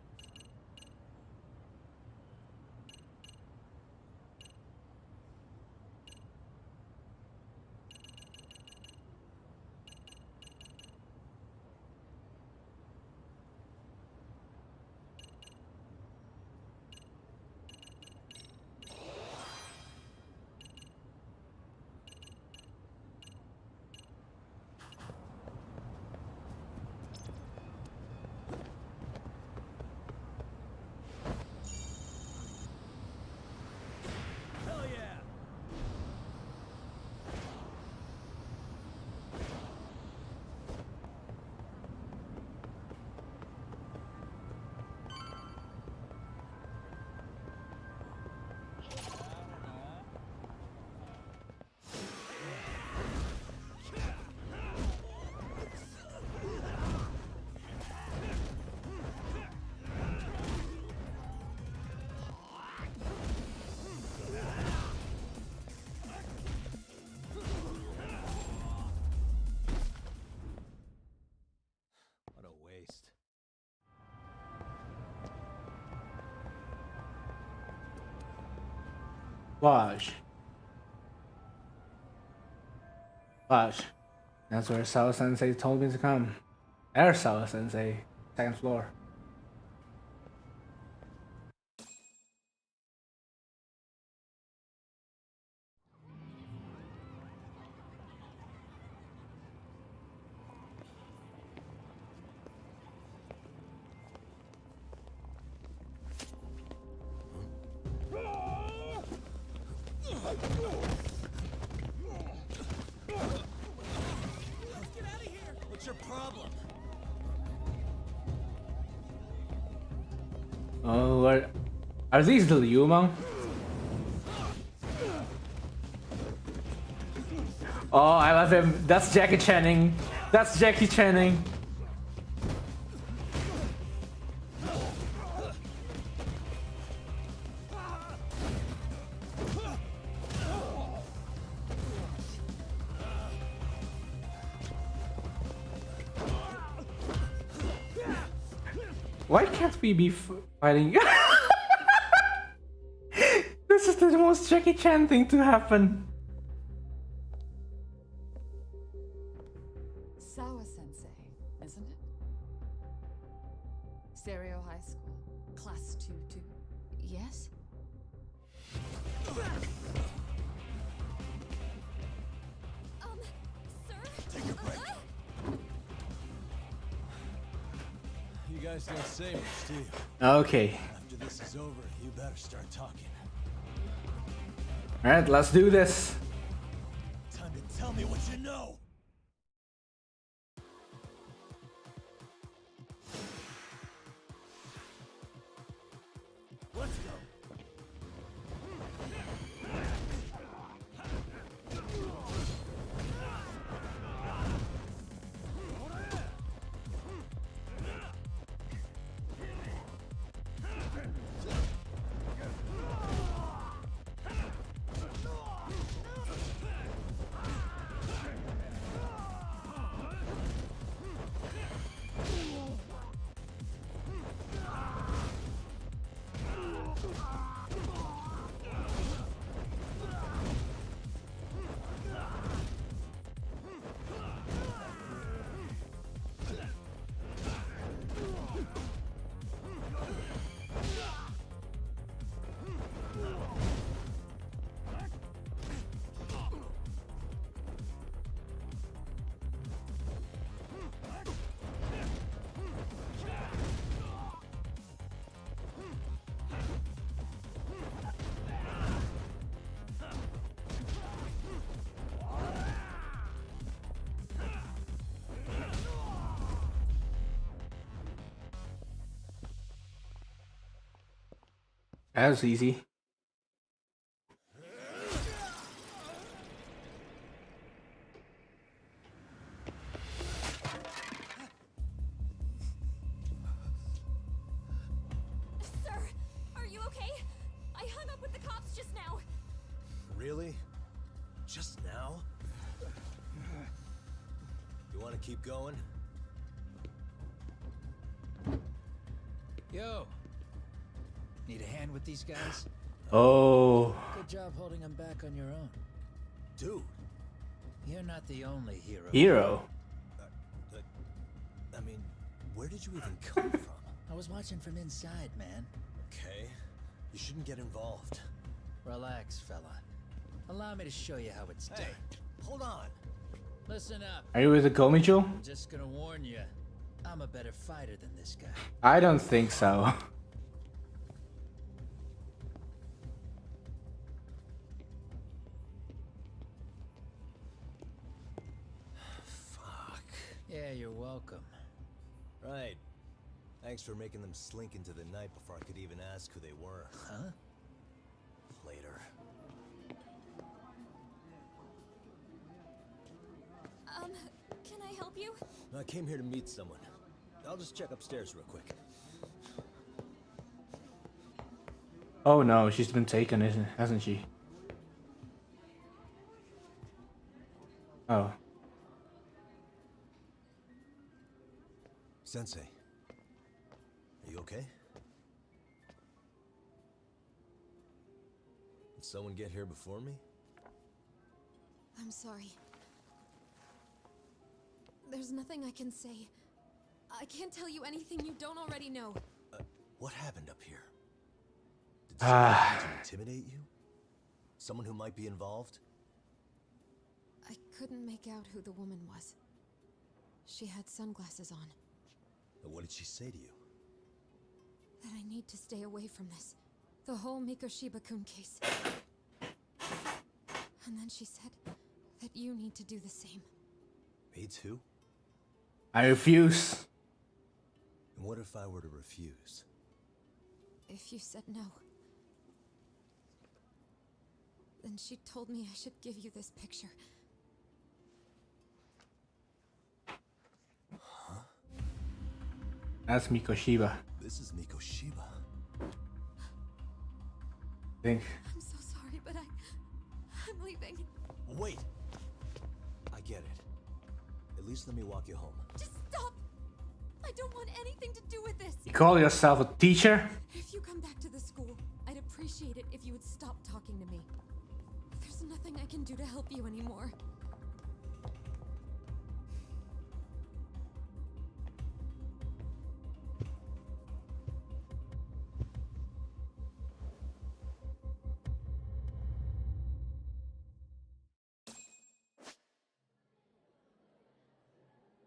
S5: Lodge. Lodge. That's where Sawa Sensei told me to come. There's Sawa Sensei. Second floor.
S3: What's your problem?
S5: Oh, what? Are these the Yumong? Oh, I love him. That's Jackie Channing. That's Jackie Channing. Why can't we be fighting? This is the most Jackie Chan thing to happen.
S22: Sawa Sensei, isn't it? Stereo High School, Class 2-2. Yes?
S3: Sir? Take a break. You guys don't say much, do you?
S5: Okay.
S3: After this is over, you better start talking.
S5: Alright, let's do this.
S3: Time to tell me what you know. Let's go.
S5: That was easy.
S16: Sir, are you okay? I hung up with the cops just now.
S3: Really? Just now? You want to keep going?
S23: Yo. Need a hand with these guys?
S5: Oh.
S23: Good job holding them back on your own.
S3: Dude.
S23: You're not the only hero.
S5: Hero?
S3: I mean, where did you even come from?
S23: I was watching from inside, man.
S3: Okay. You shouldn't get involved.
S23: Relax, fella. Allow me to show you how it's done.
S3: Hold on.
S23: Listen up.
S5: Are you with the Gomicho?
S23: I'm just gonna warn you. I'm a better fighter than this guy.
S5: I don't think so.
S3: Fuck.
S23: Yeah, you're welcome.
S3: Right. Thanks for making them slink into the night before I could even ask who they were.
S23: Huh?
S3: Later.
S16: Can I help you?
S3: I came here to meet someone. I'll just check upstairs real quick.
S5: Oh no, she's been taken, hasn't she? Oh.
S3: Sensei. Are you okay? someone get here before me?
S10: I'm sorry. There's nothing I can say. I can't tell you anything you don't already know.
S3: What happened up here? Did someone try to intimidate you? Someone who might be involved?
S10: I couldn't make out who the woman was. She had sunglasses on.
S3: What did she say to you?
S10: That I need to stay away from this. The whole Mikoshiba-kun case. And then she said that you need to do the same.
S3: Me too?
S5: I refuse.
S3: And what if I were to refuse?
S10: If you said no. Then she told me I should give you this picture.
S3: Huh?
S5: That's Mikoshiba.
S3: This is Mikoshiba.
S5: Think.
S10: I'm so sorry, but I'm leaving.
S3: Wait! I get it. At least let me walk you home.
S10: Just stop! I don't want anything to do with this.
S5: You call yourself a teacher?
S10: If you come back to the school, I'd appreciate it if you would stop talking to me. There's nothing I can do to help you anymore.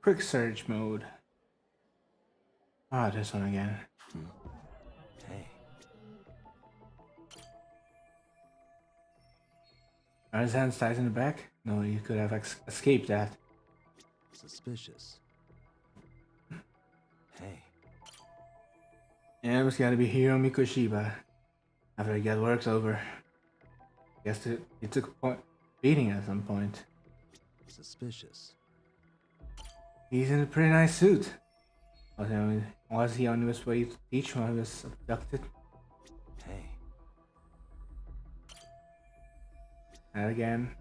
S5: Quick search mode. Ah, this one again.
S3: Hey.
S5: Are his hands tied in the back? No, you could have escaped that.
S3: Suspicious. Hey.
S5: Yeah, it's gotta be Hiro Mikoshiba. After he got work's over. Guess he took a beating at some point.
S3: Suspicious.
S5: He's in a pretty nice suit. Was he on his way to teach when he was abducted?
S3: Hey.
S5: And again.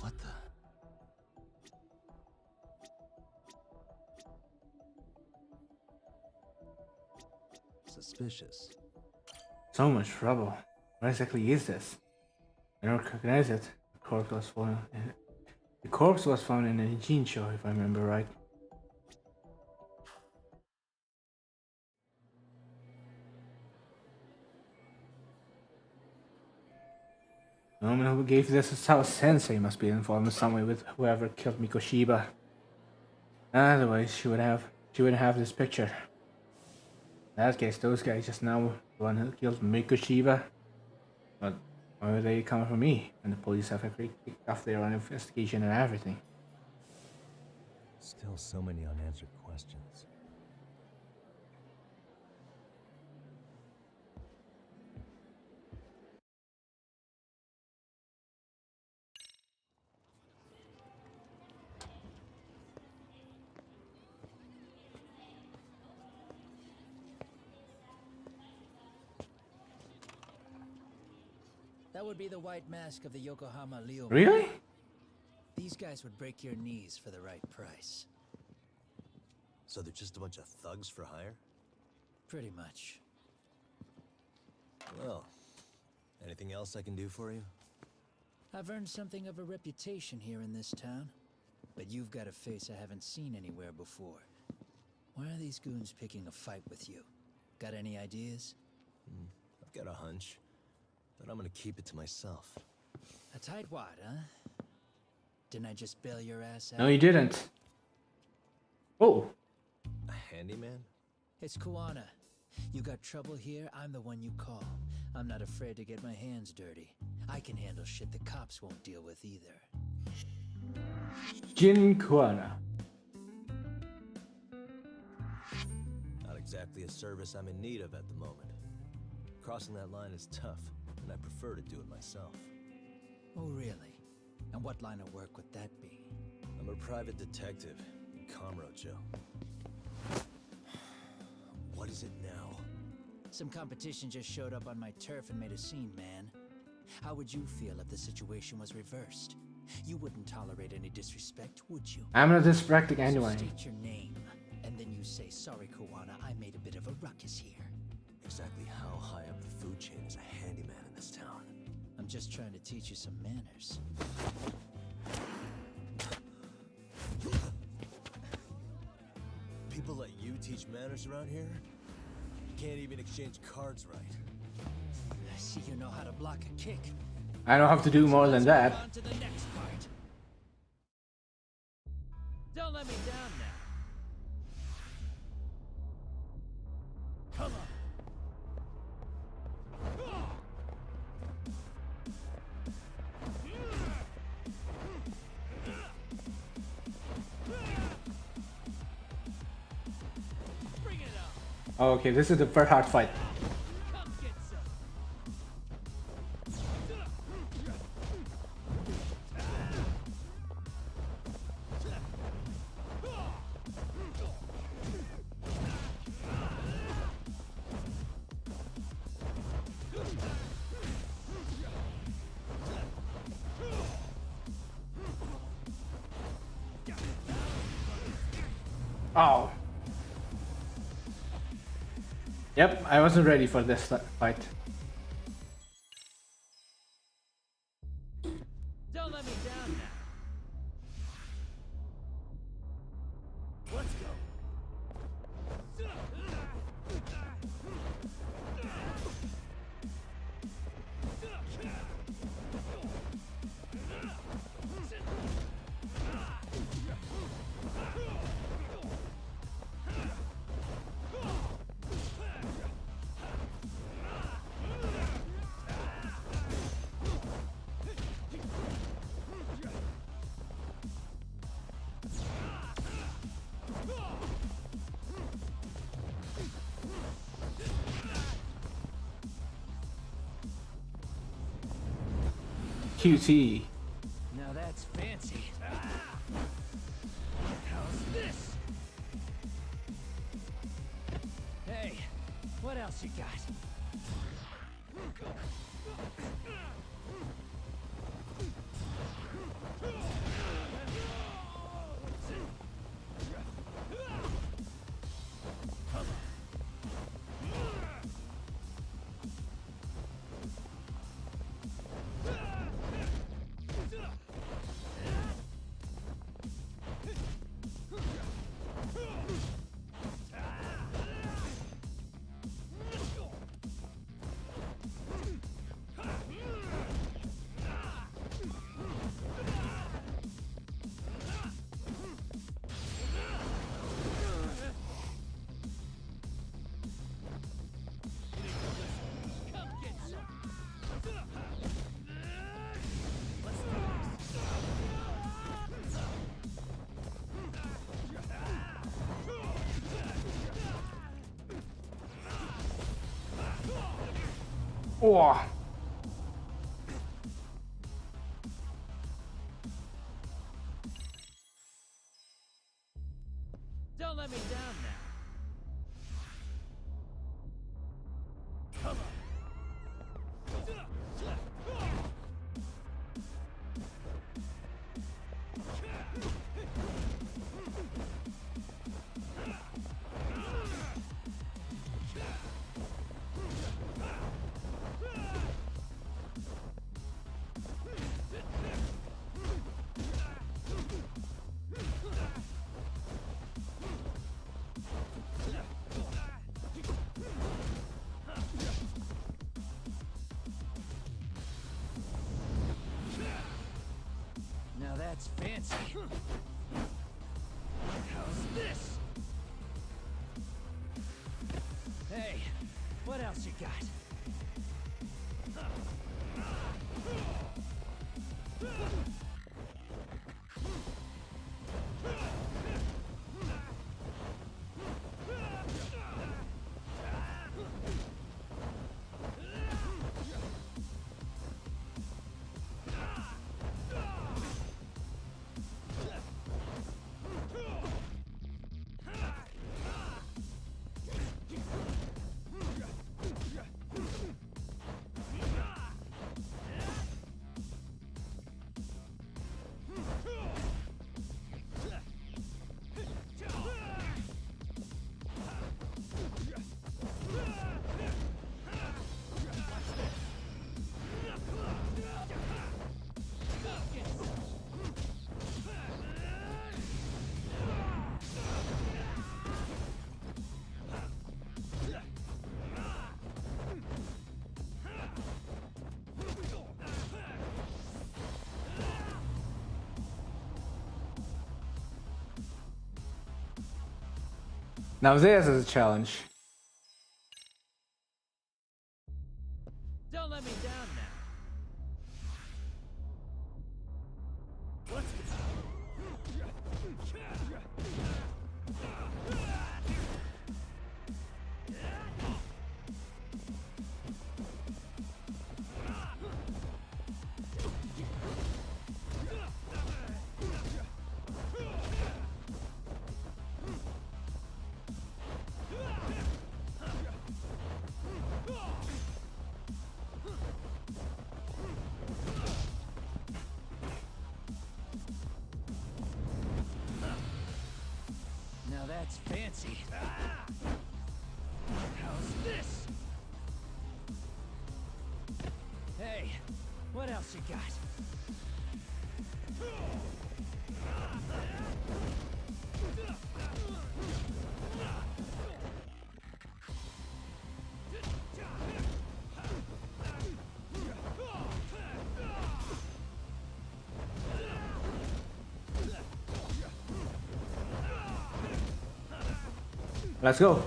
S3: What the? Suspicious.
S5: So much trouble. What exactly is this? I don't recognize it. The corpse was found in a jean show, if I remember right. The woman who gave this to Sao Sensei must be involved in some way with whoever killed Mikoshiba. Otherwise, she wouldn't have this picture. In that case, those guys just now the one who killed Mikoshiba. But why are they coming for me? And the police have kicked off their own investigation and everything.
S2: Still so many unanswered questions.
S23: That would be the white mask of the Yokohama Leo.
S5: Really?
S23: These guys would break your knees for the right price.
S3: So they're just a bunch of thugs for hire?
S23: Pretty much.
S3: Well, anything else I can do for you?
S23: I've earned something of a reputation here in this town. But you've got a face I haven't seen anywhere before. Why are these goons picking a fight with you? Got any ideas?
S3: I've got a hunch. But I'm gonna keep it to myself.
S23: A tightwad, huh? Didn't I just bail your ass out?
S5: No, you didn't. Oh.
S3: A handyman?
S23: It's Kuwana. You got trouble here, I'm the one you call. I'm not afraid to get my hands dirty. I can handle shit the cops won't deal with either.
S5: Jin Kuwana.
S3: Not exactly a service I'm in need of at the moment. Crossing that line is tough, and I prefer to do it myself.
S23: Oh, really? And what line of work would that be?
S3: I'm a private detective in Kamurocho. What is it now?
S23: Some competition just showed up on my turf and made a scene, man. How would you feel if the situation was reversed? You wouldn't tolerate any disrespect, would you?
S5: I'm not disrespecting anyone.
S23: So state your name, and then you say, "Sorry, Koana, I made a bit of a ruckus here."
S3: Exactly how high up the food chain is a handyman in this town?
S23: I'm just trying to teach you some manners.
S3: People let you teach manners around here? You can't even exchange cards right.
S23: I see you know how to block a kick.
S5: I don't have to do more than that.
S23: On to the next part. Don't let me down now. Come on. Bring it up.
S5: Oh, okay, this is the first hard fight.
S23: Come get some.
S5: Oh. Yep, I wasn't ready for this fight.
S23: Don't let me down now. Let's go.
S5: QT.
S23: Now that's fancy. How's this? Hey, what else you got?
S5: Oh.
S23: Don't let me down now. Come on. Now that's fancy. How's this? Hey, what else you got?
S5: Now this is a challenge.
S4: Don't let me down now. Let's Now that's fancy. How's this? Hey, what else you got?
S5: Let's go.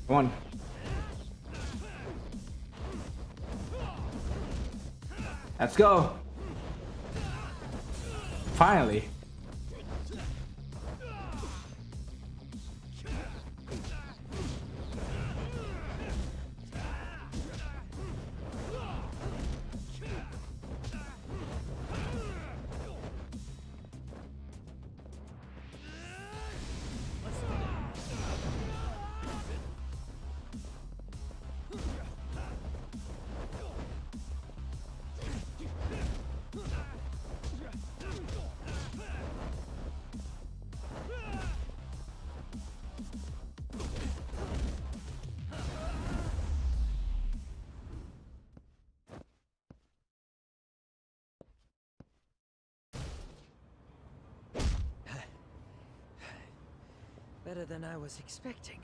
S5: Come on. Let's go. Finally.
S8: Better than I was expecting.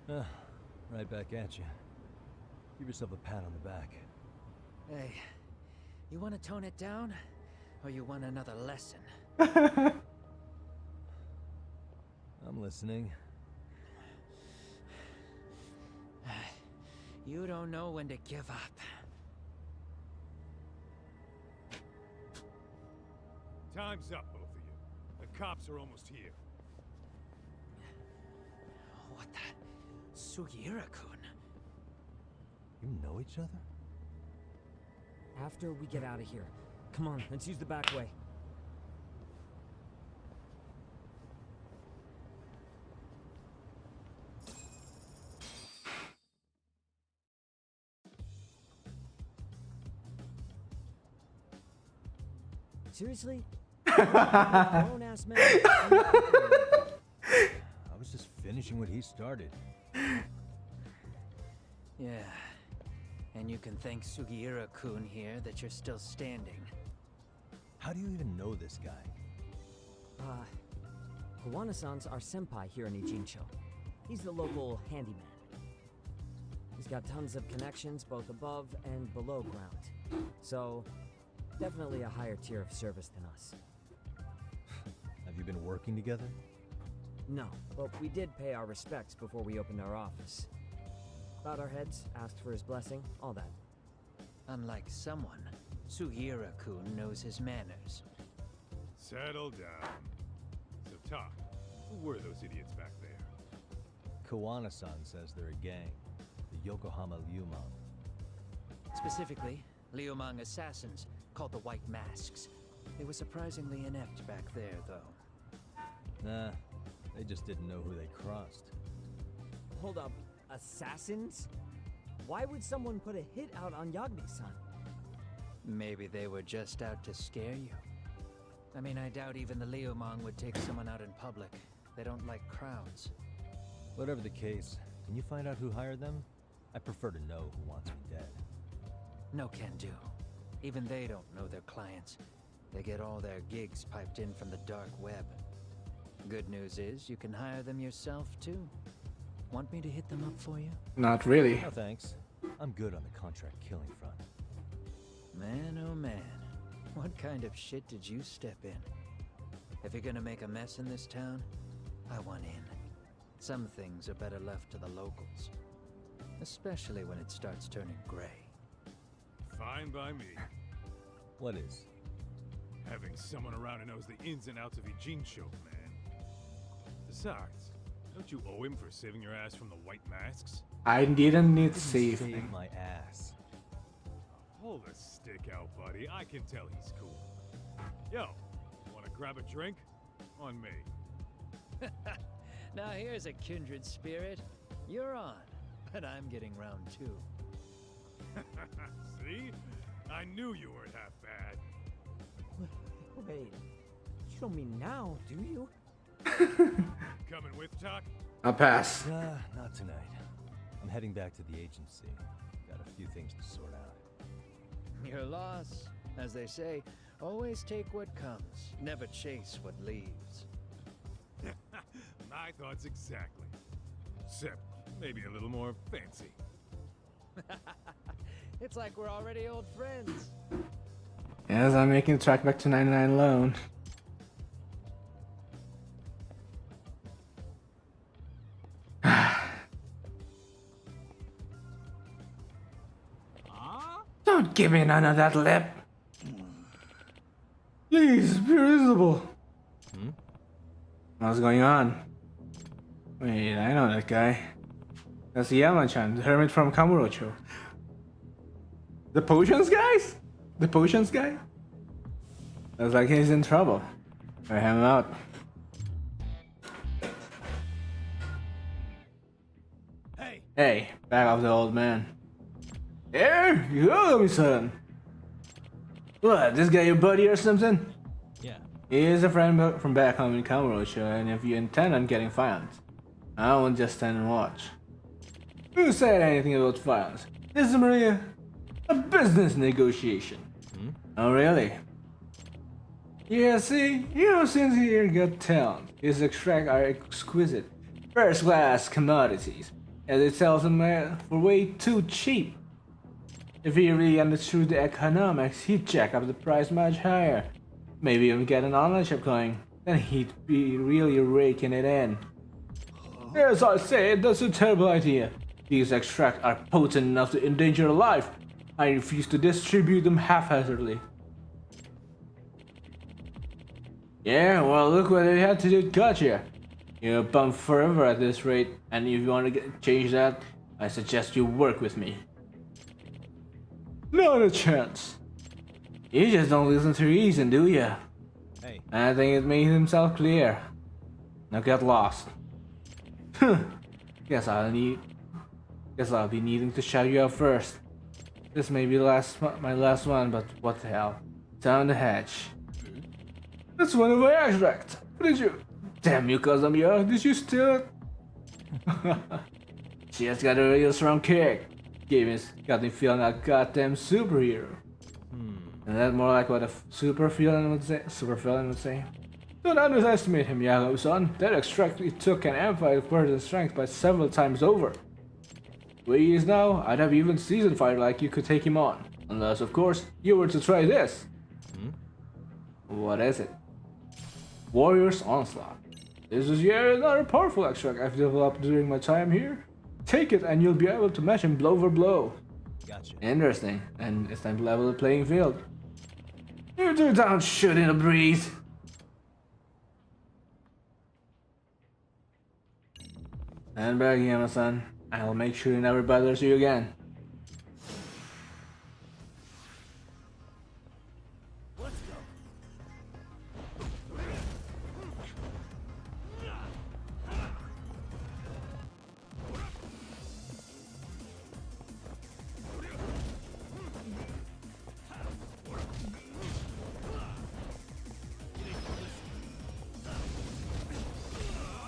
S2: Right back at you. Give yourself a pat on the back.
S8: Hey, you want to tone it down? Or you want another lesson?
S2: I'm listening.
S8: You don't know when to give up.
S6: Time's up, both of you. The cops are almost here.
S8: What the? Sugiura-kun?
S2: You know each other?
S8: After we get out of here. Come on, let's use the back way. Seriously? Grown-ass man.
S2: I was just finishing what he started.
S23: Yeah. And you can thank Sugiura-kun here that you're still standing.
S2: How do you even know this guy?
S8: Kawana-san's our senpai here in Ijincho. He's the local handyman. He's got tons of connections both above and below ground. So, definitely a higher tier of service than us.
S2: Have you been working together?
S8: No, but we did pay our respects before we opened our office. Bowed our heads, asked for his blessing, all that.
S23: Unlike someone, Sugiura-kun knows his manners.
S6: Settle down. So talk. Who were those idiots back there?
S2: Kawana-san says they're a gang. The Yokohama Liumang.
S23: Specifically, Liumang assassins called the White Masks. They were surprisingly inept back there, though.
S2: Nah, they just didn't know who they crossed.
S8: Hold up, assassins? Why would someone put a hit out on Yagami-san?
S23: Maybe they were just out to scare you. I mean, I doubt even the Liumang would take someone out in public. They don't like crowds.
S2: Whatever the case, can you find out who hired them? I prefer to know who wants me dead.
S23: No can do. Even they don't know their clients. They get all their gigs piped in from the dark web. Good news is you can hire them yourself too. Want me to hit them up for you?
S5: Not really.
S2: No thanks. I'm good on the contract killing front.
S23: Man, oh man. What kind of shit did you step in? If you're gonna make a mess in this town, I want in. Some things are better left to the locals. Especially when it starts turning gray.
S6: Fine by me.
S2: What is?
S6: Having someone around who knows the ins and outs of Yijincho, man. Besides, don't you owe him for saving your ass from the white masks?
S5: I didn't need to save
S2: Save
S5: him.
S2: my ass.
S6: Hold the stick out, buddy. I can tell he's cool. Yo, wanna grab a drink? On me.
S23: Now here's a kindred spirit. You're on, and I'm getting round two.
S6: See? I knew you weren't half bad.
S8: Wait, you don't mean now, do you?
S6: Coming with, Tuck?
S5: I'll pass.
S2: Not tonight. I'm heading back to the agency. Got a few things to sort out.
S23: Your loss, as they say, always take what comes, never chase what leaves.
S6: My thoughts exactly. Except maybe a little more fancy.
S23: It's like we're already old friends.
S5: Yes, I'm making the track back to 99 loan. Don't give me none of that lip. Please, be reasonable. What's going on? Wait, I know that guy. That's Yama-chan, the hermit from Kamurocho. The potions guys? The potions guy? Looks like he's in trouble. I him out. Hey, back off the old man. Here, you owe me, son. What, this guy your buddy or something?
S2: Yeah.
S5: He is a friend from back home in Kamurocho, and if you intend on getting violent, I won't just stand and watch. Who said anything about violence? This is Maria. A business negotiation. Oh, really? Yeah, see, since here got talent, his extract are exquisite, first-class commodities, and they sell them for way too cheap. If he really understood the economics, he'd jack up the price much higher. Maybe even get an online shop going. Then he'd be really raking it in. As I say, that's a terrible idea. These extracts are potent enough to endanger life. I refuse to distribute them haphazardly. Yeah, well, look what they had to do to got you. You're bummed forever at this rate, and if you want to change that, I suggest you work with me. Not a chance. You just don't listen to reason, do you?
S2: Hey.
S5: I think it made himself clear. Now get lost. Guess I'll be needing to shout you out first. This may be my last one, but what the hell? Down the hatch. That's one of my extracts. Did you? Damn you, Kazamiya, did you steal it? She has got a real strong kick. Got me feeling like a goddamn superhero. And that's more like what a super villain would say. Don't underestimate him, Yagami-san. That extract he took can amplify a person's strength by several times over. Where he is now, I'd have even seasoned fighter like you could take him on. Unless, of course, you were to try this. What is it? Warrior's Onslaught. This is yet another powerful extract I've developed during my time here. Take it and you'll be able to match him blow for blow.
S2: Gotcha.
S5: Interesting. And it's time to level the playing field. You two don't shoot in the breeze. And back, Yama-san. I'll make sure he never bothers you again.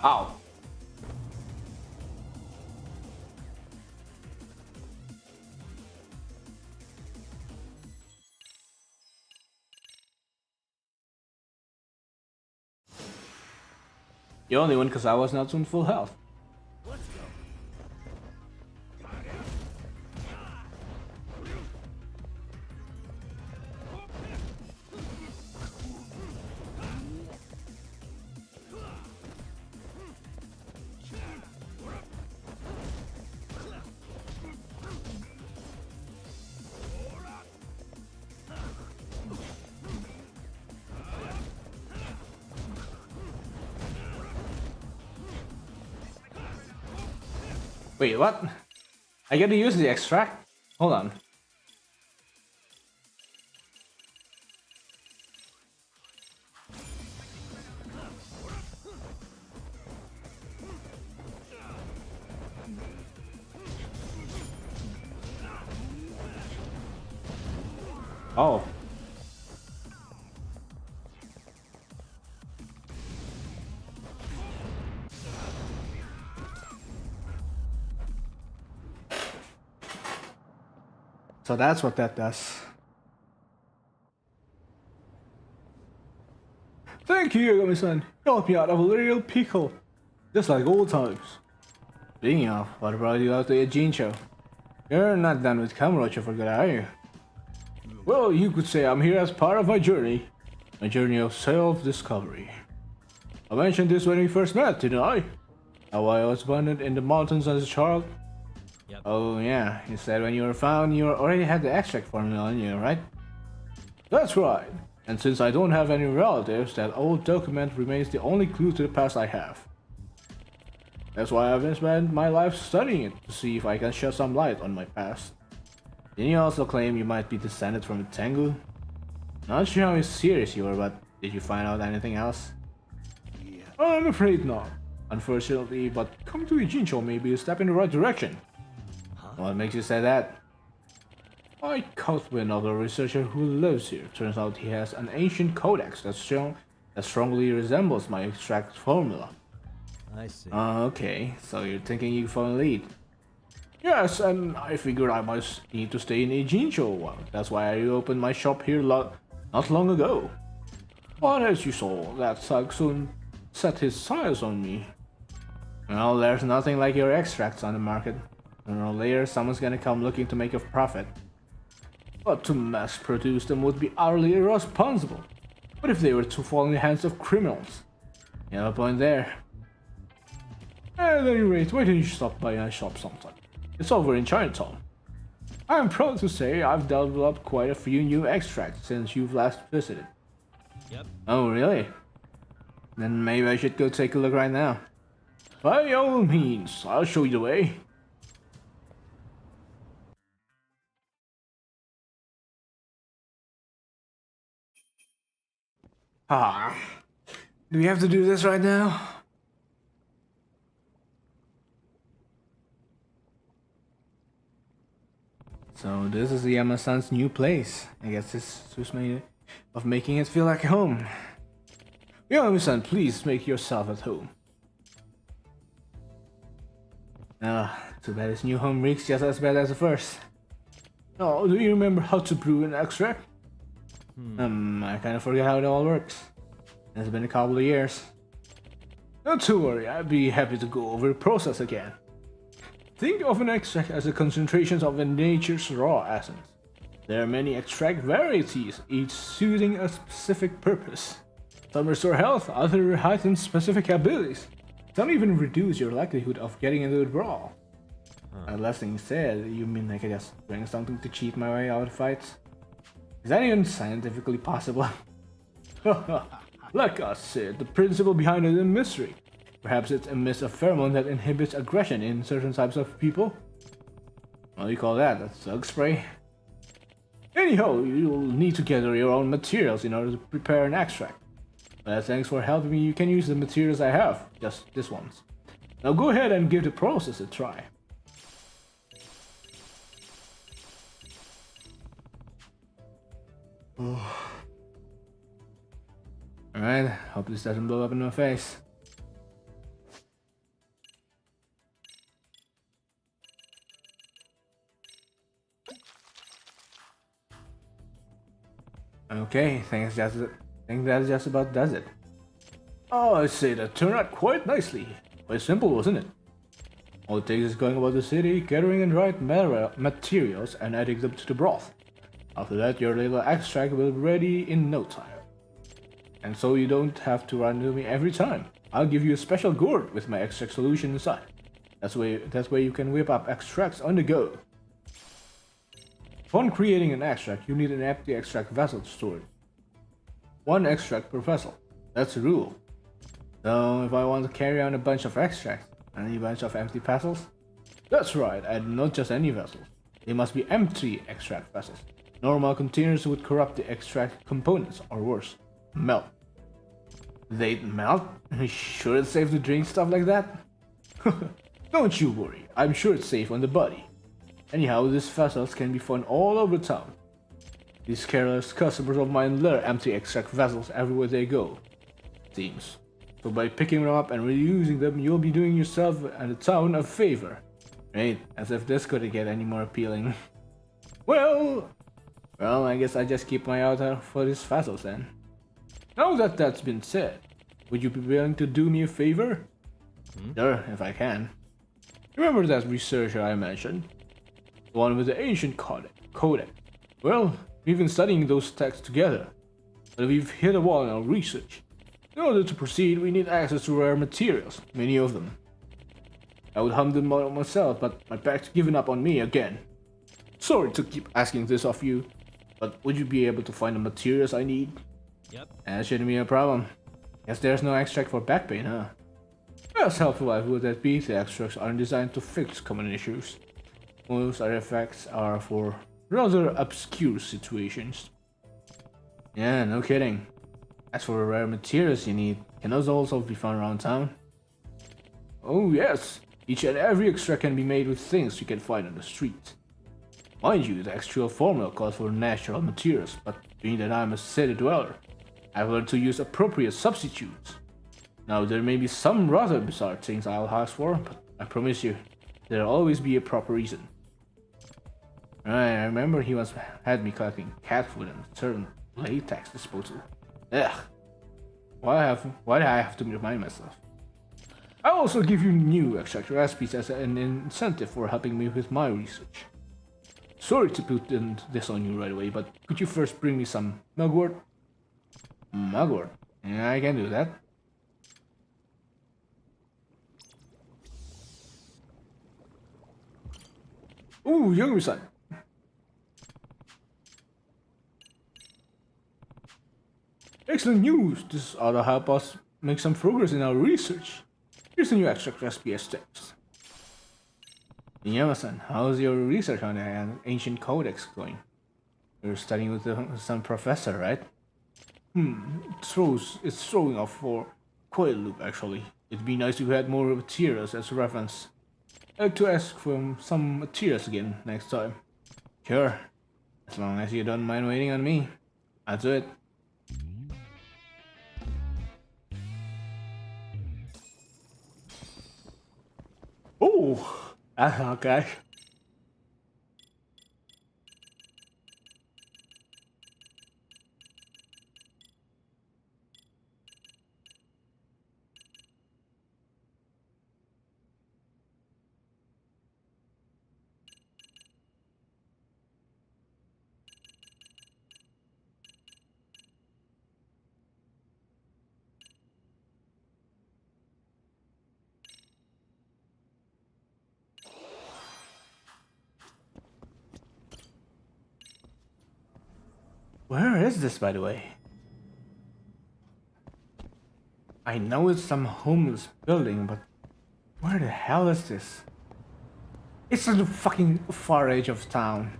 S5: Ow. The only one because I was not in full health. Wait, what? I gotta use the extract? Hold on. Oh. So that's what that does. Thank you, Yagami-san. You helped me out of a real pickle. Just like old times. Speaking of, what brought you out to a Gene show? You're not done with Kamurocho for good, are you? Well, you could say I'm here as part of my journey. My journey of self-discovery. I mentioned this when we first met, didn't I? How I was abandoned in the mountains as a child.
S3: Yep.
S5: Oh yeah, you said when you were found you already had the extract formula on you, right? That's right. And since I don't have any relatives, that old document remains the only clue to the past I have. That's why I've spent my life studying it, to see if I can shed some light on my past. Didn't you also claim you might be descended from a Tengu? Not sure how serious you were, but did you find out anything else? Yeah. I'm afraid not. Unfortunately, but coming to Ijincho may be a step in the right direction. What makes you say that? I caught wind of a researcher who lives here. Turns out he has an ancient codex that strongly resembles my extract formula.
S2: I see.
S5: Okay, so you're thinking you found a lead. Yes, and I figured I must need to stay in Ijincho a while. That's why I reopened my shop here not long ago. But as you saw, that thug soon set his sights on me. Well, there's nothing like your extracts on the market. Sooner or later, someone's gonna come looking to make a profit. But to mass produce them would be utterly irresponsible. What if they were to fall in the hands of criminals? You have a point there. At any rate, why don't you stop by my shop sometime? It's over in Chinatown. I'm proud to say I've developed quite a few new extracts since you've last visited.
S3: Yep.
S5: Oh, really? Then maybe I should go take a look right now. By all means, I'll show you the way. Ah, do we have to do this right now? So this is Yama-san's new place. I guess this is his way of making it feel like home. Yama-san, please make yourself at home. Too bad his new home reeks just as bad as the first. Oh, do you remember how to brew an extract? I kind of forget how it all works. It's been a couple of years. Not to worry, I'd be happy to go over the process again. Think of an extract as the concentrations of nature's raw essence. There are many extract varieties, each suiting a specific purpose. Some restore health, others heighten specific abilities. Some even reduce your likelihood of getting into a brawl. Last thing you said, you mean I could just bring something to cheat my way out of fights? Is that even scientifically possible? Like I said, the principle behind it is a mystery. Perhaps it emits a pheromone that inhibits aggression in certain types of people. What do you call that? A thug spray? Anyhow, you'll need to gather your own materials in order to prepare an extract. But thanks for helping me, you can use the materials I have, just this once. Now go ahead and give the process a try. Alright, hope this doesn't blow up in my face. Okay, think that just about does it. Oh, I say that turned out quite nicely. Quite simple, wasn't it? All it takes is going about the city, gathering the right materials and adding them to the broth. After that, your little extract will be ready in no time. And so you don't have to run to me every time. I'll give you a special gourd with my extract solution inside. That way you can whip up extracts on the go. Upon creating an extract, you need an empty extract vessel to store it. 1 extract per vessel. That's the rule. So if I want to carry on a bunch of extracts, I need a bunch of empty vessels? That's right, and not just any vessels. They must be empty extract vessels. Normal containers would corrupt the extract components, or worse, melt. They'd melt? Are you sure it's safe to drink stuff like that? Don't you worry, I'm sure it's safe on the body. Anyhow, these vessels can be found all over town. These careless customers of mine lure empty extract vessels everywhere they go. Seems. So by picking them up and reusing them, you'll be doing yourself and the town a favor. Right? As if this couldn't get any more appealing. Well, I guess I just keep my eye out for these vessels then. Now that that's been said, would you be willing to do me a favor? Sure, if I can. Remember that researcher I mentioned? The one with the ancient codex. Well, we've been studying those texts together, but we've hit a wall in our research. In order to proceed, we need access to rare materials, many of them. I would hunt them out myself, but my pack's given up on me again. Sorry to keep asking this of you, but would you be able to find the materials I need?
S3: Yep.
S5: That shouldn't be a problem. Guess there's no extract for back pain, huh? As helpful as would that be, the extracts aren't designed to fix common issues. Most artifacts are for rather obscure situations. Yeah, no kidding. As for the rare materials you need, can those also be found around town? Oh yes, each and every extract can be made with things you can find on the street. Mind you, the actual formula calls for natural materials, but being that I'm a city dweller, I've learned to use appropriate substitutes. Now there may be some rather bizarre things I'll ask for, but I promise you, there'll always be a proper reason. I remember he once had me collecting cat food and certain latex disposal. Ugh. Why do I have to remind myself? I'll also give you new extract recipes as an incentive for helping me with my research. Sorry to put this on you right away, but could you first bring me some mugwort? Mugwort? Yeah, I can do that. Ooh, Yagami-san. Excellent news! This ought to help us make some progress in our research. Here's a new extract recipe as text. Yagami-san, how's your research on the ancient codex going? You're studying with some professor, right? It's throwing off for quite a loop actually. It'd be nice if we had more materials as a reference. I'd like to ask for some materials again next time. Sure. As long as you don't mind waiting on me. I'll do it. Oh! Okay. Where is this, by the way? I know it's some homeless building, but where the hell is this? It's on the fucking far edge of town.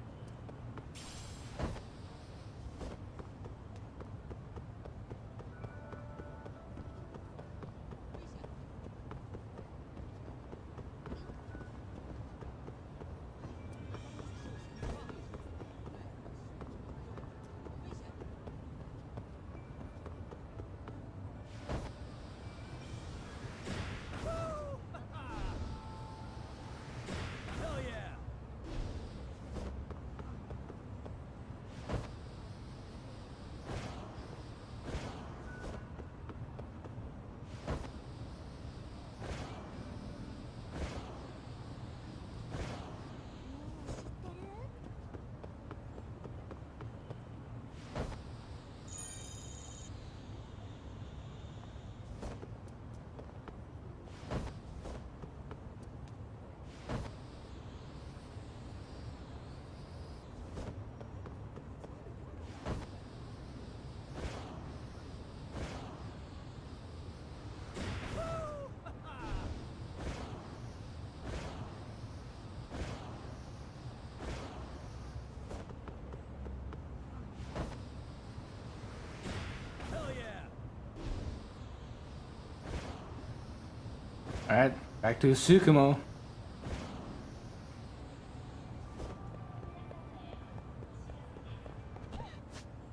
S5: Alright, back to Tsukumo.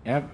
S5: Yep.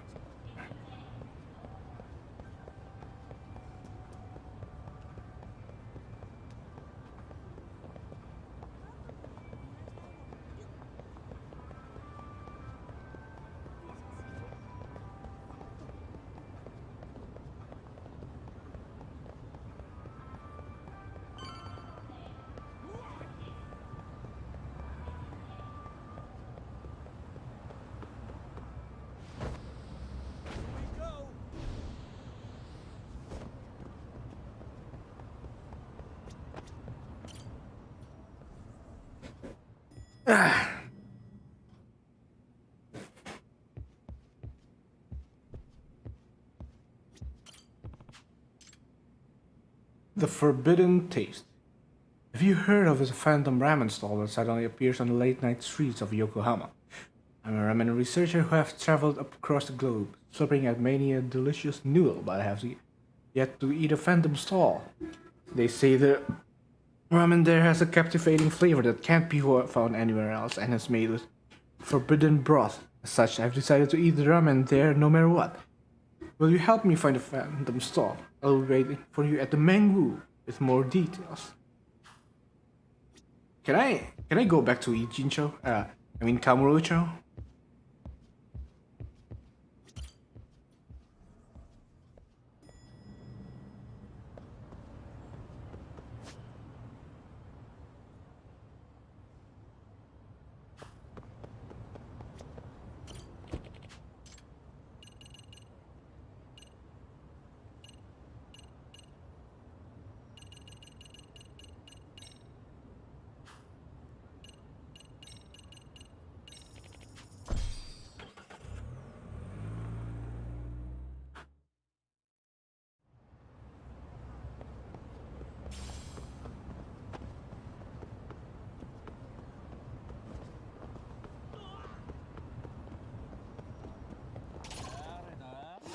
S5: The Forbidden Taste. Have you heard of this phantom ramen stall that suddenly appears on the late night streets of Yokohama? I'm a ramen researcher who have traveled across the globe, slurping at many a delicious noodle, but I have yet to eat a phantom stall. They say the ramen there has a captivating flavor that can't be found anywhere else and is made with forbidden broth. As such, I've decided to eat the ramen there no matter what. Will you help me find the phantom stall? I'll be waiting for you at the Mangwu with more details. Can I go back to Ijincho? Kamurocho?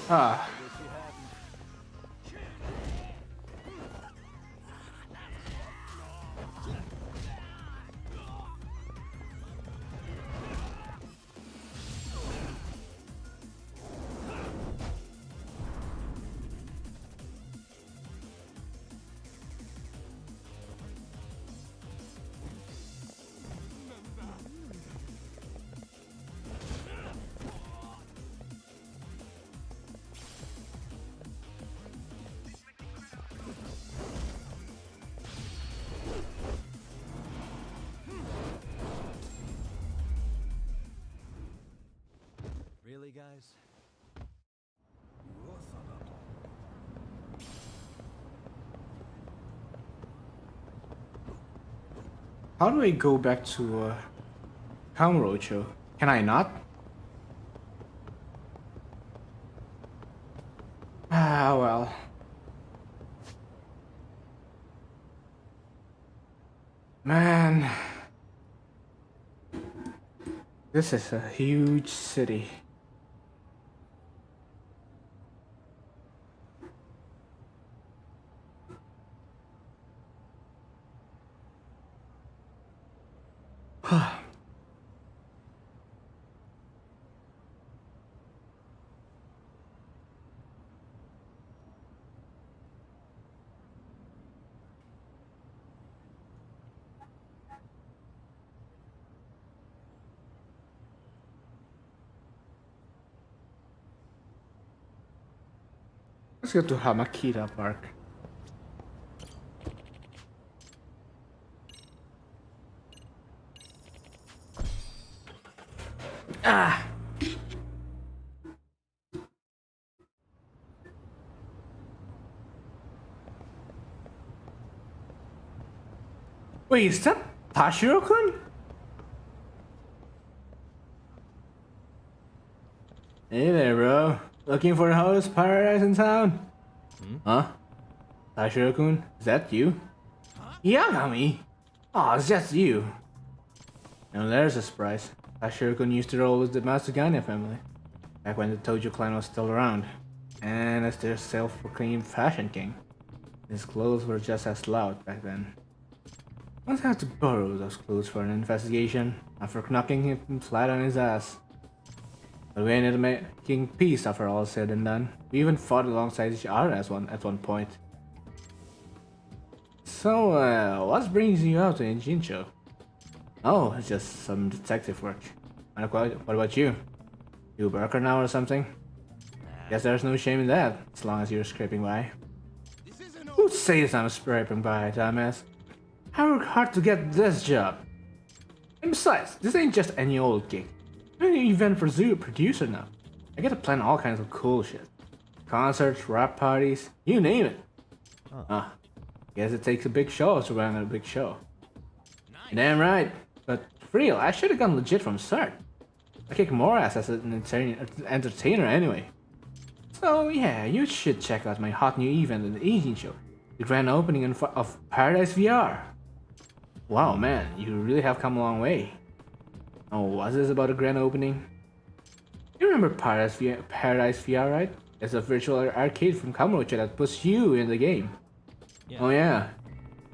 S5: Ah.
S3: Really, guys?
S5: How do I go back to Kamurocho? Can I not? Ah, well. Man. This is a huge city. Let's go to Hamakita Park. Ah! Wait, is that Tashiro-kun? Hey there, bro. Looking for the hottest paradise in town? Huh? Tashiro-kun, is that you? Yagami! Aw, it's just you. Now there's a surprise. Tashiro-kun used to roll with the Masugane family, back when the Tojo clan was still around, and as their self-proclaimed fashion king. His clothes were just as loud back then. I'll have to borrow those clothes for an investigation after knocking him flat on his ass. But we ended up making peace after all said and done. We even fought alongside each other at one point. So, what brings you out to Jincho? Oh, it's just some detective work. What about you? You a worker now or something? Guess there's no shame in that, as long as you're scraping by. Who says I'm scraping by, dumbass? I work hard to get this job. And besides, this ain't just any old gig. I'm an event producer now. I get to plan all kinds of cool shit. Concerts, rap parties, you name it. Guess it takes a big show to run a big show. Damn right. But for real, I should have gone legit from the start. I kick more ass as an entertainer anyway. So yeah, you should check out my hot new event in the Aging Show. The grand opening of Paradise VR. Wow man, you really have come a long way. Oh, was this about a grand opening? You remember Paradise VR, right? It's a virtual arcade from Kamurocho that puts you in the game. Yeah. Oh yeah,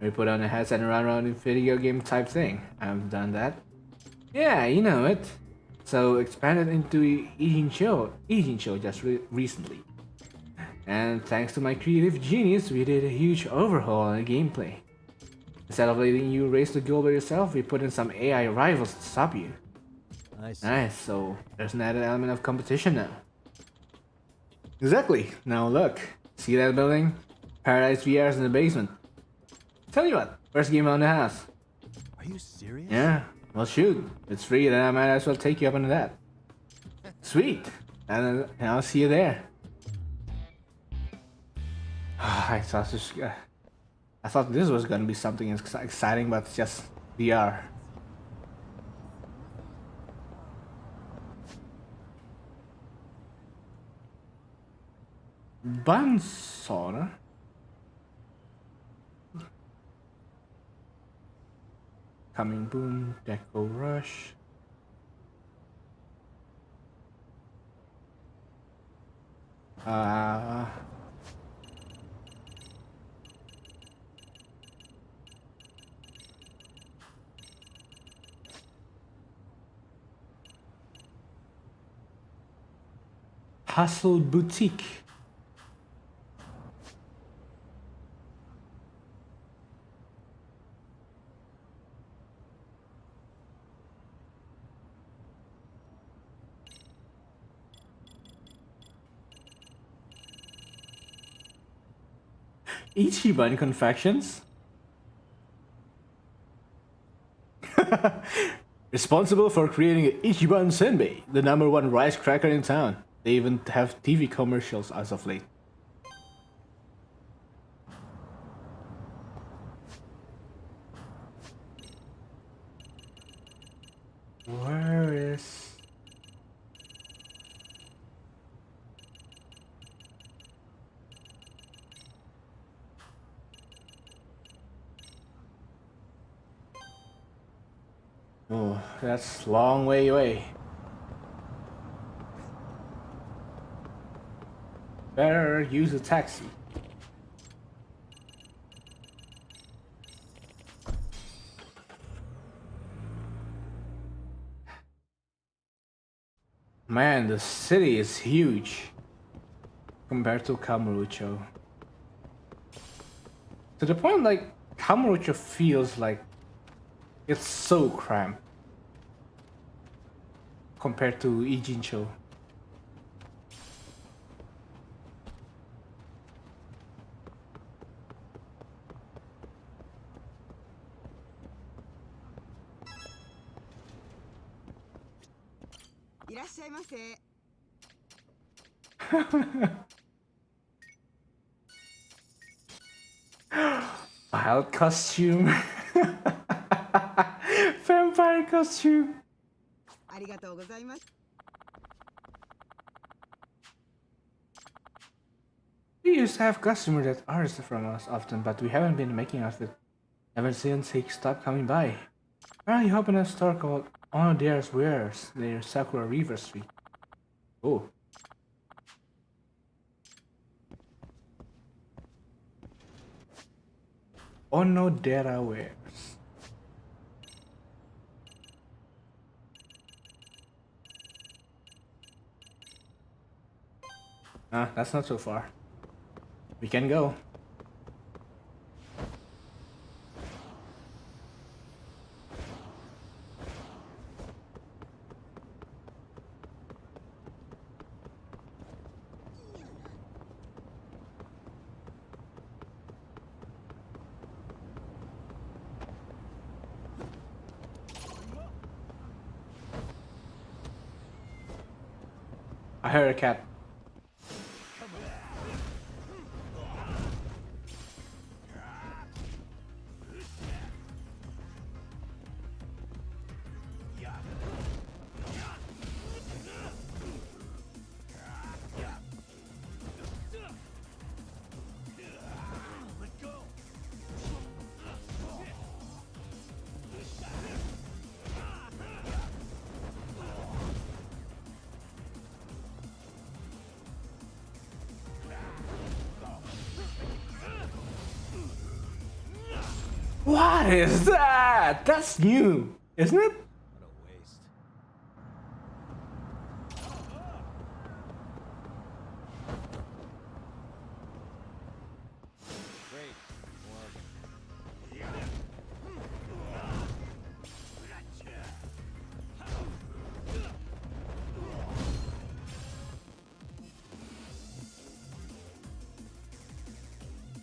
S5: we put on a headset and run around in video game type thing. I've done that. Yeah, you know it. So expanded into Aging Show just recently. And thanks to my creative genius, we did a huge overhaul on the gameplay. Instead of letting you race the goal by yourself, we put in some AI rivals to stop you. Nice, so there's an added element of competition now. Exactly. Now look, see that building? Paradise VR is in the basement. Tell you what, first game on the house.
S3: Are you serious?
S5: Yeah, well shoot, it's free, then I might as well take you up on that. Sweet, and I'll see you there. I thought this was gonna be something exciting, but it's just VR. Bansora? Coming Boom, Deco Rush. Hustle Boutique. Ichiban Confections? Responsible for creating Ichiban Senbei, the #1 rice cracker in town. They even have TV commercials as of late. Where is... Oh, that's a long way away. Better use a taxi. Man, the city is huge compared to Kamurocho. To the point like Kamurocho feels like it's so cramped compared to Ijincho. Wild costume. Vampire costume. We used to have customers that orders from us often, but we haven't been making us with ever since he stopped coming by. Apparently helping us talk about one of their wares, their Sakura River Street. Oh. Onodera wares. Ah, that's not so far. We can go. I heard a cat. What is that? That's new, isn't it?
S3: What a waste. Great.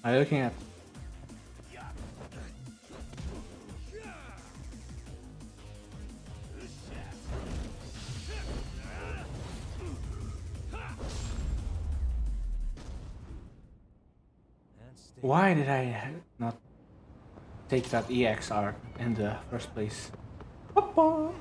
S5: Are you looking at? Why did I not take that EX art in the first place? Papa.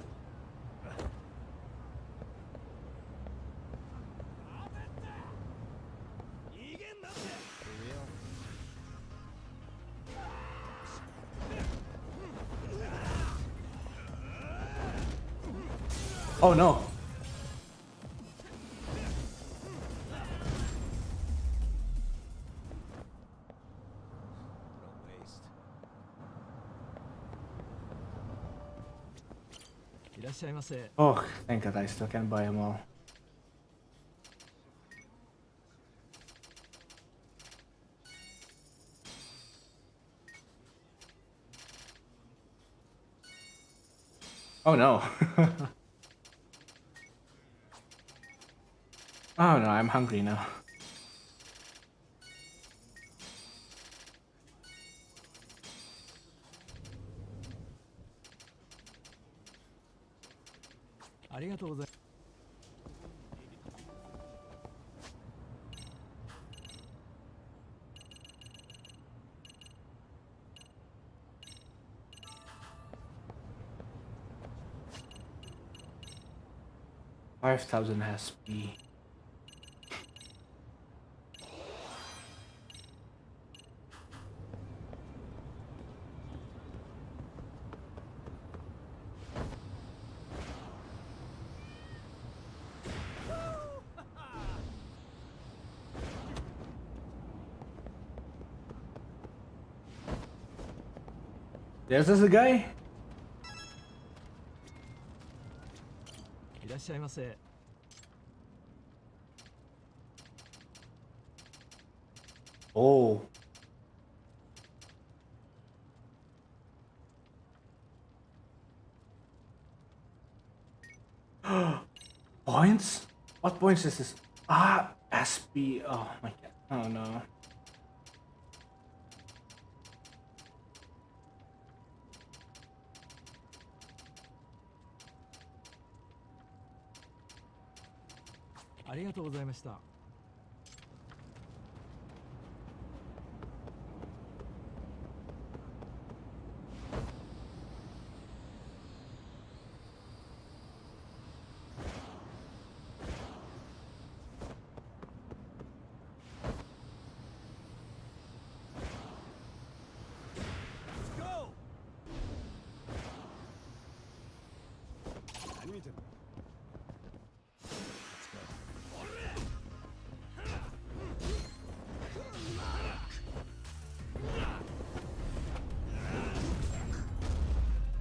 S5: Oh no. Oh, thank God I still can buy them all. Oh no. Oh no, I'm hungry now. $5,000 SP. There's this guy. Oh. Points? What points is this? Ah, SP. Oh my God. Oh no.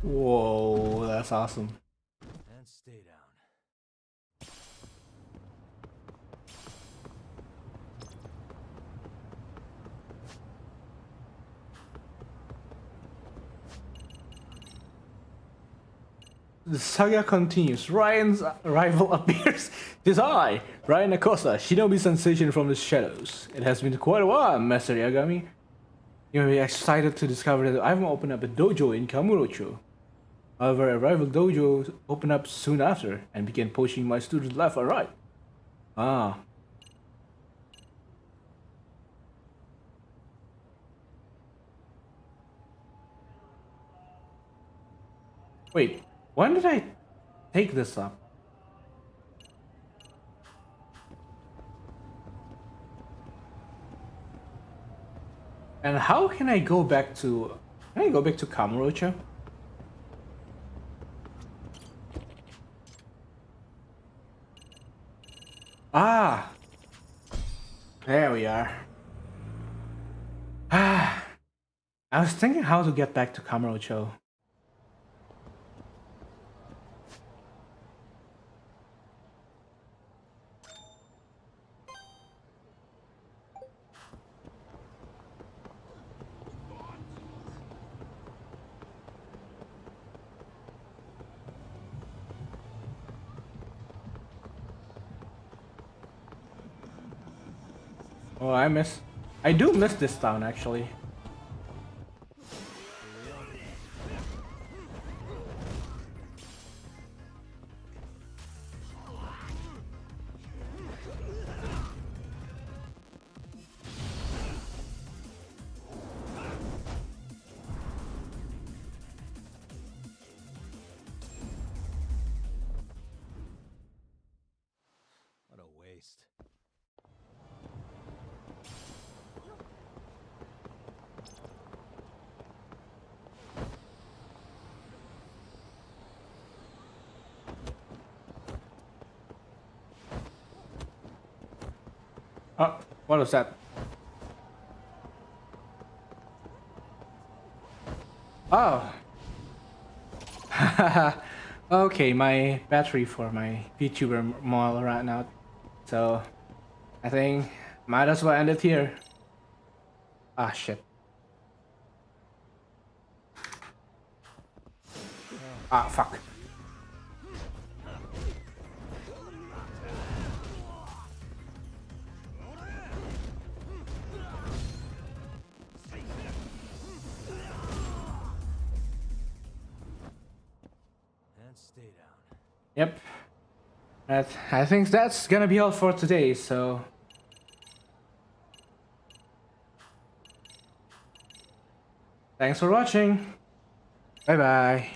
S5: Whoa, that's awesome.
S3: And stay down.
S5: The saga continues. Ryan's rival appears. Tis I, Ryan Acosta, shinobi sensation from the shadows. It has been quite a while, Master Yagami. You may be excited to discover that I've opened up a dojo in Kamurocho. However, a rival dojo opened up soon after and began poaching my students left and right. Ah. Wait, when did I take this up? And how can I go back to... Can I go back to Kamurocho? Ah! There we are. Ah! I was thinking how to get back to Kamurocho. Oh, I do miss this town actually.
S3: What a waste.
S5: Oh, what was that? Oh. Okay, my battery for my VTuber model ran out. So, I think might as well end it here. Ah, shit. Ah, fuck.
S3: And stay down.
S5: Yep. I think that's gonna be all for today, so... Thanks for watching. Bye bye.